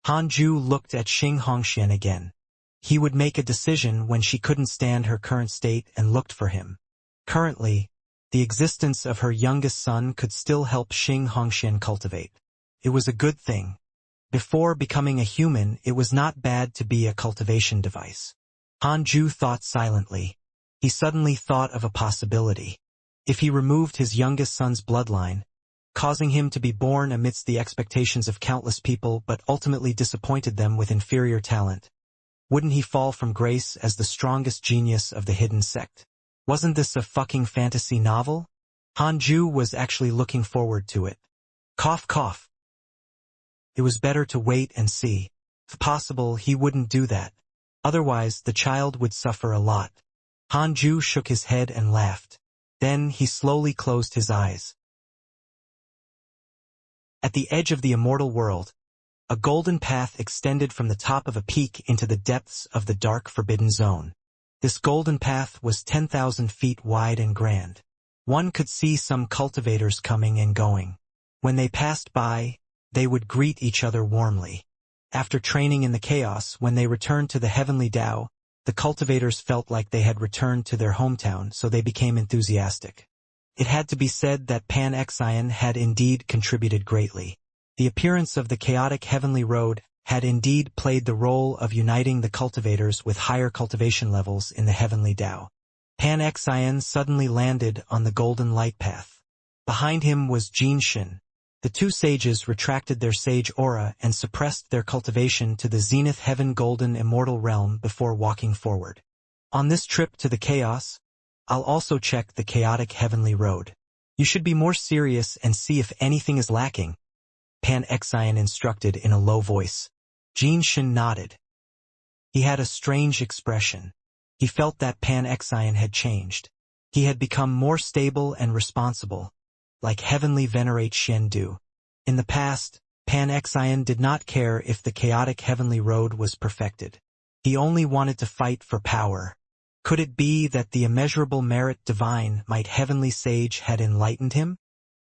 Hanju looked at Xing Hongxian again. He would make a decision when she couldn't stand her current state and looked for him. Currently, the existence of her youngest son could still help Xing Hongxian cultivate. It was a good thing. Before becoming a human, it was not bad to be a cultivation device. Hanju thought silently. He suddenly thought of a possibility. If he removed his youngest son's bloodline, causing him to be born amidst the expectations of countless people but ultimately disappointed them with inferior talent, wouldn't he fall from grace as the strongest genius of the hidden sect? Wasn't this a fucking fantasy novel? Hanju was actually looking forward to it. Cough cough. It was better to wait and see. If possible, he wouldn't do that. Otherwise, the child would suffer a lot. Hanju shook his head and laughed. Then he slowly closed his eyes. At the edge of the immortal world, a golden path extended from the top of a peak into the depths of the dark forbidden zone. This golden path was 10,000 feet wide and grand. One could see some cultivators coming and going. When they passed by, they would greet each other warmly. After training in the chaos, when they returned to the heavenly Tao, the cultivators felt like they had returned to their hometown, so they became enthusiastic. It had to be said that Pan-Xian had indeed contributed greatly. The appearance of the chaotic heavenly road had indeed played the role of uniting the cultivators with higher cultivation levels in the heavenly Tao. Pan-Xian suddenly landed on the golden light path. Behind him was Jinshin. The 2 sages retracted their sage aura and suppressed their cultivation to the zenith heaven golden immortal realm before walking forward. On this trip to the chaos, I'll also check the chaotic heavenly road. You should be more serious and see if anything is lacking, Pan-Xian instructed in a low voice. Jinshin nodded. He had a strange expression. He felt that Pan-Xian had changed. He had become more stable and responsible, like heavenly venerate Xiandu. In the past, Pan-Xian did not care if the chaotic heavenly road was perfected. He only wanted to fight for power. Could it be that the immeasurable merit divine might heavenly sage had enlightened him?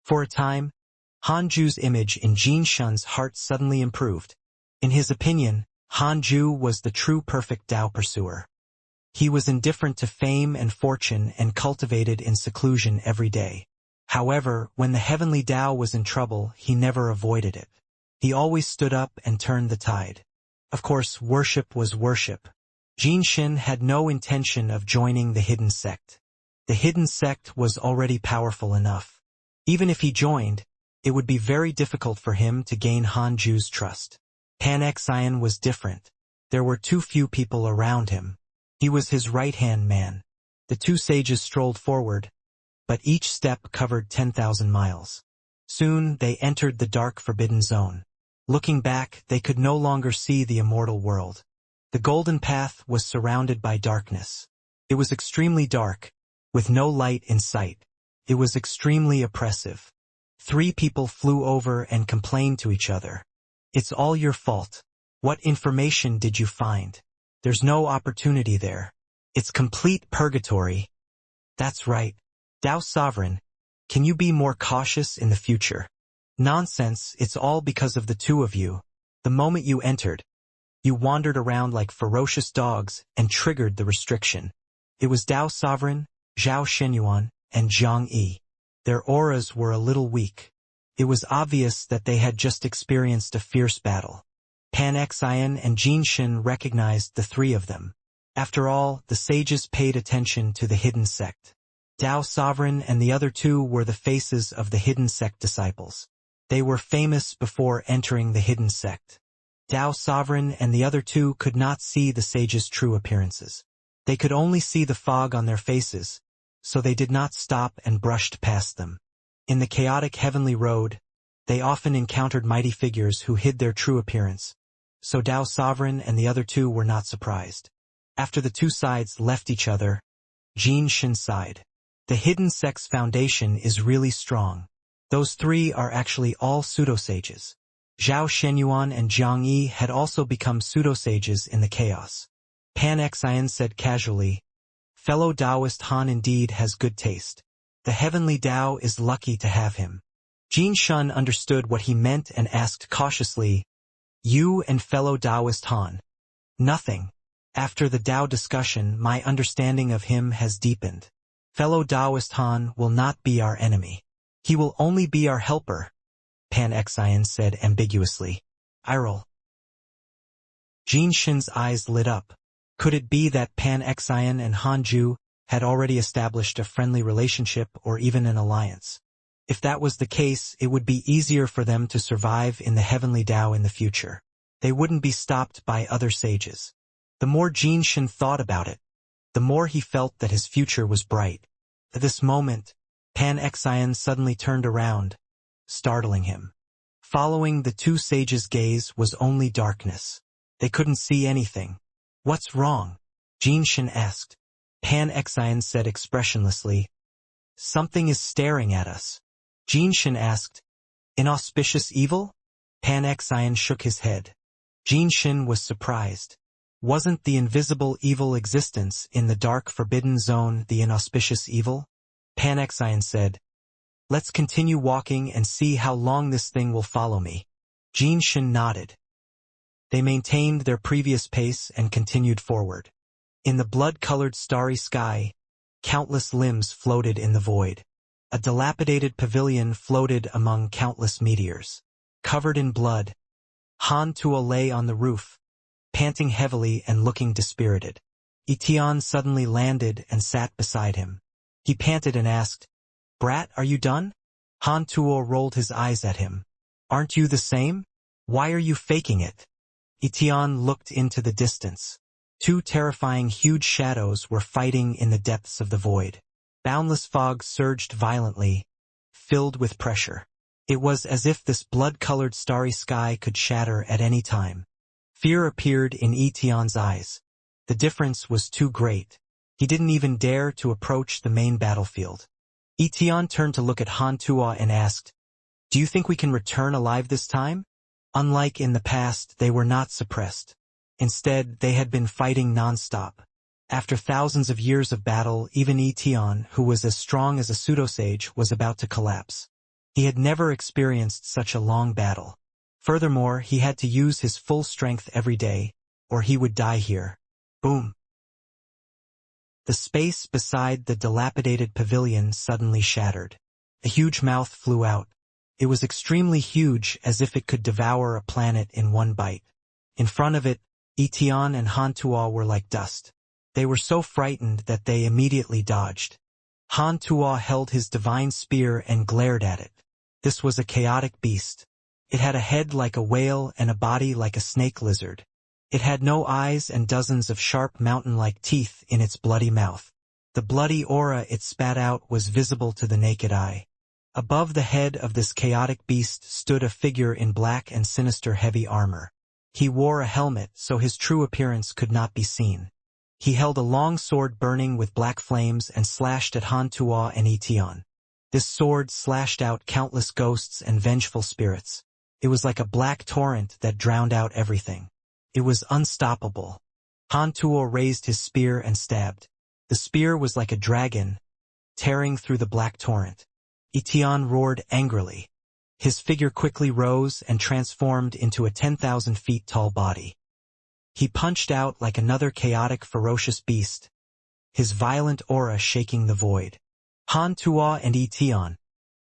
For a time, Hanju's image in Jin Shun's heart suddenly improved. In his opinion, Hanju was the true perfect Tao pursuer. He was indifferent to fame and fortune and cultivated in seclusion every day. However, when the heavenly Tao was in trouble, he never avoided it. He always stood up and turned the tide. Of course, worship was worship. Jin Shin had no intention of joining the hidden sect. The hidden sect was already powerful enough. Even if he joined, it would be very difficult for him to gain Hanju's trust. Pan-Xian was different. There were too few people around him. He was his right-hand man. The two sages strolled forward, but each step covered 10,000 miles. Soon they entered the dark forbidden zone. Looking back, they could no longer see the immortal world. The golden path was surrounded by darkness. It was extremely dark, with no light in sight. It was extremely oppressive. 3 people flew over and complained to each other. "It's all your fault. What information did you find? There's no opportunity there. It's complete purgatory." "That's right. Tao Sovereign, can you be more cautious in the future?" "Nonsense, it's all because of the two of you. The moment you entered, you wandered around like ferocious dogs and triggered the restriction. It was Tao Sovereign, Zhao Shenyuan, and Zhang Yi. Their auras were a little weak. It was obvious that they had just experienced a fierce battle." Pan-Xian and Jin Shin recognized the 3 of them. After all, the sages paid attention to the hidden sect. Tao Sovereign and the other 2 were the faces of the hidden sect disciples. They were famous before entering the hidden sect. Tao Sovereign and the other 2 could not see the sages' true appearances. They could only see the fog on their faces, so they did not stop and brushed past them. In the chaotic heavenly road, they often encountered mighty figures who hid their true appearance, so Tao Sovereign and the other 2 were not surprised. After the 2 sides left each other, Jin Shin sighed. "The hidden sect's foundation is really strong. Those 3 are actually all pseudo-sages." Zhao Shenyuan and Zhang Yi had also become pseudo-sages in the chaos. Pan-Xian said casually, "Fellow Taoist Han indeed has good taste. The heavenly Tao is lucky to have him." Jin Shun understood what he meant and asked cautiously, "You and fellow Taoist Han?" "Nothing. After the Tao discussion, my understanding of him has deepened. Fellow Taoist Han will not be our enemy. He will only be our helper," Pan-Xian said ambiguously. "Iral." Jin Shin's eyes lit up. Could it be that Pan-Xian and Hanju had already established a friendly relationship or even an alliance? If that was the case, it would be easier for them to survive in the heavenly Tao in the future. They wouldn't be stopped by other sages. The more Jin Shin thought about it, the more he felt that his future was bright. At this moment, Pan-Xian suddenly turned around, startling him. Following the 2 sages' gaze was only darkness. They couldn't see anything. "What's wrong?" Jin Shin asked. Pan-Xian said expressionlessly, "Something is staring at us." Jin Shin asked, "Inauspicious evil?" Pan-Xian shook his head. Jin Shin was surprised. Wasn't the invisible evil existence in the dark forbidden zone the inauspicious evil? Pan-Xian said, "Let's continue walking and see how long this thing will follow me." Jin Shin nodded. They maintained their previous pace and continued forward. In the blood-colored starry sky, countless limbs floated in the void. A dilapidated pavilion floated among countless meteors. Covered in blood, Han Tuo lay on the roof, panting heavily and looking dispirited. Etian suddenly landed and sat beside him. He panted and asked, "Brat, are you done?" Han Tuo rolled his eyes at him. "Aren't you the same? Why are you faking it?" Etian looked into the distance. 2 terrifying huge shadows were fighting in the depths of the void. Boundless fog surged violently, filled with pressure. It was as if this blood-colored starry sky could shatter at any time. Fear appeared in Etian's eyes. The difference was too great. He didn't even dare to approach the main battlefield. Etian turned to look at Han Tuo and asked, "Do you think we can return alive this time?" Unlike in the past, they were not suppressed. Instead, they had been fighting non-stop. After thousands of years of battle, even Etion, who was as strong as a pseudosage, was about to collapse. He had never experienced such a long battle. Furthermore, he had to use his full strength every day, or he would die here. Boom! The space beside the dilapidated pavilion suddenly shattered. A huge mouth flew out. It was extremely huge, as if it could devour a planet in one bite. In front of it, Etion and Han Tuo were like dust. They were so frightened that they immediately dodged. Han Tuo held his divine spear and glared at it. This was a chaotic beast. It had a head like a whale and a body like a snake lizard. It had no eyes and dozens of sharp mountain-like teeth in its bloody mouth. The bloody aura it spat out was visible to the naked eye. Above the head of this chaotic beast stood a figure in black and sinister heavy armor. He wore a helmet, so his true appearance could not be seen. He held a long sword burning with black flames and slashed at Han Tuo and Etion. This sword slashed out countless ghosts and vengeful spirits. It was like a black torrent that drowned out everything. It was unstoppable. Han Tuo raised his spear and stabbed. The spear was like a dragon, tearing through the black torrent. Etion roared angrily. His figure quickly rose and transformed into a 10,000 feet tall body. He punched out like another chaotic, ferocious beast, his violent aura shaking the void. Han Tuo and Etion,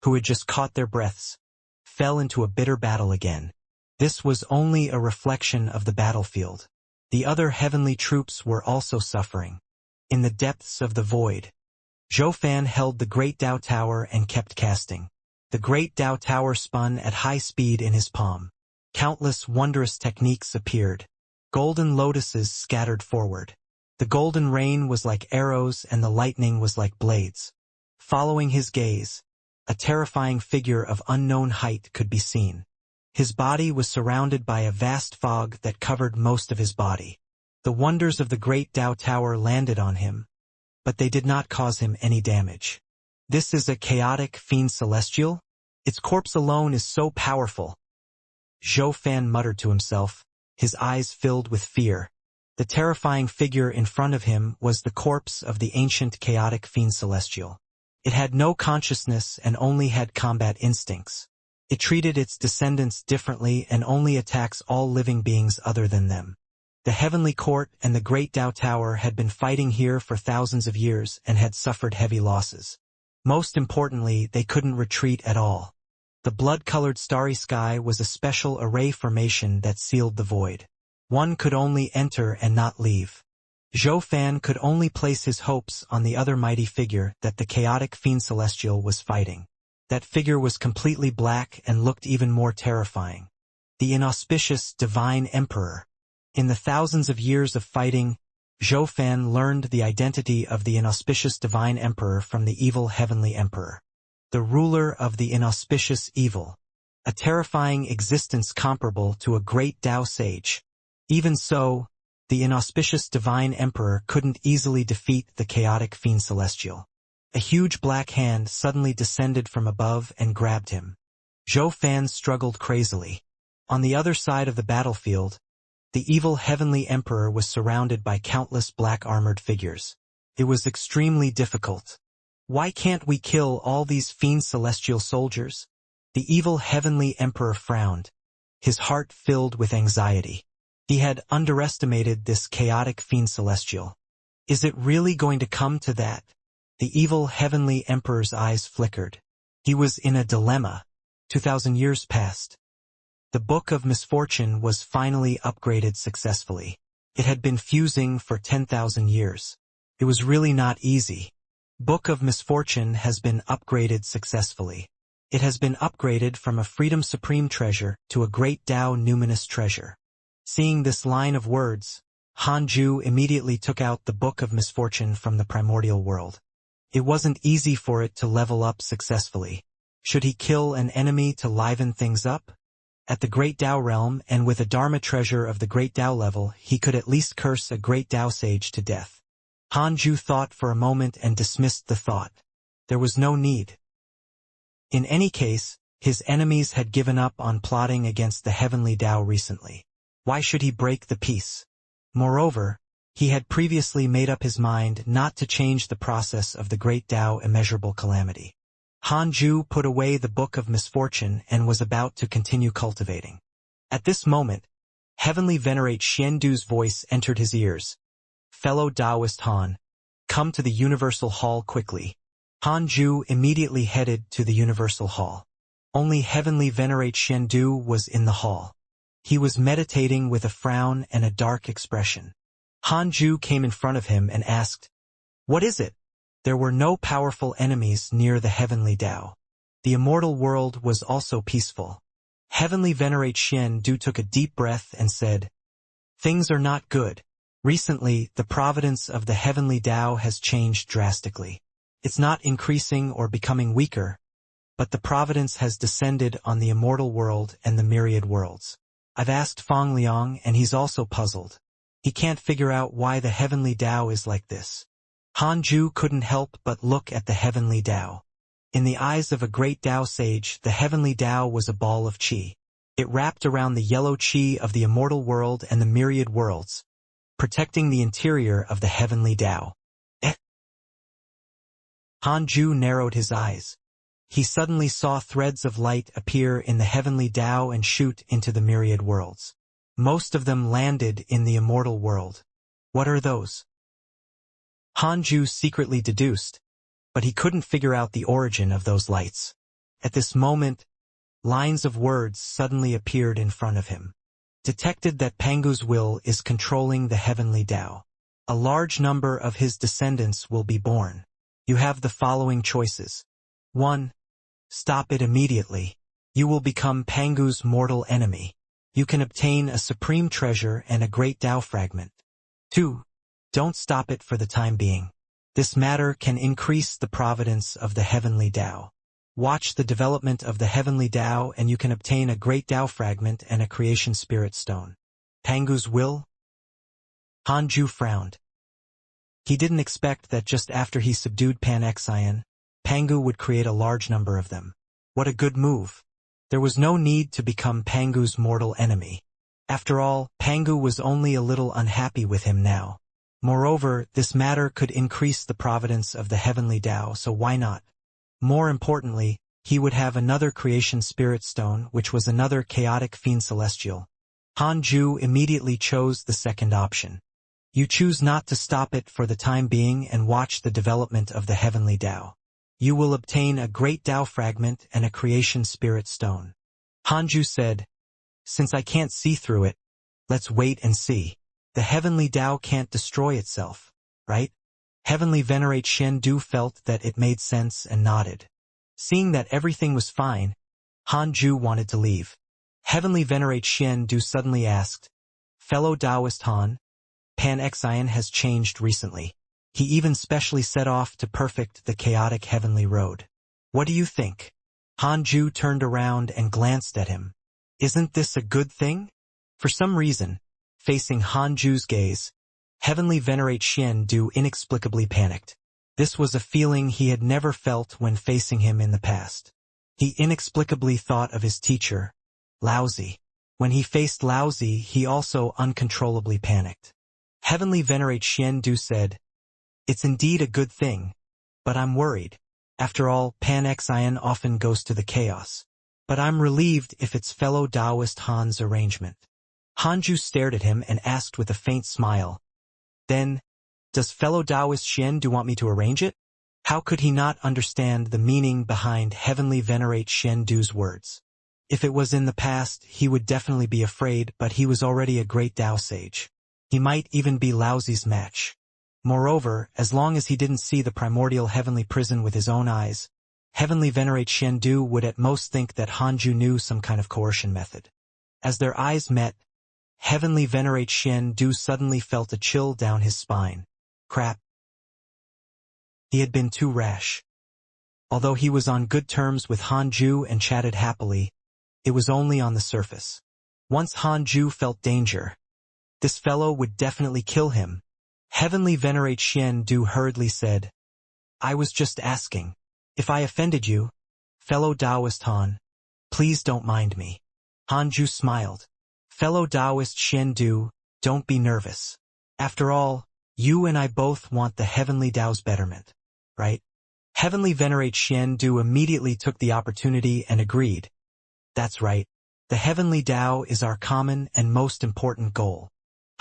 who had just caught their breaths, fell into a bitter battle again. This was only a reflection of the battlefield. The other heavenly troops were also suffering. In the depths of the void, Zhou Fan held the Great Dao Tower and kept casting. The Great Dao Tower spun at high speed in his palm. Countless wondrous techniques appeared. Golden lotuses scattered forward. The golden rain was like arrows and the lightning was like blades. Following his gaze, a terrifying figure of unknown height could be seen. His body was surrounded by a vast fog that covered most of his body. The wonders of the Great Dao Tower landed on him, but they did not cause him any damage. This is a chaotic fiend celestial? Its corpse alone is so powerful. Zhou Fan muttered to himself, his eyes filled with fear. The terrifying figure in front of him was the corpse of the ancient chaotic fiend celestial. It had no consciousness and only had combat instincts. It treated its descendants differently and only attacks all living beings other than them. The Heavenly Court and the Great Dao Tower had been fighting here for thousands of years and had suffered heavy losses. Most importantly, they couldn't retreat at all. The blood-colored starry sky was a special array formation that sealed the void. One could only enter and not leave. Zhou Fan could only place his hopes on the other mighty figure that the chaotic fiend celestial was fighting. That figure was completely black and looked even more terrifying. The inauspicious Divine Emperor. In the thousands of years of fighting, Zhou Fan learned the identity of the inauspicious Divine Emperor from the evil Heavenly Emperor. The ruler of the inauspicious evil. A terrifying existence comparable to a great Tao sage. Even so, the inauspicious Divine Emperor couldn't easily defeat the chaotic fiend celestial. A huge black hand suddenly descended from above and grabbed him. Zhou Fan struggled crazily. On the other side of the battlefield, the evil Heavenly Emperor was surrounded by countless black-armored figures. It was extremely difficult. Why can't we kill all these fiend celestial soldiers? The evil Heavenly Emperor frowned, his heart filled with anxiety. He had underestimated this chaotic fiend celestial. Is it really going to come to that? The evil Heavenly Emperor's eyes flickered. He was in a dilemma. 2,000 years passed. The Book of Misfortune was finally upgraded successfully. It had been fusing for 10,000 years. It was really not easy. Book of Misfortune has been upgraded successfully. It has been upgraded from a Freedom Supreme treasure to a Great Tao Numinous treasure. Seeing this line of words, Han Ju immediately took out the Book of Misfortune from the primordial world. It wasn't easy for it to level up successfully. Should he kill an enemy to liven things up? At the Great Tao realm and with a Dharma treasure of the Great Tao level, he could at least curse a Great Tao sage to death. Han Ju thought for a moment and dismissed the thought. There was no need. In any case, His enemies had given up on plotting against the heavenly Tao recently. Why should he break the peace? Moreover, he had previously made up his mind not to change the process of the great Tao immeasurable calamity. Hanju put away the book of misfortune and was about to continue cultivating. At this moment, Heavenly Venerate Xiandu's voice entered his ears. Fellow Taoist Han, come to the Universal Hall quickly. Hanju immediately headed to the Universal Hall. Only Heavenly Venerate Xiandu was in the hall. He was meditating with a frown and a dark expression. Hanju came in front of him and asked, "What is it?" There were no powerful enemies near the heavenly Tao. The immortal world was also peaceful. Heavenly Venerate Xiandu took a deep breath and said, "Things are not good. Recently, the providence of the heavenly Tao has changed drastically. It's not increasing or becoming weaker, but the providence has descended on the immortal world and the myriad worlds. I've asked Feng Liang and he's also puzzled. He can't figure out why the heavenly Tao is like this." Hanju couldn't help but look at the heavenly Tao. In the eyes of a great Tao sage, the heavenly Tao was a ball of qi. It wrapped around the yellow qi of the immortal world and the myriad worlds, protecting the interior of the heavenly Tao. Hanju narrowed his eyes. He suddenly saw threads of light appear in the heavenly Tao and shoot into the myriad worlds. Most of them landed in the immortal world. What are those? Hanju secretly deduced, but he couldn't figure out the origin of those lights. At this moment, lines of words suddenly appeared in front of him. Detected that Pangu's will is controlling the heavenly Tao. A large number of his descendants will be born. You have the following choices. 1. Stop it immediately. You will become Pangu's mortal enemy. You can obtain a supreme treasure and a great Tao fragment. 2. Don't stop it for the time being. This matter can increase the providence of the heavenly Tao. Watch the development of the heavenly Tao and you can obtain a great Tao fragment and a creation spirit stone. Pangu's will? Hanju frowned. He didn't expect that just after he subdued Pan-Xian, Pangu would create a large number of them. What a good move. There was no need to become Pangu's mortal enemy. After all, Pangu was only a little unhappy with him now. Moreover, this matter could increase the providence of the heavenly Tao, so why not? More importantly, he would have another creation spirit stone, which was another chaotic fiend celestial. Hanju immediately chose the second option. You choose not to stop it for the time being and watch the development of the heavenly Tao. You will obtain a great Tao fragment and a creation spirit stone. Hanju said, "Since I can't see through it, let's wait and see. The heavenly Tao can't destroy itself, right?" Heavenly Venerate Xiandu felt that it made sense and nodded. Seeing that everything was fine, Hanju wanted to leave. Heavenly Venerate Xiandu suddenly asked, "Fellow Taoist Han, Pan-Xian has changed recently. He even specially set off to perfect the chaotic heavenly road. What do you think?" Hanju turned around and glanced at him. "Isn't this a good thing?" For some reason, facing Hanju's gaze, Heavenly Venerate Xiandu inexplicably panicked. This was a feeling he had never felt when facing him in the past. He inexplicably thought of his teacher, Laozi. When he faced Laozi, he also uncontrollably panicked. Heavenly Venerate Xiandu said, "It's indeed a good thing, but I'm worried. After all, Pan-Xian often goes to the chaos. But I'm relieved if it's fellow Taoist Han's arrangement." Hanju stared at him and asked with a faint smile, "Then, does fellow Taoist Xiandu want me to arrange it?" How could he not understand the meaning behind Heavenly Venerate Xiandu's words? If it was in the past, he would definitely be afraid, but he was already a great Tao sage. He might even be Laozi's match. Moreover, as long as he didn't see the primordial heavenly prison with his own eyes, Heavenly Venerate Xiandu would at most think that Hanju knew some kind of coercion method. As their eyes met, Heavenly Venerate Xiandu suddenly felt a chill down his spine. Crap. He had been too rash. Although he was on good terms with Hanju and chatted happily, it was only on the surface. Once Hanju felt danger, this fellow would definitely kill him. Heavenly Venerate Xiandu hurriedly said, "I was just asking. If I offended you, fellow Taoist Han, Please don't mind me. Hanju smiled. Fellow Taoist Xiandu, don't be nervous. After all, you and I both want the heavenly Tao's betterment, right? Heavenly Venerate Xiandu immediately took the opportunity and agreed. That's right. The heavenly Tao is our common and most important goal.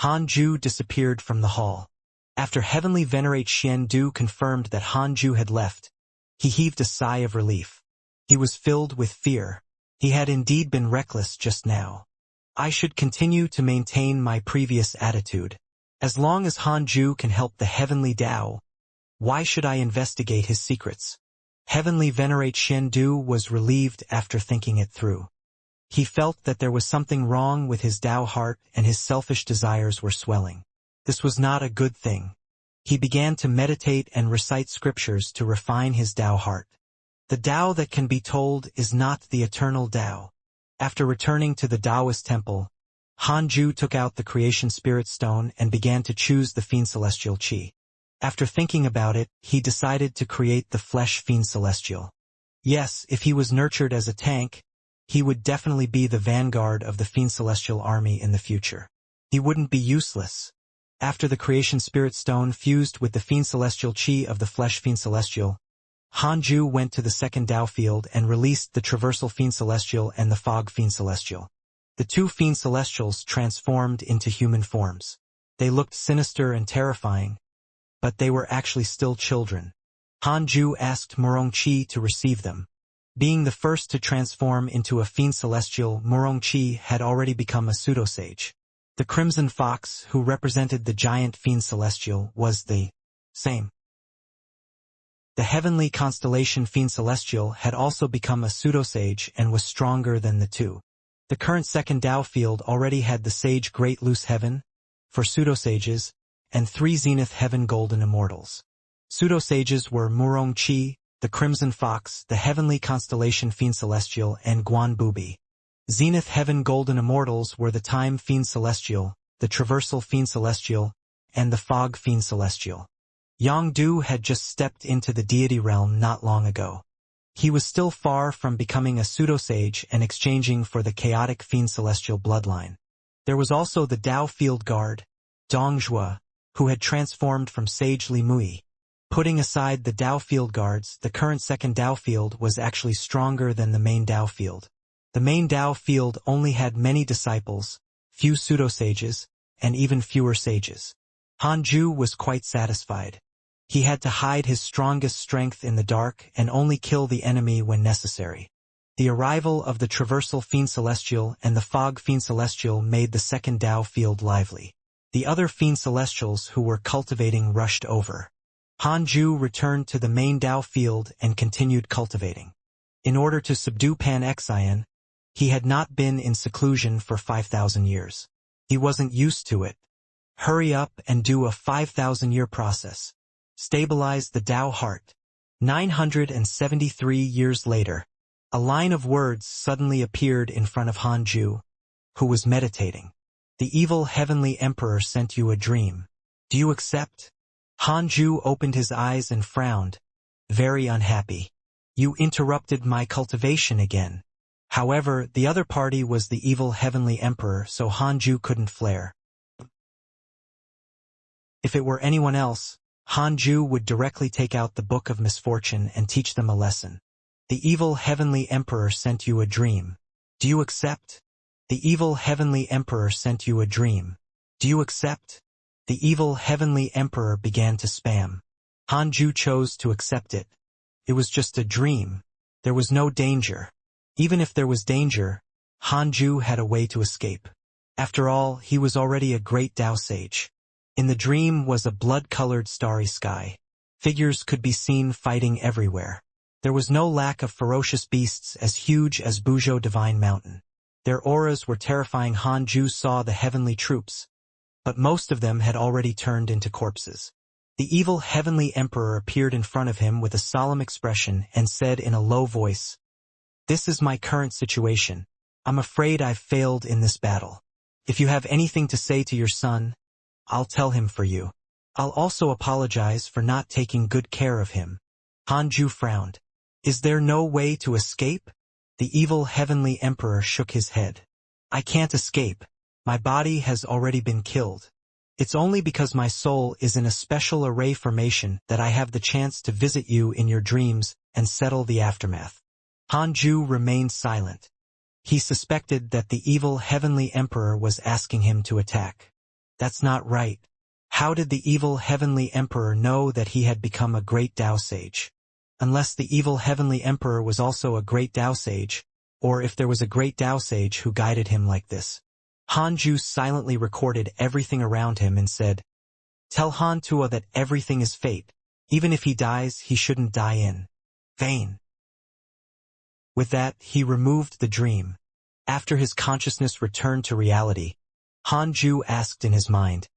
Hanju disappeared from the hall. After Heavenly Venerate Xiandu confirmed that Hanju had left, he heaved a sigh of relief. He was filled with fear. He had indeed been reckless just now. I should continue to maintain my previous attitude. As long as Hanju can help the heavenly Tao, why should I investigate his secrets? Heavenly Venerate Xiandu was relieved after thinking it through. He felt that there was something wrong with his Tao heart and his selfish desires were swelling. This was not a good thing. He began to meditate and recite scriptures to refine his Tao heart. The Tao that can be told is not the eternal Tao. After returning to the Taoist temple, Hanju took out the creation spirit stone and began to choose the fiend celestial qi. After thinking about it, he decided to create the flesh fiend celestial. Yes, if he was nurtured as a tank, he would definitely be the vanguard of the fiend celestial army in the future. He wouldn't be useless. After the creation spirit stone fused with the fiend celestial qi of the flesh fiend celestial, Hanju went to the second Tao field and released the traversal fiend celestial and the fog fiend celestial. The two fiend celestials transformed into human forms. They looked sinister and terrifying, but they were actually still children. Hanju asked Murongqi to receive them. Being the first to transform into a fiend celestial, Murongqi had already become a pseudo-sage. The crimson fox, who represented the giant fiend celestial, was the same. The heavenly constellation fiend celestial had also become a pseudo-sage and was stronger than the two. The current second Tao field already had the sage great loose heaven, for pseudo-sages, and 3 zenith heaven golden immortals. Pseudo-sages were Murongqi, the crimson fox, the heavenly constellation fiend celestial, and Guan Bubi. Zenith heaven golden immortals were the time fiend celestial, the traversal fiend celestial, and the fog fiend celestial. Yang Du had just stepped into the deity realm not long ago. He was still far from becoming a pseudo-sage and exchanging for the chaotic fiend celestial bloodline. There was also the Tao field guard, Dongzhua, who had transformed from Sage Li Mui. Putting aside the Tao field guards, the current second Tao field was actually stronger than the main Tao field. The main Tao field only had many disciples, few pseudo-sages, and even fewer sages. Hanju was quite satisfied. He had to hide his strongest strength in the dark and only kill the enemy when necessary. The arrival of the traversal fiend celestial and the fog fiend celestial made the second Tao field lively. The other fiend celestials who were cultivating rushed over. Hanju returned to the main Tao field and continued cultivating. In order to subdue Pan-Xian, he had not been in seclusion for 5,000 years. He wasn't used to it. Hurry up and do a 5,000-year process. Stabilize the Tao heart. 973 years later, a line of words suddenly appeared in front of Hanju, who was meditating. The evil heavenly emperor sent you a dream. Do you accept? Hanju opened his eyes and frowned, very unhappy. You interrupted my cultivation again. However, the other party was the evil heavenly emperor, so Hanju couldn't flare. If it were anyone else, Hanju would directly take out the Book of Misfortune and teach them a lesson. The evil heavenly emperor sent you a dream. Do you accept? The evil heavenly emperor sent you a dream. Do you accept? The evil heavenly emperor began to spam. Hanju chose to accept it. It was just a dream. There was no danger. Even if there was danger, Hanju had a way to escape. After all, he was already a great Tao sage. In the dream was a blood-colored starry sky. Figures could be seen fighting everywhere. There was no lack of ferocious beasts as huge as Buzhou Divine Mountain. Their auras were terrifying. Hanju saw the heavenly troops, but most of them had already turned into corpses. The evil heavenly emperor appeared in front of him with a solemn expression and said in a low voice, "This is my current situation. I'm afraid I've failed in this battle. If you have anything to say to your son, I'll tell him for you. I'll also apologize for not taking good care of him." Hanju frowned. Is there no way to escape? The evil heavenly emperor shook his head. I can't escape. My body has already been killed. It's only because my soul is in a special array formation that I have the chance to visit you in your dreams and settle the aftermath. Hanju remained silent. He suspected that the evil heavenly emperor was asking him to attack. That's not right. How did the evil heavenly emperor know that he had become a great Tao sage? Unless the evil heavenly emperor was also a great Tao sage, or if there was a great Tao sage who guided him like this. Hanju silently recorded everything around him and said, Tell Han Tuo that everything is fate. Even if he dies, he shouldn't die in vain. With that, he removed the dream. After his consciousness returned to reality, Hanju asked in his mind,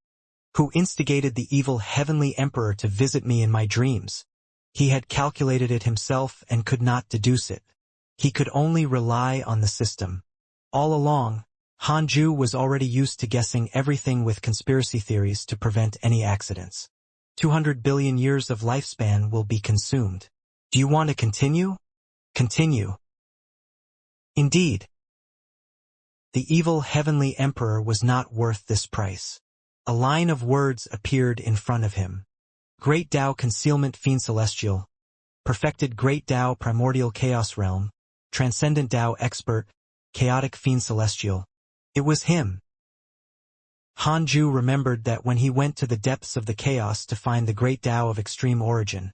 Who instigated the evil heavenly emperor to visit me in my dreams? He had calculated it himself and could not deduce it. He could only rely on the system. All along, Hanju was already used to guessing everything with conspiracy theories to prevent any accidents. 200 billion years of lifespan will be consumed. Do you want to continue? Continue. Indeed. The evil heavenly emperor was not worth this price. A line of words appeared in front of him. Great Tao Concealment Fiend Celestial. Perfected Great Tao Primordial Chaos Realm. Transcendent Tao Expert. Chaotic Fiend Celestial. It was him. Hanju remembered that when he went to the depths of the chaos to find the Great Tao of extreme origin,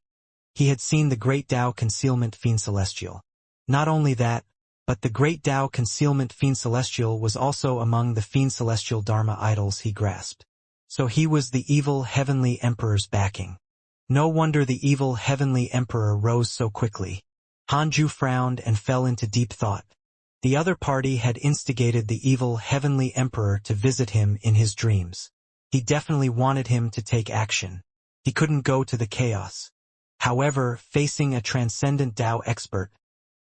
he had seen the Great Tao Concealment Fiend Celestial. Not only that, but the Great Tao Concealment Fiend Celestial was also among the Fiend Celestial Dharma idols he grasped. So he was the evil heavenly emperor's backing. No wonder the evil heavenly emperor rose so quickly. Hanju frowned and fell into deep thought. The other party had instigated the evil heavenly emperor to visit him in his dreams. He definitely wanted him to take action. He couldn't go to the chaos. However, facing a transcendent Tao expert,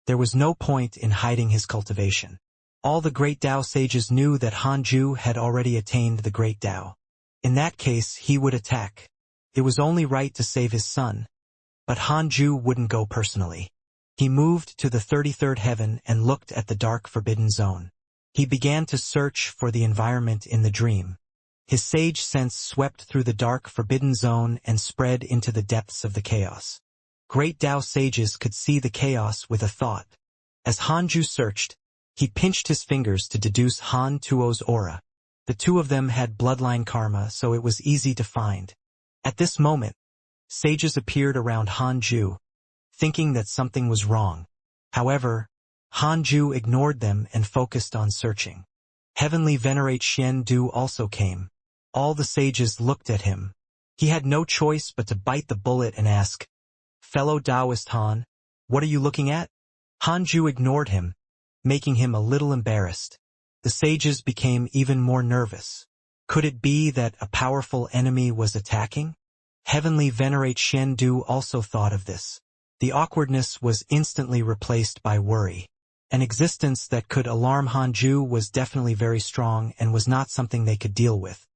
there was no point in hiding his cultivation. All the great Tao sages knew that Hanju had already attained the great Tao. In that case, he would attack. It was only right to save his son. But Hanju wouldn't go personally. He moved to the 33rd heaven and looked at the dark forbidden zone. He began to search for the environment in the dream. His sage sense swept through the dark forbidden zone and spread into the depths of the chaos. Great Tao sages could see the chaos with a thought. As Hanju searched, he pinched his fingers to deduce Han Tuo's aura. The two of them had bloodline karma, so it was easy to find. At this moment, sages appeared around Hanju, thinking that something was wrong. However, Hanju ignored them and focused on searching. Heavenly Venerate Xian Du also came. All the sages looked at him. He had no choice but to bite the bullet and ask, Fellow Taoist Han, what are you looking at? Hanju ignored him, making him a little embarrassed. The sages became even more nervous. Could it be that a powerful enemy was attacking? Heavenly Venerate Xian Du also thought of this. The awkwardness was instantly replaced by worry. An existence that could alarm Hanju was definitely very strong and was not something they could deal with.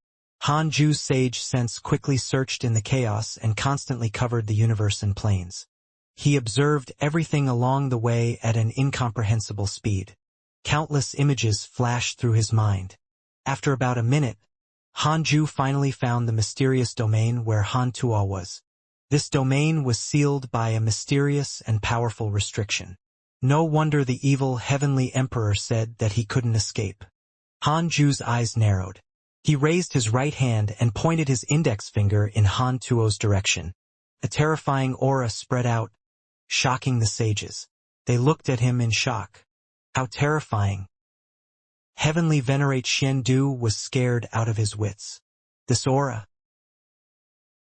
Hanju's sage sense quickly searched in the chaos and constantly covered the universe in planes. He observed everything along the way at an incomprehensible speed. Countless images flashed through his mind. After about a minute, Hanju finally found the mysterious domain where Han Tuo was. This domain was sealed by a mysterious and powerful restriction. No wonder the evil heavenly emperor said that he couldn't escape. Hanju's eyes narrowed. He raised his right hand and pointed his index finger in Han Tuo's direction. A terrifying aura spread out, shocking the sages. They looked at him in shock. How terrifying. Heavenly Venerate Xian Du was scared out of his wits. This aura.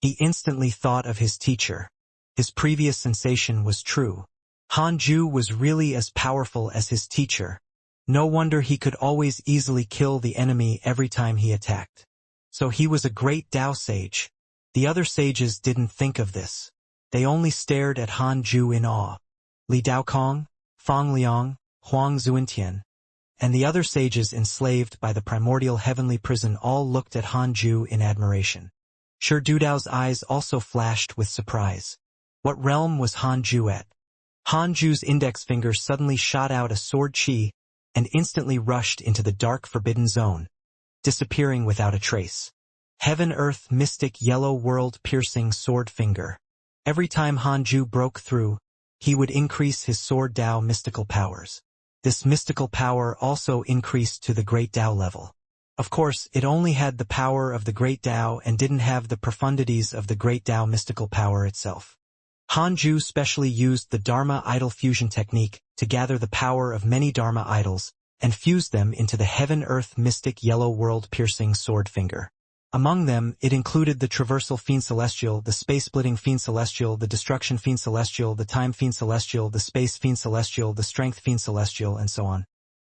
He instantly thought of his teacher. His previous sensation was true. Hanju was really as powerful as his teacher. No wonder he could always easily kill the enemy every time he attacked. So he was a great Tao sage. The other sages didn't think of this. They only stared at Hanju in awe. Li Daokong, Fang Liang, Huang Zuintian, and the other sages enslaved by the primordial heavenly prison all looked at Hanju in admiration. Shi Dudao's eyes also flashed with surprise. What realm was Hanju at? Hanju's index finger suddenly shot out a sword chi and instantly rushed into the dark forbidden zone, disappearing without a trace. Heaven-earth mystic yellow world-piercing sword finger. Every time Hanju broke through, he would increase his sword Dao mystical powers. This mystical power also increased to the Great Dao level. Of course, it only had the power of the Great Dao and didn't have the profundities of the Great Dao mystical power itself. Hanju specially used the Dharma idol fusion technique to gather the power of many Dharma idols and fuse them into the heaven-earth mystic yellow world-piercing sword finger. Among them, it included the Traversal Fiend Celestial, the Space-Splitting Fiend Celestial, the Destruction Fiend Celestial, the Time Fiend Celestial, the Space Fiend Celestial, the Strength Fiend Celestial, and so on.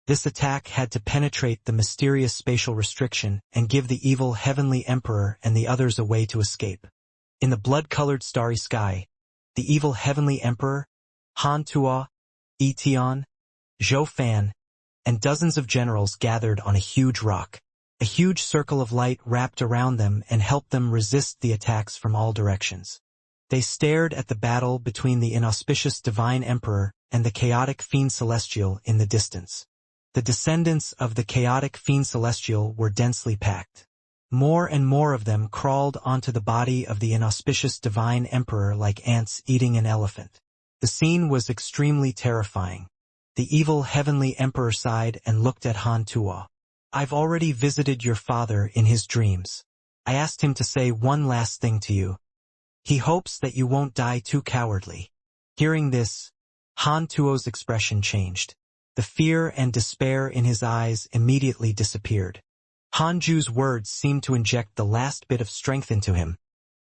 This attack had to penetrate the mysterious spatial restriction and give the evil Heavenly Emperor and the others a way to escape. In the blood-colored starry sky, the evil Heavenly Emperor, Han Tuo, Tian, Zhou Fan, and dozens of generals gathered on a huge rock. A huge circle of light wrapped around them and helped them resist the attacks from all directions. They stared at the battle between the inauspicious Divine Emperor and the chaotic Fiend Celestial in the distance. The descendants of the chaotic Fiend Celestial were densely packed. More and more of them crawled onto the body of the inauspicious Divine Emperor like ants eating an elephant. The scene was extremely terrifying. The evil Heavenly Emperor sighed and looked at Han Tuo. I've already visited your father in his dreams. I asked him to say one last thing to you. He hopes that you won't die too cowardly. Hearing this, Han Tuo's expression changed. The fear and despair in his eyes immediately disappeared. Hanju's words seemed to inject the last bit of strength into him,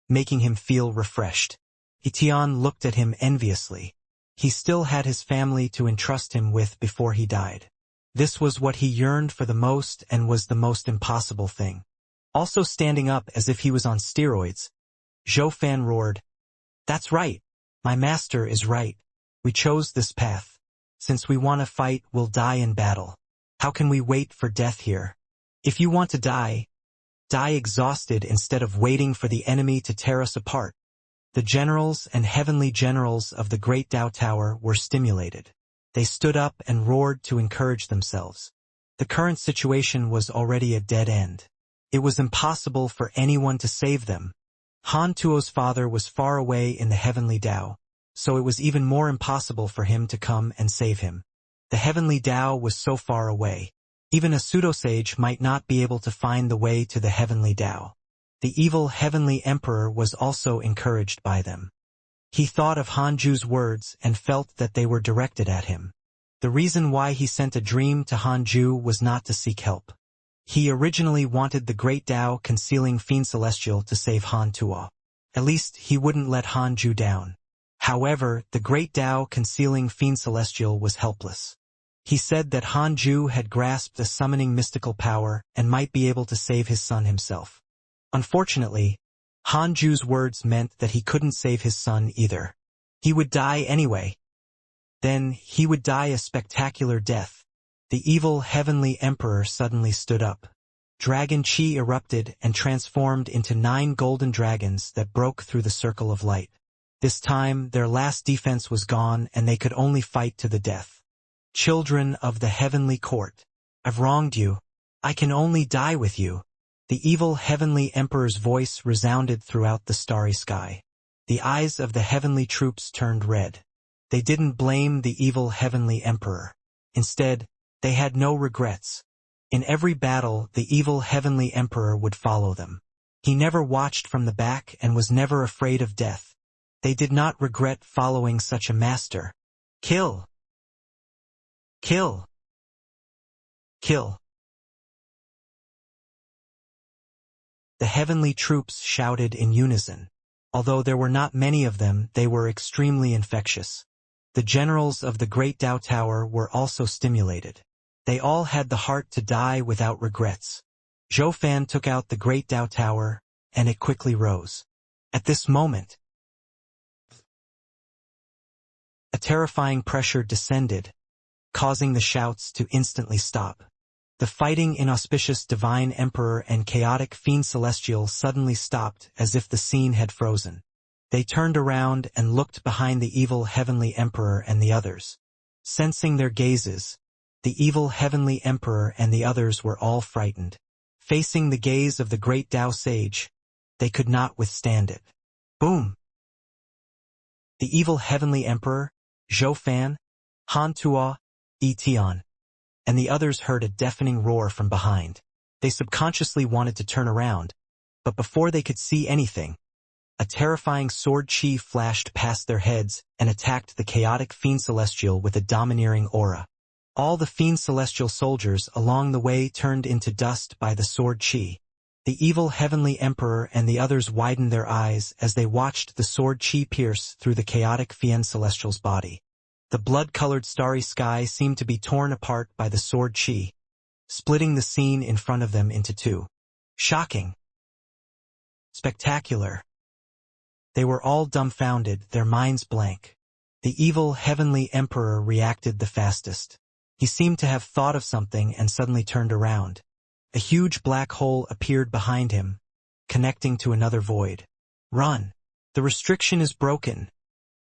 making him feel refreshed. Tian looked at him enviously. He still had his family to entrust him with before he died. This was what he yearned for the most and was the most impossible thing. Also standing up as if he was on steroids, Zhou Fan roared, "That's right. My master is right. We chose this path. Since we want to fight, we'll die in battle. How can we wait for death here? If you want to die, die exhausted instead of waiting for the enemy to tear us apart." The generals and heavenly generals of the Great Dao Tower were stimulated. They stood up and roared to encourage themselves. The current situation was already a dead end. It was impossible for anyone to save them. Han Tuo's father was far away in the heavenly Dao, so it was even more impossible for him to come and save him. The heavenly Dao was so far away. Even a pseudo-sage might not be able to find the way to the heavenly Dao. The evil Heavenly Emperor was also encouraged by them. He thought of Hanju's words and felt that they were directed at him. The reason why he sent a dream to Hanju was not to seek help. He originally wanted the Great Dao concealing Fiend Celestial to save Han Tuo. At least he wouldn't let Hanju down. However, the Great Dao concealing Fiend Celestial was helpless. He said that Hanju had grasped a summoning mystical power and might be able to save his son himself. Unfortunately, Hanju's words meant that he couldn't save his son either. He would die anyway. Then he would die a spectacular death. The evil Heavenly Emperor suddenly stood up. Dragon Chi erupted and transformed into 9 golden dragons that broke through the circle of light. This time, their last defense was gone and they could only fight to the death. Children of the Heavenly Court, I've wronged you. I can only die with you. The evil Heavenly Emperor's voice resounded throughout the starry sky. The eyes of the heavenly troops turned red. They didn't blame the evil Heavenly Emperor. Instead, they had no regrets. In every battle, the evil Heavenly Emperor would follow them. He never watched from the back and was never afraid of death. They did not regret following such a master. Kill! Kill! Kill! The heavenly troops shouted in unison. Although there were not many of them, they were extremely infectious. The generals of the Great Dao Tower were also stimulated. They all had the heart to die without regrets. Zhou Fan took out the Great Dao Tower, and it quickly rose. At this moment, a terrifying pressure descended, causing the shouts to instantly stop. The fighting inauspicious Divine Emperor and chaotic Fiend Celestial suddenly stopped as if the scene had frozen. They turned around and looked behind the evil heavenly emperor and the others. Sensing their gazes, the evil heavenly emperor and the others were all frightened. Facing the gaze of the great Tao sage, they could not withstand it. Boom! The evil heavenly emperor, Zhou Fan, Han Tuo, Tian, and the others heard a deafening roar from behind. They subconsciously wanted to turn around, but before they could see anything, a terrifying sword chi flashed past their heads and attacked the chaotic fiend celestial with a domineering aura. All the fiend celestial soldiers along the way turned into dust by the sword chi. The evil heavenly emperor and the others widened their eyes as they watched the sword chi pierce through the chaotic fiend celestial's body. The blood-colored starry sky seemed to be torn apart by the sword chi, splitting the scene in front of them into two. Shocking. Spectacular. They were all dumbfounded, their minds blank. The evil heavenly emperor reacted the fastest. He seemed to have thought of something and suddenly turned around. A huge black hole appeared behind him, connecting to another void. Run! The restriction is broken.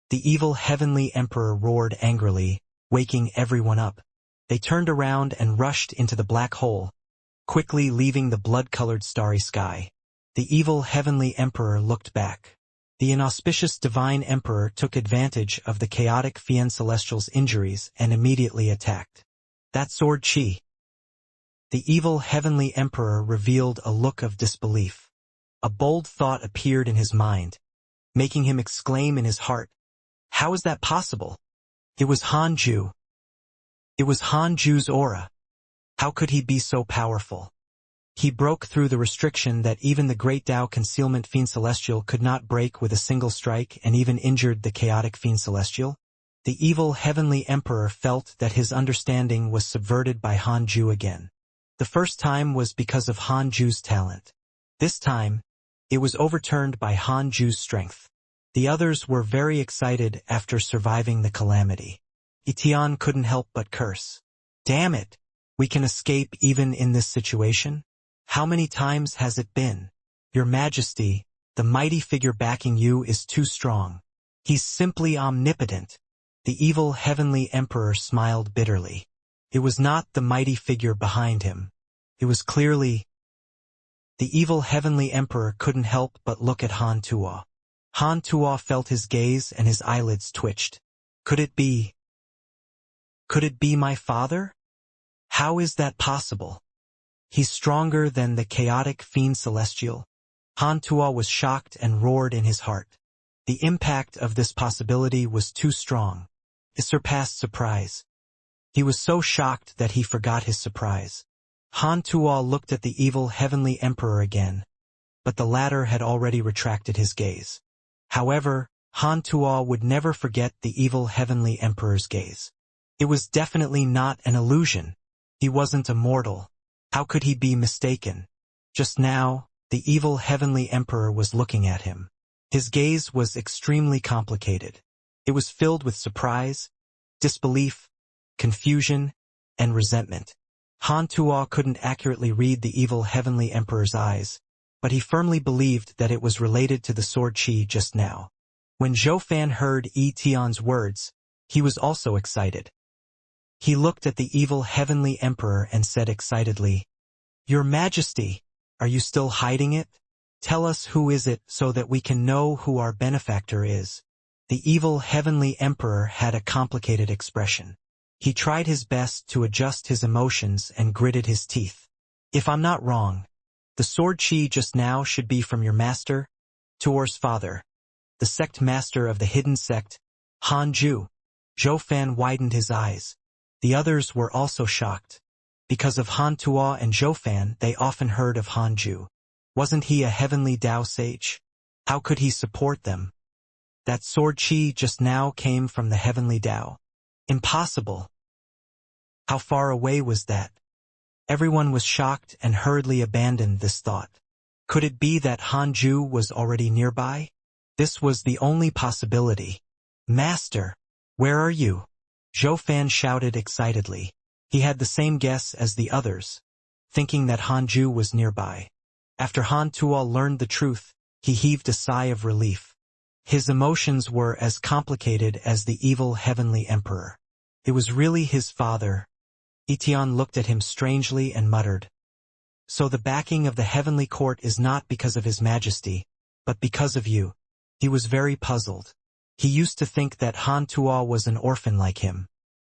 The evil heavenly emperor roared angrily, waking everyone up. They turned around and rushed into the black hole, quickly leaving the blood-colored starry sky. The evil heavenly emperor looked back. The inauspicious divine emperor took advantage of the chaotic fiend celestial's injuries and immediately attacked. That sword chi. The evil heavenly emperor revealed a look of disbelief. A bold thought appeared in his mind, making him exclaim in his heart, "How is that possible? It was Han Ju. It was Han Ju's aura. How could he be so powerful? He broke through the restriction that even the great Tao concealment fiend celestial could not break with a single strike and even injured the chaotic fiend celestial." The evil heavenly emperor felt that his understanding was subverted by Han Ju again. The first time was because of Han Ju's talent. This time, it was overturned by Han Ju's strength. The others were very excited after surviving the calamity. Tian couldn't help but curse. "Damn it! We can escape even in this situation? How many times has it been? Your Majesty, the mighty figure backing you is too strong. He's simply omnipotent." The evil heavenly emperor smiled bitterly. It was not the mighty figure behind him. It was clearly... The evil heavenly emperor couldn't help but look at Han Tuo. Han Tuo felt his gaze and his eyelids twitched. Could it be my father? How is that possible? He's stronger than the chaotic fiend celestial. Han Tuo was shocked and roared in his heart. The impact of this possibility was too strong. It surpassed surprise. He was so shocked that he forgot his surprise. Han Tuo looked at the evil heavenly emperor again, but the latter had already retracted his gaze. However, Han Tuo would never forget the evil heavenly emperor's gaze. It was definitely not an illusion. He wasn't a mortal. How could he be mistaken? Just now, the evil heavenly emperor was looking at him. His gaze was extremely complicated. It was filled with surprise, disbelief, confusion, and resentment. Han Tuo couldn't accurately read the evil heavenly emperor's eyes, but he firmly believed that it was related to the sword chi just now. When Zhou Fan heard Tian's words, he was also excited. He looked at the evil heavenly emperor and said excitedly, "Your Majesty, are you still hiding it? Tell us who is it so that we can know who our benefactor is." The evil heavenly emperor had a complicated expression. He tried his best to adjust his emotions and gritted his teeth. "If I'm not wrong, the sword chi just now should be from your master, Tuor's father, the sect master of the hidden sect, Han Ju." Zhou Fan widened his eyes. The others were also shocked. Because of Han Tuo and Zhou Fan, they often heard of Han Ju. Wasn't he a heavenly Tao sage? How could he support them? That sword chi just now came from the heavenly Tao. Impossible. How far away was that? Everyone was shocked and hurriedly abandoned this thought. Could it be that Han Ju was already nearby? This was the only possibility. "Master, where are you?" Zhou Fan shouted excitedly. He had the same guess as the others, thinking that Han Ju was nearby. After Han Tuo learned the truth, he heaved a sigh of relief. His emotions were as complicated as the evil heavenly emperor. It was really his father. Etienne looked at him strangely and muttered, "So the backing of the heavenly court is not because of his majesty, but because of you." He was very puzzled. He used to think that Han Tuo was an orphan like him.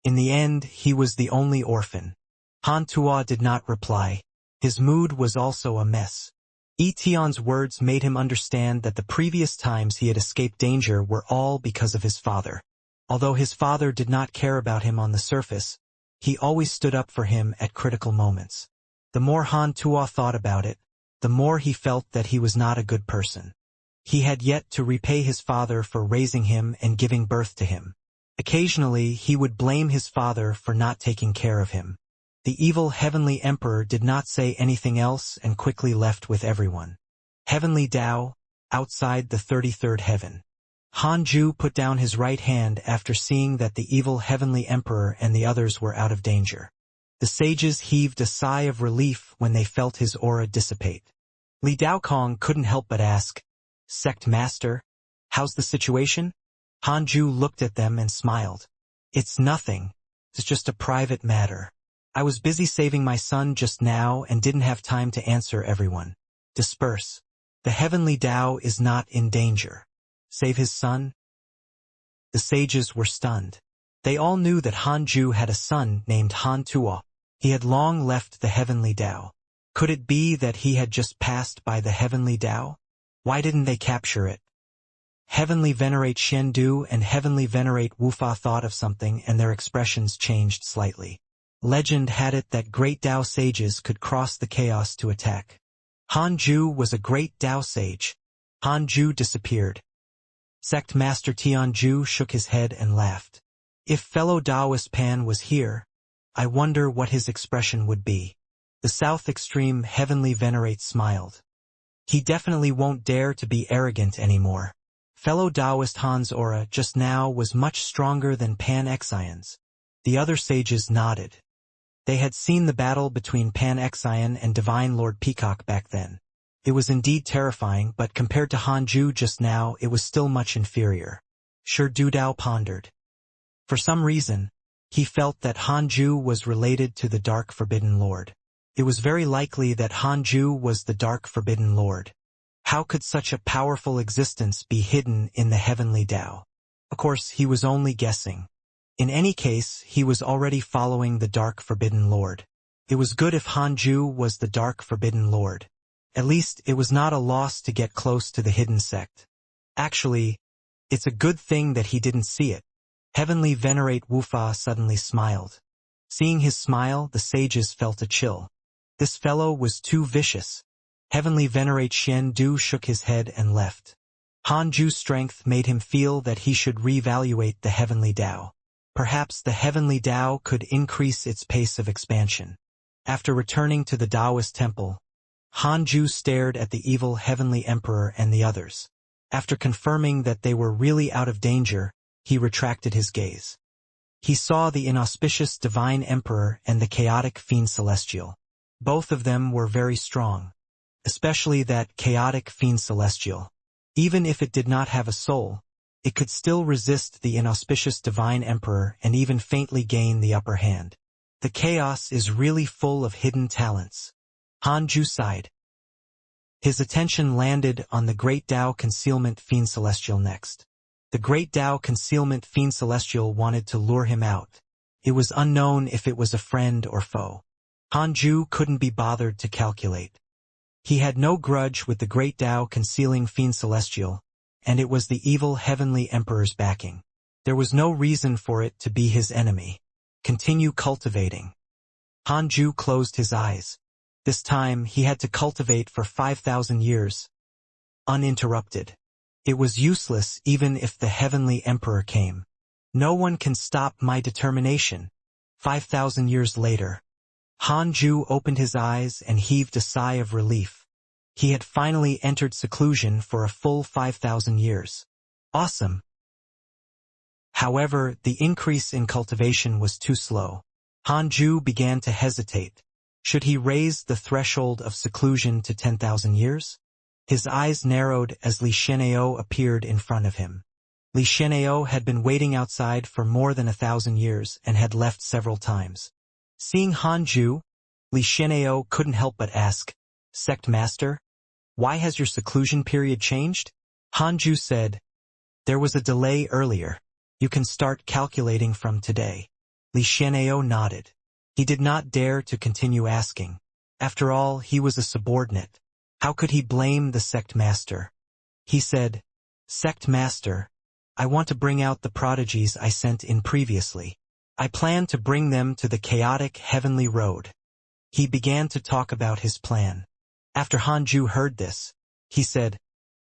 In the end, he was the only orphan. Han Tuo did not reply. His mood was also a mess. Etienne's words made him understand that the previous times he had escaped danger were all because of his father. Although his father did not care about him on the surface, he always stood up for him at critical moments. The more Han Tuo thought about it, the more he felt that he was not a good person. He had yet to repay his father for raising him and giving birth to him. Occasionally, he would blame his father for not taking care of him. The evil heavenly emperor did not say anything else and quickly left with everyone. Heavenly Tao, outside the 33rd heaven. Han Ju put down his right hand after seeing that the evil heavenly emperor and the others were out of danger. The sages heaved a sigh of relief when they felt his aura dissipate. Li Daokong couldn't help but ask, "Sect Master, how's the situation?" Han Ju looked at them and smiled. "It's nothing. It's just a private matter. I was busy saving my son just now and didn't have time to answer everyone. Disperse. The heavenly Tao is not in danger. Save his son?" The sages were stunned. They all knew that Han Ju had a son named Han Tuo. He had long left the heavenly Tao. Could it be that he had just passed by the heavenly Tao? Why didn't they capture it? Heavenly Venerate Xiandu and Heavenly Venerate Wufa thought of something and their expressions changed slightly. Legend had it that great Tao sages could cross the chaos to attack. Han Ju was a great Tao sage. Han Ju disappeared. Sect Master Tian Ju shook his head and laughed. If fellow Taoist Pan was here, I wonder what his expression would be. The South Extreme Heavenly Venerate smiled. He definitely won't dare to be arrogant anymore. Fellow Taoist Han's aura just now was much stronger than Pan Xion's. The other sages nodded. They had seen the battle between Pan Xion and Divine Lord Peacock back then. It was indeed terrifying, but compared to Han Ju just now, it was still much inferior. Shi Dudao pondered. For some reason, he felt that Han Ju was related to the Dark Forbidden Lord. It was very likely that Han Ju was the Dark Forbidden Lord. How could such a powerful existence be hidden in the heavenly Tao? Of course, he was only guessing. In any case, he was already following the Dark Forbidden Lord. It was good if Han Ju was the Dark Forbidden Lord. At least, it was not a loss to get close to the hidden sect. Actually, it's a good thing that he didn't see it. Heavenly Venerate Wufa suddenly smiled. Seeing his smile, the sages felt a chill. This fellow was too vicious. Heavenly Venerate Xian Du shook his head and left. Han Ju's strength made him feel that he should reevaluate the heavenly Tao. Perhaps the heavenly Tao could increase its pace of expansion. After returning to the Taoist temple, Han Ju stared at the evil heavenly emperor and the others. After confirming that they were really out of danger, he retracted his gaze. He saw the inauspicious divine emperor and the chaotic fiend celestial. Both of them were very strong. Especially that chaotic fiend celestial. Even if it did not have a soul, it could still resist the inauspicious divine emperor and even faintly gain the upper hand. The chaos is really full of hidden talents. Han Ju sighed. His attention landed on the Great Tao Concealment Fiend Celestial next. The Great Tao Concealment Fiend Celestial wanted to lure him out. It was unknown if it was a friend or foe. Han Ju couldn't be bothered to calculate. He had no grudge with the Great Tao Concealing Fiend Celestial, and it was the evil heavenly emperor's backing. There was no reason for it to be his enemy. Continue cultivating. Han Ju closed his eyes. This time he had to cultivate for 5,000 years. Uninterrupted. It was useless even if the heavenly emperor came. No one can stop my determination. 5,000 years later. Han Ju opened his eyes and heaved a sigh of relief. He had finally entered seclusion for a full 5,000 years. Awesome. However, the increase in cultivation was too slow. Han Ju began to hesitate. Should he raise the threshold of seclusion to 10,000 years? His eyes narrowed as Li Shenao appeared in front of him. Li Shenao had been waiting outside for more than 1,000 years and had left several times. Seeing Han Ju, Li Shenao couldn't help but ask, "Sect Master, why has your seclusion period changed?" Han Ju said, "There was a delay earlier. You can start calculating from today." Li Shenao nodded. He did not dare to continue asking. After all, he was a subordinate. How could he blame the sect master? He said, "Sect Master, I want to bring out the prodigies I sent in previously. I plan to bring them to the chaotic heavenly road." He began to talk about his plan. After Han Ju heard this, he said,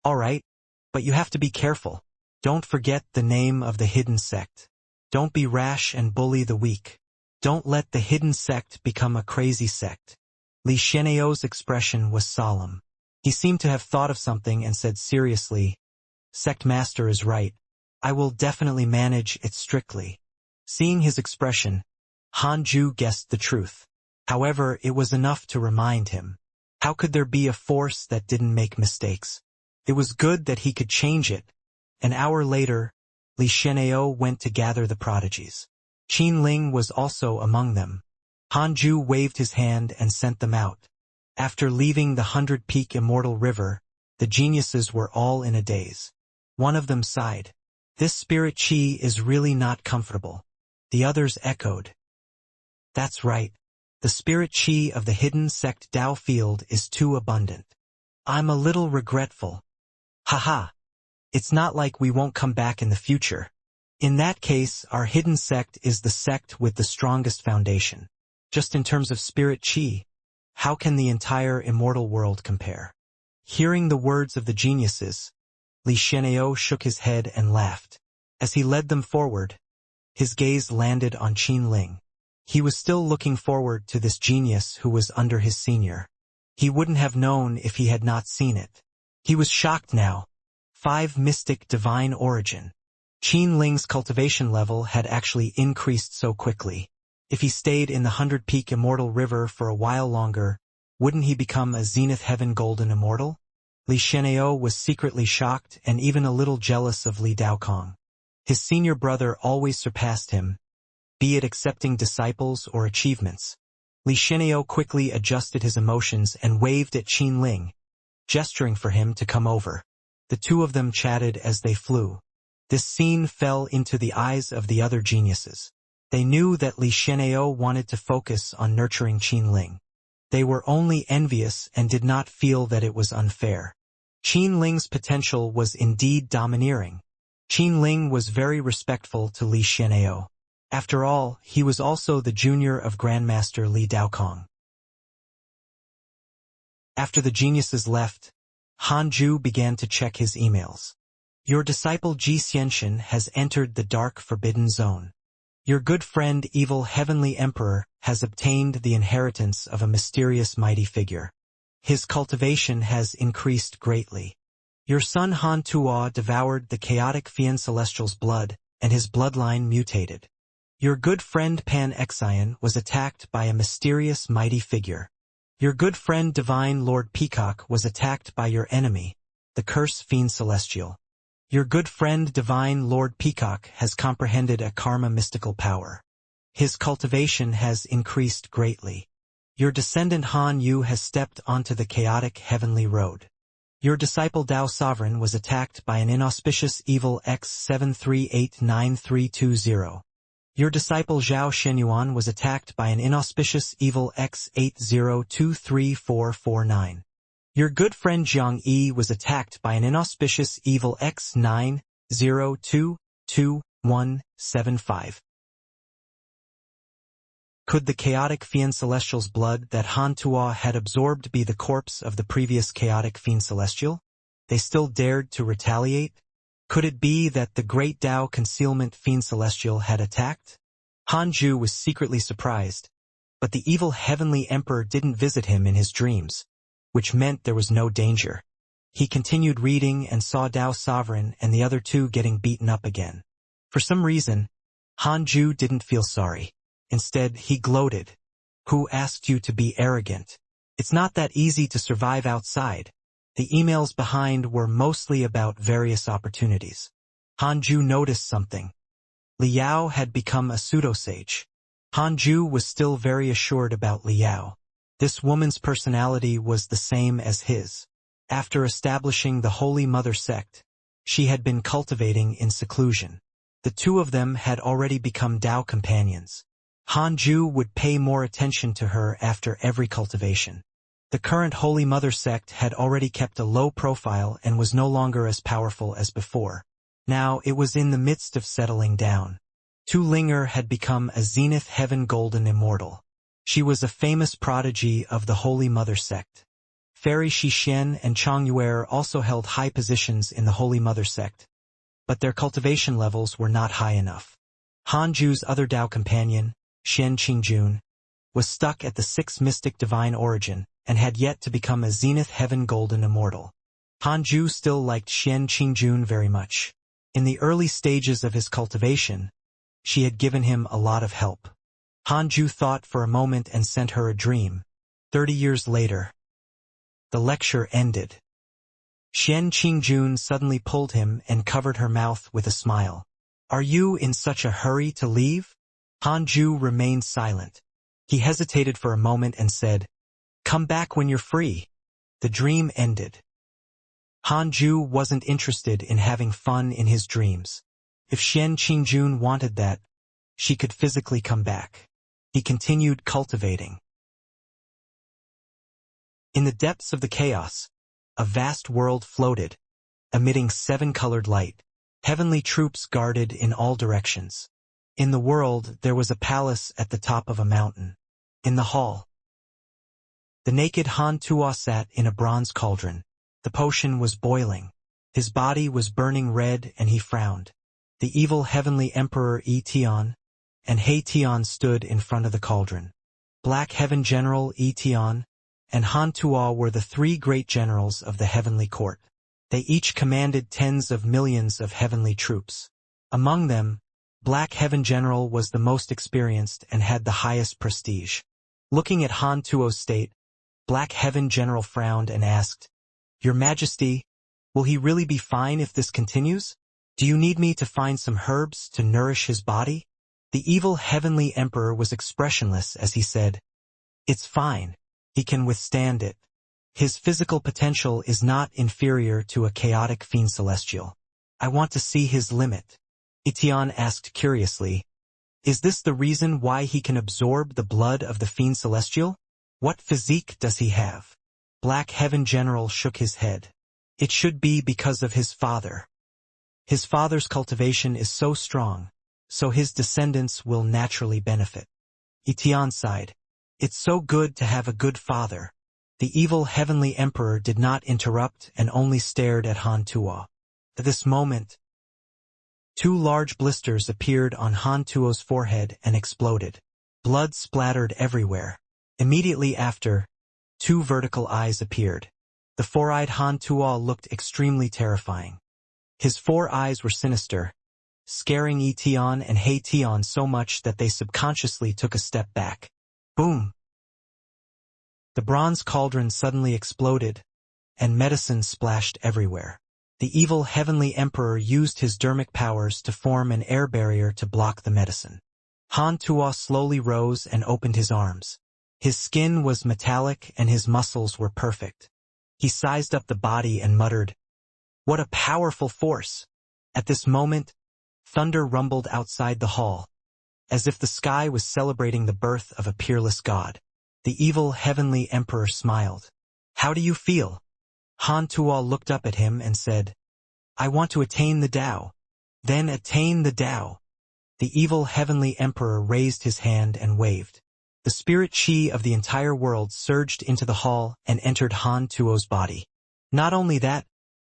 "All right, but you have to be careful. Don't forget the name of the hidden sect. Don't be rash and bully the weak. Don't let the hidden sect become a crazy sect." Li Shenao's expression was solemn. He seemed to have thought of something and said seriously, "Sect Master is right. I will definitely manage it strictly." Seeing his expression, Han Ju guessed the truth. However, it was enough to remind him. How could there be a force that didn't make mistakes? It was good that he could change it. An hour later, Li Shenao went to gather the prodigies. Qin Ling was also among them. Han Ju waved his hand and sent them out. After leaving the 100-peak Immortal River, the geniuses were all in a daze. One of them sighed. "This spirit chi is really not comfortable." The others echoed. "That's right. The spirit chi of the hidden sect Dao field is too abundant. I'm a little regretful." "Haha. It's not like we won't come back in the future. In that case, our hidden sect is the sect with the strongest foundation. Just in terms of spirit chi, how can the entire immortal world compare?" Hearing the words of the geniuses, Li Shenao shook his head and laughed. As he led them forward, his gaze landed on Qin Ling. He was still looking forward to this genius who was under his senior. He wouldn't have known if he had not seen it. He was shocked now. 5 mystic divine origin. Qin Ling's cultivation level had actually increased so quickly. If he stayed in the 100-peak Immortal River for a while longer, wouldn't he become a Zenith Heaven Golden Immortal? Li Shenao was secretly shocked and even a little jealous of Li Daokong. His senior brother always surpassed him, be it accepting disciples or achievements. Li Shenao quickly adjusted his emotions and waved at Qin Ling, gesturing for him to come over. The two of them chatted as they flew. This scene fell into the eyes of the other geniuses. They knew that Li Shenao wanted to focus on nurturing Qin Ling. They were only envious and did not feel that it was unfair. Qin Ling's potential was indeed domineering. Qin Ling was very respectful to Li Shenao. After all, he was also the junior of Grandmaster Li Daokong. After the geniuses left, Han Ju began to check his emails. "Your disciple Xianxia has entered the dark forbidden zone. Your good friend evil heavenly emperor has obtained the inheritance of a mysterious mighty figure. His cultivation has increased greatly. Your son Han Tuo devoured the chaotic Fian Celestial's blood, and his bloodline mutated. Your good friend Pan Xian was attacked by a mysterious mighty figure. Your good friend Divine Lord Peacock was attacked by your enemy, the Curse Fiend Celestial. Your good friend Divine Lord Peacock has comprehended a karma mystical power. His cultivation has increased greatly. Your descendant Han Yu has stepped onto the chaotic heavenly road. Your disciple Dao Sovereign was attacked by an inauspicious evil X73893320. Your disciple Zhao Shenyuan was attacked by an inauspicious evil X8023449. Your good friend Jiang Yi was attacked by an inauspicious evil X9022175. Could the chaotic Fiend Celestial's blood that Han Tuo had absorbed be the corpse of the previous chaotic Fiend Celestial? They still dared to retaliate? Could it be that the great Dao concealment Fiend Celestial had attacked? Han Ju was secretly surprised, but the evil heavenly emperor didn't visit him in his dreams, which meant there was no danger. He continued reading and saw Dao Sovereign and the other two getting beaten up again. For some reason, Han Ju didn't feel sorry. Instead, he gloated. "Who asked you to be arrogant? It's not that easy to survive outside. The emails behind were mostly about various opportunities. Hanju noticed something. Liao had become a pseudo-sage. Hanju was still very assured about Liao. This woman's personality was the same as his. After establishing the Holy Mother sect, she had been cultivating in seclusion. The two of them had already become Tao companions. Hanju would pay more attention to her after every cultivation. The current Holy Mother sect had already kept a low profile and was no longer as powerful as before. Now it was in the midst of settling down. Tu Linger had become a Zenith Heaven Golden Immortal. She was a famous prodigy of the Holy Mother sect. Fairy Xixian and Chongyuer also held high positions in the Holy Mother sect, but their cultivation levels were not high enough. Hanju's other Tao companion, Xian Qingjun, was stuck at the 6th mystic divine origin and had yet to become a Zenith Heaven Golden Immortal. Hanju still liked Xian Qingjun very much. In the early stages of his cultivation, she had given him a lot of help. Hanju thought for a moment and sent her a dream. 30 years later, the lecture ended. Xian Qingjun suddenly pulled him and covered her mouth with a smile. "Are you in such a hurry to leave?" Hanju remained silent. He hesitated for a moment and said, "Come back when you're free." The dream ended. Hanju wasn't interested in having fun in his dreams. If Xian Qingjun wanted that, she could physically come back. He continued cultivating. In the depths of the chaos, a vast world floated, emitting 7-colored light. Heavenly troops guarded in all directions. In the world, there was a palace at the top of a mountain. In the hall, the naked Han Tuo sat in a bronze cauldron. The potion was boiling. His body was burning red and he frowned. The evil heavenly emperor Yi Tian and He Tian stood in front of the cauldron. Black Heaven General Yi Tian and Han Tuo were the 3 great generals of the heavenly court. They each commanded tens of millions of heavenly troops. Among them, Black Heaven General was the most experienced and had the highest prestige. Looking at Han Tuo's state, Black Heaven General frowned and asked, "Your Majesty, will he really be fine if this continues? Do you need me to find some herbs to nourish his body?" The evil heavenly emperor was expressionless as he said, "It's fine. He can withstand it. His physical potential is not inferior to a chaotic fiend celestial. I want to see his limit." Itian asked curiously, "Is this the reason why he can absorb the blood of the fiend celestial? What physique does he have?" Black Heaven General shook his head. "It should be because of his father. His father's cultivation is so strong, so his descendants will naturally benefit." Itian sighed. "It's so good to have a good father." The evil heavenly emperor did not interrupt and only stared at Han Tuo. At this moment, 2 large blisters appeared on Han Tuo's forehead and exploded. Blood splattered everywhere. Immediately after, 2 vertical eyes appeared. The 4-eyed Han Tuo looked extremely terrifying. His 4 eyes were sinister, scaring Yi Tian and He Tian so much that they subconsciously took a step back. Boom! The bronze cauldron suddenly exploded, and medicine splashed everywhere. The evil heavenly emperor used his dermic powers to form an air barrier to block the medicine. Han Tuo slowly rose and opened his arms. His skin was metallic and his muscles were perfect. He sized up the body and muttered, "What a powerful force!" At this moment, thunder rumbled outside the hall, as if the sky was celebrating the birth of a peerless god. The evil heavenly emperor smiled. "How do you feel?" Han Tuo looked up at him and said, "I want to attain the Tao." "Then attain the Tao." The evil heavenly emperor raised his hand and waved. The spirit chi of the entire world surged into the hall and entered Han Tuo's body. Not only that,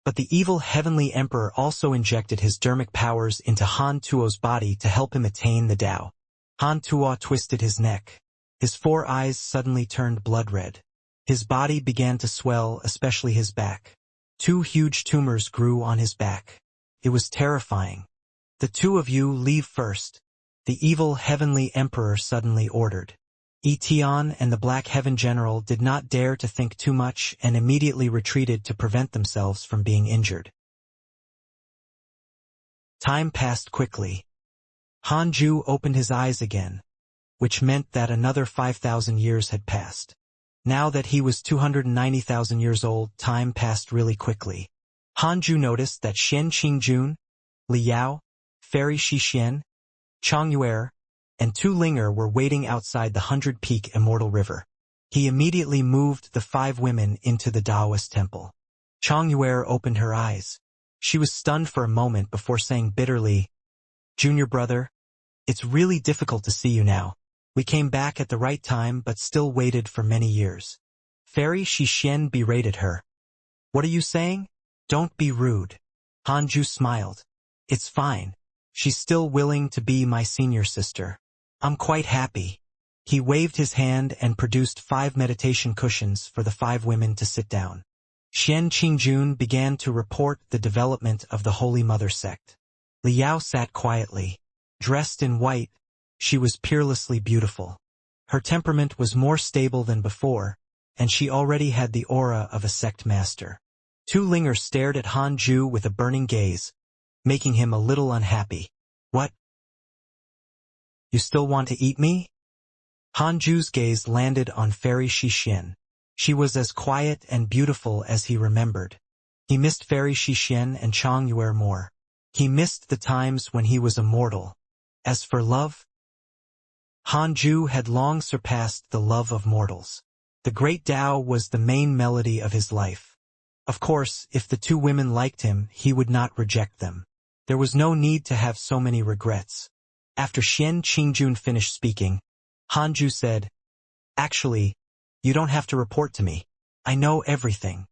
but the evil heavenly emperor also injected his dermic powers into Han Tuo's body to help him attain the Tao. Han Tuo twisted his neck. His 4 eyes suddenly turned blood red. His body began to swell, especially his back. 2 huge tumors grew on his back. It was terrifying. "The 2 of you leave first," the evil heavenly emperor suddenly ordered. Etion and the Black Heaven General did not dare to think too much and immediately retreated to prevent themselves from being injured. Time passed quickly. Hanju opened his eyes again, which meant that another 5,000 years had passed. Now that he was 290,000 years old, time passed really quickly. Hanju noticed that Xian Qingjun, Li Yao, Fairy Shixian, Chongyuer, and Tu Linger were waiting outside the 100-peak Immortal River. He immediately moved the 5 women into the Taoist temple. Chongyuer opened her eyes. She was stunned for a moment before saying bitterly, "Junior brother, it's really difficult to see you now. We came back at the right time but still waited for many years." Fairy Shixian berated her. "What are you saying? Don't be rude." Hanju smiled. "It's fine. She's still willing to be my senior sister. I'm quite happy." He waved his hand and produced 5 meditation cushions for the 5 women to sit down. Xian Qingjun began to report the development of the Holy Mother sect. Li Yao sat quietly. Dressed in white, she was peerlessly beautiful. Her temperament was more stable than before, and she already had the aura of a sect master. Tu Linger stared at Hanju with a burning gaze, making him a little unhappy. "What? You still want to eat me?" Hanju's gaze landed on Fairy Shixian. She was as quiet and beautiful as he remembered. He missed Fairy Shixian and Chongyuer more. He missed the times when he was immortal. As for love, Hanju had long surpassed the love of mortals. The great Tao was the main melody of his life. Of course, if the 2 women liked him, he would not reject them. There was no need to have so many regrets. After Xian Qingjun finished speaking, Hanju said, "Actually, you don't have to report to me. I know everything."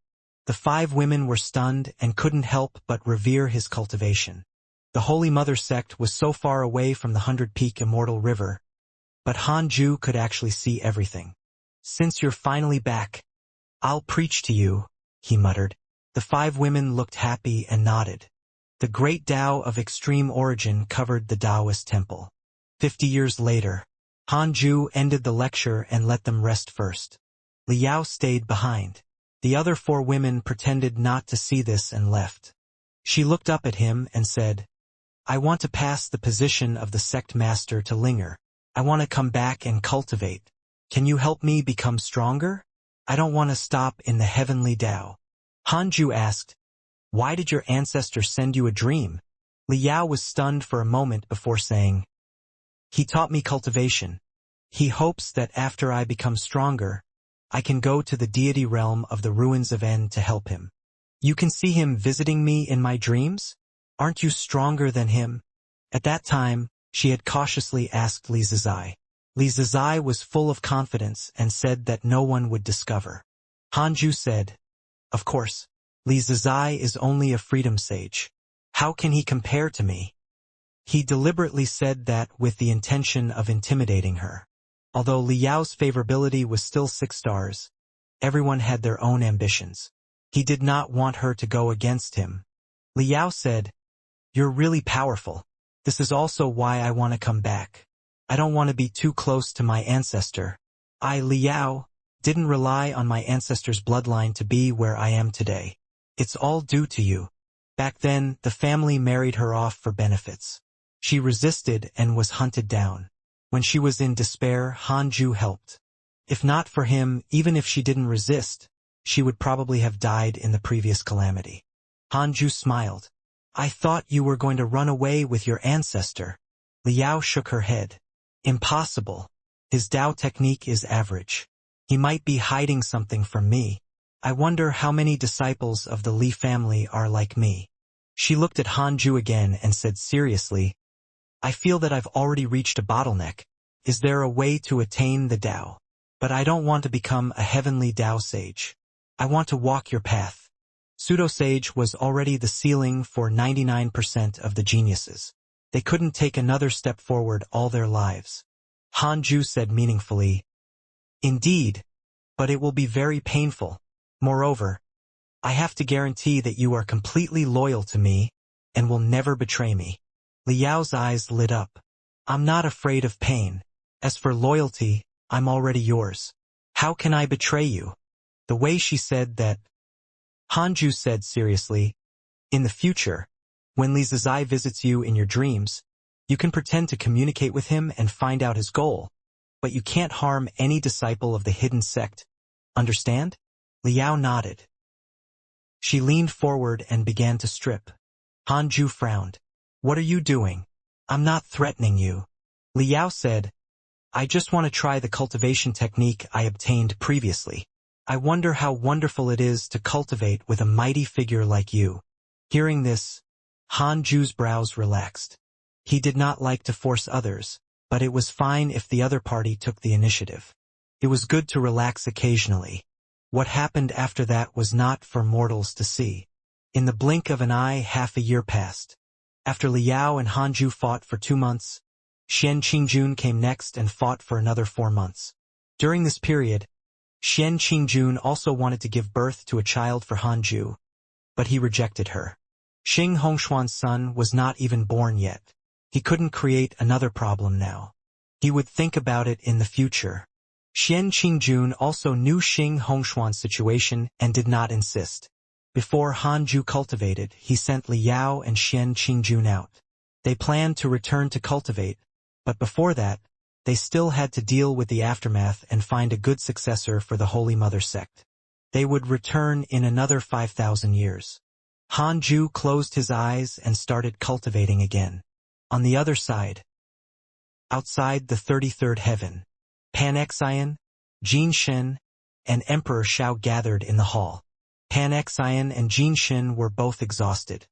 The 5 women were stunned and couldn't help but revere his cultivation. The Holy Mother sect was so far away from the 100-peak Immortal River, but Hanju could actually see everything. "Since you're finally back, I'll preach to you," he muttered. The 5 women looked happy and nodded. The great Tao of extreme origin covered the Taoist temple. 50 years later, Hanju ended the lecture and let them rest first. Li Yao stayed behind. The other 4 women pretended not to see this and left. She looked up at him and said, "I want to pass the position of the sect master to Linger. I want to come back and cultivate. Can you help me become stronger? I don't want to stop in the heavenly Tao." Hanju asked, "Why did your ancestor send you a dream?" Li Yao was stunned for a moment before saying, "He taught me cultivation. He hopes that after I become stronger, I can go to the deity realm of the ruins of N to help him." "You can see him visiting me in my dreams? Aren't you stronger than him?" At that time, she had cautiously asked Li Zizai. Li Zizai was full of confidence and said that no one would discover. Hanju said, "Of course, Li Zizai is only a freedom sage. How can he compare to me?" He deliberately said that with the intention of intimidating her. Although Li Yao's favorability was still 6 stars, everyone had their own ambitions. He did not want her to go against him. Li Yao said, "You're really powerful. This is also why I want to come back. I don't want to be too close to my ancestor. I, Li Yao, didn't rely on my ancestor's bloodline to be where I am today. It's all due to you." Back then, the family married her off for benefits. She resisted and was hunted down. When she was in despair, Hanju helped. If not for him, even if she didn't resist, she would probably have died in the previous calamity. Hanju smiled. "I thought you were going to run away with your ancestor." Li Yao shook her head. "Impossible. His Tao technique is average. He might be hiding something from me. I wonder how many disciples of the Li family are like me." She looked at Hanju again and said seriously, "I feel that I've already reached a bottleneck. Is there a way to attain the Tao? But I don't want to become a heavenly Tao sage. I want to walk your path." Pseudo-sage was already the ceiling for 99% of the geniuses. They couldn't take another step forward all their lives. Hanju said meaningfully, "Indeed, but it will be very painful. Moreover, I have to guarantee that you are completely loyal to me and will never betray me." Li Yao's eyes lit up. "I'm not afraid of pain. As for loyalty, I'm already yours. How can I betray you? The way she said that, Hanju said seriously, in the future, when Li Zizai visits you in your dreams, you can pretend to communicate with him and find out his goal, but you can't harm any disciple of the hidden sect. Understand? Liao nodded. She leaned forward and began to strip. Hanju frowned. What are you doing? I'm not threatening you. Liao said, I just want to try the cultivation technique I obtained previously. I wonder how wonderful it is to cultivate with a mighty figure like you. Hearing this, Hanju's brows relaxed. He did not like to force others, but it was fine if the other party took the initiative. It was good to relax occasionally. What happened after that was not for mortals to see. In the blink of an eye, half a year passed. After Liao and Hanju fought for 2 months, Xian Qingjun came next and fought for another 4 months. During this period, Xian Qingjun also wanted to give birth to a child for Hanju, but he rejected her. Xing Hongshuan's son was not even born yet. He couldn't create another problem now. He would think about it in the future. Xian Qingjun also knew Xing Hongshuan's situation and did not insist. Before Hanju cultivated, he sent Liao and Xian Qingjun out. They planned to return to cultivate, but before that, they still had to deal with the aftermath and find a good successor for the Holy Mother sect. They would return in another 5,000 years. Hanju closed his eyes and started cultivating again. On the other side, outside the 33rd heaven, Pan-Xian, Jin Shen, and Emperor Shao gathered in the hall. Pan-Xian and Jin Shen were both exhausted.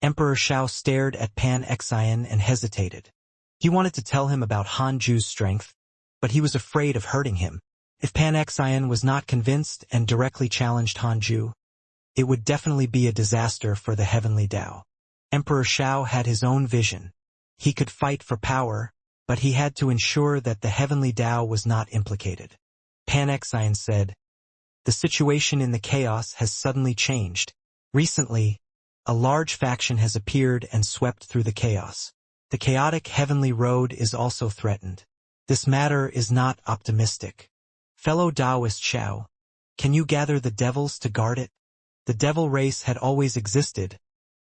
Emperor Shao stared at Pan-Xian and hesitated. He wanted to tell him about Hanju's strength, but he was afraid of hurting him. If Pan-Xian was not convinced and directly challenged Hanju, it would definitely be a disaster for the heavenly Tao. Emperor Shao had his own vision. He could fight for power, but he had to ensure that the heavenly Tao was not implicated. Pan-Xian said, the situation in the chaos has suddenly changed. Recently, a large faction has appeared and swept through the chaos. The chaotic heavenly road is also threatened. This matter is not optimistic. Fellow Taoist Shao, can you gather the devils to guard it? The devil race had always existed,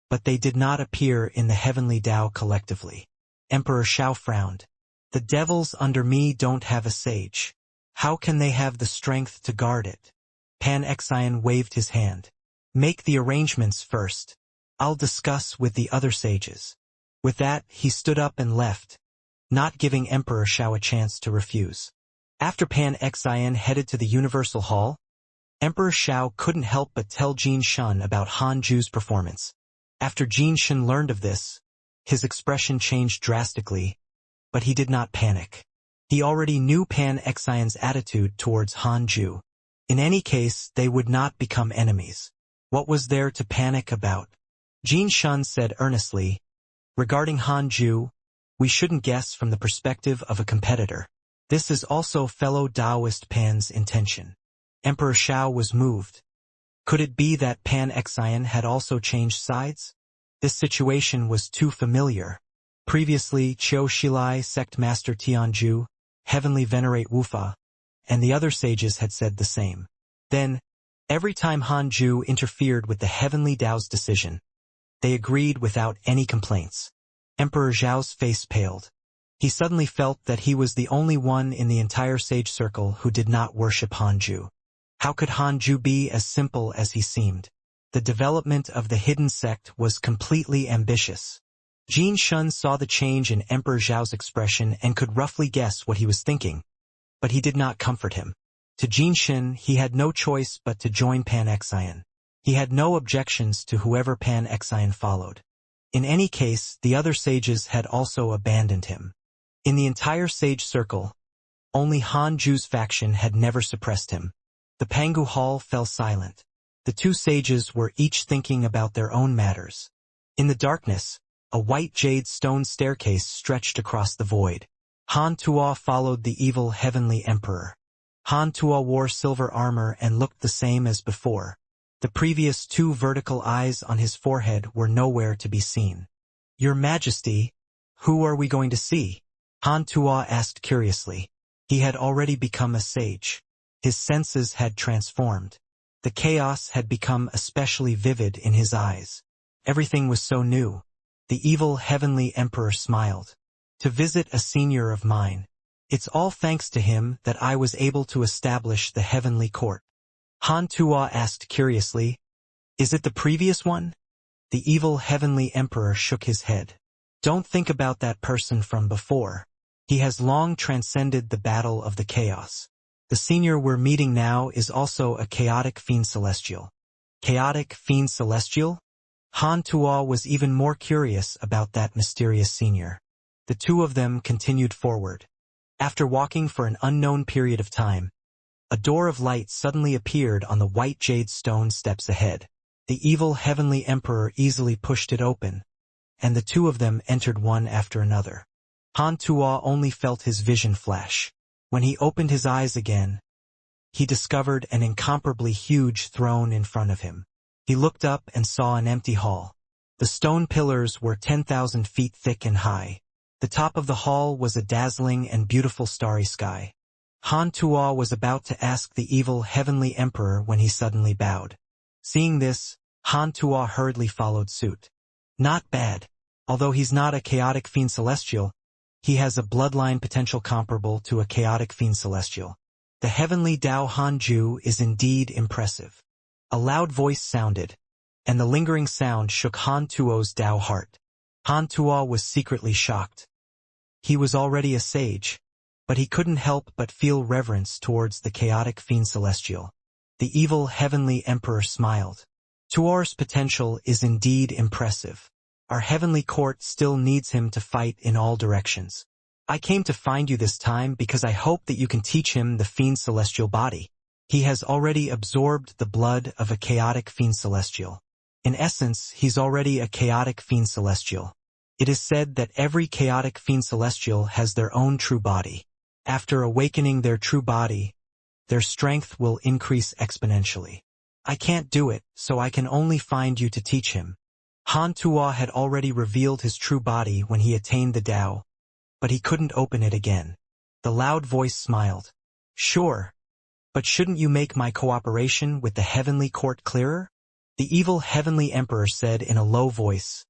but they did not appear in the heavenly Tao collectively. Emperor Shao frowned. The devils under me don't have a sage. How can they have the strength to guard it? Pan-Xian waved his hand. Make the arrangements first. I'll discuss with the other sages. With that, he stood up and left, not giving Emperor Shao a chance to refuse. After Pan-Xian headed to the Universal Hall, Emperor Shao couldn't help but tell Jin Shen about Hanju's performance. After Jin Shen learned of this, his expression changed drastically, but he did not panic. He already knew Pan-Xian's attitude towards Hanju. In any case, they would not become enemies. What was there to panic about? Jin Shen said earnestly, regarding Hanju, we shouldn't guess from the perspective of a competitor. This is also fellow Taoist Pan's intention. Emperor Shao was moved. Could it be that Pan-Xian had also changed sides? This situation was too familiar. Previously, Qiu Shilai sect master Tianju, heavenly venerate Wufa, and the other sages had said the same. Then, every time Hanju interfered with the heavenly Tao's decision, they agreed without any complaints. Emperor Zhao's face paled. He suddenly felt that he was the only one in the entire sage circle who did not worship Hanju. How could Hanju be as simple as he seemed? The development of the hidden sect was completely ambitious. Jin Shen saw the change in Emperor Zhao's expression and could roughly guess what he was thinking, but he did not comfort him. To Jin Shen, he had no choice but to join Pan-Xian. He had no objections to whoever Pan-Xian followed. In any case, the other sages had also abandoned him. In the entire sage circle, only Hanju's faction had never suppressed him. The Pangu Hall fell silent. The two sages were each thinking about their own matters. In the darkness, a white jade stone staircase stretched across the void. Han Tuo followed the evil heavenly emperor. Han Tuo wore silver armor and looked the same as before. The previous 2 vertical eyes on his forehead were nowhere to be seen. Your Majesty, who are we going to see? Han Tuo asked curiously. He had already become a sage. His senses had transformed. The chaos had become especially vivid in his eyes. Everything was so new. The evil heavenly emperor smiled. To visit a senior of mine. It's all thanks to him that I was able to establish the heavenly court. Han Tuo asked curiously, "Is it the previous one?" The evil heavenly emperor shook his head. "Don't think about that person from before. He has long transcended the battle of the chaos. The senior we're meeting now is also a chaotic fiend celestial." Chaotic fiend celestial? Han Tuo was even more curious about that mysterious senior. The two of them continued forward. After walking for an unknown period of time, a door of light suddenly appeared on the white jade stone steps ahead. The evil heavenly emperor easily pushed it open, and the two of them entered one after another. Han Tuo only felt his vision flash. When he opened his eyes again, he discovered an incomparably huge throne in front of him. He looked up and saw an empty hall. The stone pillars were 10,000 feet thick and high. The top of the hall was a dazzling and beautiful starry sky. Han Tuo was about to ask the evil heavenly emperor when he suddenly bowed. Seeing this, Han Tuo hurriedly followed suit. Not bad. Although he's not a chaotic fiend celestial, he has a bloodline potential comparable to a chaotic fiend celestial. The heavenly Dao Hanju is indeed impressive. A loud voice sounded, and the lingering sound shook Han Tuo's Dao heart. Han Tuo was secretly shocked. He was already a sage, but he couldn't help but feel reverence towards the chaotic fiend celestial. The evil heavenly emperor smiled. Tuor's potential is indeed impressive. Our heavenly court still needs him to fight in all directions. I came to find you this time because I hope that you can teach him the fiend celestial body. He has already absorbed the blood of a chaotic fiend celestial. In essence, he's already a chaotic fiend celestial. It is said that every chaotic fiend celestial has their own true body. After awakening their true body, their strength will increase exponentially. I can't do it, so I can only find you to teach him. Han Tuo had already revealed his true body when he attained the Tao, but he couldn't open it again. The loud voice smiled. Sure, but shouldn't you make my cooperation with the heavenly court clearer? The evil heavenly emperor said in a low voice.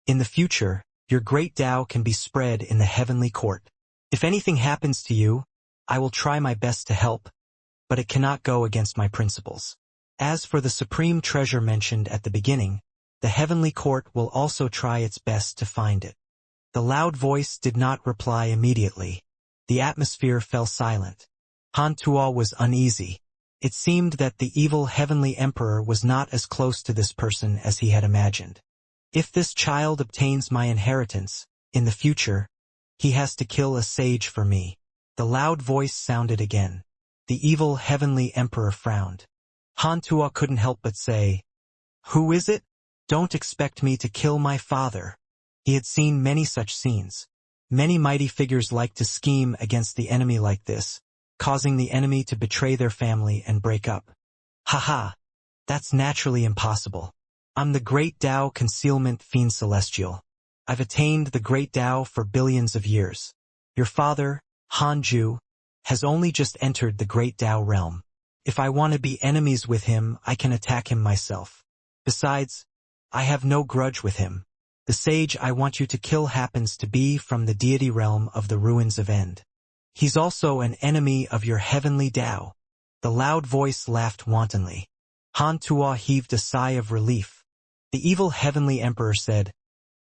In the future, your great Tao can be spread in the heavenly court. If anything happens to you, I will try my best to help, but it cannot go against my principles. As for the supreme treasure mentioned at the beginning, the heavenly court will also try its best to find it. The loud voice did not reply immediately. The atmosphere fell silent. Han Tuo was uneasy. It seemed that the evil heavenly emperor was not as close to this person as he had imagined. If this child obtains my inheritance, in the future, he has to kill a sage for me. The loud voice sounded again. The evil heavenly emperor frowned. Han Tuo couldn't help but say, "Who is it? Don't expect me to kill my father." He had seen many such scenes. Many mighty figures like to scheme against the enemy like this, causing the enemy to betray their family and break up. Haha, that's naturally impossible. I'm the great Tao concealment fiend celestial. I've attained the great Tao for billions of years. Your father, Hanju, has only just entered the great Tao realm. If I want to be enemies with him, I can attack him myself. Besides, I have no grudge with him. The sage I want you to kill happens to be from the deity realm of the ruins of End. He's also an enemy of your heavenly Tao. The loud voice laughed wantonly. Han Tuo heaved a sigh of relief. The evil heavenly emperor said,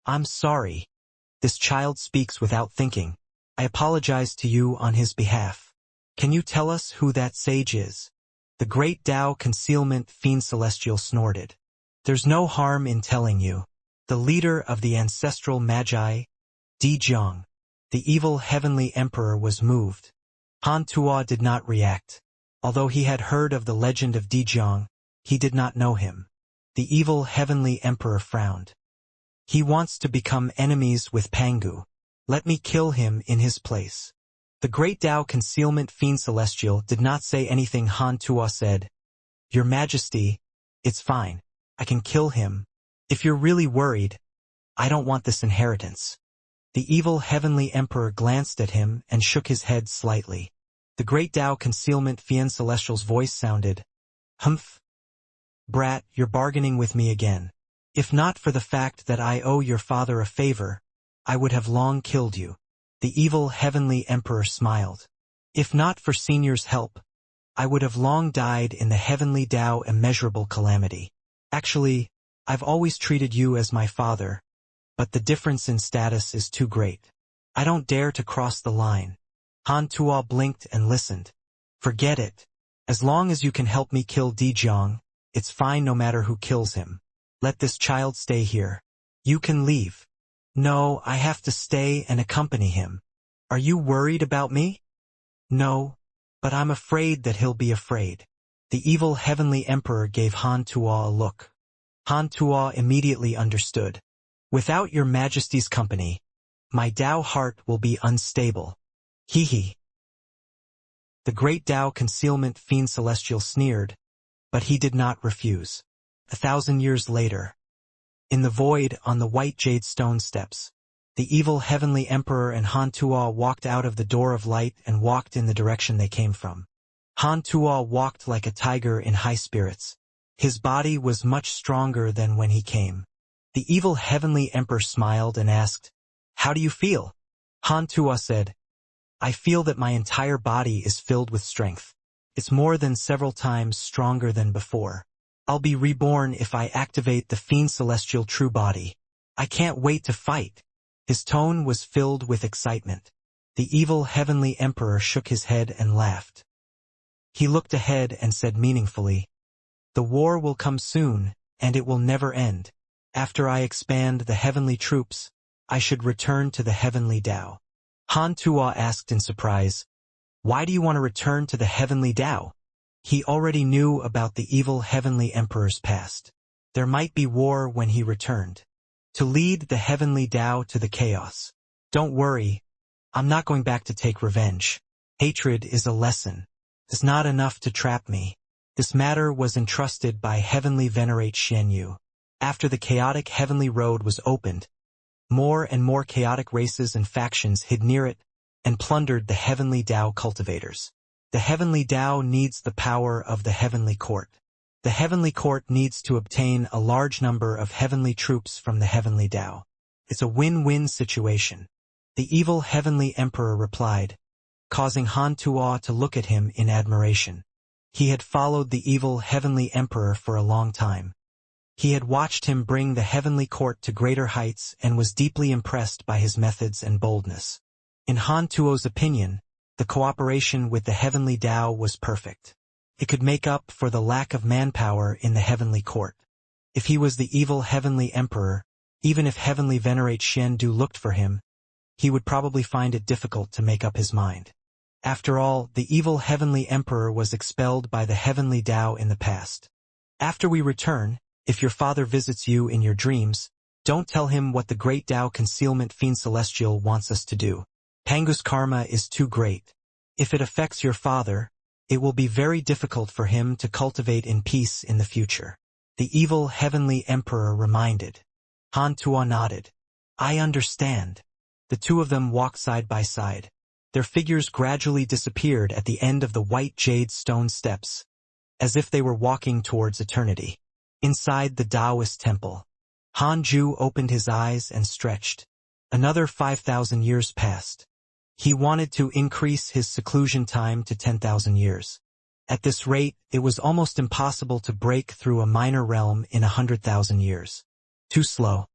I'm sorry. This child speaks without thinking. I apologize to you on his behalf. Can you tell us who that sage is? The great Tao concealment fiend celestial snorted. There's no harm in telling you. The leader of the ancestral magi, Dijiang. The evil heavenly emperor was moved. Han Tuo did not react. Although he had heard of the legend of Dijiang, he did not know him. The evil heavenly emperor frowned. He wants to become enemies with Pangu. Let me kill him in his place. The great Tao concealment fiend celestial did not say anything. Han Tuo said, Your Majesty, it's fine. I can kill him. If you're really worried, I don't want this inheritance. The evil heavenly emperor glanced at him and shook his head slightly. The great Tao concealment Fian Celestial's voice sounded, "Humph. Brat, you're bargaining with me again. If not for the fact that I owe your father a favor, I would have long killed you." The evil heavenly emperor smiled. "If not for Senior's help, I would have long died in the heavenly Tao immeasurable calamity. Actually, I've always treated you as my father, but the difference in status is too great. I don't dare to cross the line." Han Tuo blinked and listened. "Forget it. As long as you can help me kill Dijiang, it's fine no matter who kills him. Let this child stay here. You can leave." "No, I have to stay and accompany him." "Are you worried about me?" "No, but I'm afraid that he'll be afraid." The evil heavenly emperor gave Han Tuo a look. Han Tuo immediately understood. "Without your majesty's company, my Tao heart will be unstable. Hee hee." The great Tao concealment fiend celestial sneered, but he did not refuse. 1,000 years later, in the void on the white jade stone steps, the evil heavenly emperor and Han Tuo walked out of the door of light and walked in the direction they came from. Han Tuo walked like a tiger in high spirits. His body was much stronger than when he came. The evil heavenly emperor smiled and asked, "How do you feel?" Han Tuo said, "I feel that my entire body is filled with strength. It's more than several times stronger than before. I'll be reborn if I activate the fiend celestial true body. I can't wait to fight." His tone was filled with excitement. The evil heavenly emperor shook his head and laughed. He looked ahead and said meaningfully, "The war will come soon, and it will never end. After I expand the heavenly troops, I should return to the heavenly Tao." Han Tuo asked in surprise, "Why do you want to return to the heavenly Tao?" He already knew about the evil heavenly emperor's past. There might be war when he returned. To lead the heavenly Tao to the chaos. "Don't worry, I'm not going back to take revenge. Hatred is a lesson. It's not enough to trap me." This matter was entrusted by Heavenly Venerate Xianyu. After the chaotic heavenly road was opened, more and more chaotic races and factions hid near it and plundered the heavenly Tao cultivators. The heavenly Tao needs the power of the heavenly court. The heavenly court needs to obtain a large number of heavenly troops from the heavenly Tao. It's a win-win situation. The evil heavenly emperor replied, causing Han Tuo to look at him in admiration. He had followed the evil heavenly emperor for a long time. He had watched him bring the heavenly court to greater heights and was deeply impressed by his methods and boldness. In Han Tuo's opinion, the cooperation with the heavenly Tao was perfect. It could make up for the lack of manpower in the heavenly court. If he was the evil heavenly emperor, even if heavenly venerate Xiandu looked for him, he would probably find it difficult to make up his mind. After all, the evil heavenly emperor was expelled by the heavenly Tao in the past. After we return, if your father visits you in your dreams, don't tell him what the great Tao concealment fiend celestial wants us to do. Pangu's karma is too great. If it affects your father, it will be very difficult for him to cultivate in peace in the future. The evil heavenly emperor reminded. Han Tuo nodded. "I understand." The two of them walked side by side. Their figures gradually disappeared at the end of the white jade stone steps, as if they were walking towards eternity. Inside the Taoist temple, Han Ju opened his eyes and stretched. Another 5,000 years passed. He wanted to increase his seclusion time to 10,000 years. At this rate, it was almost impossible to break through a minor realm in 100,000 years. Too slow.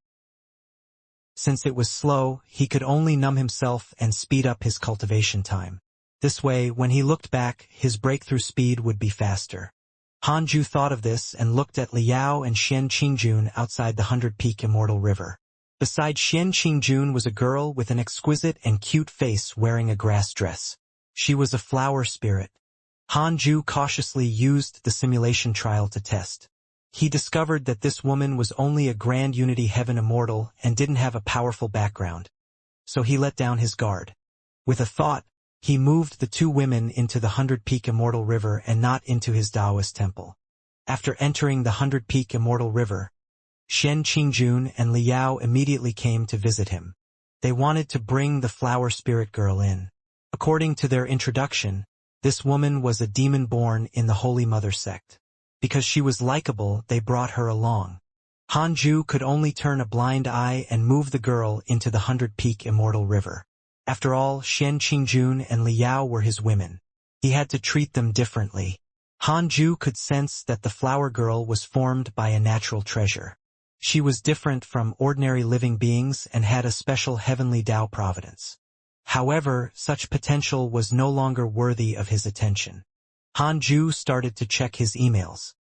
Since it was slow, he could only numb himself and speed up his cultivation time. This way, when he looked back, his breakthrough speed would be faster. Han Ju thought of this and looked at Liao and Xian Qingjun outside the 100-peak Immortal River. Beside Xian Qingjun was a girl with an exquisite and cute face wearing a grass dress. She was a flower spirit. Han Ju cautiously used the simulation trial to test. He discovered that this woman was only a Grand Unity Heaven Immortal and didn't have a powerful background. So he let down his guard. With a thought, he moved the two women into the 100-peak Immortal River and not into his Taoist temple. After entering the 100-peak Immortal River, Xian Qingjun and Liao immediately came to visit him. They wanted to bring the flower spirit girl in. According to their introduction, This woman was a demon born in the Holy Mother sect. Because she was likable, they brought her along. Hanju could only turn a blind eye and move the girl into the 100-peak Immortal River. After all, Xian Qingjun and Liao were his women. He had to treat them differently. Hanju could sense that the flower girl was formed by a natural treasure. She was different from ordinary living beings and had a special heavenly Tao providence. However, such potential was no longer worthy of his attention. Hanju started to check his emails.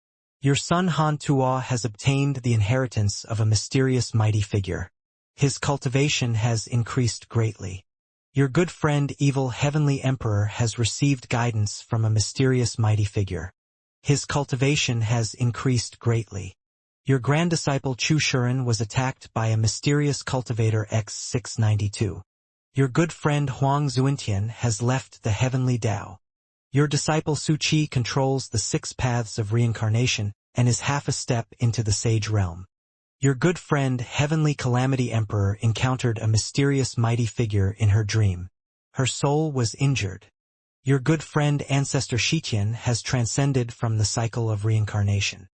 Your son Han Tuo has obtained the inheritance of a mysterious mighty figure. His cultivation has increased greatly. Your good friend Evil Heavenly Emperor has received guidance from a mysterious mighty figure. His cultivation has increased greatly. Your grand disciple Chu Shuren was attacked by a mysterious cultivator X692. Your good friend Huang Zuintian has left the heavenly Tao. Your disciple Su Qi controls the 6 paths of reincarnation and is half a step into the sage realm. Your good friend Heavenly Calamity Emperor encountered a mysterious mighty figure in her dream. Her soul was injured. Your good friend Ancestor Shitian has transcended from the cycle of reincarnation.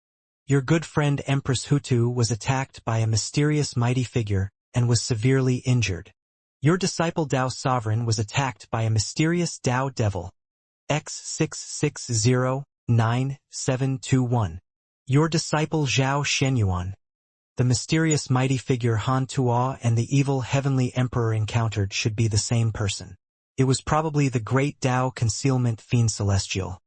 Your good friend Empress Hutu was attacked by a mysterious mighty figure and was severely injured. Your disciple Dao Sovereign was attacked by a mysterious Dao Devil, X6609721. Your disciple Zhao Shenyuan. The mysterious mighty figure Han Tuo and the evil heavenly emperor encountered should be the same person. It was probably the great Dao Concealment Fiend Celestial.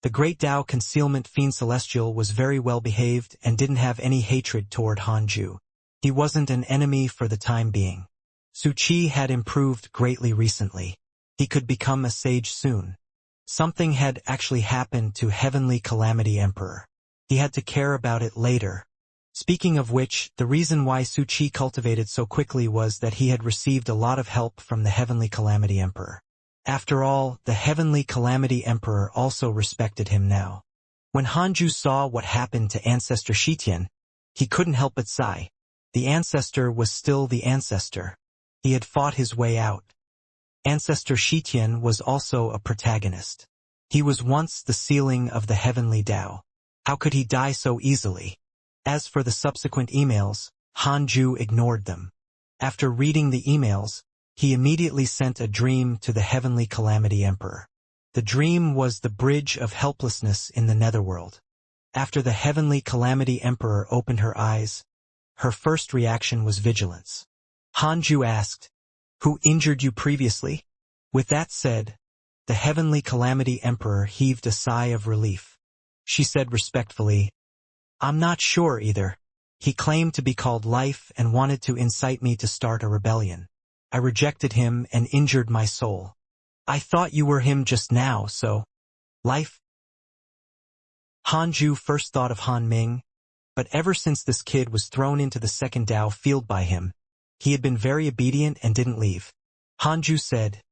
The great Dao Concealment Fiend Celestial was very well behaved and didn't have any hatred toward Hanju. He wasn't an enemy for the time being. Su Qi had improved greatly recently. He could become a sage soon. Something had actually happened to Heavenly Calamity Emperor. He had to care about it later. Speaking of which, the reason why Su Qi cultivated so quickly was that he had received a lot of help from the Heavenly Calamity Emperor. After all, the Heavenly Calamity Emperor also respected him now. When Hanju saw what happened to Ancestor Shitian, he couldn't help but sigh. The ancestor was still the ancestor. He had fought his way out. Ancestor Shitian was also a protagonist. He was once the ceiling of the heavenly Tao. How could he die so easily? As for the subsequent emails, Hanju ignored them. After reading the emails, he immediately sent a dream to the Heavenly Calamity Emperor. The dream was the bridge of helplessness in the netherworld. After the Heavenly Calamity Emperor opened her eyes, her first reaction was vigilance. Hanju asked, "Who injured you previously?" With that said, the Heavenly Calamity Emperor heaved a sigh of relief. She said respectfully, "I'm not sure either. He claimed to be called Life and wanted to incite me to start a rebellion. I rejected him and injured my soul. I thought you were him just now, so... Life?" Hanju first thought of Han Ming, but ever since this kid was thrown into the second Tao field by him, he had been very obedient and didn't leave. Hanju said,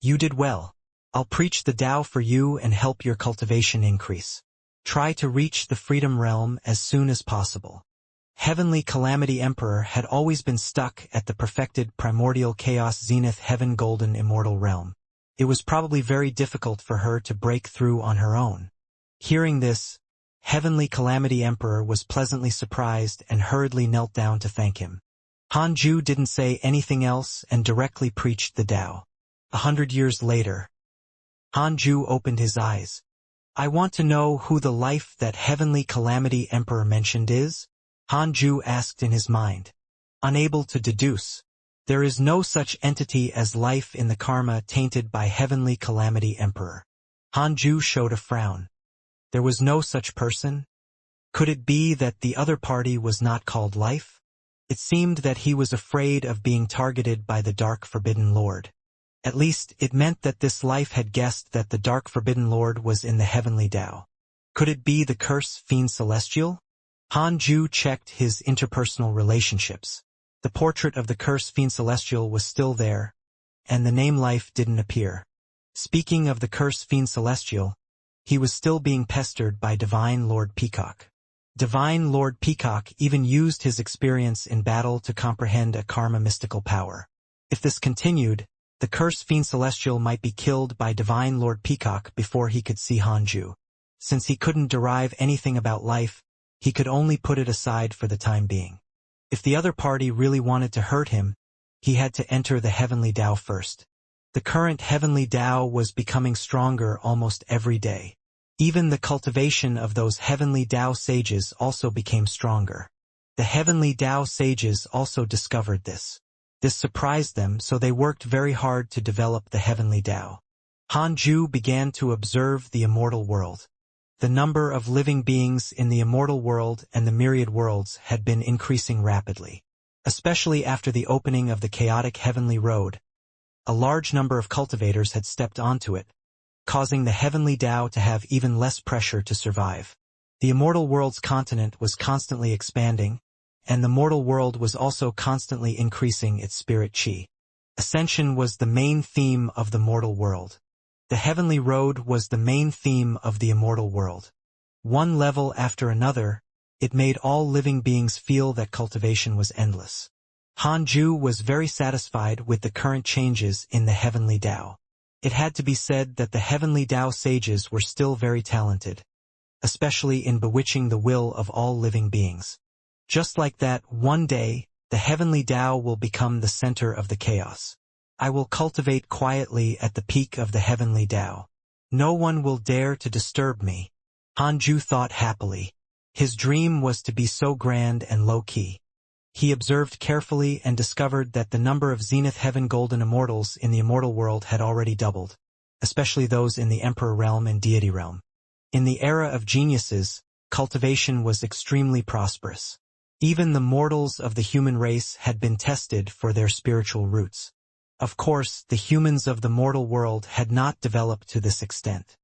"You did well. I'll preach the Tao for you and help your cultivation increase. Try to reach the freedom realm as soon as possible." Heavenly Calamity Emperor had always been stuck at the perfected primordial chaos zenith heaven golden immortal realm. It was probably very difficult for her to break through on her own. Hearing this, Heavenly Calamity Emperor was pleasantly surprised and hurriedly knelt down to thank him. Hanju didn't say anything else and directly preached the Tao. 100 years later, Hanju opened his eyes. "I want to know who the life that Heavenly Calamity Emperor mentioned is?" Hanju asked in his mind. Unable to deduce. There is no such entity as life in the karma tainted by Heavenly Calamity Emperor. Hanju showed a frown. There was no such person? Could it be that the other party was not called Life? It seemed that he was afraid of being targeted by the Dark Forbidden Lord. At least, it meant that this life had guessed that the Dark Forbidden Lord was in the Heavenly Tao. Could it be the Curse Fiend Celestial? Hanju checked his interpersonal relationships. The portrait of the Curse Fiend Celestial was still there, and the name Life didn't appear. Speaking of the Curse Fiend Celestial, he was still being pestered by Divine Lord Peacock. Divine Lord Peacock even used his experience in battle to comprehend a karma mystical power. If this continued, The cursed fiend celestial might be killed by Divine Lord Peacock before he could see Hanju. Since he couldn't derive anything about life, he could only put it aside for the time being. If the other party really wanted to hurt him, he had to enter the heavenly Tao first. The current heavenly Tao was becoming stronger almost every day. Even the cultivation of those heavenly Tao sages also became stronger. The heavenly Tao sages also discovered this. This surprised them, so they worked very hard to develop the heavenly Tao. Hanju began to observe the immortal world. The number of living beings in the immortal world and the myriad worlds had been increasing rapidly. Especially after the opening of the chaotic heavenly road, a large number of cultivators had stepped onto it, causing the heavenly Tao to have even less pressure to survive. The immortal world's continent was constantly expanding, and the mortal world was also constantly increasing its spirit chi. Ascension was the main theme of the mortal world. The heavenly road was the main theme of the immortal world. One level after another, it made all living beings feel that cultivation was endless. Hanju was very satisfied with the current changes in the heavenly Tao. It had to be said that the heavenly Tao sages were still very talented, especially in bewitching the will of all living beings. Just like that, one day, the heavenly Tao will become the center of the chaos. I will cultivate quietly at the peak of the heavenly Tao. No one will dare to disturb me. Hanju thought happily. His dream was to be so grand and low-key. He observed carefully and discovered that the number of Zenith Heaven Golden Immortals in the immortal world had already doubled, especially those in the Emperor Realm and Deity Realm. In the era of geniuses, cultivation was extremely prosperous. Even the mortals of the human race had been tested for their spiritual roots. Of course, the humans of the mortal world had not developed to this extent.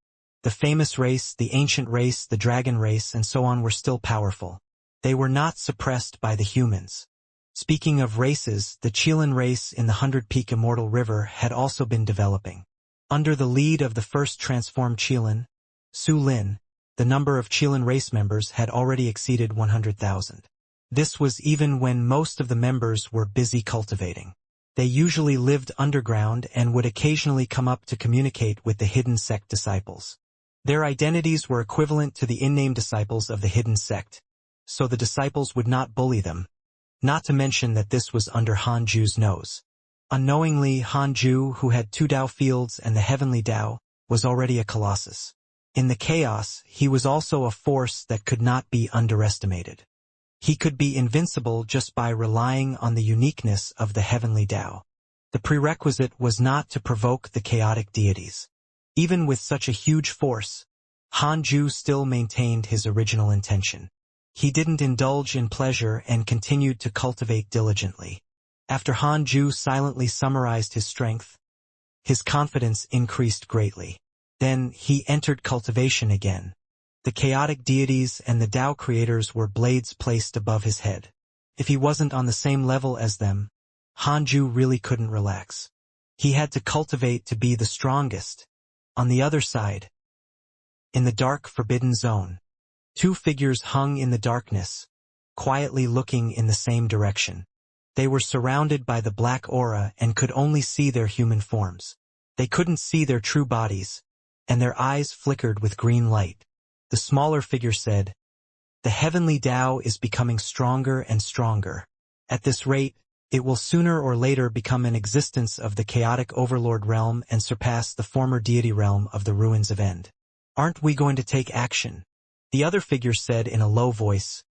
The famous race, the ancient race, the dragon race, and so on were still powerful. They were not suppressed by the humans. Speaking of races, the Qilin race in the 100-Peak Immortal River had also been developing. Under the lead of the first transformed Qilin, Su Lin, the number of Qilin race members had already exceeded 100,000. This was even when most of the members were busy cultivating. They usually lived underground and would occasionally come up to communicate with the hidden sect disciples. Their identities were equivalent to the in-name disciples of the hidden sect, so the disciples would not bully them. Not to mention that this was under Hanju's nose. Unknowingly, Hanju, who had 2 Tao fields and the heavenly Tao, was already a colossus. In the chaos, he was also a force that could not be underestimated. He could be invincible just by relying on the uniqueness of the heavenly Tao. The prerequisite was not to provoke the chaotic deities. Even with such a huge force, Hanju still maintained his original intention. He didn't indulge in pleasure and continued to cultivate diligently. After Hanju silently summarized his strength, his confidence increased greatly. Then he entered cultivation again. The chaotic deities and the Tao creators were blades placed above his head. If he wasn't on the same level as them, Hanju really couldn't relax. He had to cultivate to be the strongest. On the other side, in the dark forbidden zone, 2 figures hung in the darkness, quietly looking in the same direction. They were surrounded by the black aura and could only see their human forms. They couldn't see their true bodies, and their eyes flickered with green light. The smaller figure said, "The heavenly Tao is becoming stronger and stronger. At this rate, it will sooner or later become an existence of the chaotic overlord realm and surpass the former deity realm of the ruins of End. Aren't we going to take action?" The other figure said in a low voice,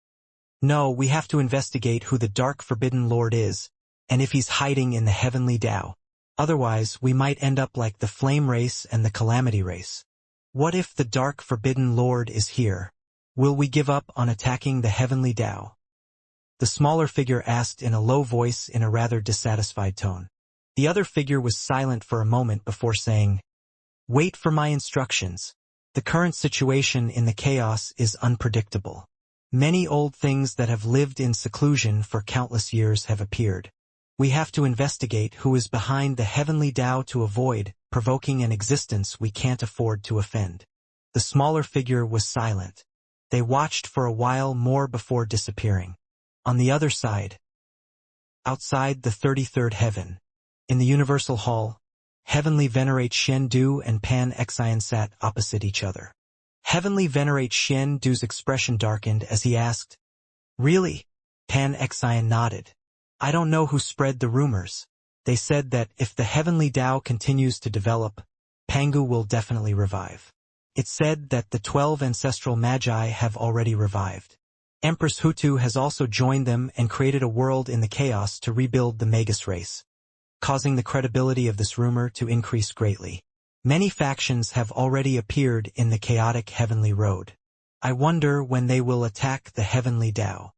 "No, we have to investigate who the Dark Forbidden Lord is, and if he's hiding in the heavenly Tao. Otherwise, we might end up like the Flame Race and the Calamity Race. What if the Dark Forbidden Lord is here? Will we give up on attacking the heavenly Tao?" The smaller figure asked in a low voice in a rather dissatisfied tone. The other figure was silent for a moment before saying, "Wait for my instructions. The current situation in the chaos is unpredictable. Many old things that have lived in seclusion for countless years have appeared. We have to investigate who is behind the heavenly Tao to avoid provoking an existence we can't afford to offend." The smaller figure was silent. They watched for a while more before disappearing. On the other side, outside the 33rd heaven, in the Universal Hall, Heavenly Venerate Xian Du and Pan Xian sat opposite each other. Heavenly Venerate Xian Du's expression darkened as he asked, "Really?" Pan Xian nodded. "I don't know who spread the rumors. They said that if the Heavenly Tao continues to develop, Pangu will definitely revive. It's said that the 12 ancestral magi have already revived. Empress Hutu has also joined them and created a world in the chaos to rebuild the Magus race, causing the credibility of this rumor to increase greatly. Many factions have already appeared in the chaotic Heavenly Road. I wonder when they will attack the Heavenly Tao."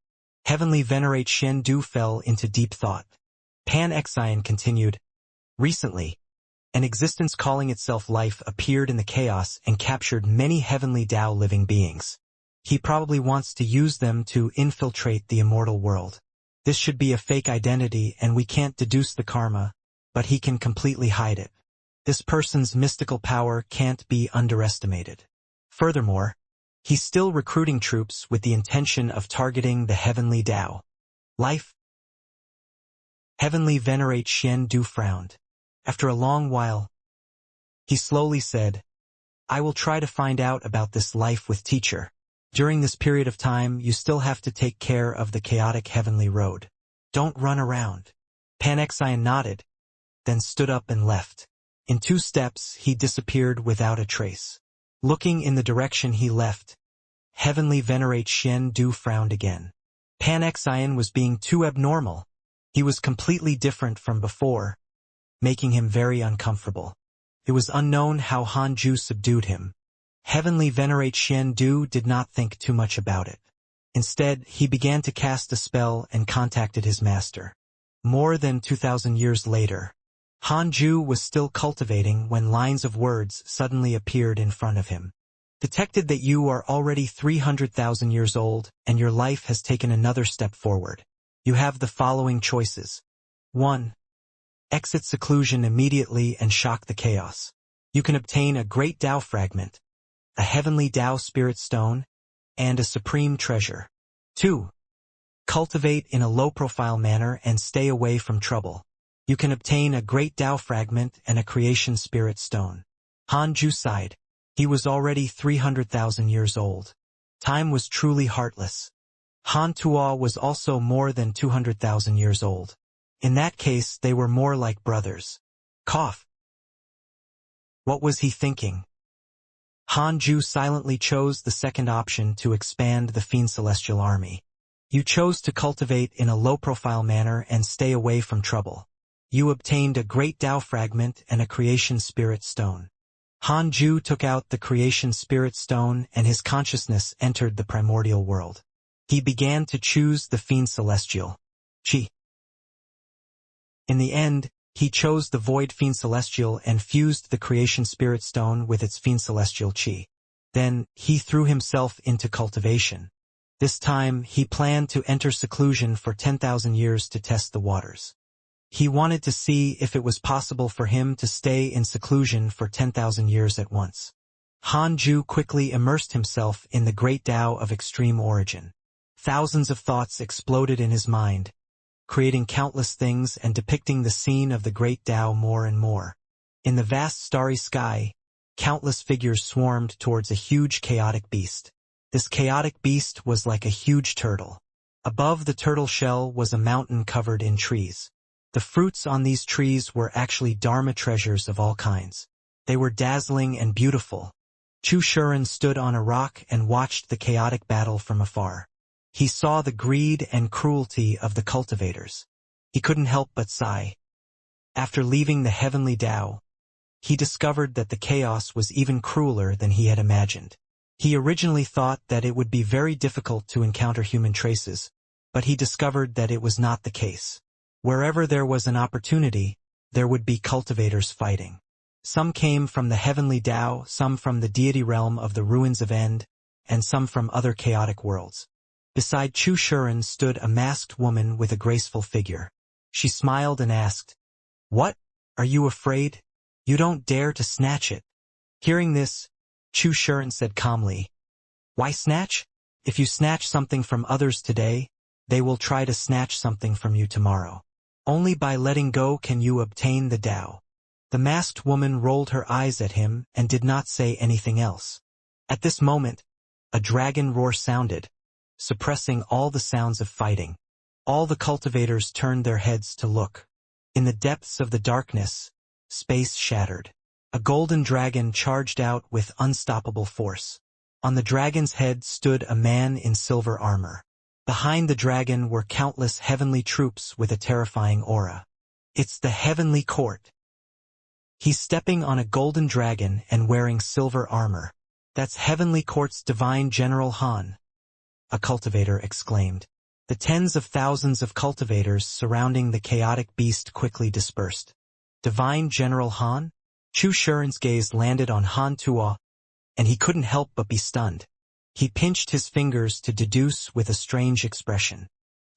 Heavenly Venerate Xian Du fell into deep thought. Pan Xian continued, "Recently, an existence calling itself life appeared in the chaos and captured many Heavenly Tao living beings. He probably wants to use them to infiltrate the immortal world. This should be a fake identity and we can't deduce the karma, but he can completely hide it. This person's mystical power can't be underestimated. Furthermore, he's still recruiting troops with the intention of targeting the Heavenly Tao. Life?" Heavenly Venerate Xian Du frowned. After a long while, he slowly said, "I will try to find out about this life with teacher. During this period of time, you still have to take care of the chaotic Heavenly Road. Don't run around." Pan Xian nodded, then stood up and left. In 2 steps, he disappeared without a trace. Looking in the direction he left, Heavenly Venerate Xian Du frowned again. Pan Xian was being too abnormal. He was completely different from before, making him very uncomfortable. It was unknown how Hanju subdued him. Heavenly Venerate Xian Du did not think too much about it. Instead, he began to cast a spell and contacted his master. More than 2,000 years later, Hanju was still cultivating when lines of words suddenly appeared in front of him. "Detected that you are already 300,000 years old and your life has taken another step forward. You have the following choices. 1. Exit seclusion immediately and shock the chaos. You can obtain a great Tao fragment, a heavenly Tao spirit stone, and a supreme treasure. 2. Cultivate in a low-profile manner and stay away from trouble. You can obtain a great Tao fragment and a creation spirit stone." Hanju sighed. He was already 300,000 years old. Time was truly heartless. Han Tuo was also more than 200,000 years old. In that case, they were more like brothers. Cough. What was he thinking? Hanju silently chose the second option to expand the Fiend Celestial Army. You chose to cultivate in a low-profile manner and stay away from trouble. You obtained a great Tao fragment and a creation spirit stone. Hanju took out the creation spirit stone and his consciousness entered the primordial world. He began to choose the Fiend Celestial. Chi. In the end, he chose the Void Fiend Celestial and fused the Creation Spirit Stone with its Fiend Celestial Chi. Then, he threw himself into cultivation. This time, he planned to enter seclusion for 10,000 years to test the waters. He wanted to see if it was possible for him to stay in seclusion for 10,000 years at once. Hanju quickly immersed himself in the great Tao of extreme origin. Thousands of thoughts exploded in his mind, creating countless things and depicting the scene of the great Tao more and more. In the vast starry sky, countless figures swarmed towards a huge chaotic beast. This chaotic beast was like a huge turtle. Above the turtle shell was a mountain covered in trees. The fruits on these trees were actually Dharma treasures of all kinds. They were dazzling and beautiful. Chu Shuren stood on a rock and watched the chaotic battle from afar. He saw the greed and cruelty of the cultivators. He couldn't help but sigh. After leaving the heavenly Tao, he discovered that the chaos was even crueler than he had imagined. He originally thought that it would be very difficult to encounter human traces, but he discovered that it was not the case. Wherever there was an opportunity, there would be cultivators fighting. Some came from the heavenly Tao, some from the deity realm of the ruins of End, and some from other chaotic worlds. Beside Chu Shuren stood a masked woman with a graceful figure. She smiled and asked, "What? Are you afraid? You don't dare to snatch it." Hearing this, Chu Shuren said calmly, "Why snatch? If you snatch something from others today, they will try to snatch something from you tomorrow. Only by letting go can you obtain the Tao." The masked woman rolled her eyes at him and did not say anything else. At this moment, a dragon roar sounded, suppressing all the sounds of fighting. All the cultivators turned their heads to look. In the depths of the darkness, space shattered. A golden dragon charged out with unstoppable force. On the dragon's head stood a man in silver armor. Behind the dragon were countless heavenly troops with a terrifying aura. It's the heavenly court. He's stepping on a golden dragon and wearing silver armor. That's Heavenly Court's Divine General Han, a cultivator exclaimed. The tens of thousands of cultivators surrounding the chaotic beast quickly dispersed. Divine General Han? Chu Shuren's gaze landed on Han Tuo, and he couldn't help but be stunned. He pinched his fingers to deduce with a strange expression.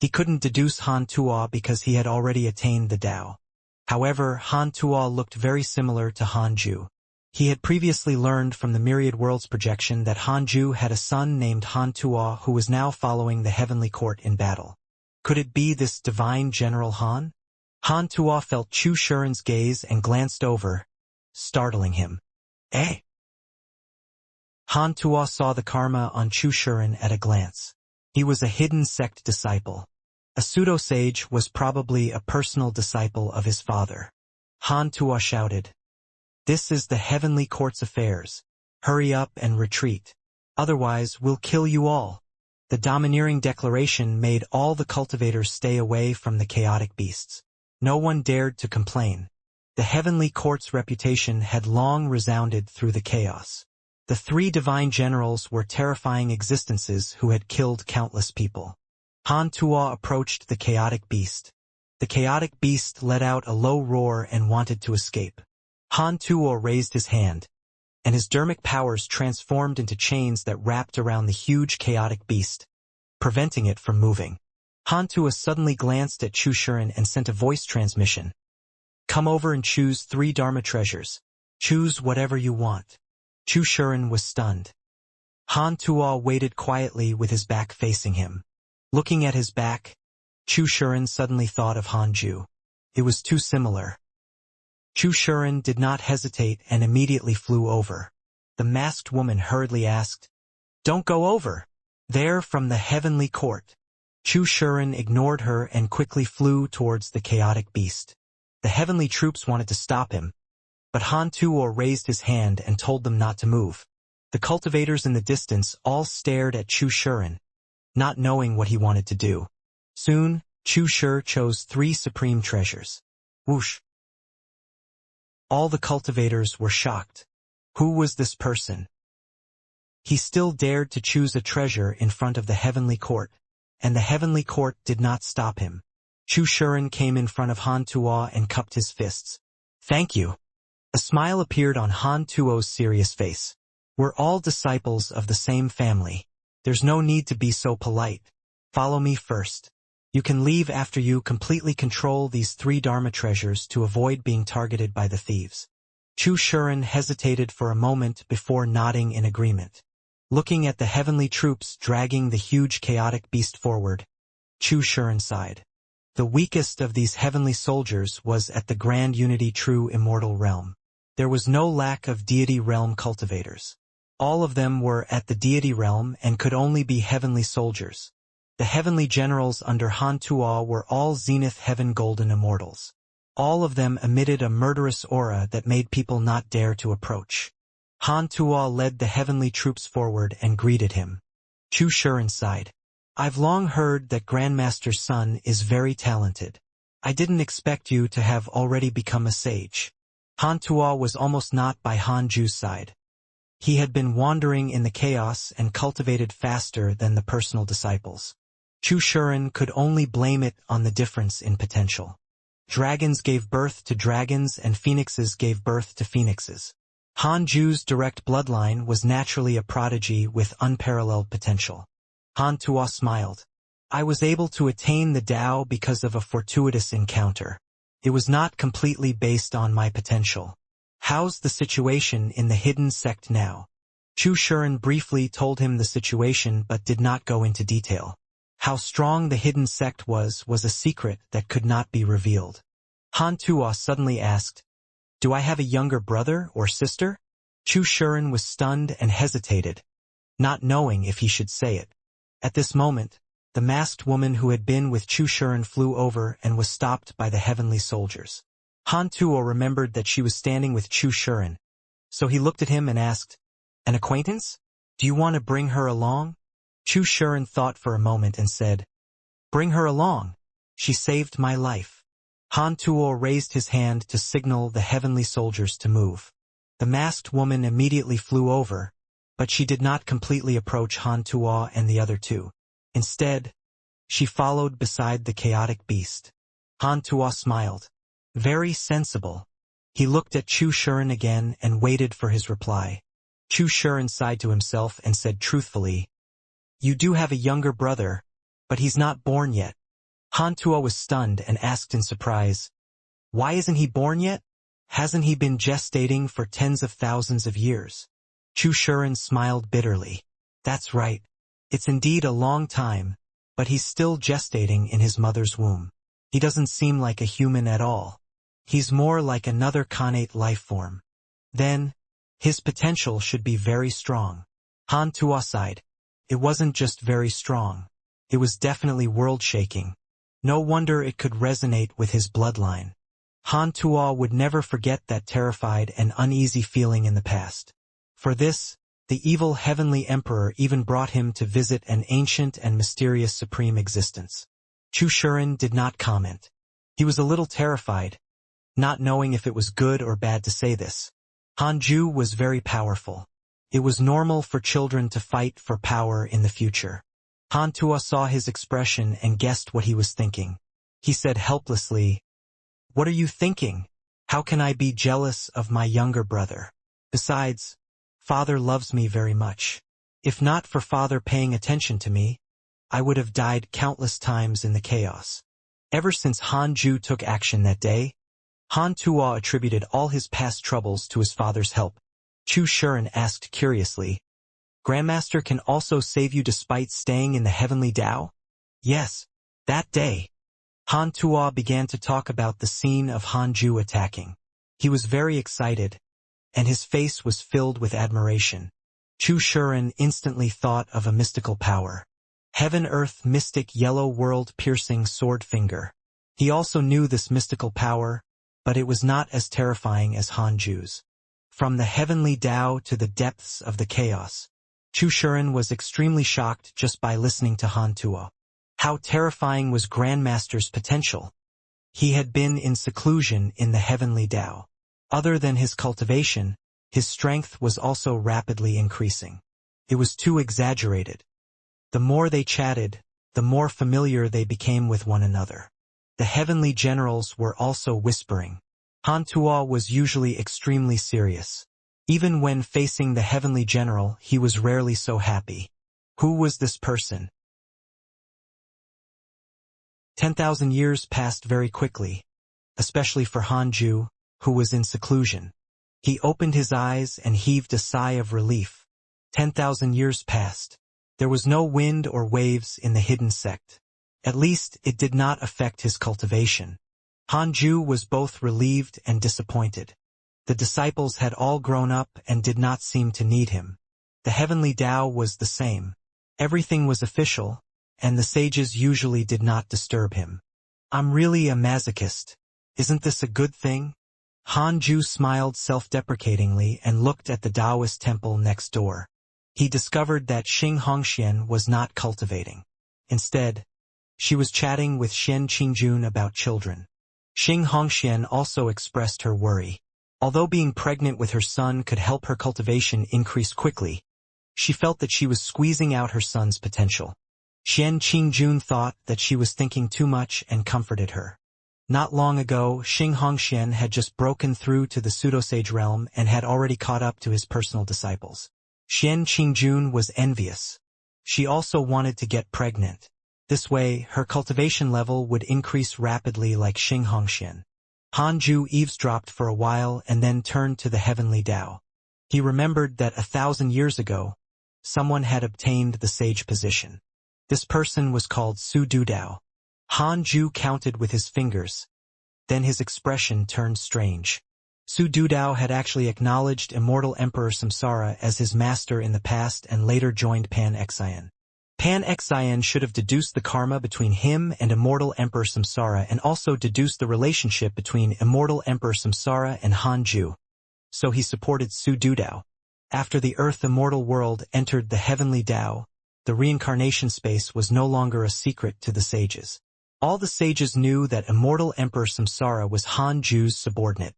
He couldn't deduce Han Tuo because he had already attained the Tao. However, Han Tuo looked very similar to Han Ju. He had previously learned from the Myriad Worlds projection that Han Ju had a son named Han Tuo who was now following the Heavenly Court in battle. Could it be this Divine General Han? Han Tuo felt Chu Shuren's gaze and glanced over, startling him. Eh? Han Tuo saw the karma on Chu Shuren at a glance. He was a hidden sect disciple. A pseudo-sage was probably a personal disciple of his father. Han Tuo shouted, "This is the Heavenly Court's affairs. Hurry up and retreat. Otherwise, we'll kill you all." The domineering declaration made all the cultivators stay away from the chaotic beasts. No one dared to complain. The Heavenly Court's reputation had long resounded through the chaos. The three divine generals were terrifying existences who had killed countless people. Han Tuo approached the chaotic beast. The chaotic beast let out a low roar and wanted to escape. Han Tuo raised his hand, and his dermic powers transformed into chains that wrapped around the huge chaotic beast, preventing it from moving. Han Tuo suddenly glanced at Chu Shuren and sent a voice transmission. "Come over and choose 3 Dharma treasures. Choose whatever you want." Chu Shuren was stunned. Han Tuo waited quietly with his back facing him. Looking at his back, Chu Shuren suddenly thought of Han Ju. It was too similar. Chu Shuren did not hesitate and immediately flew over. The masked woman hurriedly asked, "Don't go over. They're from the Heavenly Court." Chu Shuren ignored her and quickly flew towards the chaotic beast. The heavenly troops wanted to stop him, but Han Tuo raised his hand and told them not to move. The cultivators in the distance all stared at Chu Shuren, not knowing what he wanted to do. Soon, Chu Shur chose 3 supreme treasures. Whoosh! All the cultivators were shocked. Who was this person? He still dared to choose a treasure in front of the Heavenly Court, and the Heavenly Court did not stop him. Chu Shuren came in front of Han Tuo and cupped his fists. "Thank you." A smile appeared on Han Tuo's serious face. "We're all disciples of the same family. There's no need to be so polite. Follow me first. You can leave after you completely control these 3 Dharma treasures to avoid being targeted by the thieves." Chu Shuren hesitated for a moment before nodding in agreement. Looking at the heavenly troops dragging the huge chaotic beast forward, Chu Shuren sighed. The weakest of these heavenly soldiers was at the Grand Unity True Immortal Realm. There was no lack of Deity Realm cultivators. All of them were at the Deity Realm and could only be heavenly soldiers. The heavenly generals under Han Tuo were all Zenith Heaven Golden Immortals. All of them emitted a murderous aura that made people not dare to approach. Han Tuo led the heavenly troops forward and greeted him. Chu Shuren sighed. "I've long heard that Grandmaster's son is very talented. I didn't expect you to have already become a sage." Han Tuo was almost not by Han Ju's side. He had been wandering in the chaos and cultivated faster than the personal disciples. Chu Shuren could only blame it on the difference in potential. Dragons gave birth to dragons and phoenixes gave birth to phoenixes. Han Ju's direct bloodline was naturally a prodigy with unparalleled potential. Han Tuo smiled. "I was able to attain the Tao because of a fortuitous encounter. It was not completely based on my potential. How's the situation in the hidden sect now?" Chu Shuren briefly told him the situation but did not go into detail. How strong the hidden sect was a secret that could not be revealed. Han Tuo suddenly asked, Do I have a younger brother or sister? Chu Shuren was stunned and hesitated, not knowing if he should say it. At this moment, the masked woman who had been with Chu Shuren flew over and was stopped by the heavenly soldiers. Han Tuo remembered that she was standing with Chu Shuren, so he looked at him and asked, "An acquaintance? Do you want to bring her along?" Chu Shuren thought for a moment and said, "Bring her along. She saved my life." Han Tuo raised his hand to signal the heavenly soldiers to move. The masked woman immediately flew over, but she did not completely approach Han Tuo and the other two. Instead, she followed beside the chaotic beast. Han Tuo smiled. Very sensible. He looked at Chu Shuren again and waited for his reply. Chu Shuren sighed to himself and said truthfully, "You do have a younger brother, but he's not born yet." Han Tuo was stunned and asked in surprise, "Why isn't he born yet? Hasn't he been gestating for tens of thousands of years?" Chu Shuren smiled bitterly. "That's right. It's indeed a long time, but he's still gestating in his mother's womb. He doesn't seem like a human at all. He's more like another connate life form. Then, his potential should be very strong." Han Tuo sighed. It wasn't just very strong. It was definitely world-shaking. No wonder it could resonate with his bloodline. Han Tuo would never forget that terrified and uneasy feeling in the past. For this, the evil heavenly emperor even brought him to visit an ancient and mysterious supreme existence. Chu Shuren did not comment. He was a little terrified, not knowing if it was good or bad to say this. Hanju was very powerful. It was normal for children to fight for power in the future. Han Tuo saw his expression and guessed what he was thinking. He said helplessly, "What are you thinking? How can I be jealous of my younger brother? Besides, Father loves me very much. If not for Father paying attention to me, I would have died countless times in the chaos." Ever since Han Ju took action that day, Han Tuo attributed all his past troubles to his father's help. Chu Shuren asked curiously, "Grandmaster can also save you despite staying in the heavenly Tao?" "Yes, that day." Han Tuo began to talk about the scene of Han Ju attacking. He was very excited, and his face was filled with admiration. Chu Shuren instantly thought of a mystical power. Heaven-earth mystic yellow world-piercing sword finger. He also knew this mystical power, but it was not as terrifying as Han Ju's. From the heavenly Tao to the depths of the chaos, Chu Shuren was extremely shocked just by listening to Han Tuo. How terrifying was Grandmaster's potential? He had been in seclusion in the heavenly Tao. Other than his cultivation, his strength was also rapidly increasing. It was too exaggerated. The more they chatted, the more familiar they became with one another. The heavenly generals were also whispering. Han Tuo was usually extremely serious. Even when facing the heavenly general, he was rarely so happy. Who was this person? 10,000 years passed very quickly, especially for Han Ju, who was in seclusion. He opened his eyes and heaved a sigh of relief. 10,000 years passed. There was no wind or waves in the hidden sect. At least it did not affect his cultivation. Han Ju was both relieved and disappointed. The disciples had all grown up and did not seem to need him. The heavenly Tao was the same. Everything was official, and the sages usually did not disturb him. "I'm really a masochist. Isn't this a good thing?" Han Ju smiled self-deprecatingly and looked at the Taoist temple next door. He discovered that Xianxia was not cultivating. Instead, she was chatting with Xian Qingjun about children. Xianxia also expressed her worry. Although being pregnant with her son could help her cultivation increase quickly, she felt that she was squeezing out her son's potential. Xian Qingjun thought that she was thinking too much and comforted her. Not long ago, Xianxia had just broken through to the pseudosage realm and had already caught up to his personal disciples. Xian Qingjun was envious. She also wanted to get pregnant. This way, her cultivation level would increase rapidly like Xianxia. Han Ju eavesdropped for a while and then turned to the heavenly Tao. He remembered that 1,000 years ago, someone had obtained the sage position. This person was called Su Dudao. Han Ju counted with his fingers. Then his expression turned strange. Su Dudao had actually acknowledged Immortal Emperor Samsara as his master in the past and later joined Pan-Xian. Pan-Xian should have deduced the karma between him and Immortal Emperor Samsara and also deduced the relationship between Immortal Emperor Samsara and Hanju. So he supported Su Dudao. After the Earth Immortal world entered the Heavenly Tao, the reincarnation space was no longer a secret to the sages. All the sages knew that Immortal Emperor Samsara was Hanju's subordinate.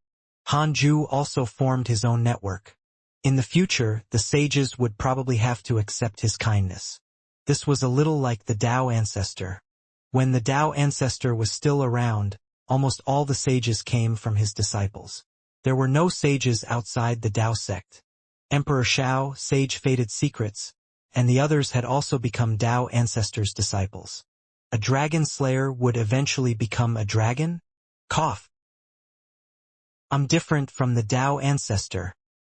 Hanju also formed his own network. In the future, the sages would probably have to accept his kindness. This was a little like the Tao ancestor. When the Tao ancestor was still around, almost all the sages came from his disciples. There were no sages outside the Tao sect. Emperor Shao, sage fated secrets, and the others had also become Tao ancestors' disciples. A dragon slayer would eventually become a dragon? Cough. I'm different from the Tao ancestor.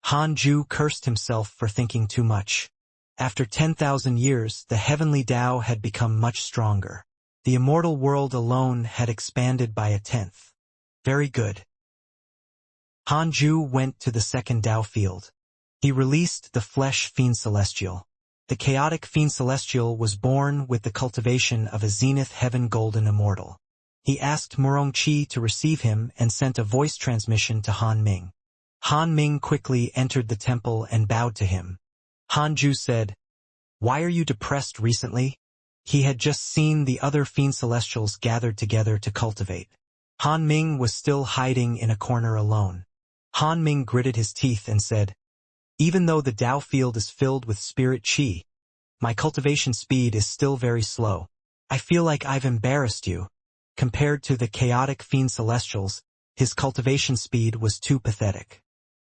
Hanju cursed himself for thinking too much. After 10,000 years, the heavenly Tao had become much stronger. The immortal world alone had expanded by 1/10. Very good. Hanju went to the second Tao field. He released the flesh fiend celestial. The chaotic fiend celestial was born with the cultivation of a zenith heaven golden immortal. He asked Murongqi to receive him and sent a voice transmission to Han Ming. Han Ming quickly entered the temple and bowed to him. Hanju said, "Why are you depressed recently?" He had just seen the other fiend celestials gathered together to cultivate. Han Ming was still hiding in a corner alone. Han Ming gritted his teeth and said, "Even though the Tao field is filled with spirit qi, my cultivation speed is still very slow. I feel like I've embarrassed you." Compared to the chaotic fiend celestials, his cultivation speed was too pathetic.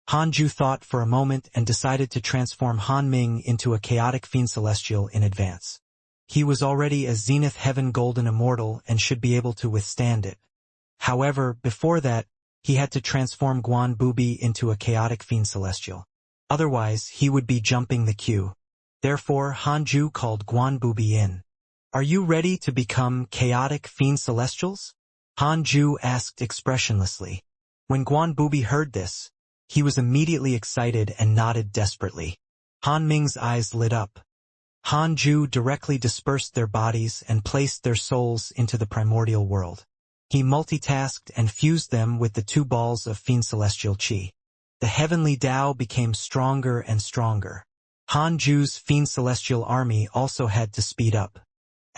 Hanju thought for a moment and decided to transform Han Ming into a chaotic fiend celestial in advance. He was already a zenith heaven golden immortal and should be able to withstand it. However, before that, he had to transform Guan Bubi into a chaotic fiend celestial. Otherwise, he would be jumping the queue. Therefore, Hanju called Guan Bubi in. "Are you ready to become chaotic fiend celestials?" Hanju asked expressionlessly. When Guan Bubi heard this, he was immediately excited and nodded desperately. Han Ming's eyes lit up. Hanju directly dispersed their bodies and placed their souls into the primordial world. He multitasked and fused them with the 2 balls of fiend celestial qi. The heavenly Tao became stronger and stronger. Hanju's fiend celestial army also had to speed up.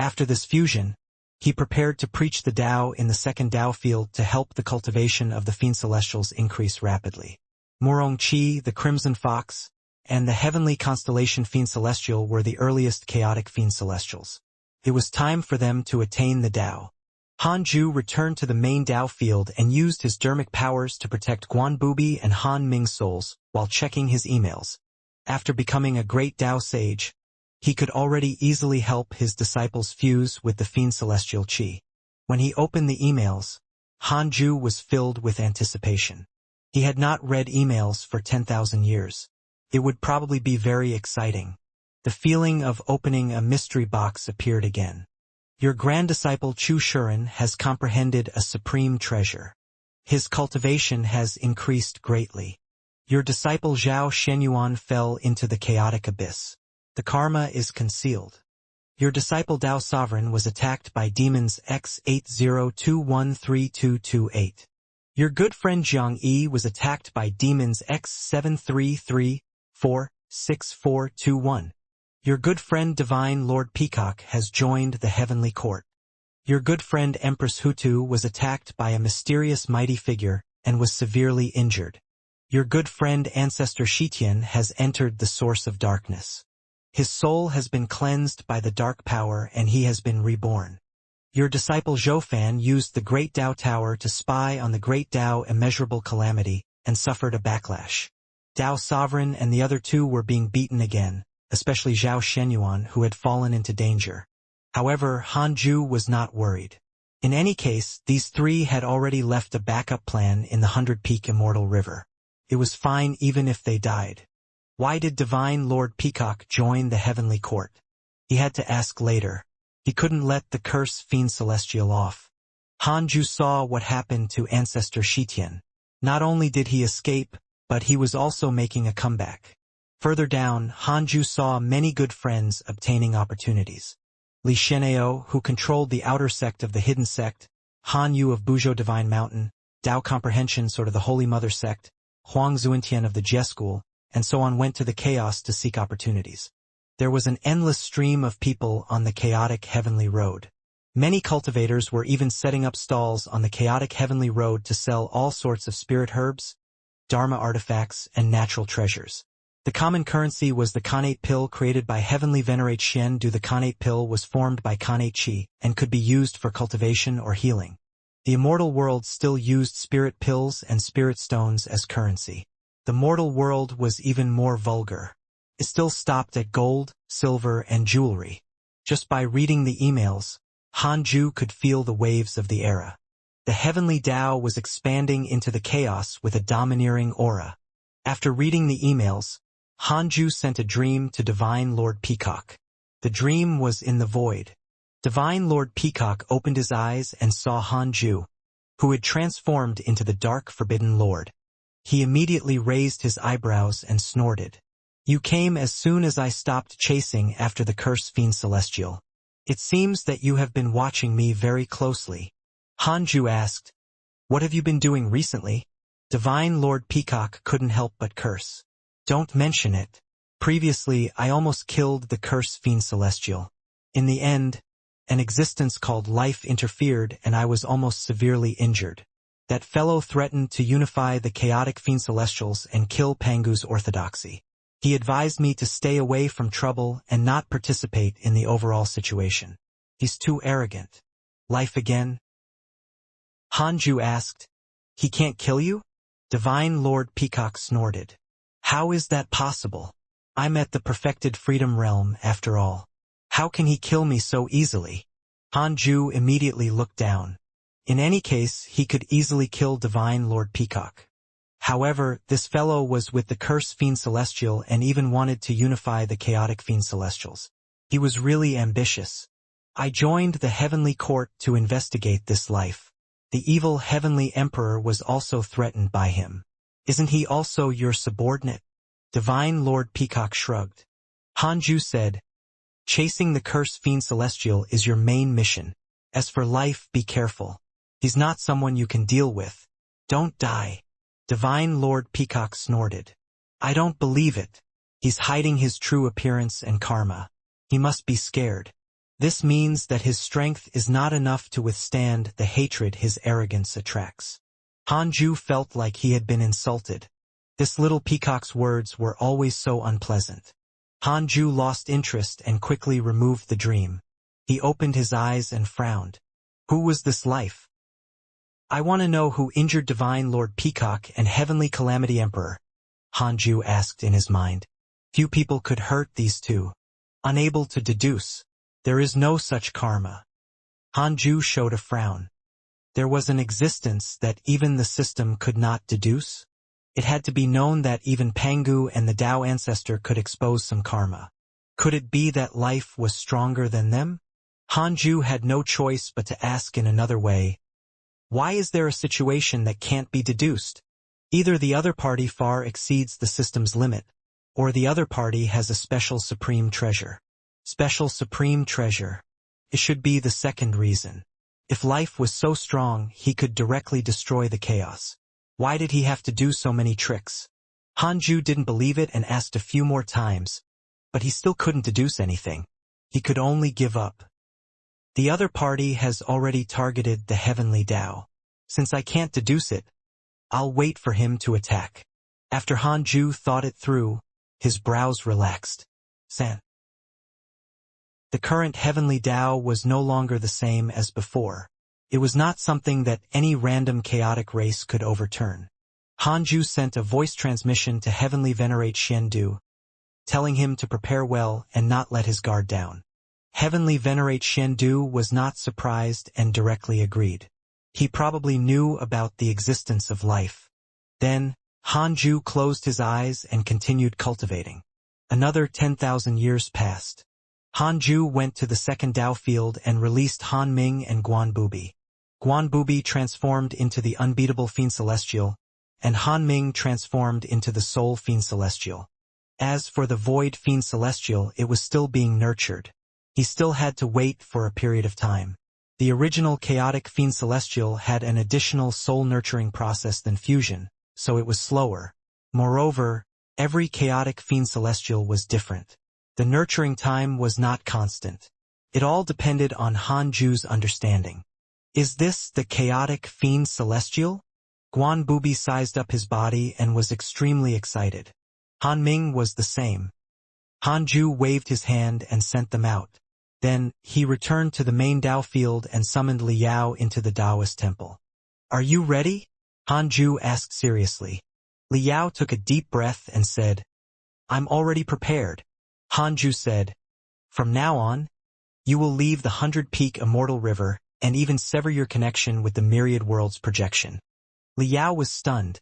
After this fusion, he prepared to preach the Tao in the second Tao field to help the cultivation of the fiend celestials increase rapidly. Murongqi, the Crimson Fox, and the heavenly constellation fiend celestial were the earliest chaotic fiend celestials. It was time for them to attain the Tao. Hanju returned to the main Tao field and used his dermic powers to protect Guan Bubi and Han Ming's souls while checking his emails. After becoming a great Tao sage, he could already easily help his disciples fuse with the fiend celestial qi. When he opened the emails, Hanju was filled with anticipation. He had not read emails for 10,000 years. It would probably be very exciting. The feeling of opening a mystery box appeared again. Your grand disciple Chu Shuren has comprehended a supreme treasure. His cultivation has increased greatly. Your disciple Zhao Shenyuan fell into the chaotic abyss. The karma is concealed. Your disciple Dao Sovereign was attacked by demons X80213228. Your good friend Jiang Yi was attacked by demons X73346421. Your good friend Divine Lord Peacock has joined the heavenly court. Your good friend Empress Hutu was attacked by a mysterious mighty figure and was severely injured. Your good friend Ancestor Shitian has entered the source of darkness. His soul has been cleansed by the dark power and he has been reborn. Your disciple Zhoufan used the Great Tao Tower to spy on the Great Tao Immeasurable Calamity and suffered a backlash. Tao Sovereign and the other 2 were being beaten again, especially Zhao Shenyuan, who had fallen into danger. However, Hanju was not worried. In any case, these 3 had already left a backup plan in the 100-peak Immortal River. It was fine even if they died. Why did Divine Lord Peacock join the heavenly court? He had to ask later. He couldn't let the curse fiend celestial off. Hanju saw what happened to Ancestor Shitian. Not only did he escape, but he was also making a comeback. Further down, Hanju saw many good friends obtaining opportunities. Li Shenao, who controlled the outer sect of the hidden sect, Han Yu of Buzhou Divine Mountain, Dao Comprehension sort of the Holy Mother sect, Huang Zuentian of the Jie School, and so on went to the chaos to seek opportunities. There was an endless stream of people on the chaotic heavenly road. Many cultivators were even setting up stalls on the chaotic heavenly road to sell all sorts of spirit herbs, dharma artifacts, and natural treasures. The common currency was the Khanate pill created by Heavenly Venerate Xian Du. The Khanate pill was formed by Khanate Qi and could be used for cultivation or healing. The immortal world still used spirit pills and spirit stones as currency. The mortal world was even more vulgar. It still stopped at gold, silver, and jewelry. Just by reading the emails, Hanju could feel the waves of the era. The heavenly Tao was expanding into the chaos with a domineering aura. After reading the emails, Hanju sent a dream to Divine Lord Peacock. The dream was in the void. Divine Lord Peacock opened his eyes and saw Hanju, who had transformed into the dark forbidden lord. He immediately raised his eyebrows and snorted. "You came as soon as I stopped chasing after the cursed fiend celestial. It seems that you have been watching me very closely." Hanju asked, "What have you been doing recently?" Divine Lord Peacock couldn't help but curse. "Don't mention it. Previously, I almost killed the cursed fiend celestial. In the end, an existence called life interfered and I was almost severely injured. That fellow threatened to unify the chaotic fiend celestials and kill Pangu's orthodoxy. He advised me to stay away from trouble and not participate in the overall situation. He's too arrogant." "Life again?" Hanju asked. "He can't kill you?" Divine Lord Peacock snorted. "How is that possible? I'm at the perfected freedom realm after all. How can he kill me so easily?" Hanju immediately looked down. In any case, he could easily kill Divine Lord Peacock. However, this fellow was with the cursed fiend celestial and even wanted to unify the chaotic fiend celestials. He was really ambitious. "I joined the heavenly court to investigate this life. The evil heavenly emperor was also threatened by him. Isn't he also your subordinate?" Divine Lord Peacock shrugged. Hanju said, "Chasing the cursed fiend celestial is your main mission. As for life, be careful. He's not someone you can deal with. Don't die." Divine Lord Peacock snorted. "I don't believe it. He's hiding his true appearance and karma. He must be scared. This means that his strength is not enough to withstand the hatred his arrogance attracts." Hanju felt like he had been insulted. This little peacock's words were always so unpleasant. Hanju lost interest and quickly removed the dream. He opened his eyes and frowned. Who was this life? "I want to know who injured Divine Lord Peacock and Heavenly Calamity Emperor," Hanju asked in his mind. Few people could hurt these two. Unable to deduce. There is no such karma. Hanju showed a frown. There was an existence that even the system could not deduce. It had to be known that even Pangu and the Tao ancestor could expose some karma. Could it be that life was stronger than them? Hanju had no choice but to ask in another way. Why is there a situation that can't be deduced? Either the other party far exceeds the system's limit, or the other party has a special supreme treasure. Special supreme treasure. It should be the second reason. If life was so strong, he could directly destroy the chaos. Why did he have to do so many tricks? Hanju didn't believe it and asked a few more times, but he still couldn't deduce anything. He could only give up. The other party has already targeted the heavenly Tao. Since I can't deduce it, I'll wait for him to attack. After Hanju thought it through, his brows relaxed. San. The current heavenly Tao was no longer the same as before. It was not something that any random chaotic race could overturn. Hanju sent a voice transmission to Heavenly Venerate Xian Du, telling him to prepare well and not let his guard down. Heavenly Venerate Xian Du was not surprised and directly agreed. He probably knew about the existence of life. Then, Hanju closed his eyes and continued cultivating. Another 10,000 years passed. Hanju went to the second Tao field and released Han Ming and Guan Bubi. Guan Bubi transformed into the unbeatable fiend celestial, and Han Ming transformed into the Soul Fiend Celestial. As for the Void Fiend Celestial, it was still being nurtured. He still had to wait for a period of time. The original Chaotic Fiend Celestial had an additional soul-nurturing process than fusion, so it was slower. Moreover, every Chaotic Fiend Celestial was different. The nurturing time was not constant. It all depended on Han Ju's understanding. Is this the Chaotic Fiend Celestial? Guan Bubi sized up his body and was extremely excited. Han Ming was the same. Han Ju waved his hand and sent them out. Then, he returned to the main Dao field and summoned Liao into the Taoist temple. "Are you ready?" Han Ju asked seriously. Liao took a deep breath and said, "I'm already prepared." Han Ju said, "From now on, you will leave the 100-peak Immortal River and even sever your connection with the Myriad Worlds projection." Liao was stunned,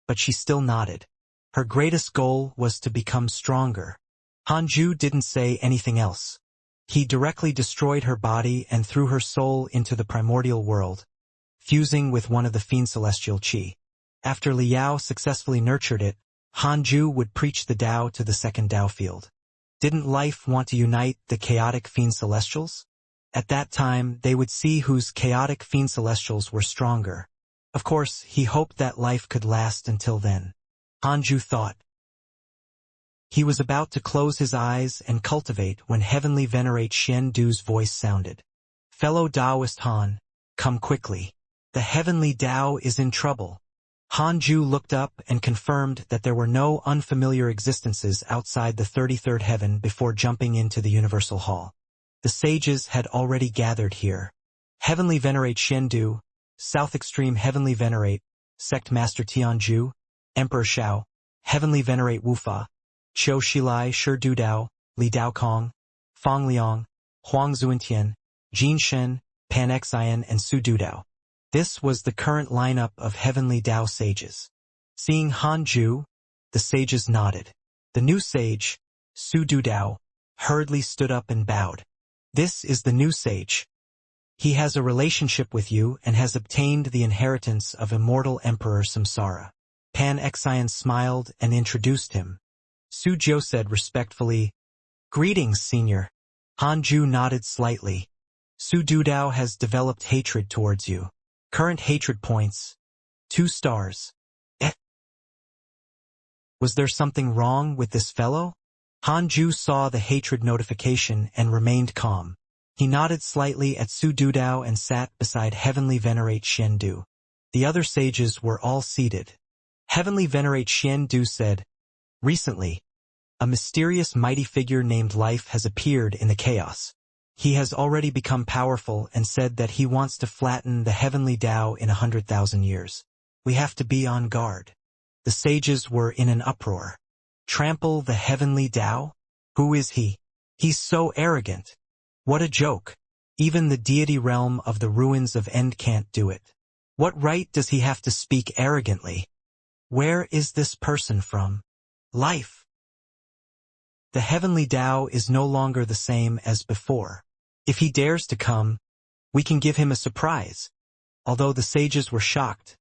but she still nodded. Her greatest goal was to become stronger. Han Ju didn't say anything else. He directly destroyed her body and threw her soul into the primordial world, fusing with one of the Fiend Celestial Qi. After Liao successfully nurtured it, Han Ju would preach the Tao to the second Tao field. Didn't life want to unite the Chaotic Fiend Celestials? At that time, they would see whose Chaotic Fiend Celestials were stronger. Of course, he hoped that life could last until then. Han Ju thought. He was about to close his eyes and cultivate when Heavenly Venerate Xian Du's voice sounded. "Fellow Taoist Han, come quickly. The Heavenly Tao is in trouble." Han Ju looked up and confirmed that there were no unfamiliar existences outside the 33rd heaven before jumping into the Universal Hall. The sages had already gathered here. Heavenly Venerate Xian Du, South Extreme Heavenly Venerate, Sect Master Tianju, Emperor Shao, Heavenly Venerate Wufa, Qiu Shilai Shi Du Dao, Li Dao Kong, Fang Liang, Huang Zuentian, Jin Shen, Pan Xian and Su Dudao. This was the current lineup of Heavenly Tao sages. Seeing Han Ju, the sages nodded. The new sage, Su Dudao, hurriedly stood up and bowed. "This is the new sage. He has a relationship with you and has obtained the inheritance of Immortal Emperor Samsara." Pan Xian smiled and introduced him. Su Jiu said respectfully, "Greetings, Senior." Han Ju nodded slightly. "Su Dudao has developed hatred towards you. Current hatred points, 2 stars. Was there something wrong with this fellow?" Han Ju saw the hatred notification and remained calm. He nodded slightly at Su Dudao and sat beside Heavenly Venerate Xian Du. The other sages were all seated. Heavenly Venerate Xian Du said, "Recently, a mysterious mighty figure named Life has appeared in the chaos. He has already become powerful and said that he wants to flatten the Heavenly Tao in 100,000 years. We have to be on guard." The sages were in an uproar. Trample the Heavenly Tao? Who is he? He's so arrogant. What a joke. Even the deity realm of the ruins of End can't do it. What right does he have to speak arrogantly? Where is this person from? Life. The Heavenly Tao is no longer the same as before. If he dares to come, we can give him a surprise. Although the sages were shocked,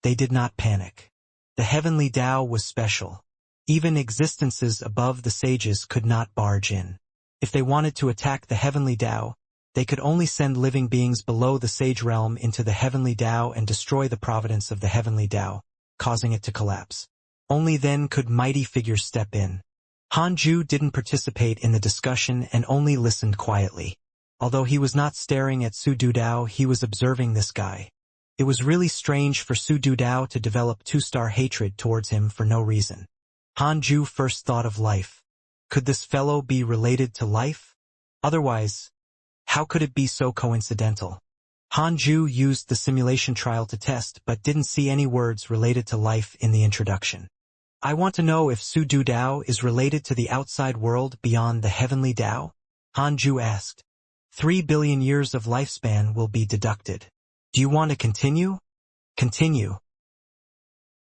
they did not panic. The Heavenly Tao was special. Even existences above the sages could not barge in. If they wanted to attack the Heavenly Tao, they could only send living beings below the sage realm into the Heavenly Tao and destroy the providence of the Heavenly Tao, causing it to collapse. Only then could mighty figures step in. Han Ju didn't participate in the discussion and only listened quietly. Although he was not staring at Su Dudao, he was observing this guy. It was really strange for Su Dudao to develop 2-star hatred towards him for no reason. Han Ju first thought of Life. Could this fellow be related to Life? Otherwise, how could it be so coincidental? Han Ju used the simulation trial to test but didn't see any words related to Life in the introduction. "I want to know if Su Dudao is related to the outside world beyond the Heavenly Tao?" Han Ju asked. 3 billion years of lifespan will be deducted. Do you want to continue? Continue.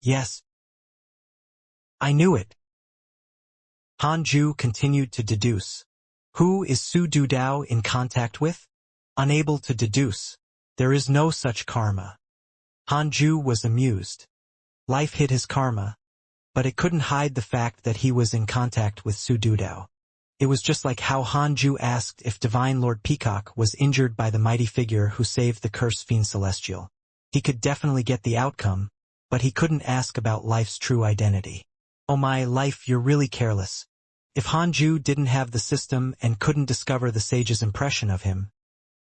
Yes. I knew it. Han Ju continued to deduce. Who is Su Dudao in contact with? Unable to deduce. There is no such karma. Han Ju was amused. Life hid his karma, but it couldn't hide the fact that he was in contact with Su Dudao. It was just like how Han Ju asked if Divine Lord Peacock was injured by the mighty figure who saved the cursed fiend celestial. He could definitely get the outcome, but he couldn't ask about life's true identity. Oh my life, you're really careless. If Han Ju didn't have the system and couldn't discover the sage's impression of him,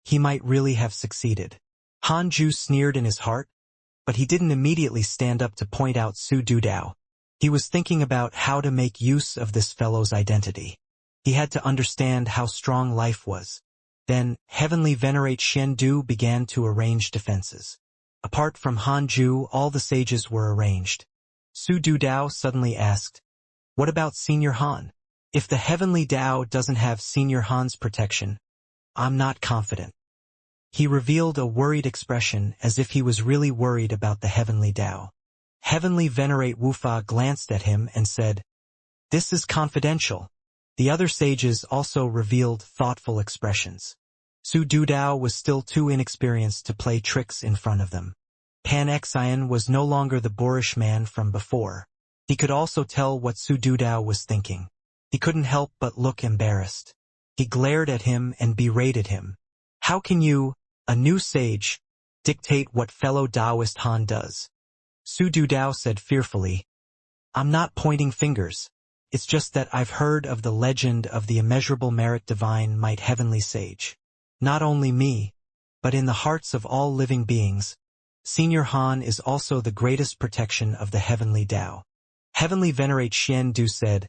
he might really have succeeded. Han Ju sneered in his heart, but he didn't immediately stand up to point out Su Dudao. He was thinking about how to make use of this fellow's identity. He had to understand how strong life was. Then, Heavenly Venerate Xian Du began to arrange defenses. Apart from Han Ju, all the sages were arranged. Su Dudao suddenly asked, "What about Senior Han? If the Heavenly Dao doesn't have Senior Han's protection, I'm not confident." He revealed a worried expression as if he was really worried about the Heavenly Dao. Heavenly Venerate Wufa glanced at him and said, "This is confidential." The other sages also revealed thoughtful expressions. Su Dudao was still too inexperienced to play tricks in front of them. Pan Xian was no longer the boorish man from before. He could also tell what Su Dudao was thinking. He couldn't help but look embarrassed. He glared at him and berated him. "How can you, a new sage, dictate what fellow Taoist Han does?" Su Dudao said fearfully, "I'm not pointing fingers. It's just that I've heard of the legend of the immeasurable merit divine might heavenly sage. Not only me, but in the hearts of all living beings, Senior Han is also the greatest protection of the Heavenly Dao." Heavenly Venerate Xian Du said,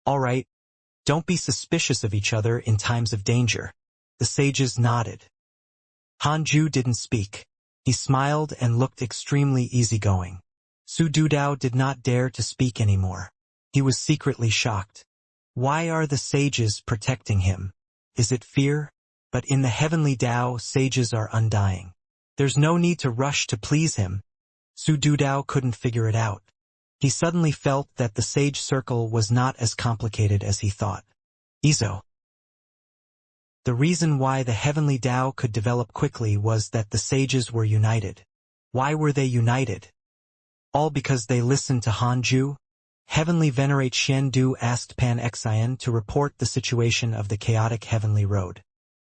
"All right, don't be suspicious of each other in times of danger." The sages nodded. Han Ju didn't speak. He smiled and looked extremely easygoing. Su Dudao did not dare to speak anymore. He was secretly shocked. Why are the sages protecting him? Is it fear? But in the Heavenly Dao, sages are undying. There's no need to rush to please him. Su Dudao couldn't figure it out. He suddenly felt that the sage circle was not as complicated as he thought. Izo. The reason why the Heavenly Dao could develop quickly was that the sages were united. Why were they united? All because they listened to Han Ju? Heavenly Venerate Xian Du asked Pan Xian to report the situation of the chaotic heavenly road.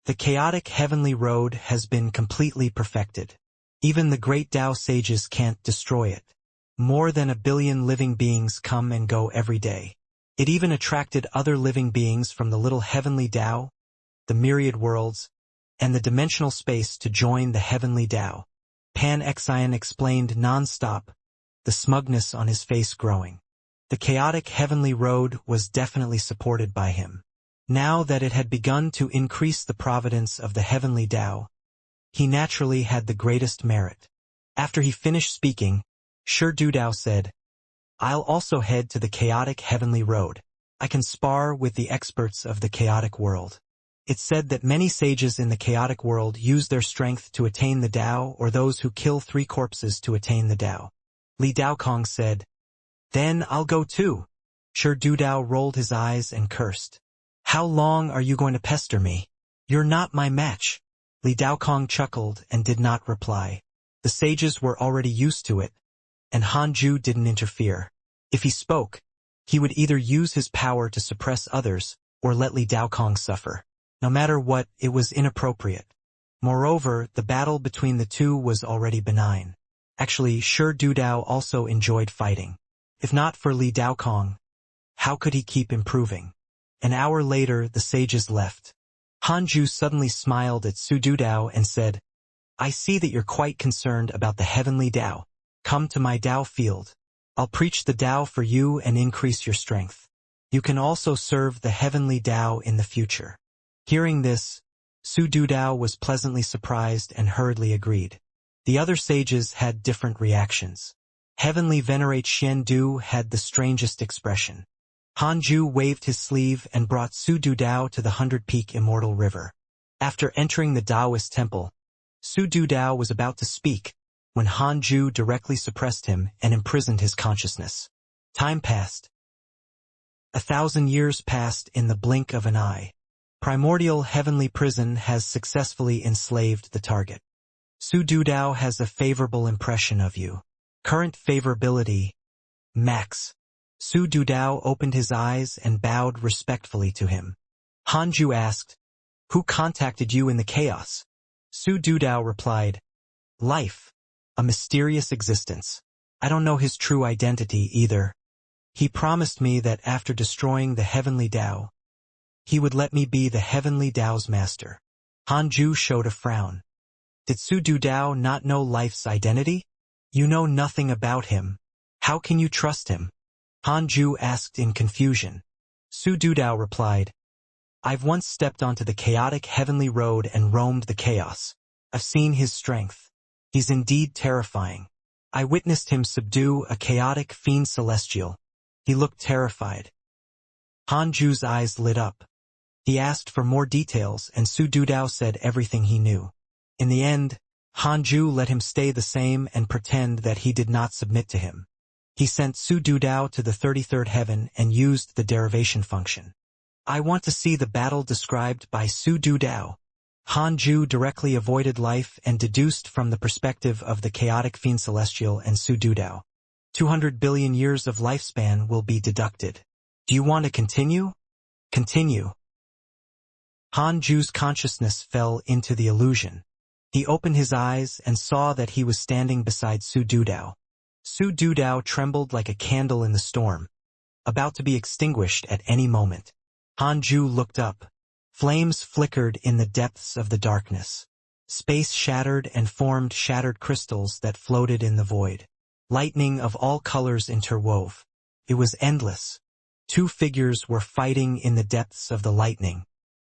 The chaotic heavenly road has been completely perfected. Even the great Dao sages can't destroy it. More than 1 billion living beings come and go every day. It even attracted other living beings from the little heavenly Dao, the myriad worlds, and the dimensional space to join the heavenly Dao. Pan Xian explained non-stop, the smugness on his face growing. The chaotic heavenly road was definitely supported by him. Now that it had begun to increase the providence of the heavenly Dao, he naturally had the greatest merit. After he finished speaking, Shi Dudao said, "I'll also head to the chaotic heavenly road. I can spar with the experts of the chaotic world." It's said that many sages in the chaotic world use their strength to attain the Dao, or those who kill 3 corpses to attain the Dao. Li Daokong said, "Then I'll go too." Shi Dudao rolled his eyes and cursed. "How long are you going to pester me? You're not my match." Li Daokong chuckled and did not reply. The sages were already used to it, and Han Ju didn't interfere. If he spoke, he would either use his power to suppress others, or let Li Daokong suffer. No matter what, it was inappropriate. Moreover, the battle between the two was already benign. Actually, Shi Dudao also enjoyed fighting. If not for Li Daokong, how could he keep improving? An hour later, the sages left. Han Ju suddenly smiled at Su Dudao and said, "I see that you're quite concerned about the heavenly Dao. Come to my Dao field. I'll preach the Dao for you and increase your strength. You can also serve the heavenly Dao in the future." Hearing this, Su Dudao was pleasantly surprised and hurriedly agreed. The other sages had different reactions. Heavenly Venerate Xian Du had the strangest expression. Han Ju waved his sleeve and brought Su Dudao to the 100-peak Immortal River. After entering the Taoist temple, Su Dudao was about to speak, when Han Ju directly suppressed him and imprisoned his consciousness. Time passed. 1,000 years passed in the blink of an eye. Primordial heavenly prison has successfully enslaved the target. Su Dudao has a favorable impression of you. Current favorability, max. Su Dudao opened his eyes and bowed respectfully to him. Hanju asked, "Who contacted you in the chaos?" Su Dudao replied, "Life. A mysterious existence. I don't know his true identity either. He promised me that after destroying the heavenly Tao, he would let me be the heavenly Tao's master." Hanju showed a frown. Did Su Dudao not know life's identity? You know nothing about him. How can you trust him? Hanju asked in confusion. Su Dudao replied, "I've once stepped onto the chaotic heavenly road and roamed the chaos. I've seen his strength. He's indeed terrifying. I witnessed him subdue a chaotic fiend celestial. He looked terrified." Hanju's eyes lit up. He asked for more details and Su Dudao said everything he knew. In the end, Hanju let him stay the same and pretend that he did not submit to him. He sent Su Dudao to the 33rd heaven and used the derivation function. "I want to see the battle described by Su Dudao." Hanju directly avoided life and deduced from the perspective of the chaotic fiend celestial and Su Dudao. 200 billion years of lifespan will be deducted. Do you want to continue? Continue. Hanju's consciousness fell into the illusion. He opened his eyes and saw that he was standing beside Su Dudao. Su Dudao trembled like a candle in the storm, about to be extinguished at any moment. Hanju looked up. Flames flickered in the depths of the darkness. Space shattered and formed shattered crystals that floated in the void. Lightning of all colors interwove. It was endless. Two figures were fighting in the depths of the lightning.